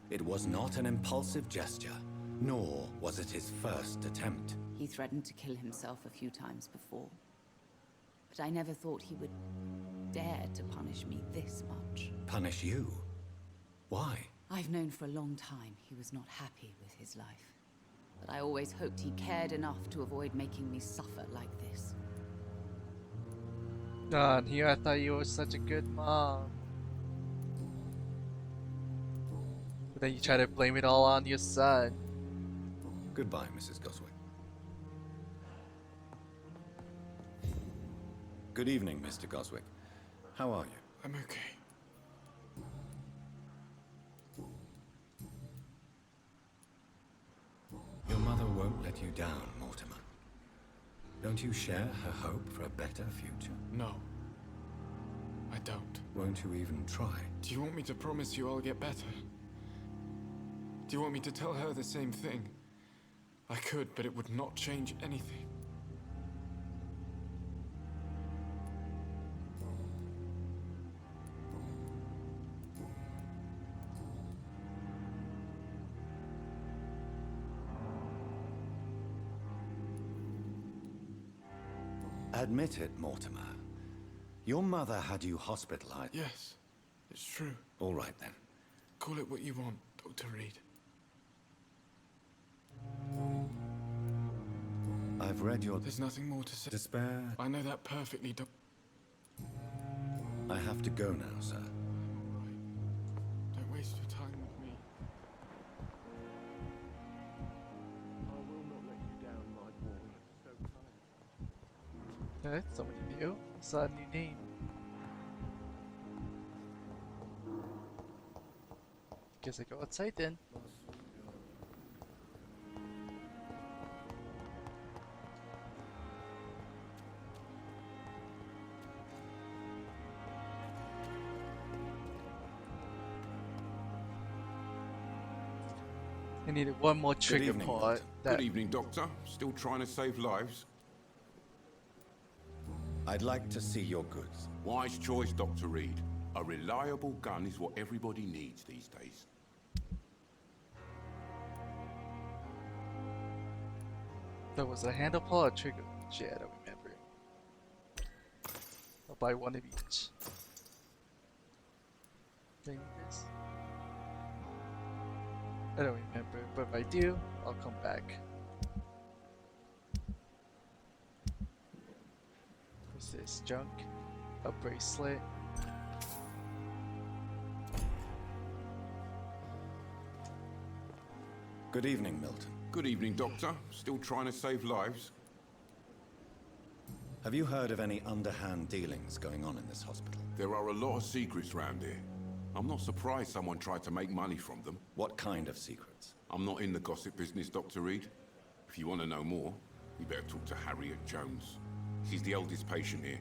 It was not an impulsive gesture, nor was it his first attempt. He threatened to kill himself a few times before. But I never thought he would dare to punish me this much. Punish you? Why? I've known for a long time he was not happy with his life. But I always hoped he cared enough to avoid making me suffer like this. God, here I thought you were such a good mom. But then you try to blame it all on your son. Goodbye, Mrs. Goswick. Good evening, Mr. Goswick. How are you? I'm okay. Your mother won't let you down, Mortimer. Don't you share her hope for a better future? No. I don't. Won't you even try? Do you want me to promise you I'll get better? Do you want me to tell her the same thing? I could, but it would not change anything. Admit it, Mortimer. Your mother had you hospitalized. Yes, it's true. All right, then. Call it what you want, Dr. Reed. I've read your... There's nothing more to say. Despair. I know that perfectly, I have to go now, sir. Don't waste your time with me. I will not let you down, my boy. So kind. Okay, somebody new. Saw a new name. Guess I go outside then. I needed one more trigger evening, part. Good evening, Doctor. Still trying to save lives? I'd like to see your goods. Wise choice, Dr. Reed. A reliable gun is what everybody needs these days. That was a handle pull or trigger? Shit, I don't remember. I'll buy one of each. Do I need this? I don't remember, but if I do, I'll come back. What's this? Junk? A bracelet? Good evening, Milton. Good evening, Doctor. Still trying to save lives? Have you heard of any underhand dealings going on in this hospital? There are a lot of secrets round here. I'm not surprised someone tried to make money from them. What kind of secrets? I'm not in the gossip business, Dr. Reed. If you want to know more, you better talk to Harriet Jones. She's the eldest patient here.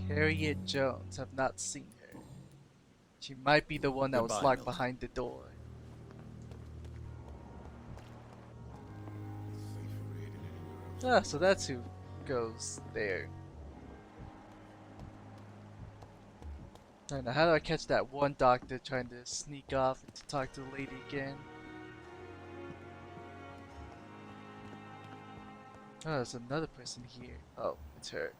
Harriet Jones. I've not seen her. She might be the one that was Goodbye, locked Milton. behind the door. Ah, so that's who goes there. Now, how do I catch that one doctor trying to sneak off to talk to the lady again? Oh, there's another person here. Oh, it's her.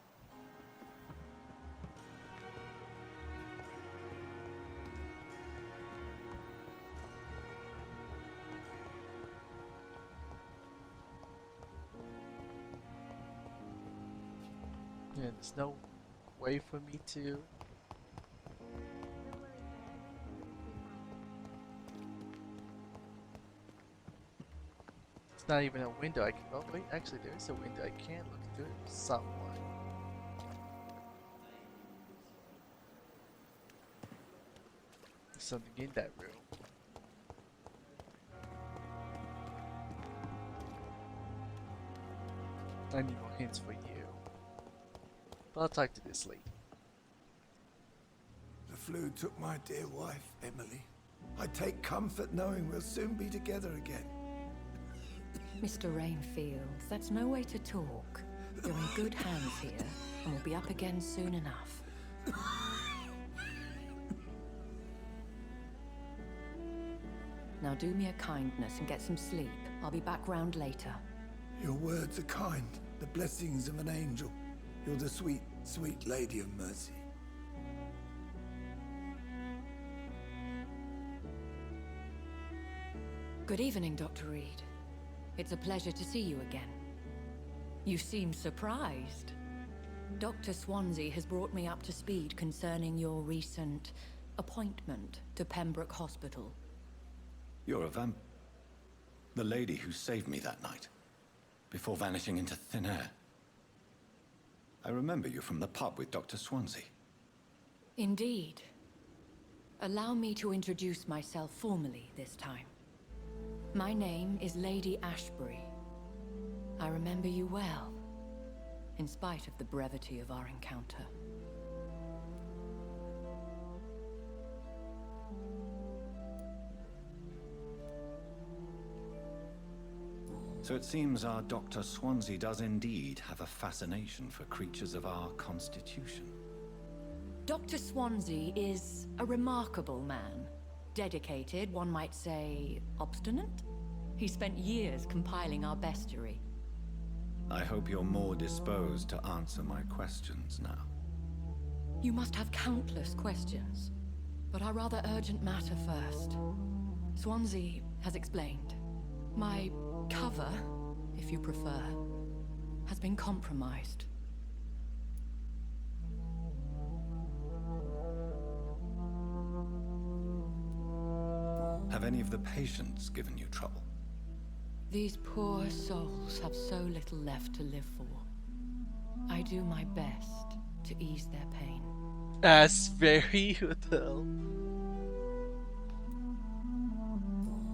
Yeah, there's no way for me to... It's not even a window I can... Oh wait, actually there is a window I can look through somewhat. There's something in that room. I need more hints for you. But I'll talk to this lady. The flu took my dear wife, Emily. I take comfort knowing we'll soon be together again. Mr. Rainfield, that's no way to talk. You're in good hands here, and we'll be up again soon enough. Now do me a kindness and get some sleep. I'll be back round later. Your words are kind, the blessings of an angel. You're the sweet, sweet Lady of Mercy. Good evening, Dr. Reed. It's a pleasure to see you again. You seem surprised. Dr. Swansea has brought me up to speed concerning your recent appointment to Pembroke Hospital. You're a vamp. The lady who saved me that night, before vanishing into thin air. I remember you from the pub with Dr. Swansea. Indeed. Allow me to introduce myself formally this time. My name is Lady Ashbury. I remember you well, in spite of the brevity of our encounter. So it seems our Dr. Swansea does indeed have a fascination for creatures of our constitution. Dr. Swansea is a remarkable man. Dedicated, one might say, obstinate? He spent years compiling our bestiary. I hope you're more disposed to answer my questions now. You must have countless questions, but our rather urgent matter first. Swansea has explained. My cover, if you prefer, has been compromised. Have any of the patients given you trouble? These poor souls have so little left to live for. I do my best to ease their pain. That's very little.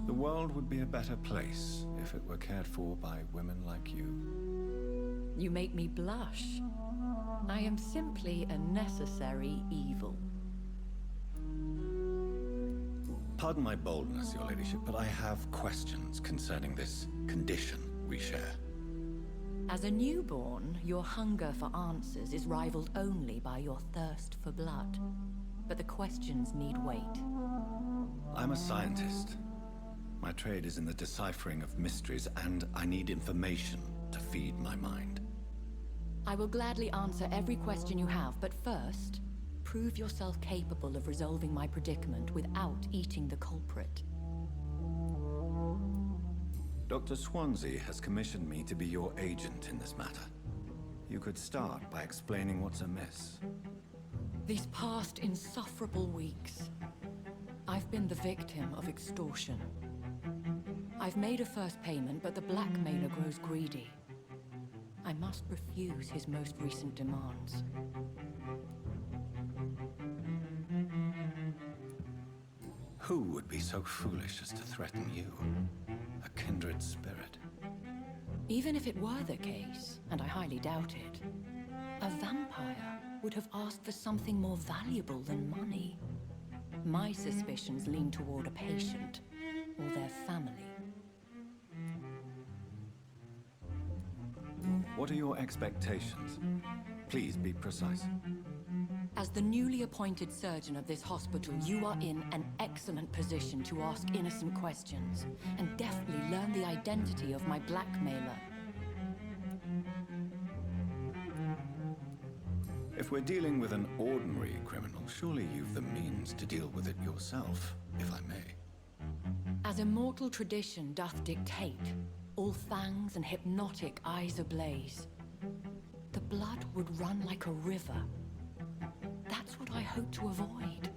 The world would be a better place if it were cared for by women like you. You make me blush. I am simply a necessary evil. Pardon my boldness, your ladyship, but I have questions concerning this condition we share. As a newborn, your hunger for answers is rivaled only by your thirst for blood. But the questions need wait. I'm a scientist. My trade is in the deciphering of mysteries, and I need information to feed my mind. I will gladly answer every question you have, but first, prove yourself capable of resolving my predicament without eating the culprit. Dr. Swansea has commissioned me to be your agent in this matter. You could start by explaining what's amiss. These past insufferable weeks, I've been the victim of extortion. I've made a first payment, but the blackmailer grows greedy. I must refuse his most recent demands. Who would be so foolish as to threaten you? A kindred spirit. Even if it were the case, and I highly doubt it, a vampire would have asked for something more valuable than money. My suspicions lean toward a patient or their family. What are your expectations? Please be precise. As the newly appointed surgeon of this hospital, you are in an excellent position to ask innocent questions and deftly learn the identity of my blackmailer. If we're dealing with an ordinary criminal, surely you've the means to deal with it yourself, if I may. As immortal tradition doth dictate, all fangs and hypnotic eyes ablaze, the blood would run like a river. That's what I hope to avoid.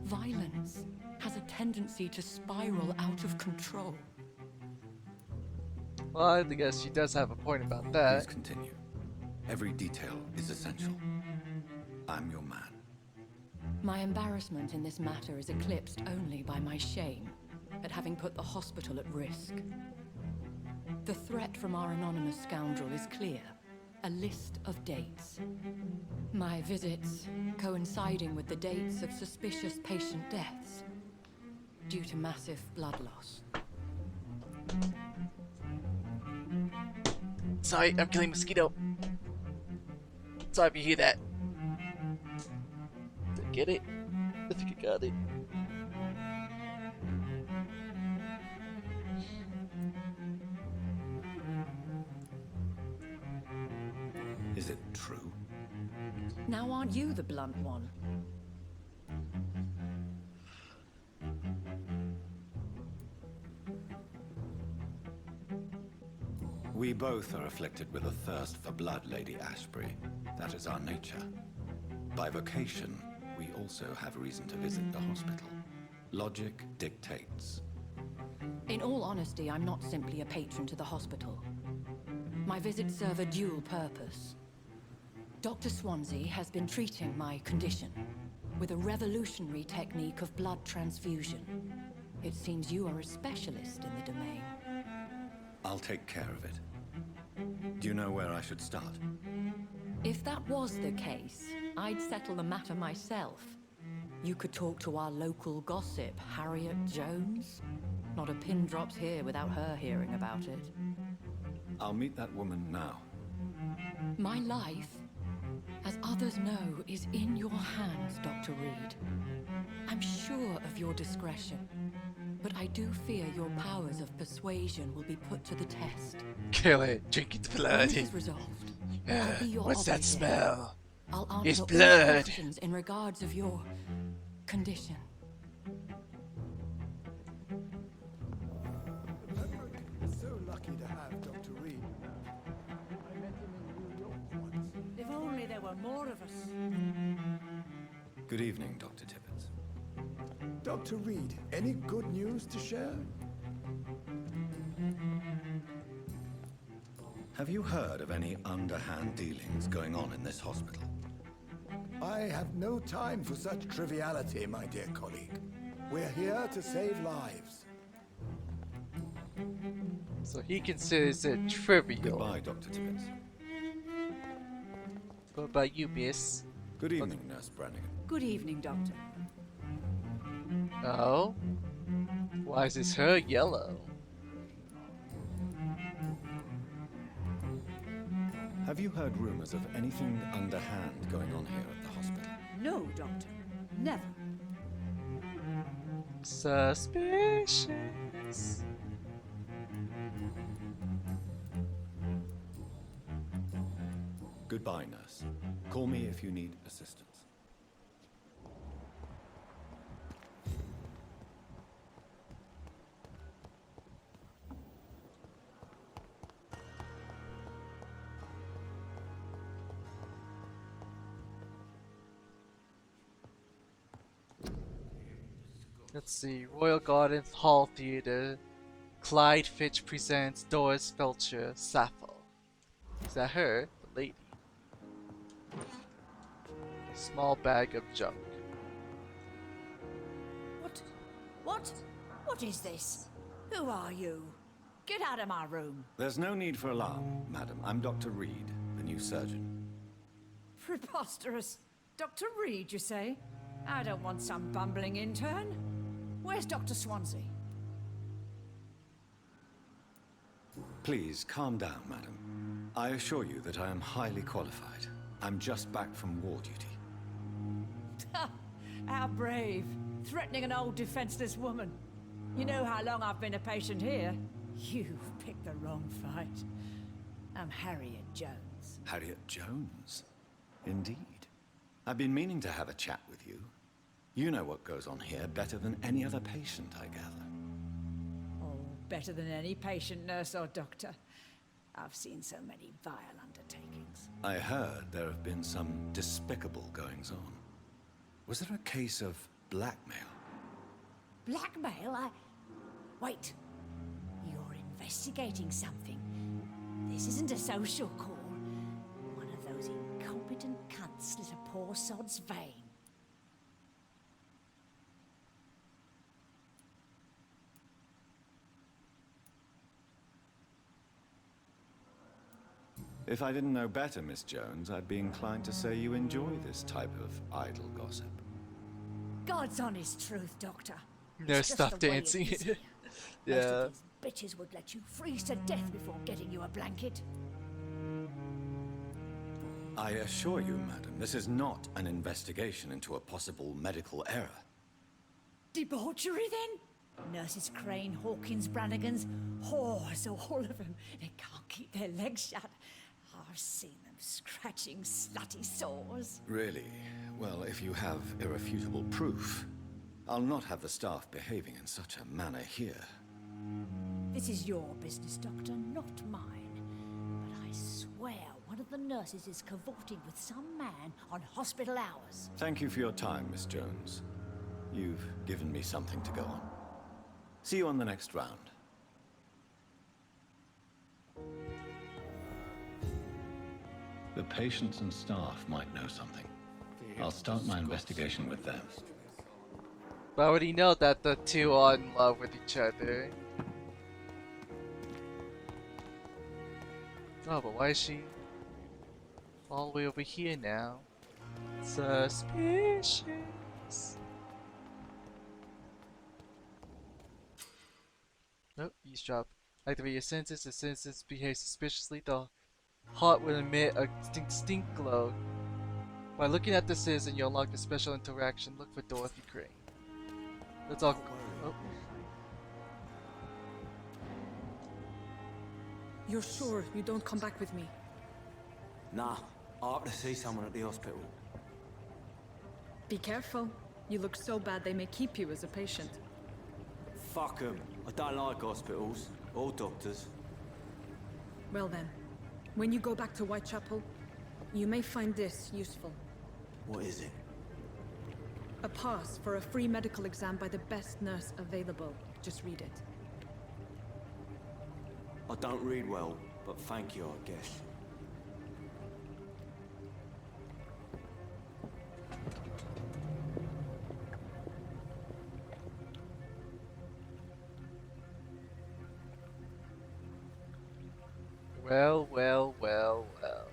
Violence has a tendency to spiral out of control. Well, I guess she does have a point about that. Please continue. Every detail is essential. I'm your man. My embarrassment in this matter is eclipsed only by my shame at having put the hospital at risk. The threat from our anonymous scoundrel is clear. A list of dates. My visits coinciding with the dates of suspicious patient deaths due to massive blood loss. Sorry, I'm killing mosquito. Sorry if you hear that. Did I get it? I think I got it. Is it true? Now aren't you the blunt one? We both are afflicted with a thirst for blood, Lady Ashbury. That is our nature. By vocation, we also have reason to visit the hospital. Logic dictates. In all honesty, I'm not simply a patron to the hospital. My visits serve a dual purpose. Dr. Swansea has been treating my condition with a revolutionary technique of blood transfusion. It seems you are a specialist in the domain. I'll take care of it. Do you know where I should start? If that was the case, I'd settle the matter myself. You could talk to our local gossip, Harriet Jones. Not a pin drops here without her hearing about it. I'll meet that woman now. My life, as others know, is in your hands, Dr. Reed. I'm sure of your discretion, but I do fear your powers of persuasion will be put to the test. Kill it, drink its When blood. this is resolved, Yeah, I'll be your what's that obligate. smell? I'll It's answer all blood. questions in regards of your condition. So lucky to have Dr. Reed. I met him in New York once. If only there were more of us. Good evening, Dr. Tippett. Dr. Reed, any good news to share? Have you heard of any underhand dealings going on in this hospital? I have no time for such triviality, my dear colleague. We're here to save lives. So he considers it trivial. Goodbye, Dr. Tippett. What about you, miss? Good evening, Nurse Brannigan. Good evening, Doctor. Oh? Why is his hair yellow? Have you heard rumors of anything underhand going on here at the hospital? No, Doctor. Never. Suspicious. Goodbye, nurse. Call me if you need assistance. Let's see. Royal Gardens Hall Theatre. Clyde Fitch presents Doris Felcher, Sappho. Is that her? The lady. Small bag of junk. What is this? Who are you? Get out of my room. There's no need for alarm, madam. I'm Dr. Reed, the new surgeon. Preposterous. Dr. Reed, you say? I don't want some bumbling intern. Where's Dr. Swansea? Please, calm down, madam. I assure you that I am highly qualified. I'm just back from war duty. How brave. Threatening an old defenseless woman. You know how long I've been a patient here? You've picked the wrong fight. I'm Harriet Jones. Harriet Jones? Indeed. I've been meaning to have a chat with you. You know what goes on here better than any other patient, I gather. Oh, better than any patient, nurse or doctor. I've seen so many vile undertakings. I heard there have been some despicable goings-on. Was there a case of blackmail? Blackmail? Wait. You're investigating something. This isn't a social call. One of those incompetent cunts slit a poor sod's vein. If I didn't know better, Miss Jones, I'd be inclined to say you enjoy this type of idle gossip. God's honest truth, Doctor. No, It's just stop the way it dancing. is here. Yeah. Most of these bitches would let you freeze to death before getting you a blanket. I assure you, madam, this is not an investigation into a possible medical error. Debauchery, then? Nurses Crane, Hawkins, Brannigans, whores, all of them. They can't keep their legs shut. I've seen them scratching slutty sores. Really? Well, if you have irrefutable proof, I'll not have the staff behaving in such a manner here. This is your business, Doctor, not mine. But I swear one of the nurses is cavorting with some man on hospital hours. Thank you for your time, Miss Jones. You've given me something to go on. See you on the next round. The patients and staff might know something. I'll start my investigation with them. But I already know that the two are in love with each other. Oh, but why is she all the way over here now? Suspicious. Nope, eavesdrop. Activate your senses. The senses behave suspiciously. The heart will emit a distinct glow. By looking at the citizen, you unlock the special interaction. Look for Dorothy Crane. Let's all. Oh. You're sure you don't come back with me? Nah, I have to see someone at the hospital. Be careful. You look so bad they may keep you as a patient. Fuck 'em. I don't like hospitals or doctors. Well then, when you go back to Whitechapel, you may find this useful. What is it? A pass for a free medical exam by the best nurse available. Just read it. I don't read well, but thank you, I guess. Well, well, well, well.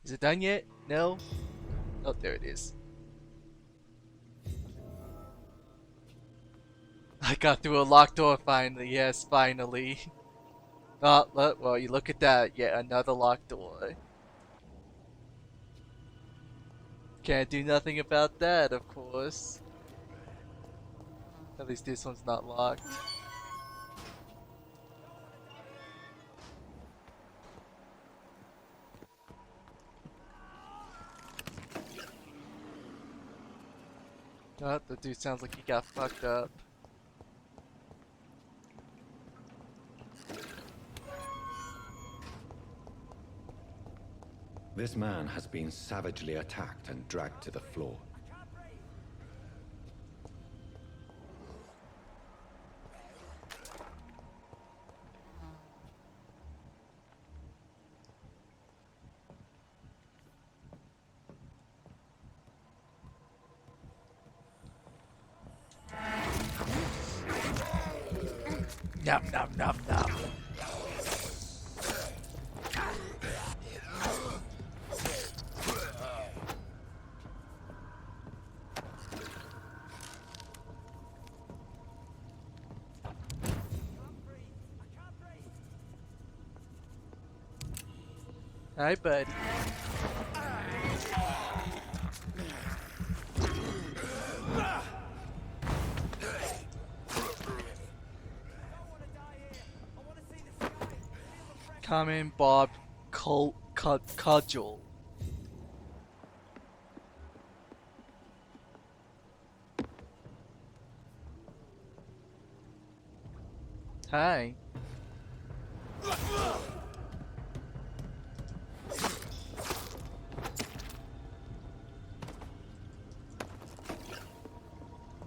Is it done yet? No? Oh, there it is. I got through a locked door finally. Yes, finally. Oh, look, well, you look at that. Yet another locked door. Can't do nothing about that, of course. At least this one's not locked. Oh, the dude sounds like he got fucked up. This man has been savagely attacked and dragged to the floor. Nom nom nom nom. Hi, buddy. Common Bob Cudgel. Hi.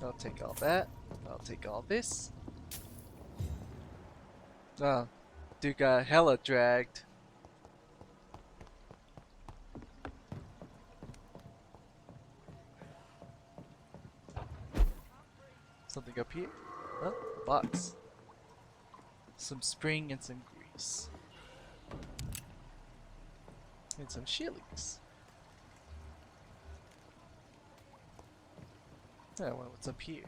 I'll take all that. I'll take all this. Oh, dude got hella dragged. Something up here? Oh, a box. Some spring and some grease. And some shillings. I wonder what's up here.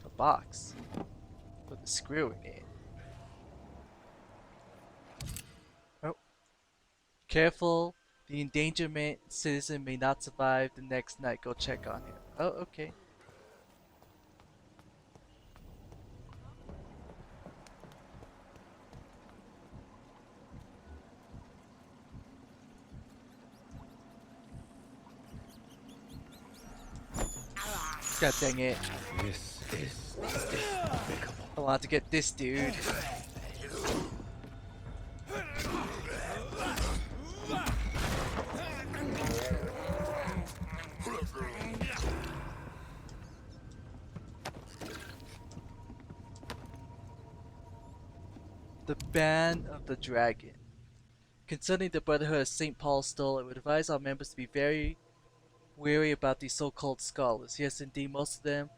A box with a screw in it. Oh. Careful. The endangerment citizen may not survive the next night. Go check on him. Oh, okay. God dang it. This is despicable. I want to get this dude. The Ban of the Dragon. Concerning the Brotherhood of St. Paul's Stole, I would advise our members to be very wary about these so-called scholars. Yes, indeed, most of them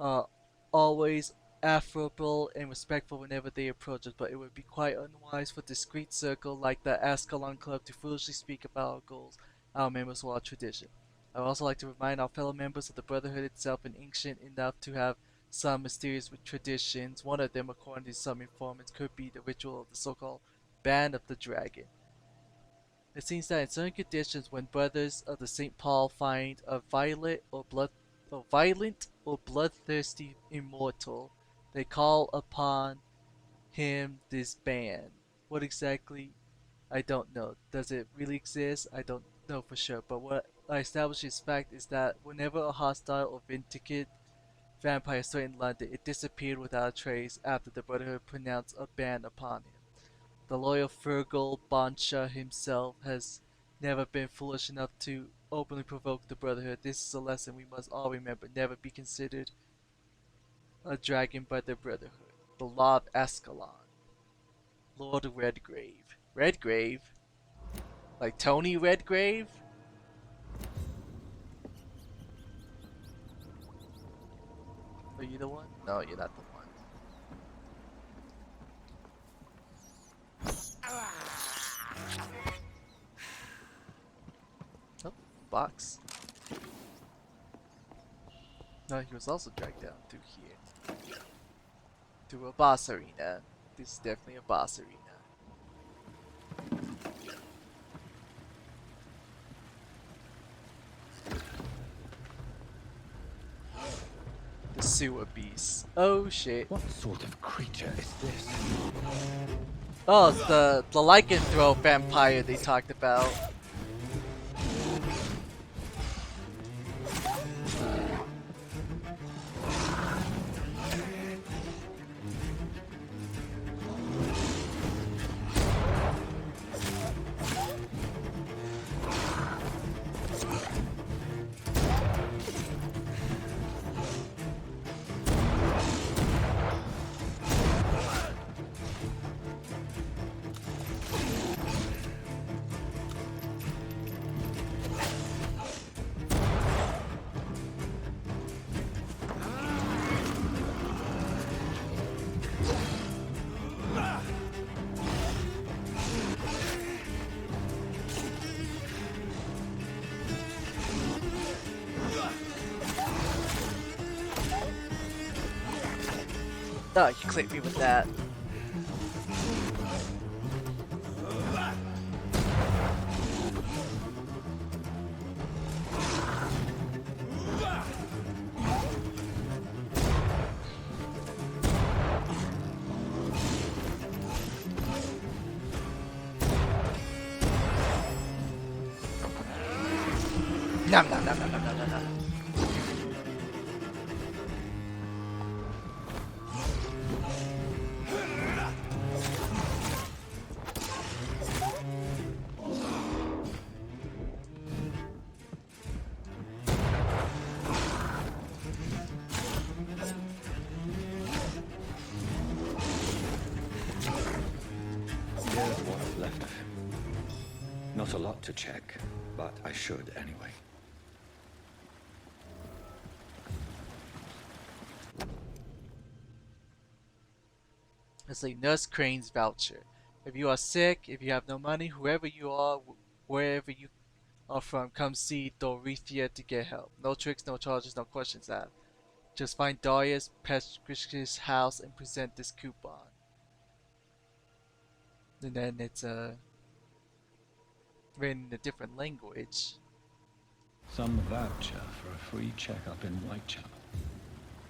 are always affable and respectful whenever they approach us, but it would be quite unwise for a discreet circle like the Ascalon Club to foolishly speak about our goals, our members, or our tradition. I would also like to remind our fellow members of the Brotherhood itself is ancient enough to have some mysterious traditions. One of them, according to some informants, could be the ritual of the so-called Band of the Dragon. It seems that in certain conditions, when brothers of the St. Paul find a violent or bloodthirsty immortal, they call upon him this band. What exactly? I don't know. Does it really exist? I don't know for sure. But what I establish is fact is that whenever a hostile or vindicate vampire threatened London, it disappeared without a trace after the Brotherhood pronounced a ban upon him. The loyal Fergal Boncha himself has never been foolish enough to openly provoke the Brotherhood. This is a lesson we must all remember. Never be considered a dragon by the Brotherhood. The Law of Ascalon. Lord Redgrave. Redgrave? Like Tony Redgrave? Are you the one? No, you're not the one. Oh, box. No, he was also dragged down through here. To a boss arena. This is definitely a boss arena. The sewer beast. Oh shit. What sort of creature is this? Oh, it's the lycanthrope vampire they talked about. Oh, you clipped me with that. Nom nom nom nom nom nom nom. Here's what's left of him. Not a lot to check, but I should anyway. It's like Nurse Crane's voucher. If you are sick, if you have no money, whoever you are, wherever you are from, come see Dorothea to get help. No tricks, no charges, no questions asked. Just find Darius Petrich's house and present this coupon. And then it's written in a different language. Some voucher for a free checkup in Whitechapel.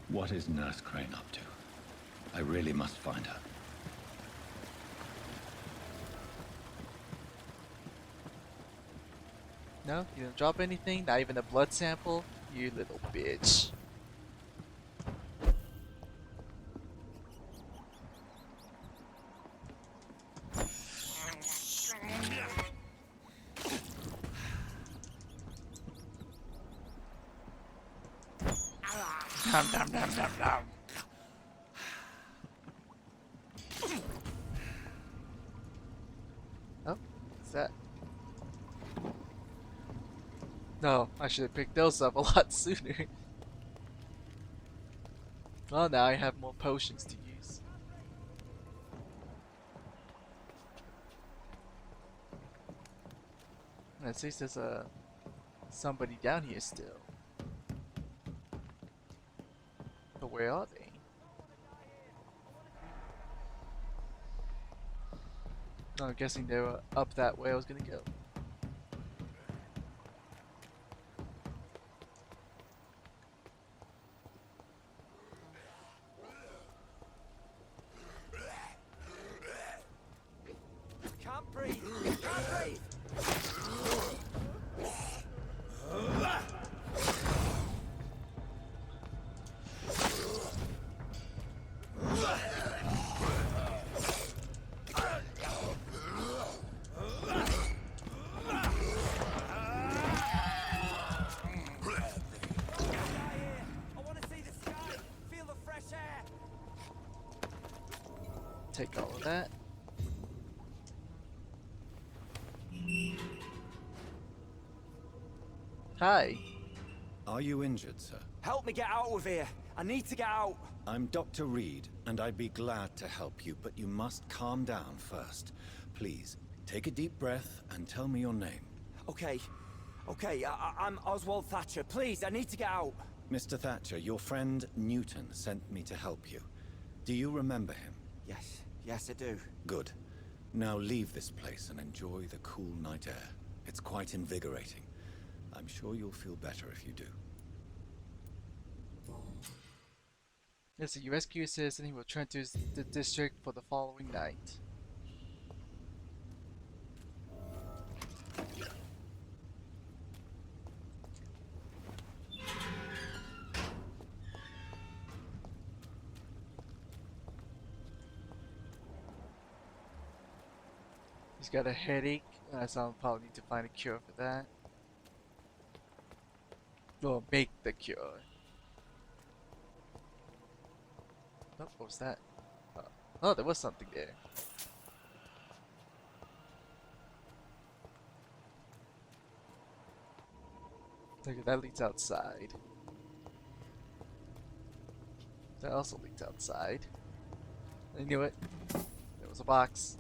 What is Nurse Crane up to? I really must find her. No? You didn't drop anything? Not even a blood sample? You little bitch. Nom nom nom nom nom. Oh, what's that? No, I should have picked those up a lot sooner. Well, now I have more potions to use. At least there's somebody down here still. But where are they? Oh, I'm guessing they were up that way I was gonna go. Can't breathe! Can't breathe! Take all of that. Hi. Are you injured, sir? Help me get out of here! I need to get out! I'm Dr. Reed, and I'd be glad to help you, but you must calm down first. Please, take a deep breath and tell me your name. Okay. Okay, I'm Oswald Thatcher. Please, I need to get out. Mr. Thatcher, your friend Newton sent me to help you. Do you remember him? Yes. Yes, I do. Good. Now leave this place and enjoy the cool night air. It's quite invigorating. I'm sure you'll feel better if you do. Let's see, you rescue a citizen, he will return to the district for the following night. He's got a headache, so I'll probably need to find a cure for that. Or make the cure. Oh, what was that? Oh, there was something there. Okay, that leads outside. That also leads outside. I knew it. There was a box.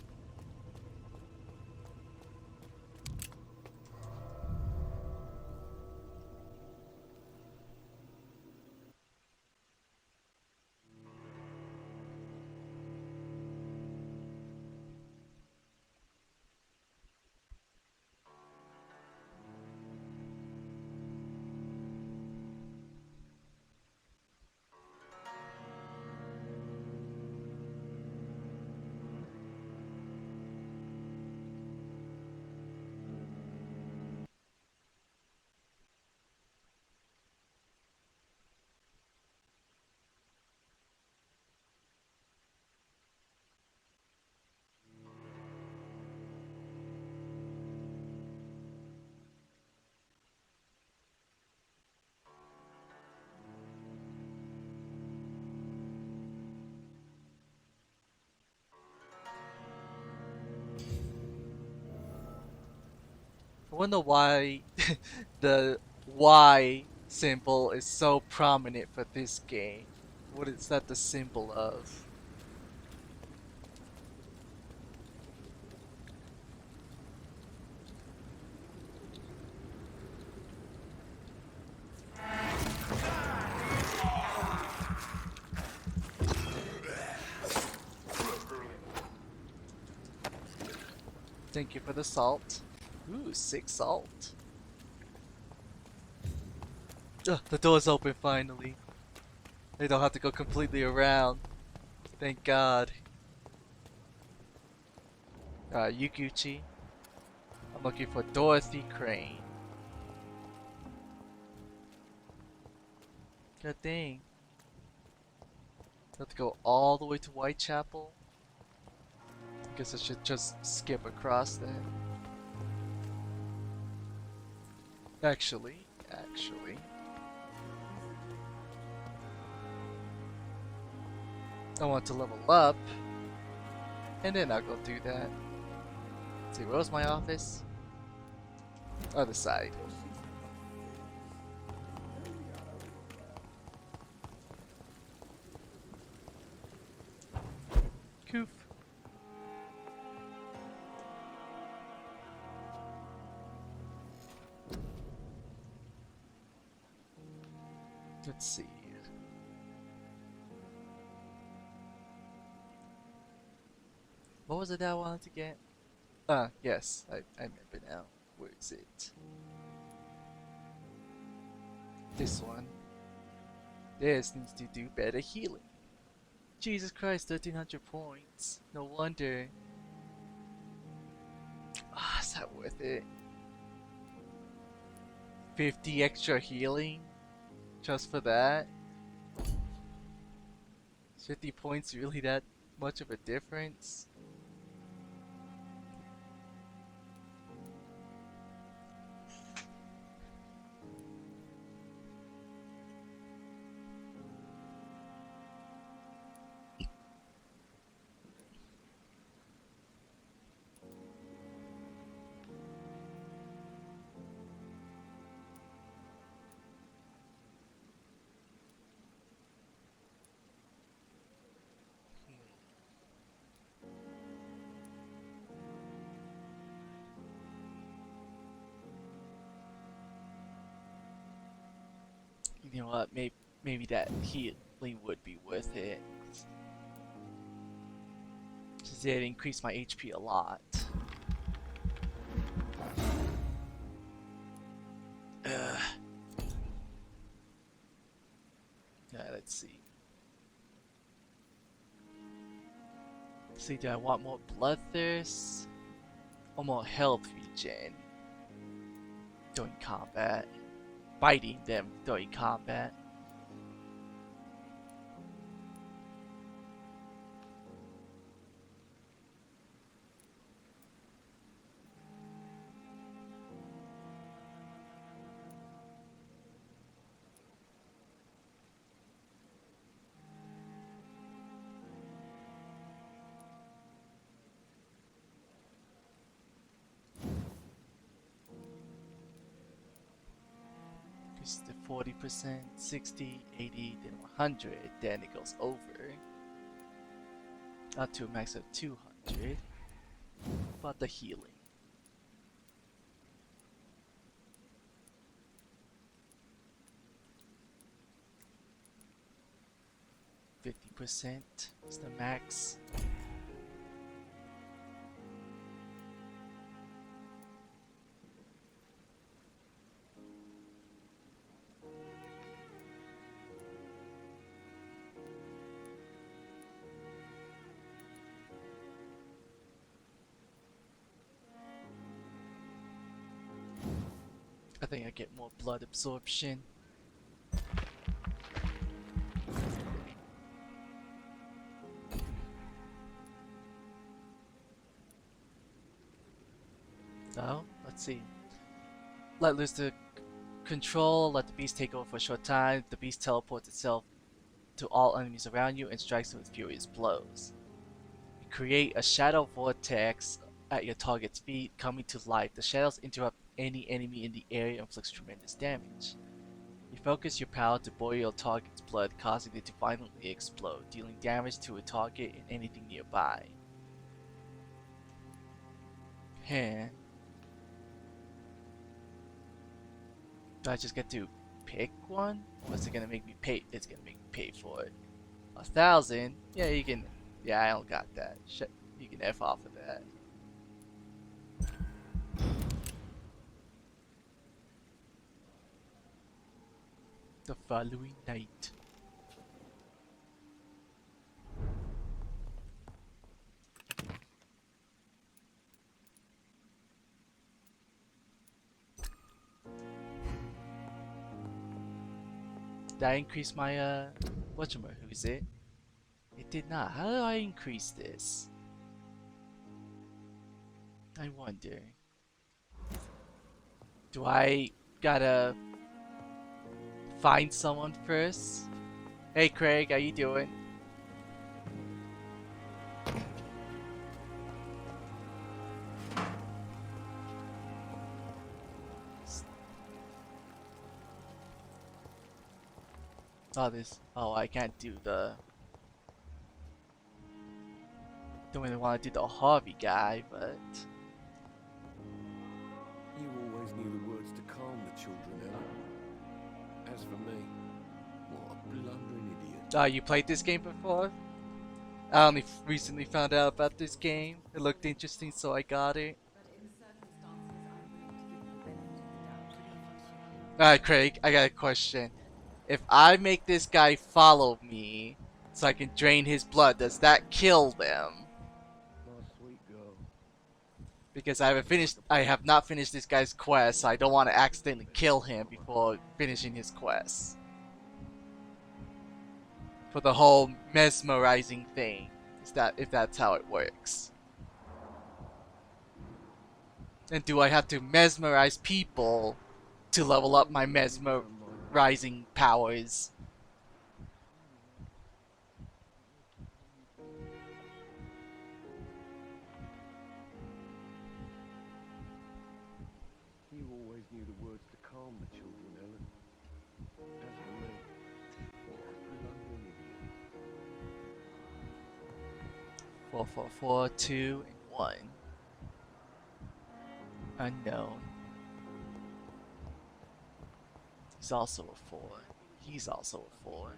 I wonder why the Y symbol is so prominent for this game. What is that the symbol of? Thank you for the salt. Ooh, 6 salt. Ugh, the door's open finally. They don't have to go completely around. Thank God. Yuguchi. I'm looking for Dorothy Crane. God dang. Have to go all the way to Whitechapel? I guess I should just skip across then. Actually. I want to level up. And then I'll go do that. Let's see, where's my office? Other side. Coof. Let's see. What was it that I wanted to get? Yes, I remember now. Where is it? This one. This needs to do better healing. Jesus Christ, 1300 points. No wonder. Is that worth it? 50 extra healing? Just for that? 50 points really that much of a difference? You know what? Maybe that healing would be worth it. Since it increased my HP a lot. Yeah, let's see. See, do I want more bloodthirst or more health regen during combat? Fighting them during combat. It's the 40%, 60, 80, then 100, then it goes over. Up to a max of 200. But the healing. %, is the max. I think I get more blood absorption. So, let's see. Let loose the control, let the beast take over for a short time. The beast teleports itself to all enemies around you and strikes them with furious blows. You create a shadow vortex at your target's feet, coming to life. The shadows interrupt any enemy in the area and inflicts tremendous damage. You focus your power to boil your target's blood, causing it to violently explode, dealing damage to a target and anything nearby. Do I just get to pick one? Or is it gonna make me pay? It's gonna make me pay for it. 1,000? Yeah, you can. Yeah, I don't got that. Shit, you can F off of that. the following night. Did I increase my who is it? It did not. How do I increase this? I wonder. Do I gotta find someone first? Hey Craig, how you doing? Oh, I can't do the... Don't really want to do the Harvey guy, but... You always knew the words to calm the children, Ellen. As for me, what a blundering idiot. Oh, you played this game before? I only recently found out about this game. It looked interesting, so I got it. Alright, Craig, I got a question. If I make this guy follow me so I can drain his blood, does that kill them? My sweet girl. Because I have not finished this guy's quest, so I don't want to accidentally kill him before finishing his quest. For the whole mesmerizing thing, if that's how it works. And do I have to mesmerize people to level up my mesmerizing powers? You always knew the words to calm the children, Ellen. As for me, what a blundering idiot. 4, 4, 4, 2, and 1. Unknown. He's also a 4. He's also a 4.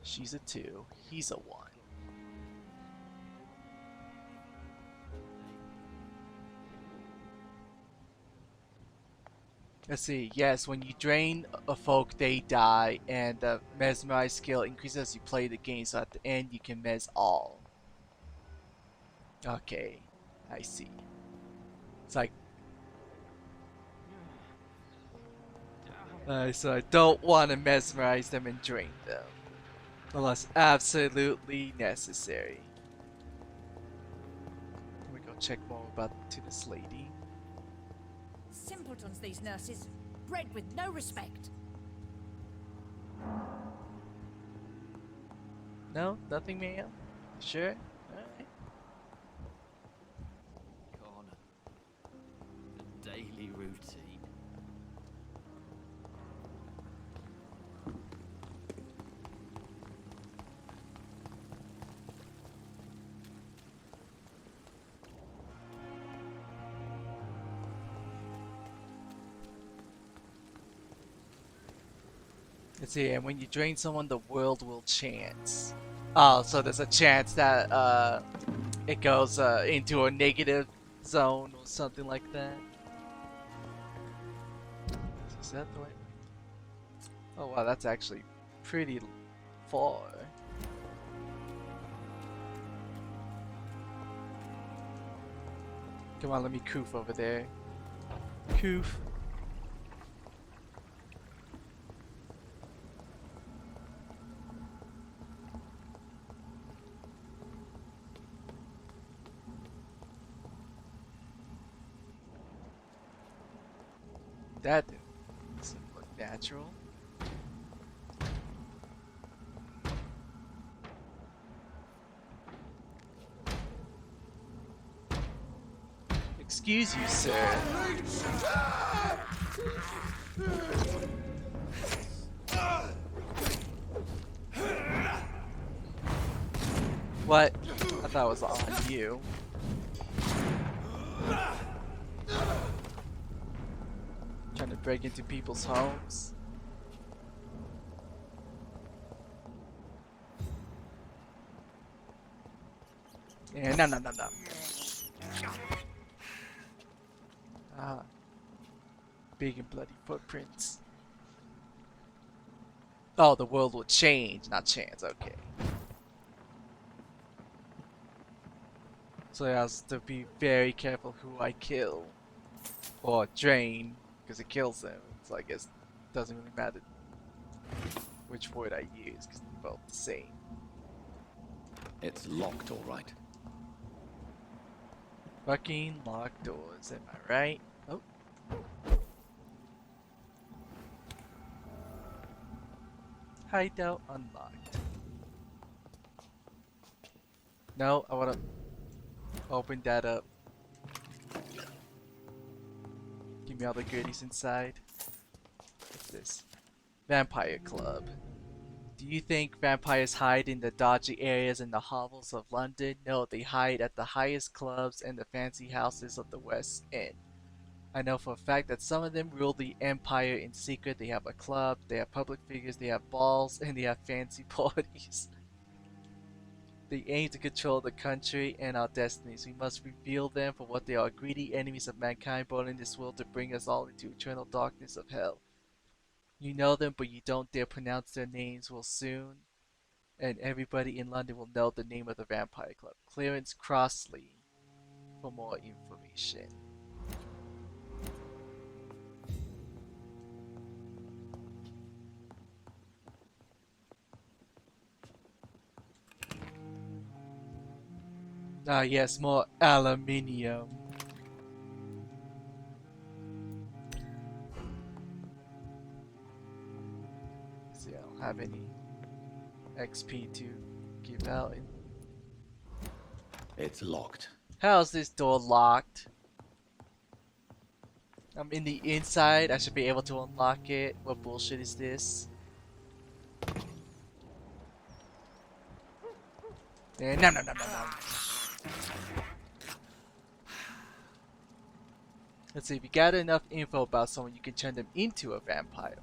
She's a 2. He's a 1. Let's see. Yes, when you drain a folk, they die, and the mesmerize skill increases as you play the game. So at the end, you can mes all. Okay, I see. It's like, so I don't want to mesmerize them and drain them, unless absolutely necessary. Let me go check more about to this lady. Simpletons, these nurses. Bred with no respect. No, nothing, ma'am. Sure. Alright. Corner. The daily routine. Let's see, and when you drain someone, the world will chance. Oh, so there's a chance that it goes into a negative zone or something like that. Is that the way? Oh wow, that's actually pretty far. Come on, let me coof over there. Coof. That doesn't look natural. Excuse you, sir. What? I thought it was on you. Trying to break into people's homes. Yeah, no. Big and bloody footprints. Oh, the world will change, not chance. Okay. So I have to be very careful who I kill or drain because it kills them. So I guess it doesn't really matter which word I use because they're both the same. It's locked, all right. Fucking locked doors, am I right? Oh. Hideout unlocked. No, I wanna open that up. Give me all the goodies inside. What's this? VampYr Club. Do you think vampires hide in the dodgy areas and the hovels of London? No, they hide at the highest clubs and the fancy houses of the West End. I know for a fact that some of them rule the empire in secret. They have a club, they have public figures, they have balls, and they have fancy parties. They aim to control the country and our destinies. We must reveal them for what they are, greedy enemies of mankind born in this world to bring us all into eternal darkness of hell. You know them, but you don't dare pronounce their names. Will soon, and everybody in London will know the name of the VampYr Club. Clarence Crossley for more information. Ah yes, more aluminium. See, I don't have any XP to give out. It's locked. How's this door locked? I'm in the inside. I should be able to unlock it. What bullshit is this? No, no, no, no, no. Let's see, if you gather enough info about someone, you can turn them into a vampire.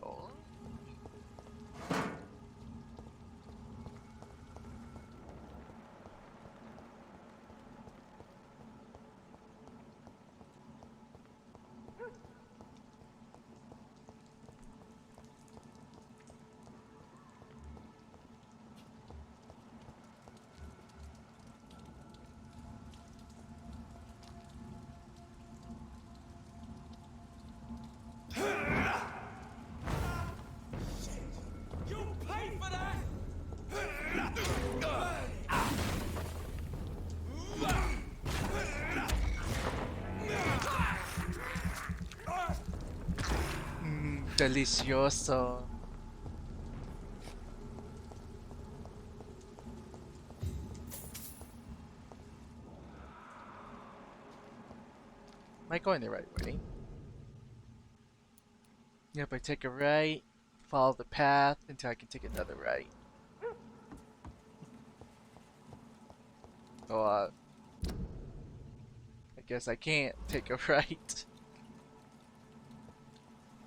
Delicioso. Am I going the right way? Yep, I take a right, follow the path until I can take another right. Oh, I guess I can't take a right.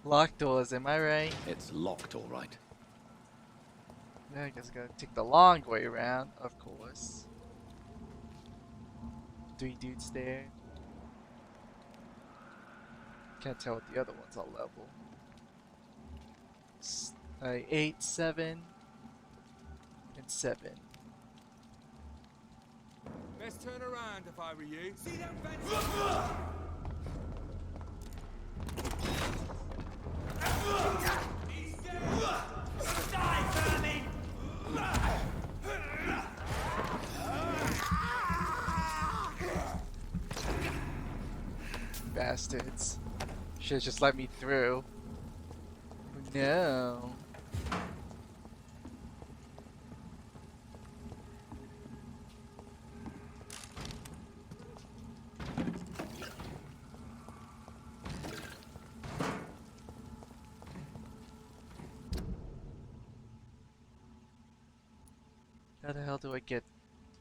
Locked doors, am I right? It's locked, all right. Yeah, I guess I gotta take the long way around, of course. 3 dudes there. Can't tell what the other ones are level. 8, 7, and 7. Best turn around if I were you. See that fence? Die, vermin! Bastards. Should've just let me through. No. How the hell do I get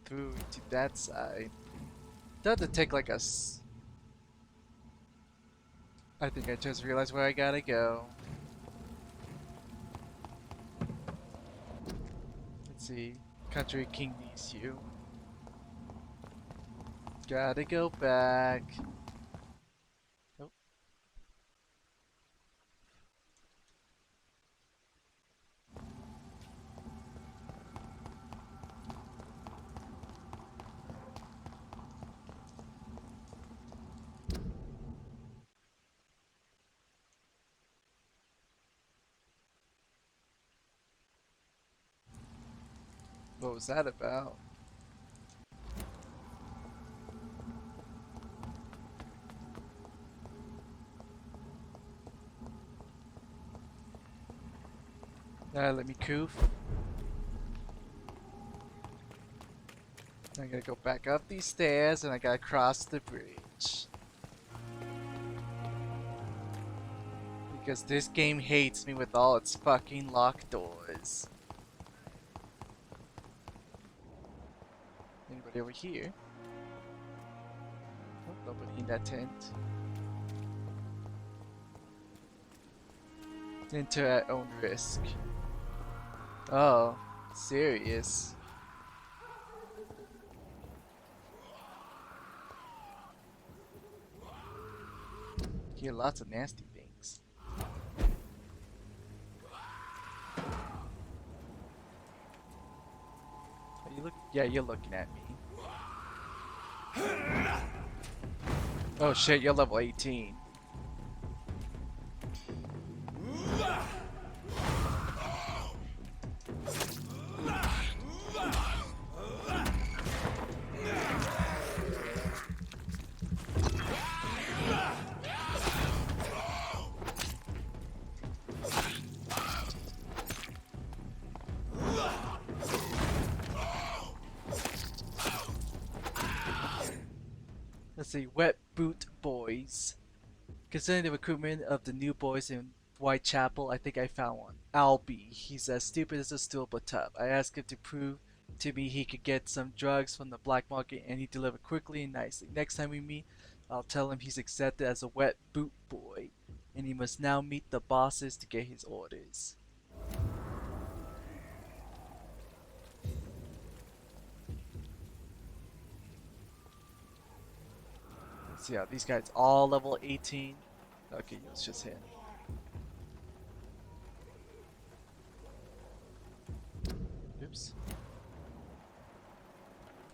through to that side? Does it take like I think I just realized where I gotta go. Let's see. Country King needs you. Gotta go back. Nope. What was that about? Let me coof. I gotta go back up these stairs and I gotta cross the bridge. Because this game hates me with all its fucking locked doors. Anybody over here? Oh, nobody in that tent. Enter at own risk. Oh, serious. Hear lots of nasty things. Are you look? Yeah, you're looking at me. Oh shit, you're level 18. Let's see, Wet Boot Boys. Concerning the recruitment of the new boys in Whitechapel, I think I found one. Albie. He's as stupid as a stool but tough. I asked him to prove to me he could get some drugs from the black market and he delivered quickly and nicely. Next time we meet, I'll tell him he's accepted as a Wet Boot Boy and he must now meet the bosses to get his orders. So yeah, these guys all level 18. Okay, it's just him. Oops.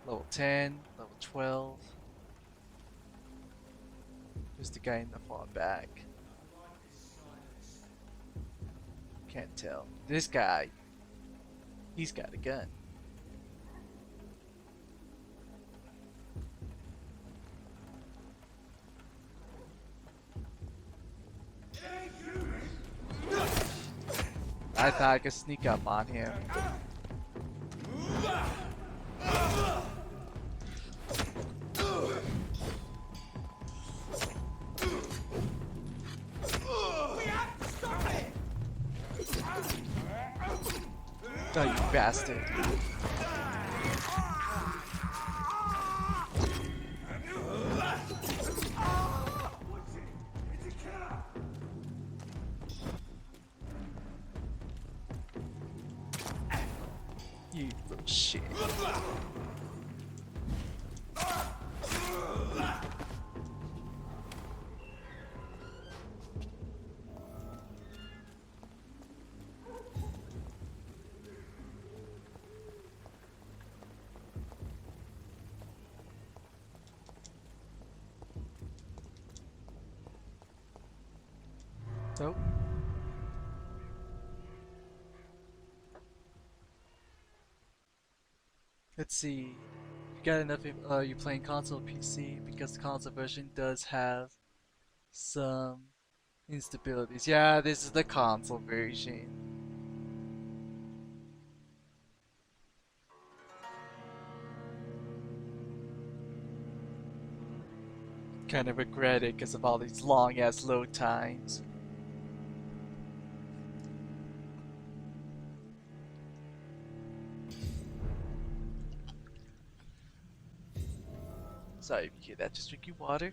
Level 10, level 12. There's the guy in the far back. Can't tell. This guy, he's got a gun. I thought I could sneak up on him. Oh, you bastard. You little shit. Nope. Let's see. You got enough? You playing console or PC? Because the console version does have some instabilities. Yeah, this is the console version. Kind of regret it because of all these long ass load times. Sorry if you hear that, just drink your water.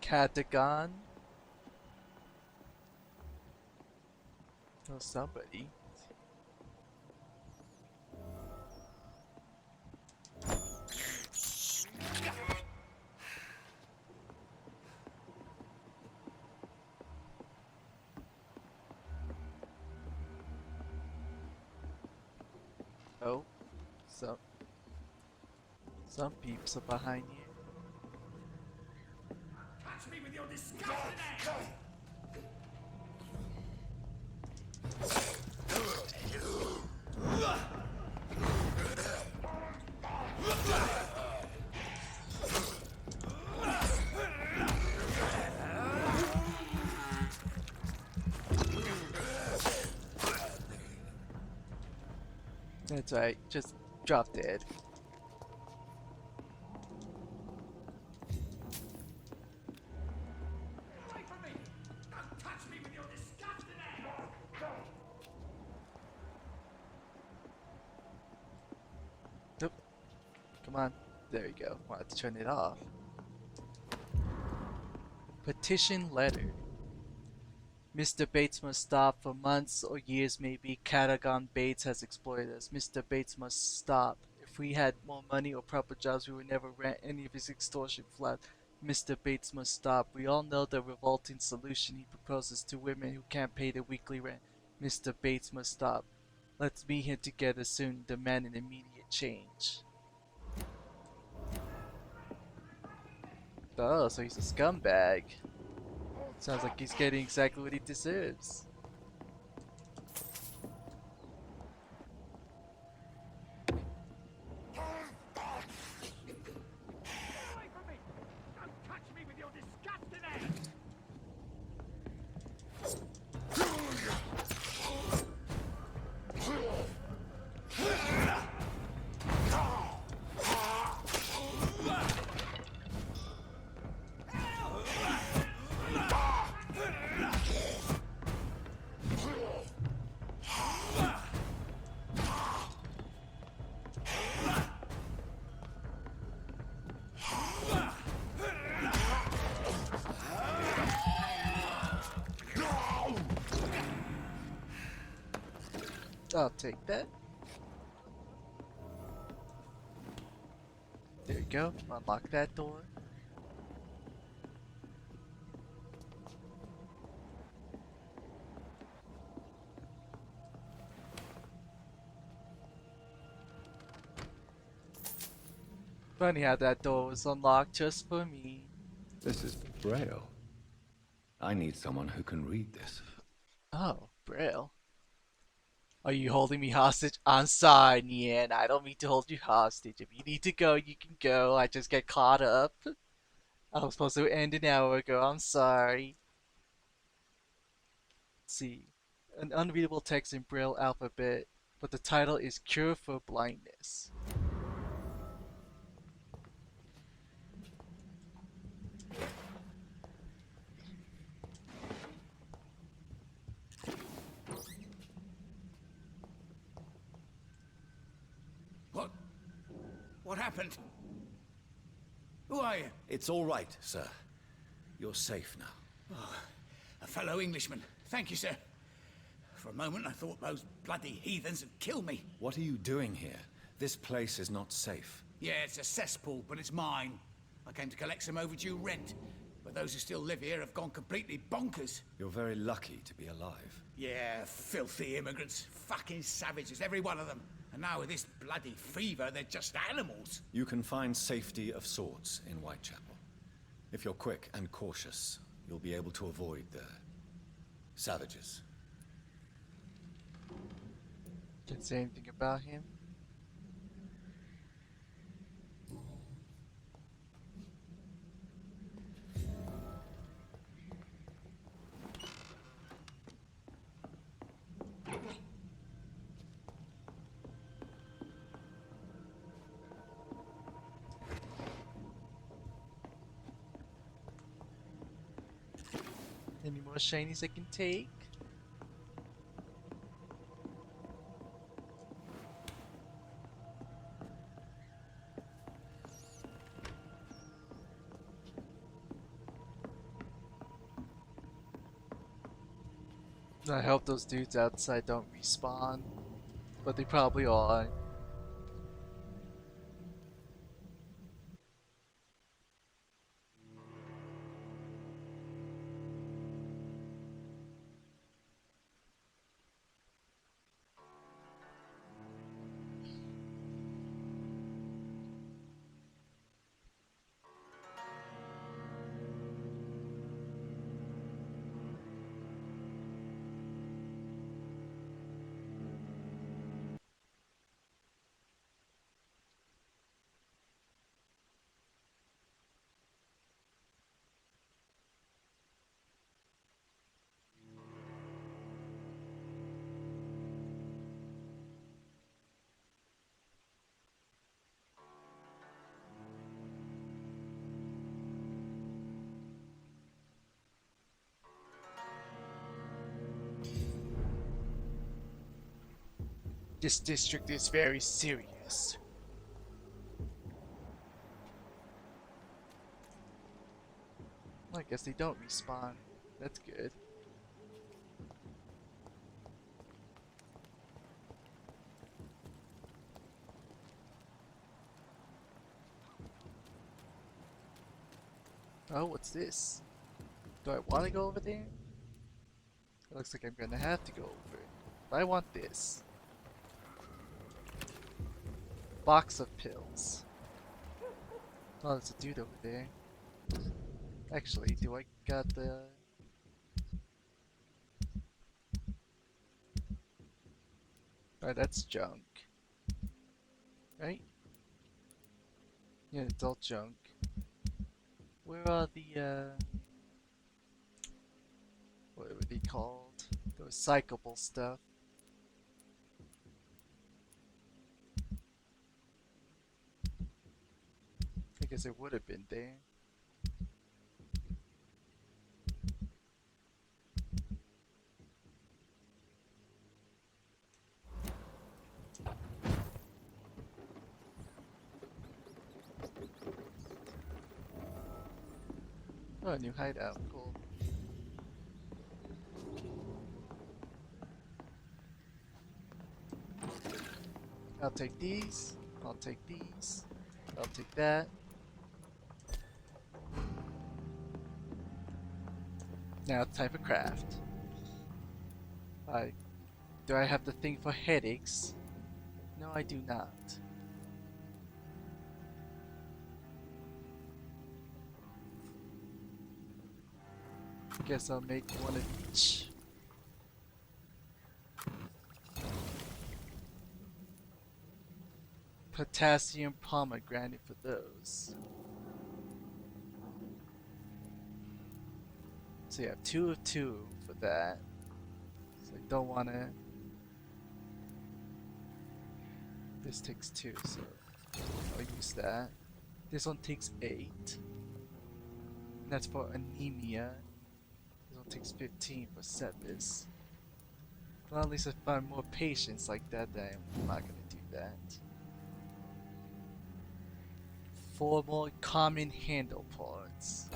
Catagon. Oh, somebody. Oh, some peeps are behind you. Catch me with your disgusting hands! That's right, just drop dead. Nope. Come on. There you go. Wanted to turn it off. Petition letter. Mr. Bates must stop. For months or years maybe, Catagon Bates has exploited us. Mr. Bates must stop. If we had more money or proper jobs, we would never rent any of his extortion flats. Mr. Bates must stop. We all know the revolting solution he proposes to women who can't pay their weekly rent. Mr. Bates must stop. Let's meet him together soon, demand an immediate change. Oh, so he's a scumbag. Sounds like he's getting exactly what he deserves. I'll take that. There you go. Unlock that door. Funny how that door was unlocked just for me. This is Braille. I need someone who can read this. Oh, Braille. Are you holding me hostage? I'm sorry, Nian. I don't mean to hold you hostage. If you need to go, you can go. I just get caught up. I was supposed to end an hour ago. I'm sorry. Let's see. An unreadable text in Braille alphabet, but the title is Cure for Blindness. What happened? Who are you? It's all right, sir. You're safe now. Oh, a fellow Englishman. Thank you, sir. For a moment, I thought those bloody heathens had killed me. What are you doing here? This place is not safe. Yeah, it's a cesspool, but it's mine. I came to collect some overdue rent, but those who still live here have gone completely bonkers. You're very lucky to be alive. Yeah, filthy immigrants. Fucking savages, every one of them. And now with this bloody fever, they're just animals. You can find safety of sorts in Whitechapel. If you're quick and cautious, you'll be able to avoid the savages. Can't say anything about him. Any more shinies I can take? I hope those dudes outside don't respawn, but they probably are. This district is very serious. I guess they don't respawn. That's good. Oh, what's this? Do I want to go over there? It looks like I'm gonna have to go over it. But I want this. Box of pills. Oh, there's a dude over there. Actually, do I got the... Alright, that's junk. Right? Yeah, it's all junk. Where are the, what were they called? The recyclable stuff. I guess it would have been there. Oh, a new hideout. Cool. I'll take these. I'll take these. I'll take that. Now it's time for craft. Do I have the thing for headaches? No, I do not. Guess I'll make one of each. Potassium pomegranate for those. So yeah, 2 of 2 for that. So I don't wanna... This takes 2, so I'll use that. This one takes 8. That's for anemia. This one takes 15 for sepsis. Well, at least if I find more patients like that, then I'm not gonna do that. 4 more common handle parts.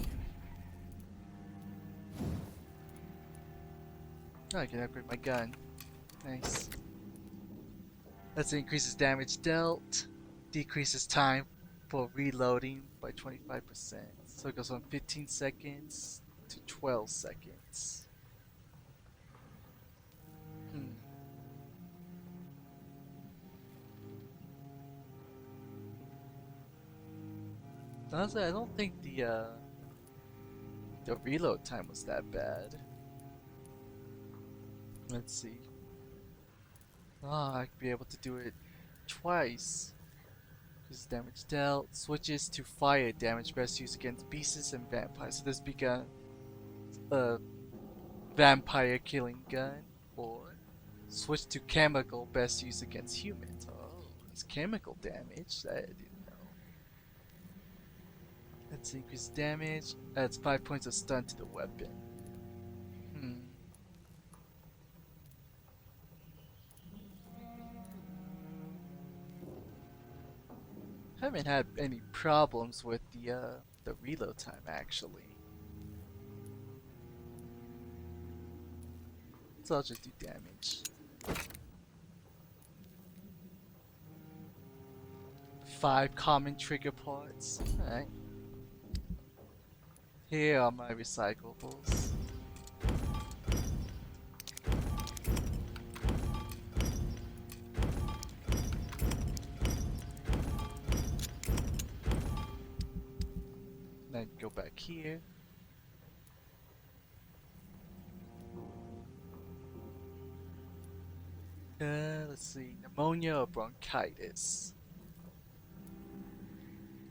Oh, I can upgrade my gun. Nice. That increases damage dealt, decreases time for reloading by 25%. So it goes from 15 seconds to 12 seconds. Honestly, I don't think the reload time was that bad. Let's see. I could be able to do it twice. This damage dealt switches to fire damage best used against beasts and vampires. So this becomes a vampire killing gun, or switch to chemical best used against humans. Oh, it's chemical damage. I didn't know. Let's increase damage. Adds 5 points of stun to the weapon. Haven't had any problems with the reload time actually. So I'll just do damage. 5 common trigger parts. Alright. Here are my recyclables. Then go back here. Let's see, pneumonia or bronchitis.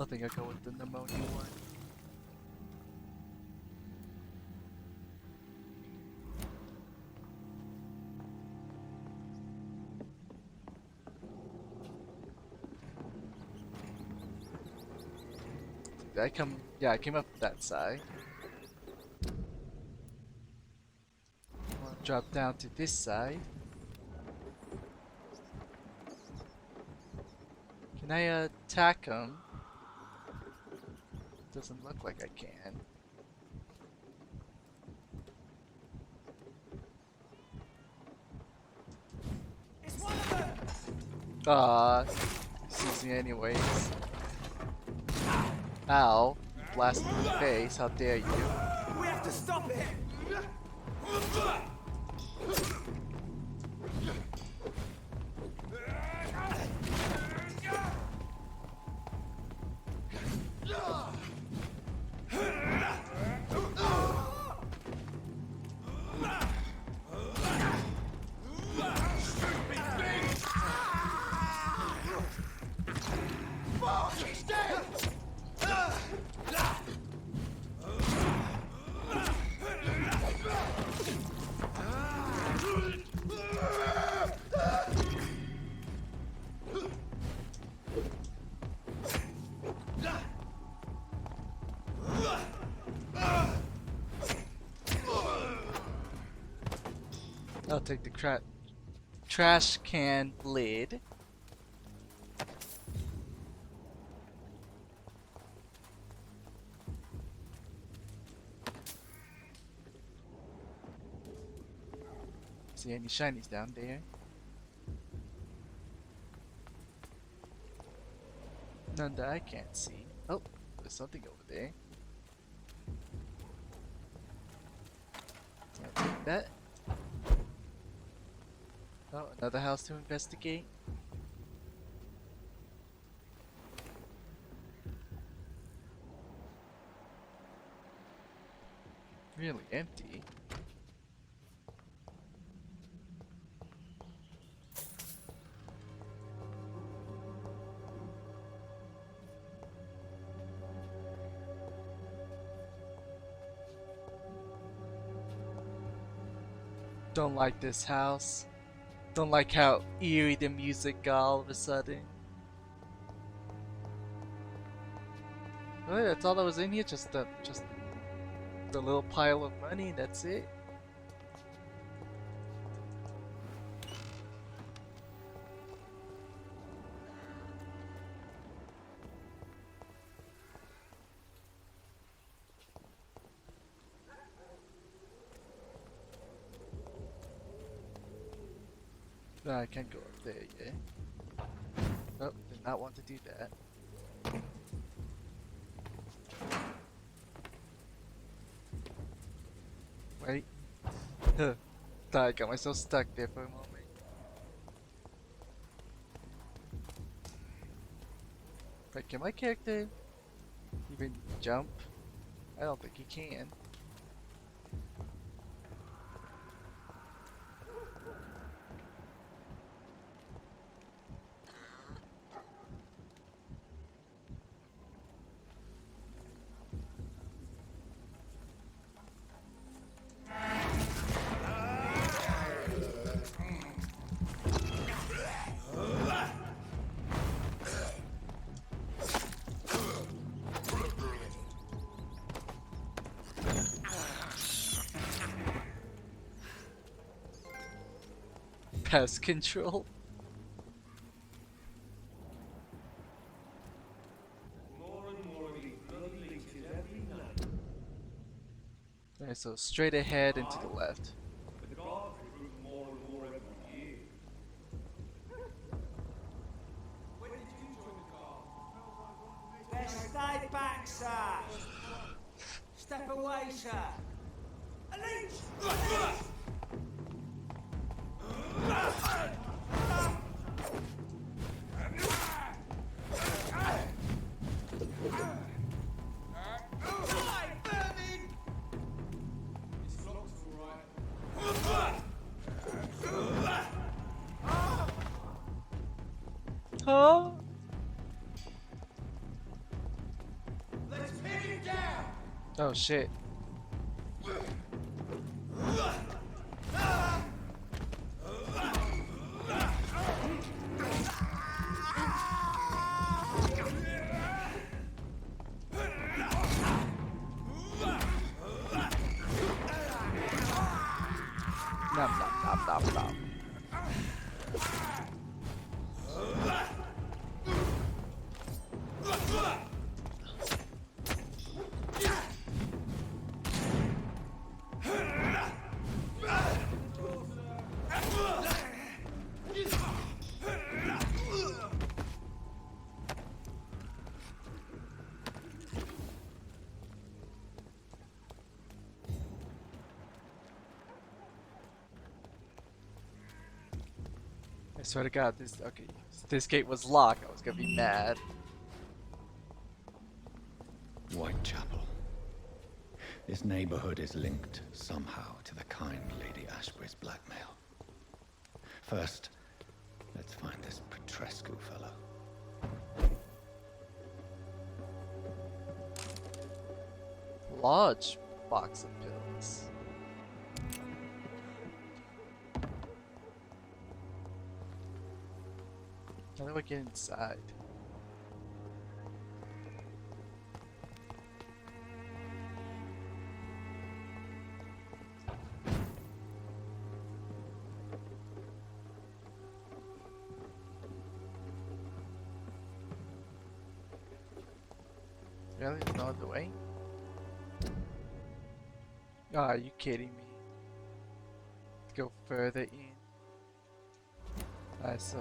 I think I'll go with the pneumonia one. Did I come? Yeah, I came up that side. I'll drop down to this side. Can I attack him? Doesn't look like I can. Sees me anyways. Ow. You blasted me in the face, how dare you. We have to stop it! I'll take the trash can lid. See any shinies down there? None that I can't see. Oh, there's something over there. I'll take that. Oh, another house to investigate. Really empty. Don't like this house. Don't like how eerie the music got all of a sudden. Oh, that's all that was in here. Just the little pile of money. That's it. No, I can't go up there yet. Oh, did not want to do that. Wait. Thought I got myself stuck there for a moment. Wait, can my character even jump? I don't think he can. Pest control. Alright, so straight ahead and to the left. Stay back, sir! Step away, sir! Elite! Huh? Let's pin him down! Oh shit. Nom nom nom nom nom. swear to God, this gate was locked. I was gonna be mad. Whitechapel. This neighborhood is linked somehow to the kind Lady Ashbury's blackmail. First, let's find this Petrescu fellow. Large box of pills. How do I get inside? Really? There's no other way? Oh, are you kidding me? Let's go further in. Alright, so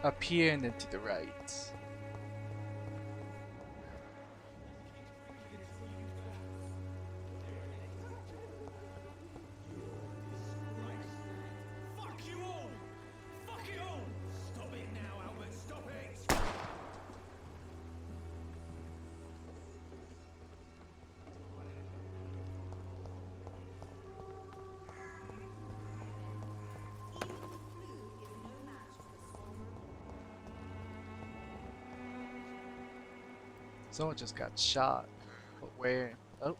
up here and then to the right. Fuck you all! Fuck it all! Stop it now, Albert, stop it! Someone just got shot. But where? Oh.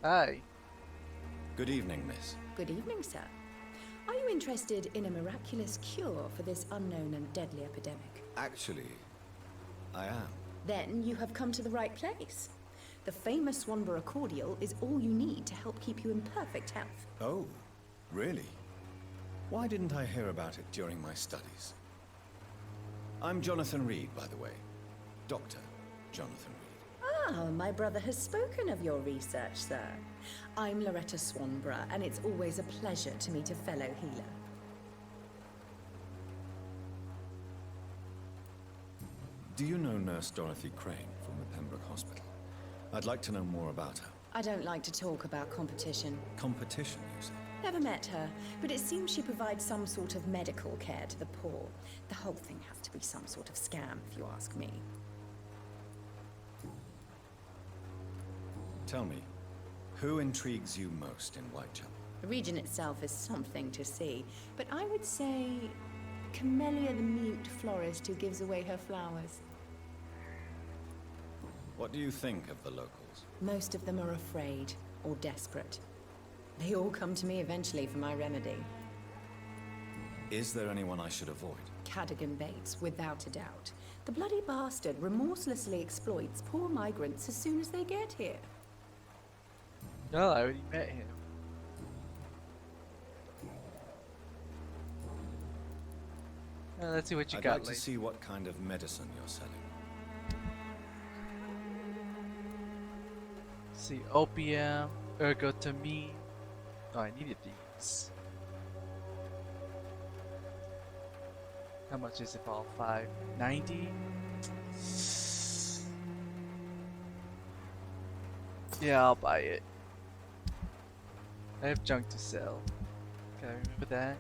Hi. Good evening, miss. Good evening, sir. Are you interested in a miraculous cure for this unknown and deadly epidemic? Actually, I am. Then you have come to the right place. The famous Swanborough cordial is all you need to help keep you in perfect health. Oh, really? Why didn't I hear about it during my studies? I'm Jonathan Reed, by the way. Dr. Jonathan Reed. Ah, my brother has spoken of your research, sir. I'm Loretta Swanborough, and it's always a pleasure to meet a fellow healer. Do you know Nurse Dorothy Crane from the Pembroke Hospital? I'd like to know more about her. I don't like to talk about competition. Competition, you say? Never met her, but it seems she provides some sort of medical care to the poor. The whole thing has to be some sort of scam, if you ask me. Tell me, who intrigues you most in Whitechapel? The region itself is something to see, but I would say Camellia the mute florist who gives away her flowers. What do you think of the locals? Most of them are afraid or desperate. They all come to me eventually for my remedy. Is there anyone I should avoid? Cadogan Bates, without a doubt. The bloody bastard remorselessly exploits poor migrants as soon as they get here. No, I already met him. Let's see what you I'd got. like to see what kind of medicine you're selling. Let's see, opium, ergotamine. Oh, I needed these. How much is it for all 5? 90? Yeah, I'll buy it. I have junk to sell. Can I remember that?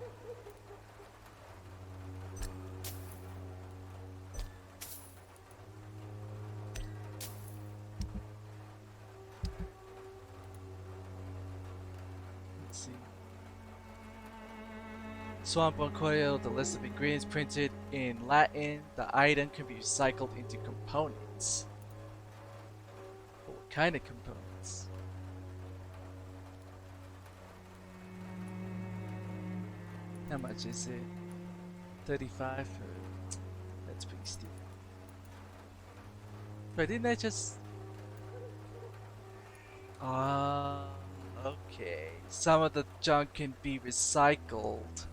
Let's see. Swanborough cordial, the list of ingredients printed in Latin. The item can be recycled into components. But what kind of components? How much is it? 35? That's pretty steep. But didn't I just... okay. Some of the junk can be recycled.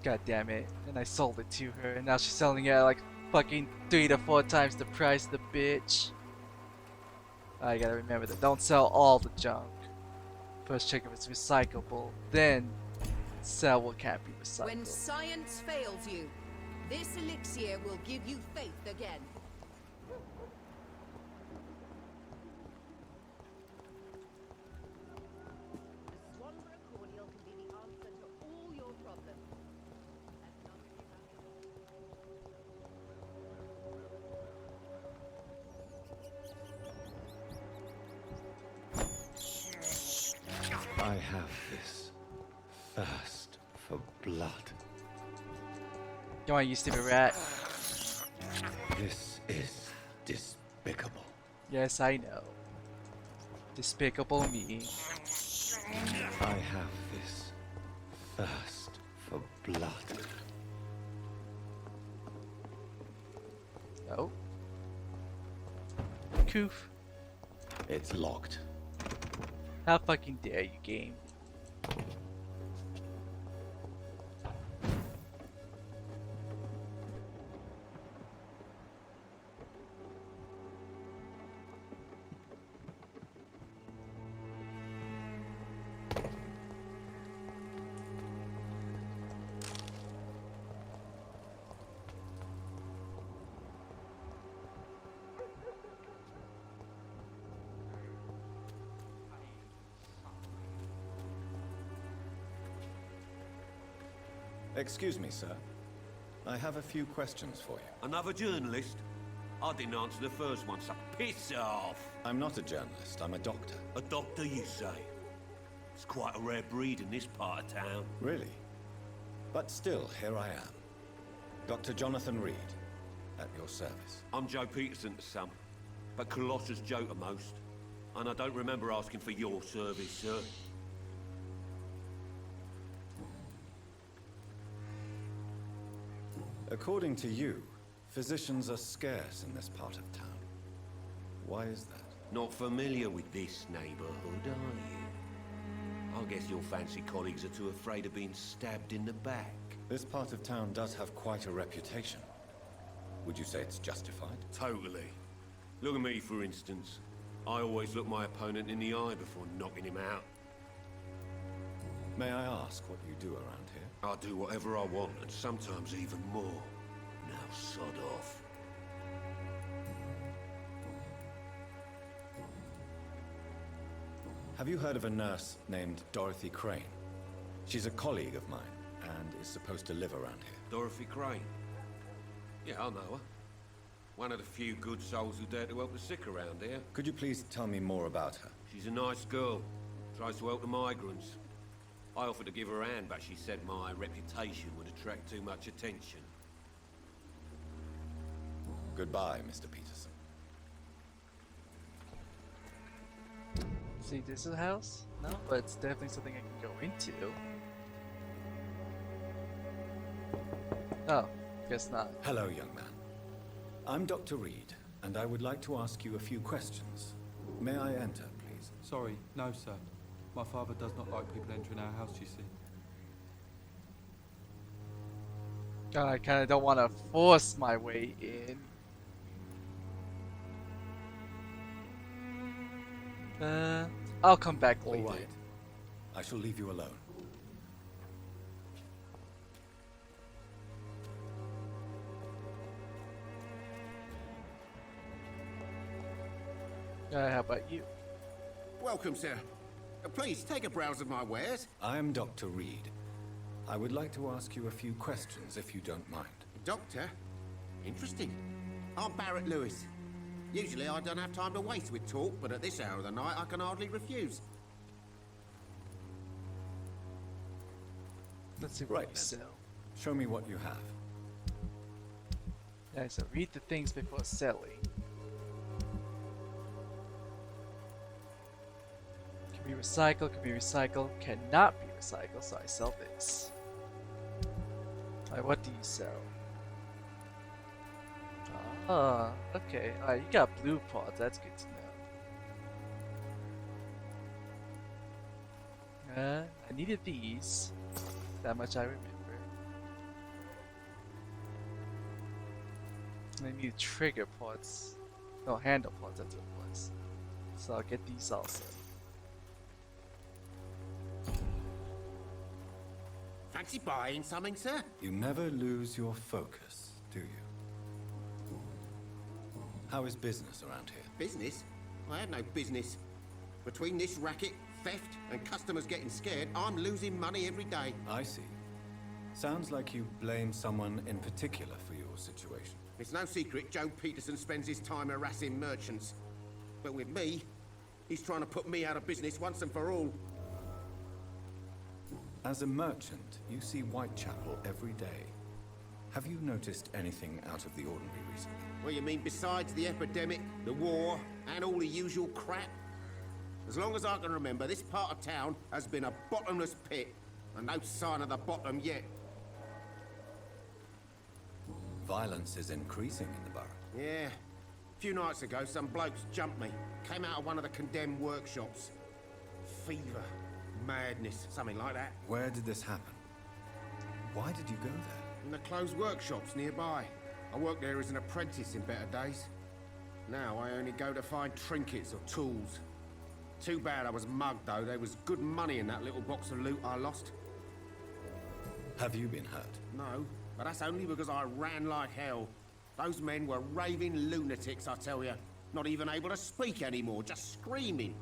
God damn it. And I sold it to her, and now she's selling it at like fucking 3 to 4 times the price of the bitch. I gotta remember that. Don't sell all the junk. First check if it's recyclable, then sell what can't be recycled. When science fails you, this elixir will give you faith again. I have this thirst for blood. Come on, you stupid rat. This is despicable. Yes, I know. Despicable me. I have this thirst for blood. Oh. Coof. It's locked. How fucking dare you, game? Excuse me, sir. I have a few questions for you. Another journalist? I didn't answer the first one, so piss off! I'm not a journalist, I'm a doctor. A doctor, you say? It's quite a rare breed in this part of town. Really? But still, here I am. Dr. Jonathan Reed, at your service. I'm Joe Peterson to some, but Colossus Joe to most. And I don't remember asking for your service, sir. According to you, physicians are scarce in this part of town. Why is that? Not familiar with this neighborhood, are you? I guess your fancy colleagues are too afraid of being stabbed in the back. This part of town does have quite a reputation. Would you say it's justified? Totally. Look at me, for instance. I always look my opponent in the eye before knocking him out. May I ask what you do around here? I do whatever I want, and sometimes even more. Now sod off. Have you heard of a nurse named Dorothy Crane? She's a colleague of mine, and is supposed to live around here. Dorothy Crane? Yeah, I know her. One of the few good souls who dare to help the sick around here. Could you please tell me more about her? She's a nice girl. Tries to help the migrants. I offered to give her a hand, but she said my reputation would attract too much attention. Goodbye, Mr. Peterson. See, this is a house? No, but it's definitely something I can go into. Oh, guess not. Hello, young man. I'm Dr. Reed, and I would like to ask you a few questions. May I enter, please? Sorry, no, sir. My father does not like people entering our house, you see. I kind of don't want to force my way in. I'll come back later. All right. I shall leave you alone. How about you? Welcome, sir. Please, take a browse of my wares. I am Dr. Reed. I would like to ask you a few questions, if you don't mind. Doctor? Interesting. I'm Barrett Lewis. Usually I don't have time to waste with talk, but at this hour of the night I can hardly refuse. Let's see what Right you sell. Show me what you have. Yeah, so read the things before selling. Can be recycled, cannot be recycled, so I sell this. Alright, what do you sell? Ah, okay. Alright, you got blue pods, that's good to know. I needed these. That much I remember. I need trigger pods. No, handle pods, that's what it was. So I'll get these also. Fancy buying something, sir? You never lose your focus, do you? How is business around here? Business? I have no business. Between this racket, theft, and customers getting scared, I'm losing money every day. I see. Sounds like you blame someone in particular for your situation. It's no secret Joe Peterson spends his time harassing merchants. But with me, he's trying to put me out of business once and for all. As a merchant, you see Whitechapel every day. Have you noticed anything out of the ordinary recently? Well, you mean besides the epidemic, the war, and all the usual crap? As long as I can remember, this part of town has been a bottomless pit, and no sign of the bottom yet. Violence is increasing in the borough. Yeah. A few nights ago, some blokes jumped me. Came out of one of the condemned workshops. Fever, madness, something like that. Where did this happen? Why did you go there? In the closed workshops nearby. I worked there as an apprentice in better days. Now I only go to find trinkets or tools. Too bad I was mugged, though. There was good money in that little box of loot I lost. Have you been hurt? No, but that's only because I ran like hell. Those men were raving lunatics, I tell you. Not even able to speak anymore, just screaming.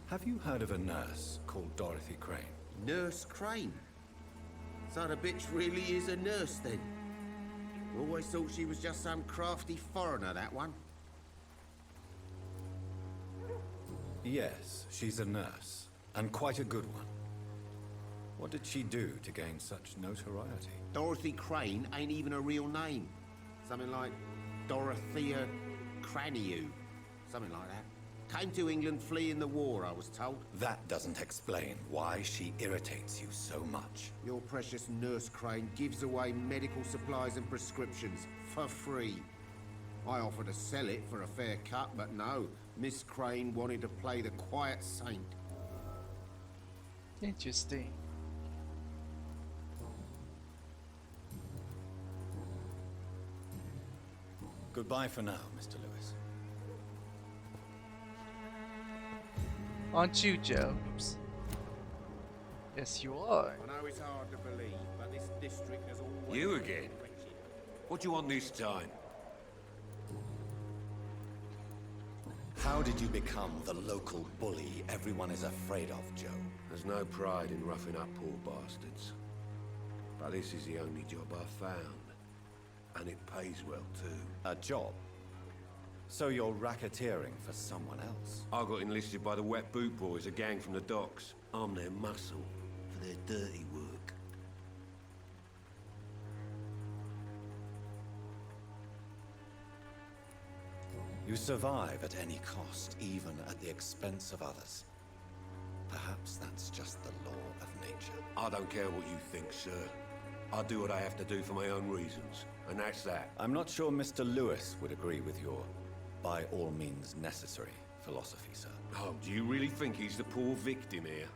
Have you heard of a nurse called Dorothy Crane? Nurse Crane? So the bitch really is a nurse, then? Always thought she was just some crafty foreigner, that one. Yes, she's a nurse, and quite a good one. What did she do to gain such notoriety? Dorothy Crane ain't even a real name. Something like Dorothea Craniu. Something like that. Came to England fleeing the war, I was told. That doesn't explain why she irritates you so much. Your precious Nurse Crane gives away medical supplies and prescriptions for free. I offered to sell it for a fair cut, but no. Miss Crane wanted to play the quiet saint. Interesting. Goodbye for now, Mr. Lewis. Aren't you, Jones? Yes, you are. I know it's hard to believe, but this district has always... You again? What do you want this time? How did you become the local bully everyone is afraid of, Joe? There's no pride in roughing up poor bastards. But this is the only job I've found. And it pays well, too. A job? So you're racketeering for someone else? I got enlisted by the Wet Boot Boys, a gang from the docks. I'm their muscle for their dirty work. You survive at any cost, even at the expense of others. Perhaps that's just the law of nature. I don't care what you think, sir. I do what I have to do for my own reasons, and that's that. I'm not sure Mr. Lewis would agree with your by all means necessary philosophy, sir. Oh, do you really think he's the poor victim here?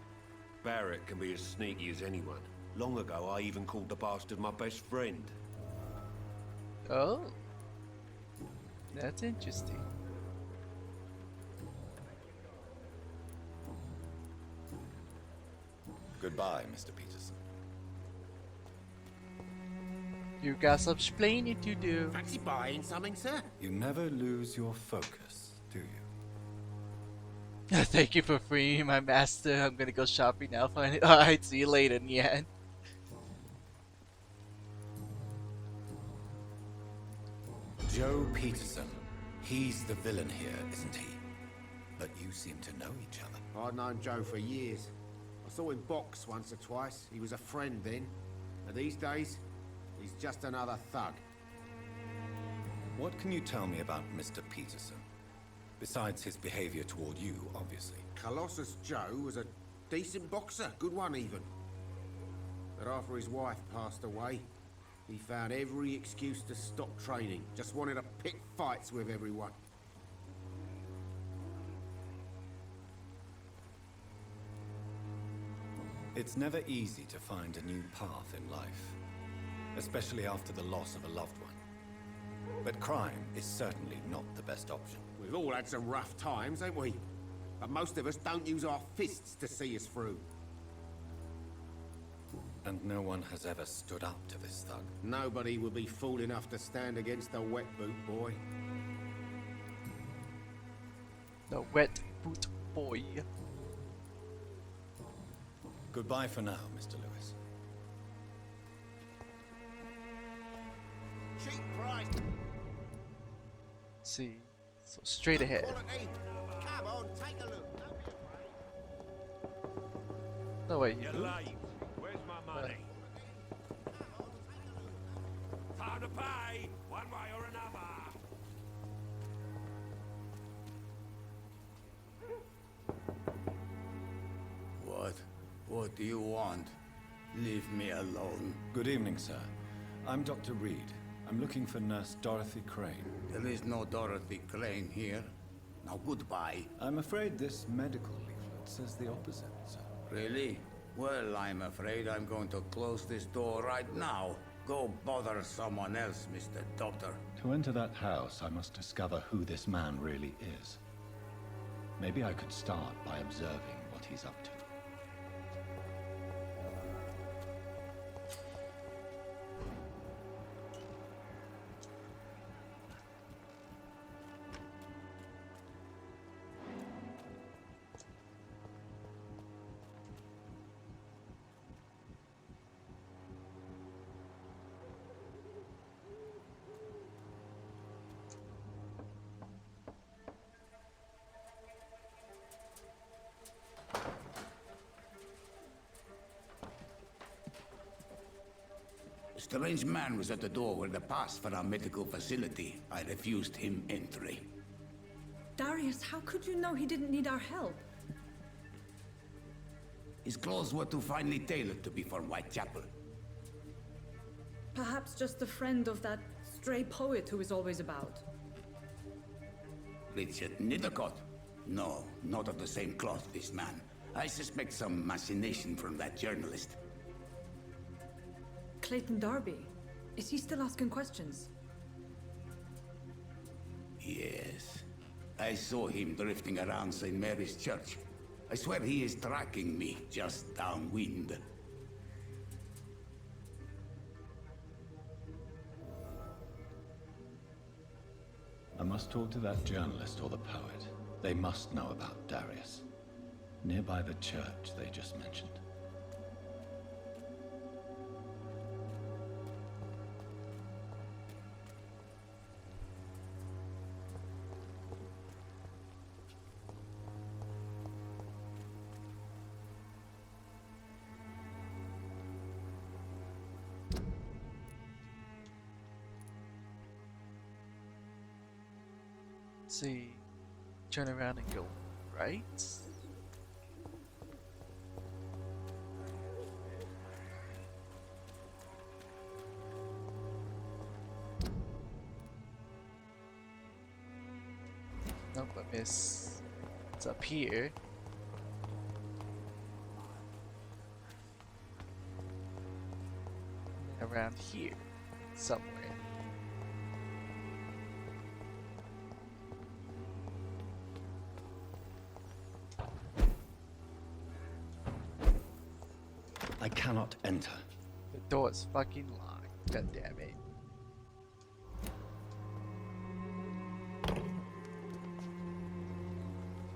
Barrett can be as sneaky as anyone. Long ago, I even called the bastard my best friend. Oh. That's interesting. Goodbye, Mr. Peterson. You got some explaining to do. Fancy buying something, sir? You never lose your focus, do you? Thank you for freeing my master. I'm gonna go shopping now. Alright, see you later in the end. Joe Peterson. He's the villain here, isn't he? But you seem to know each other. I'd known Joe for years. I saw him box once or twice. He was a friend then. And these days, he's just another thug. What can you tell me about Mr. Peterson? Besides his behavior toward you, obviously. Colossus Joe was a decent boxer, good one even. But after his wife passed away, he found every excuse to stop training. Just wanted to pick fights with everyone. It's never easy to find a new path in life, especially after the loss of a loved one. But crime is certainly not the best option. We've all had some rough times, ain't we? But most of us don't use our fists to see us through. And no one has ever stood up to this thug. Nobody would be fool enough to stand against the Wet Boot Boy. The Wet Boot Boy. Goodbye for now, Mr. Lewis. Cheap price. See, So straight ahead. Come on, take a look. No way, you You're moved. late. Where's my money? Time to pay, one way or another. What do you want? Leave me alone. Good evening, sir. I'm Dr. Reed. I'm looking for Nurse Dorothy Crane. There is no Dorothy Crane here. Now goodbye. I'm afraid this medical leaflet says the opposite, sir. Really? Well, I'm afraid I'm going to close this door right now. Go bother someone else, Mr. Doctor. To enter that house, I must discover who this man really is. Maybe I could start by observing what he's up to. A strange man was at the door with a pass for our medical facility. I refused him entry. Darius, how could you know he didn't need our help? His clothes were too finely tailored to be for Whitechapel. Perhaps just a friend of that stray poet who is always about. Richard Nithercott? No, not of the same cloth, this man. I suspect some machination from that journalist. Clayton Darby. Is he still asking questions? Yes. I saw him drifting around St. Mary's Church. I swear he is tracking me just downwind. I must talk to that journalist or the poet. They must know about Darius. Nearby the church they just mentioned. See, turn around and go right. Nope, I miss. It's up here. Around here, somewhere. I cannot enter. The door's fucking locked. God damn it.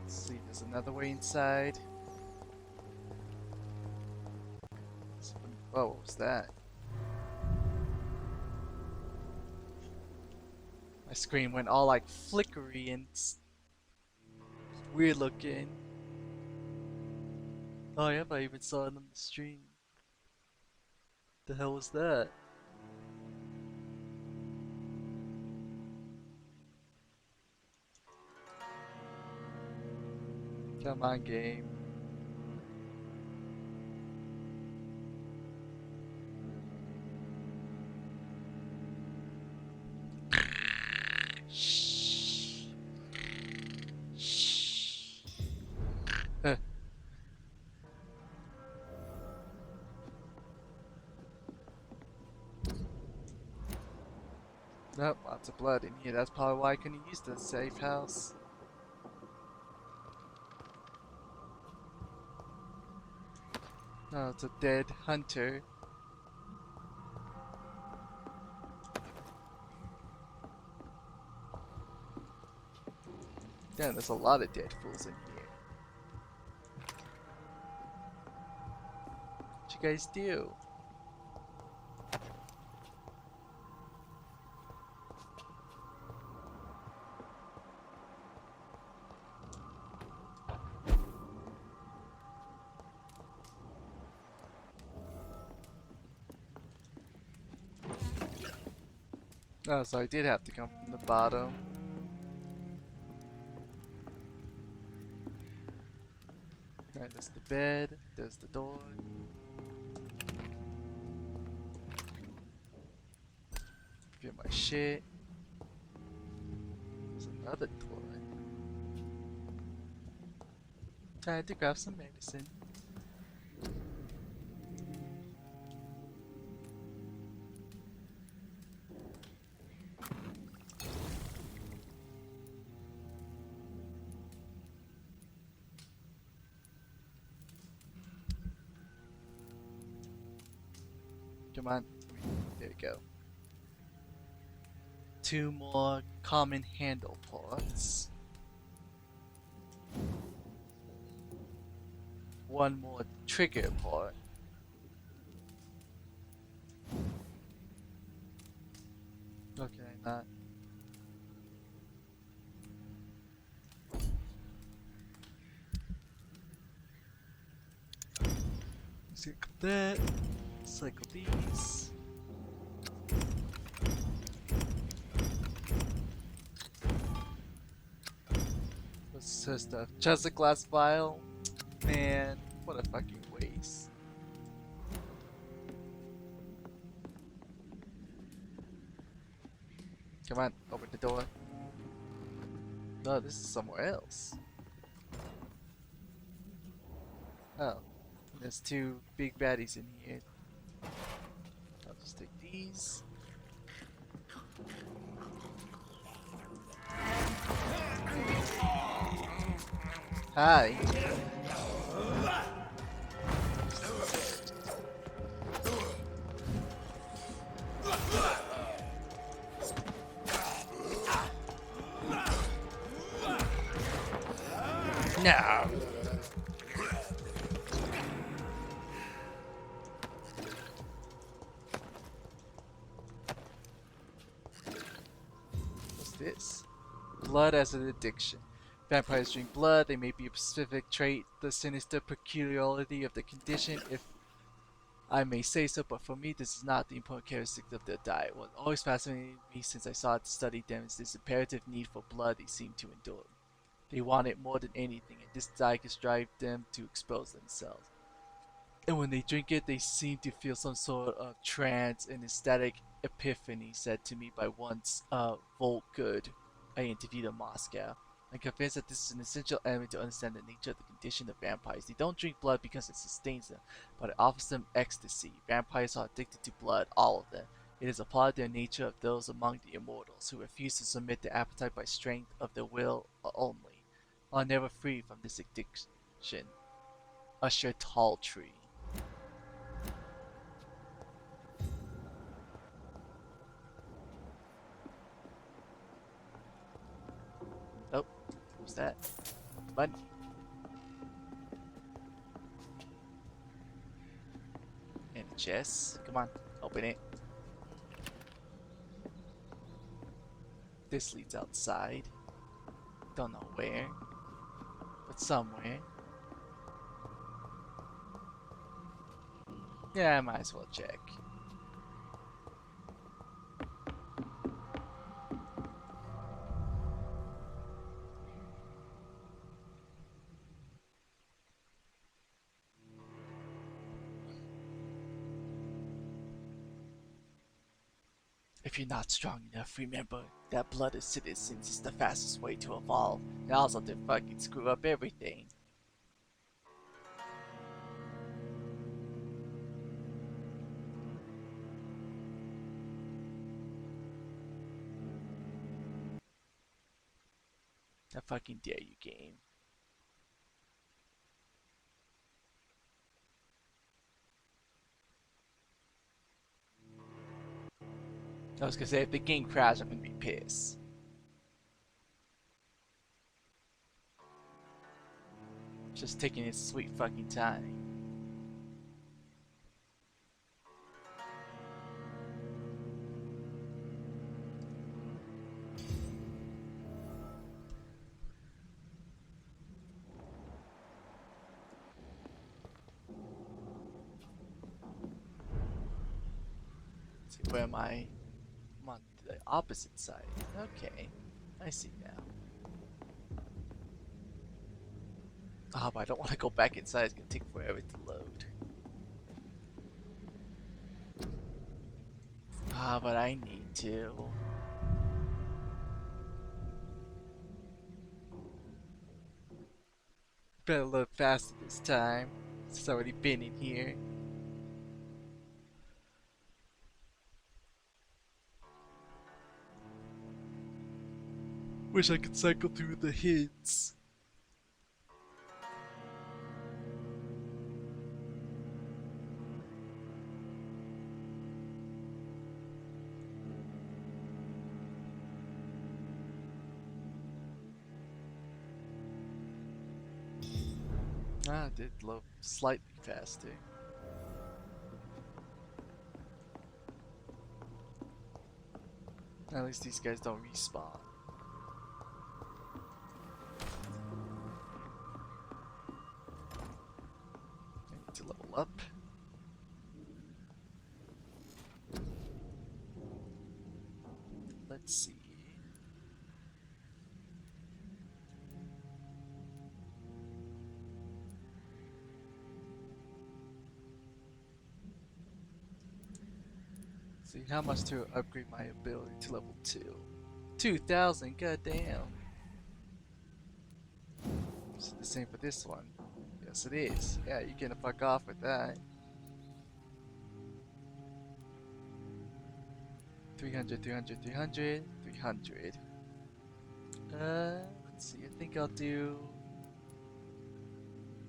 Let's see, there's another way inside. Oh, what was that? My screen went all like flickery and weird looking. Oh yeah, I even saw it on the stream. The hell was that? Come on, game. Nope, lots of blood in here. That's probably why I couldn't use the safe house. No, it's a dead hunter. Damn, there's a lot of dead fools in here. What you guys do? Oh, so I did have to come from the bottom. Alright, that's the bed. There's the door. Get my shit. There's another door. Trying to grab some medicine. Come on. There we go. 2 more common handle parts. 1 more trigger part. Okay, not. Cycle that. Cycle these. What's this stuff? Just a glass vial? Man, what a fucking waste. Come on, open the door. No, this is somewhere else. Oh, there's 2 big baddies in here. I'll just take these. Hi. No. What's this? Blood as an addiction. Vampires drink blood. They may be a specific trait, the sinister peculiarity of the condition, if I may say so, but for me this is not the important characteristic of their diet. What always fascinated me since I saw it study them is this imperative need for blood they seem to endure. They want it more than anything, and this diet can drive them to expose themselves. And when they drink it, they seem to feel some sort of trance and ecstatic epiphany, said to me by once Volkgood I interviewed in Moscow. I'm convinced that this is an essential element to understand the nature of the condition of vampires. They don't drink blood because it sustains them, but it offers them ecstasy. Vampires are addicted to blood, all of them. It is a part of their nature of those among the immortals who refuse to submit their appetite by strength of their will only, are never free from this addiction. Usher Tall Tree. Oh, what's that? Money. And a chest. Come on, open it. This leads outside. Don't know where, but somewhere. Yeah, I might as well check. If you're not strong enough, remember that blood of citizens is the fastest way to evolve, and also to fucking screw up everything. I fucking dare you, game. I was gonna say, if the game crashes, I'm gonna be pissed. Just taking its sweet fucking time. Let's see, where am I? I'm on the opposite side. Okay, I see now. Ah, but I don't want to go back inside. It's gonna take forever to load. Ah, but I need to. Better load faster this time. It's already been in here. Wish I could cycle through the hints. Ah, it did load slightly faster. At least these guys don't respawn. I need to level up. Let's see. See how much to upgrade my ability to level 2. 2,000, goddamn. Is it the same for this one? Yes, it is. Yeah, you're gonna fuck off with that. 300, 300, 300, 300. Let's see. I think I'll do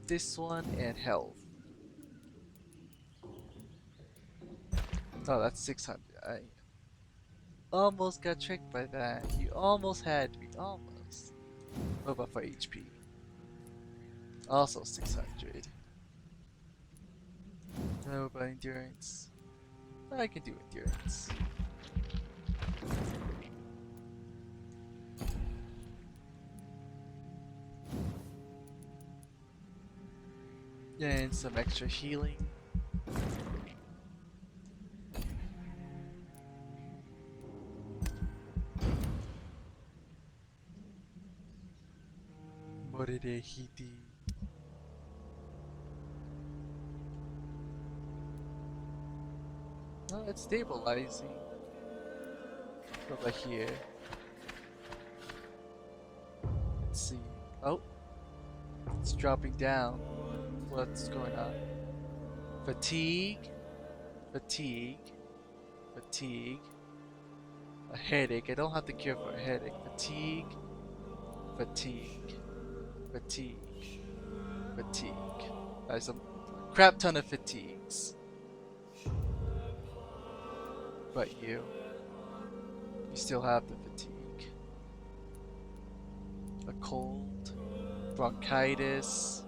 this one and health. Oh, that's 600. I almost got tricked by that. You almost had me. Almost. What about for HP? Also 600. How about endurance? I can do endurance. And some extra healing. Morire hiti. Oh, it's stabilizing. What about here? Let's see. Oh, it's dropping down. What's going on? Fatigue, fatigue, fatigue. A headache. I don't have the cure for a headache. Fatigue, fatigue, fatigue, fatigue. There's a crap ton of fatigues. But you still have the fatigue. A cold, bronchitis,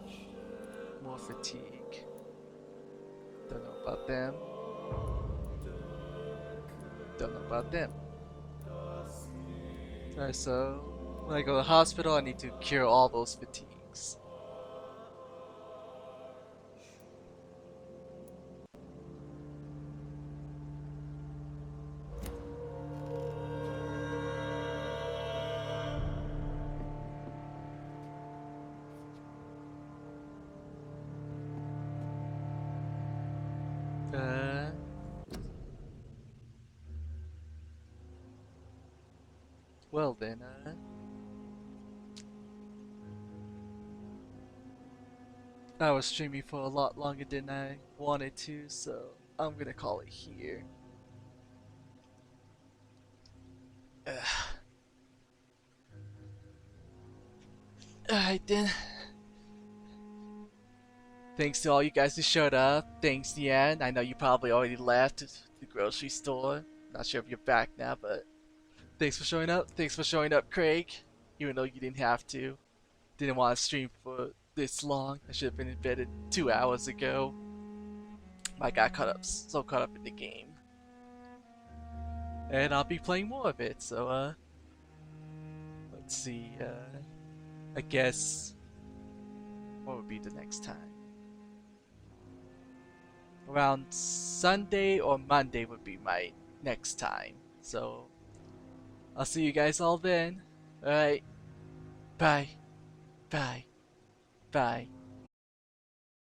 more fatigue. Don't know about them. Don't know about them. Alright, so when I go to the hospital, I need to cure all those fatigues. Well then, I was streaming for a lot longer than I wanted to, so I'm gonna call it here. Alright then. Thanks to all you guys who showed up. Thanks, Yan. I know you probably already left the grocery store. Not sure if you're back now, but thanks for showing up. Thanks for showing up, Craig. Even though you didn't have to. Didn't want to stream for this long. I should have been in bed 2 hours ago. I got so caught up in the game. And I'll be playing more of it, so let's see, I guess what would be the next time? Around Sunday or Monday would be my next time. So I'll see you guys all then. Alright. Bye. Bye. Bye.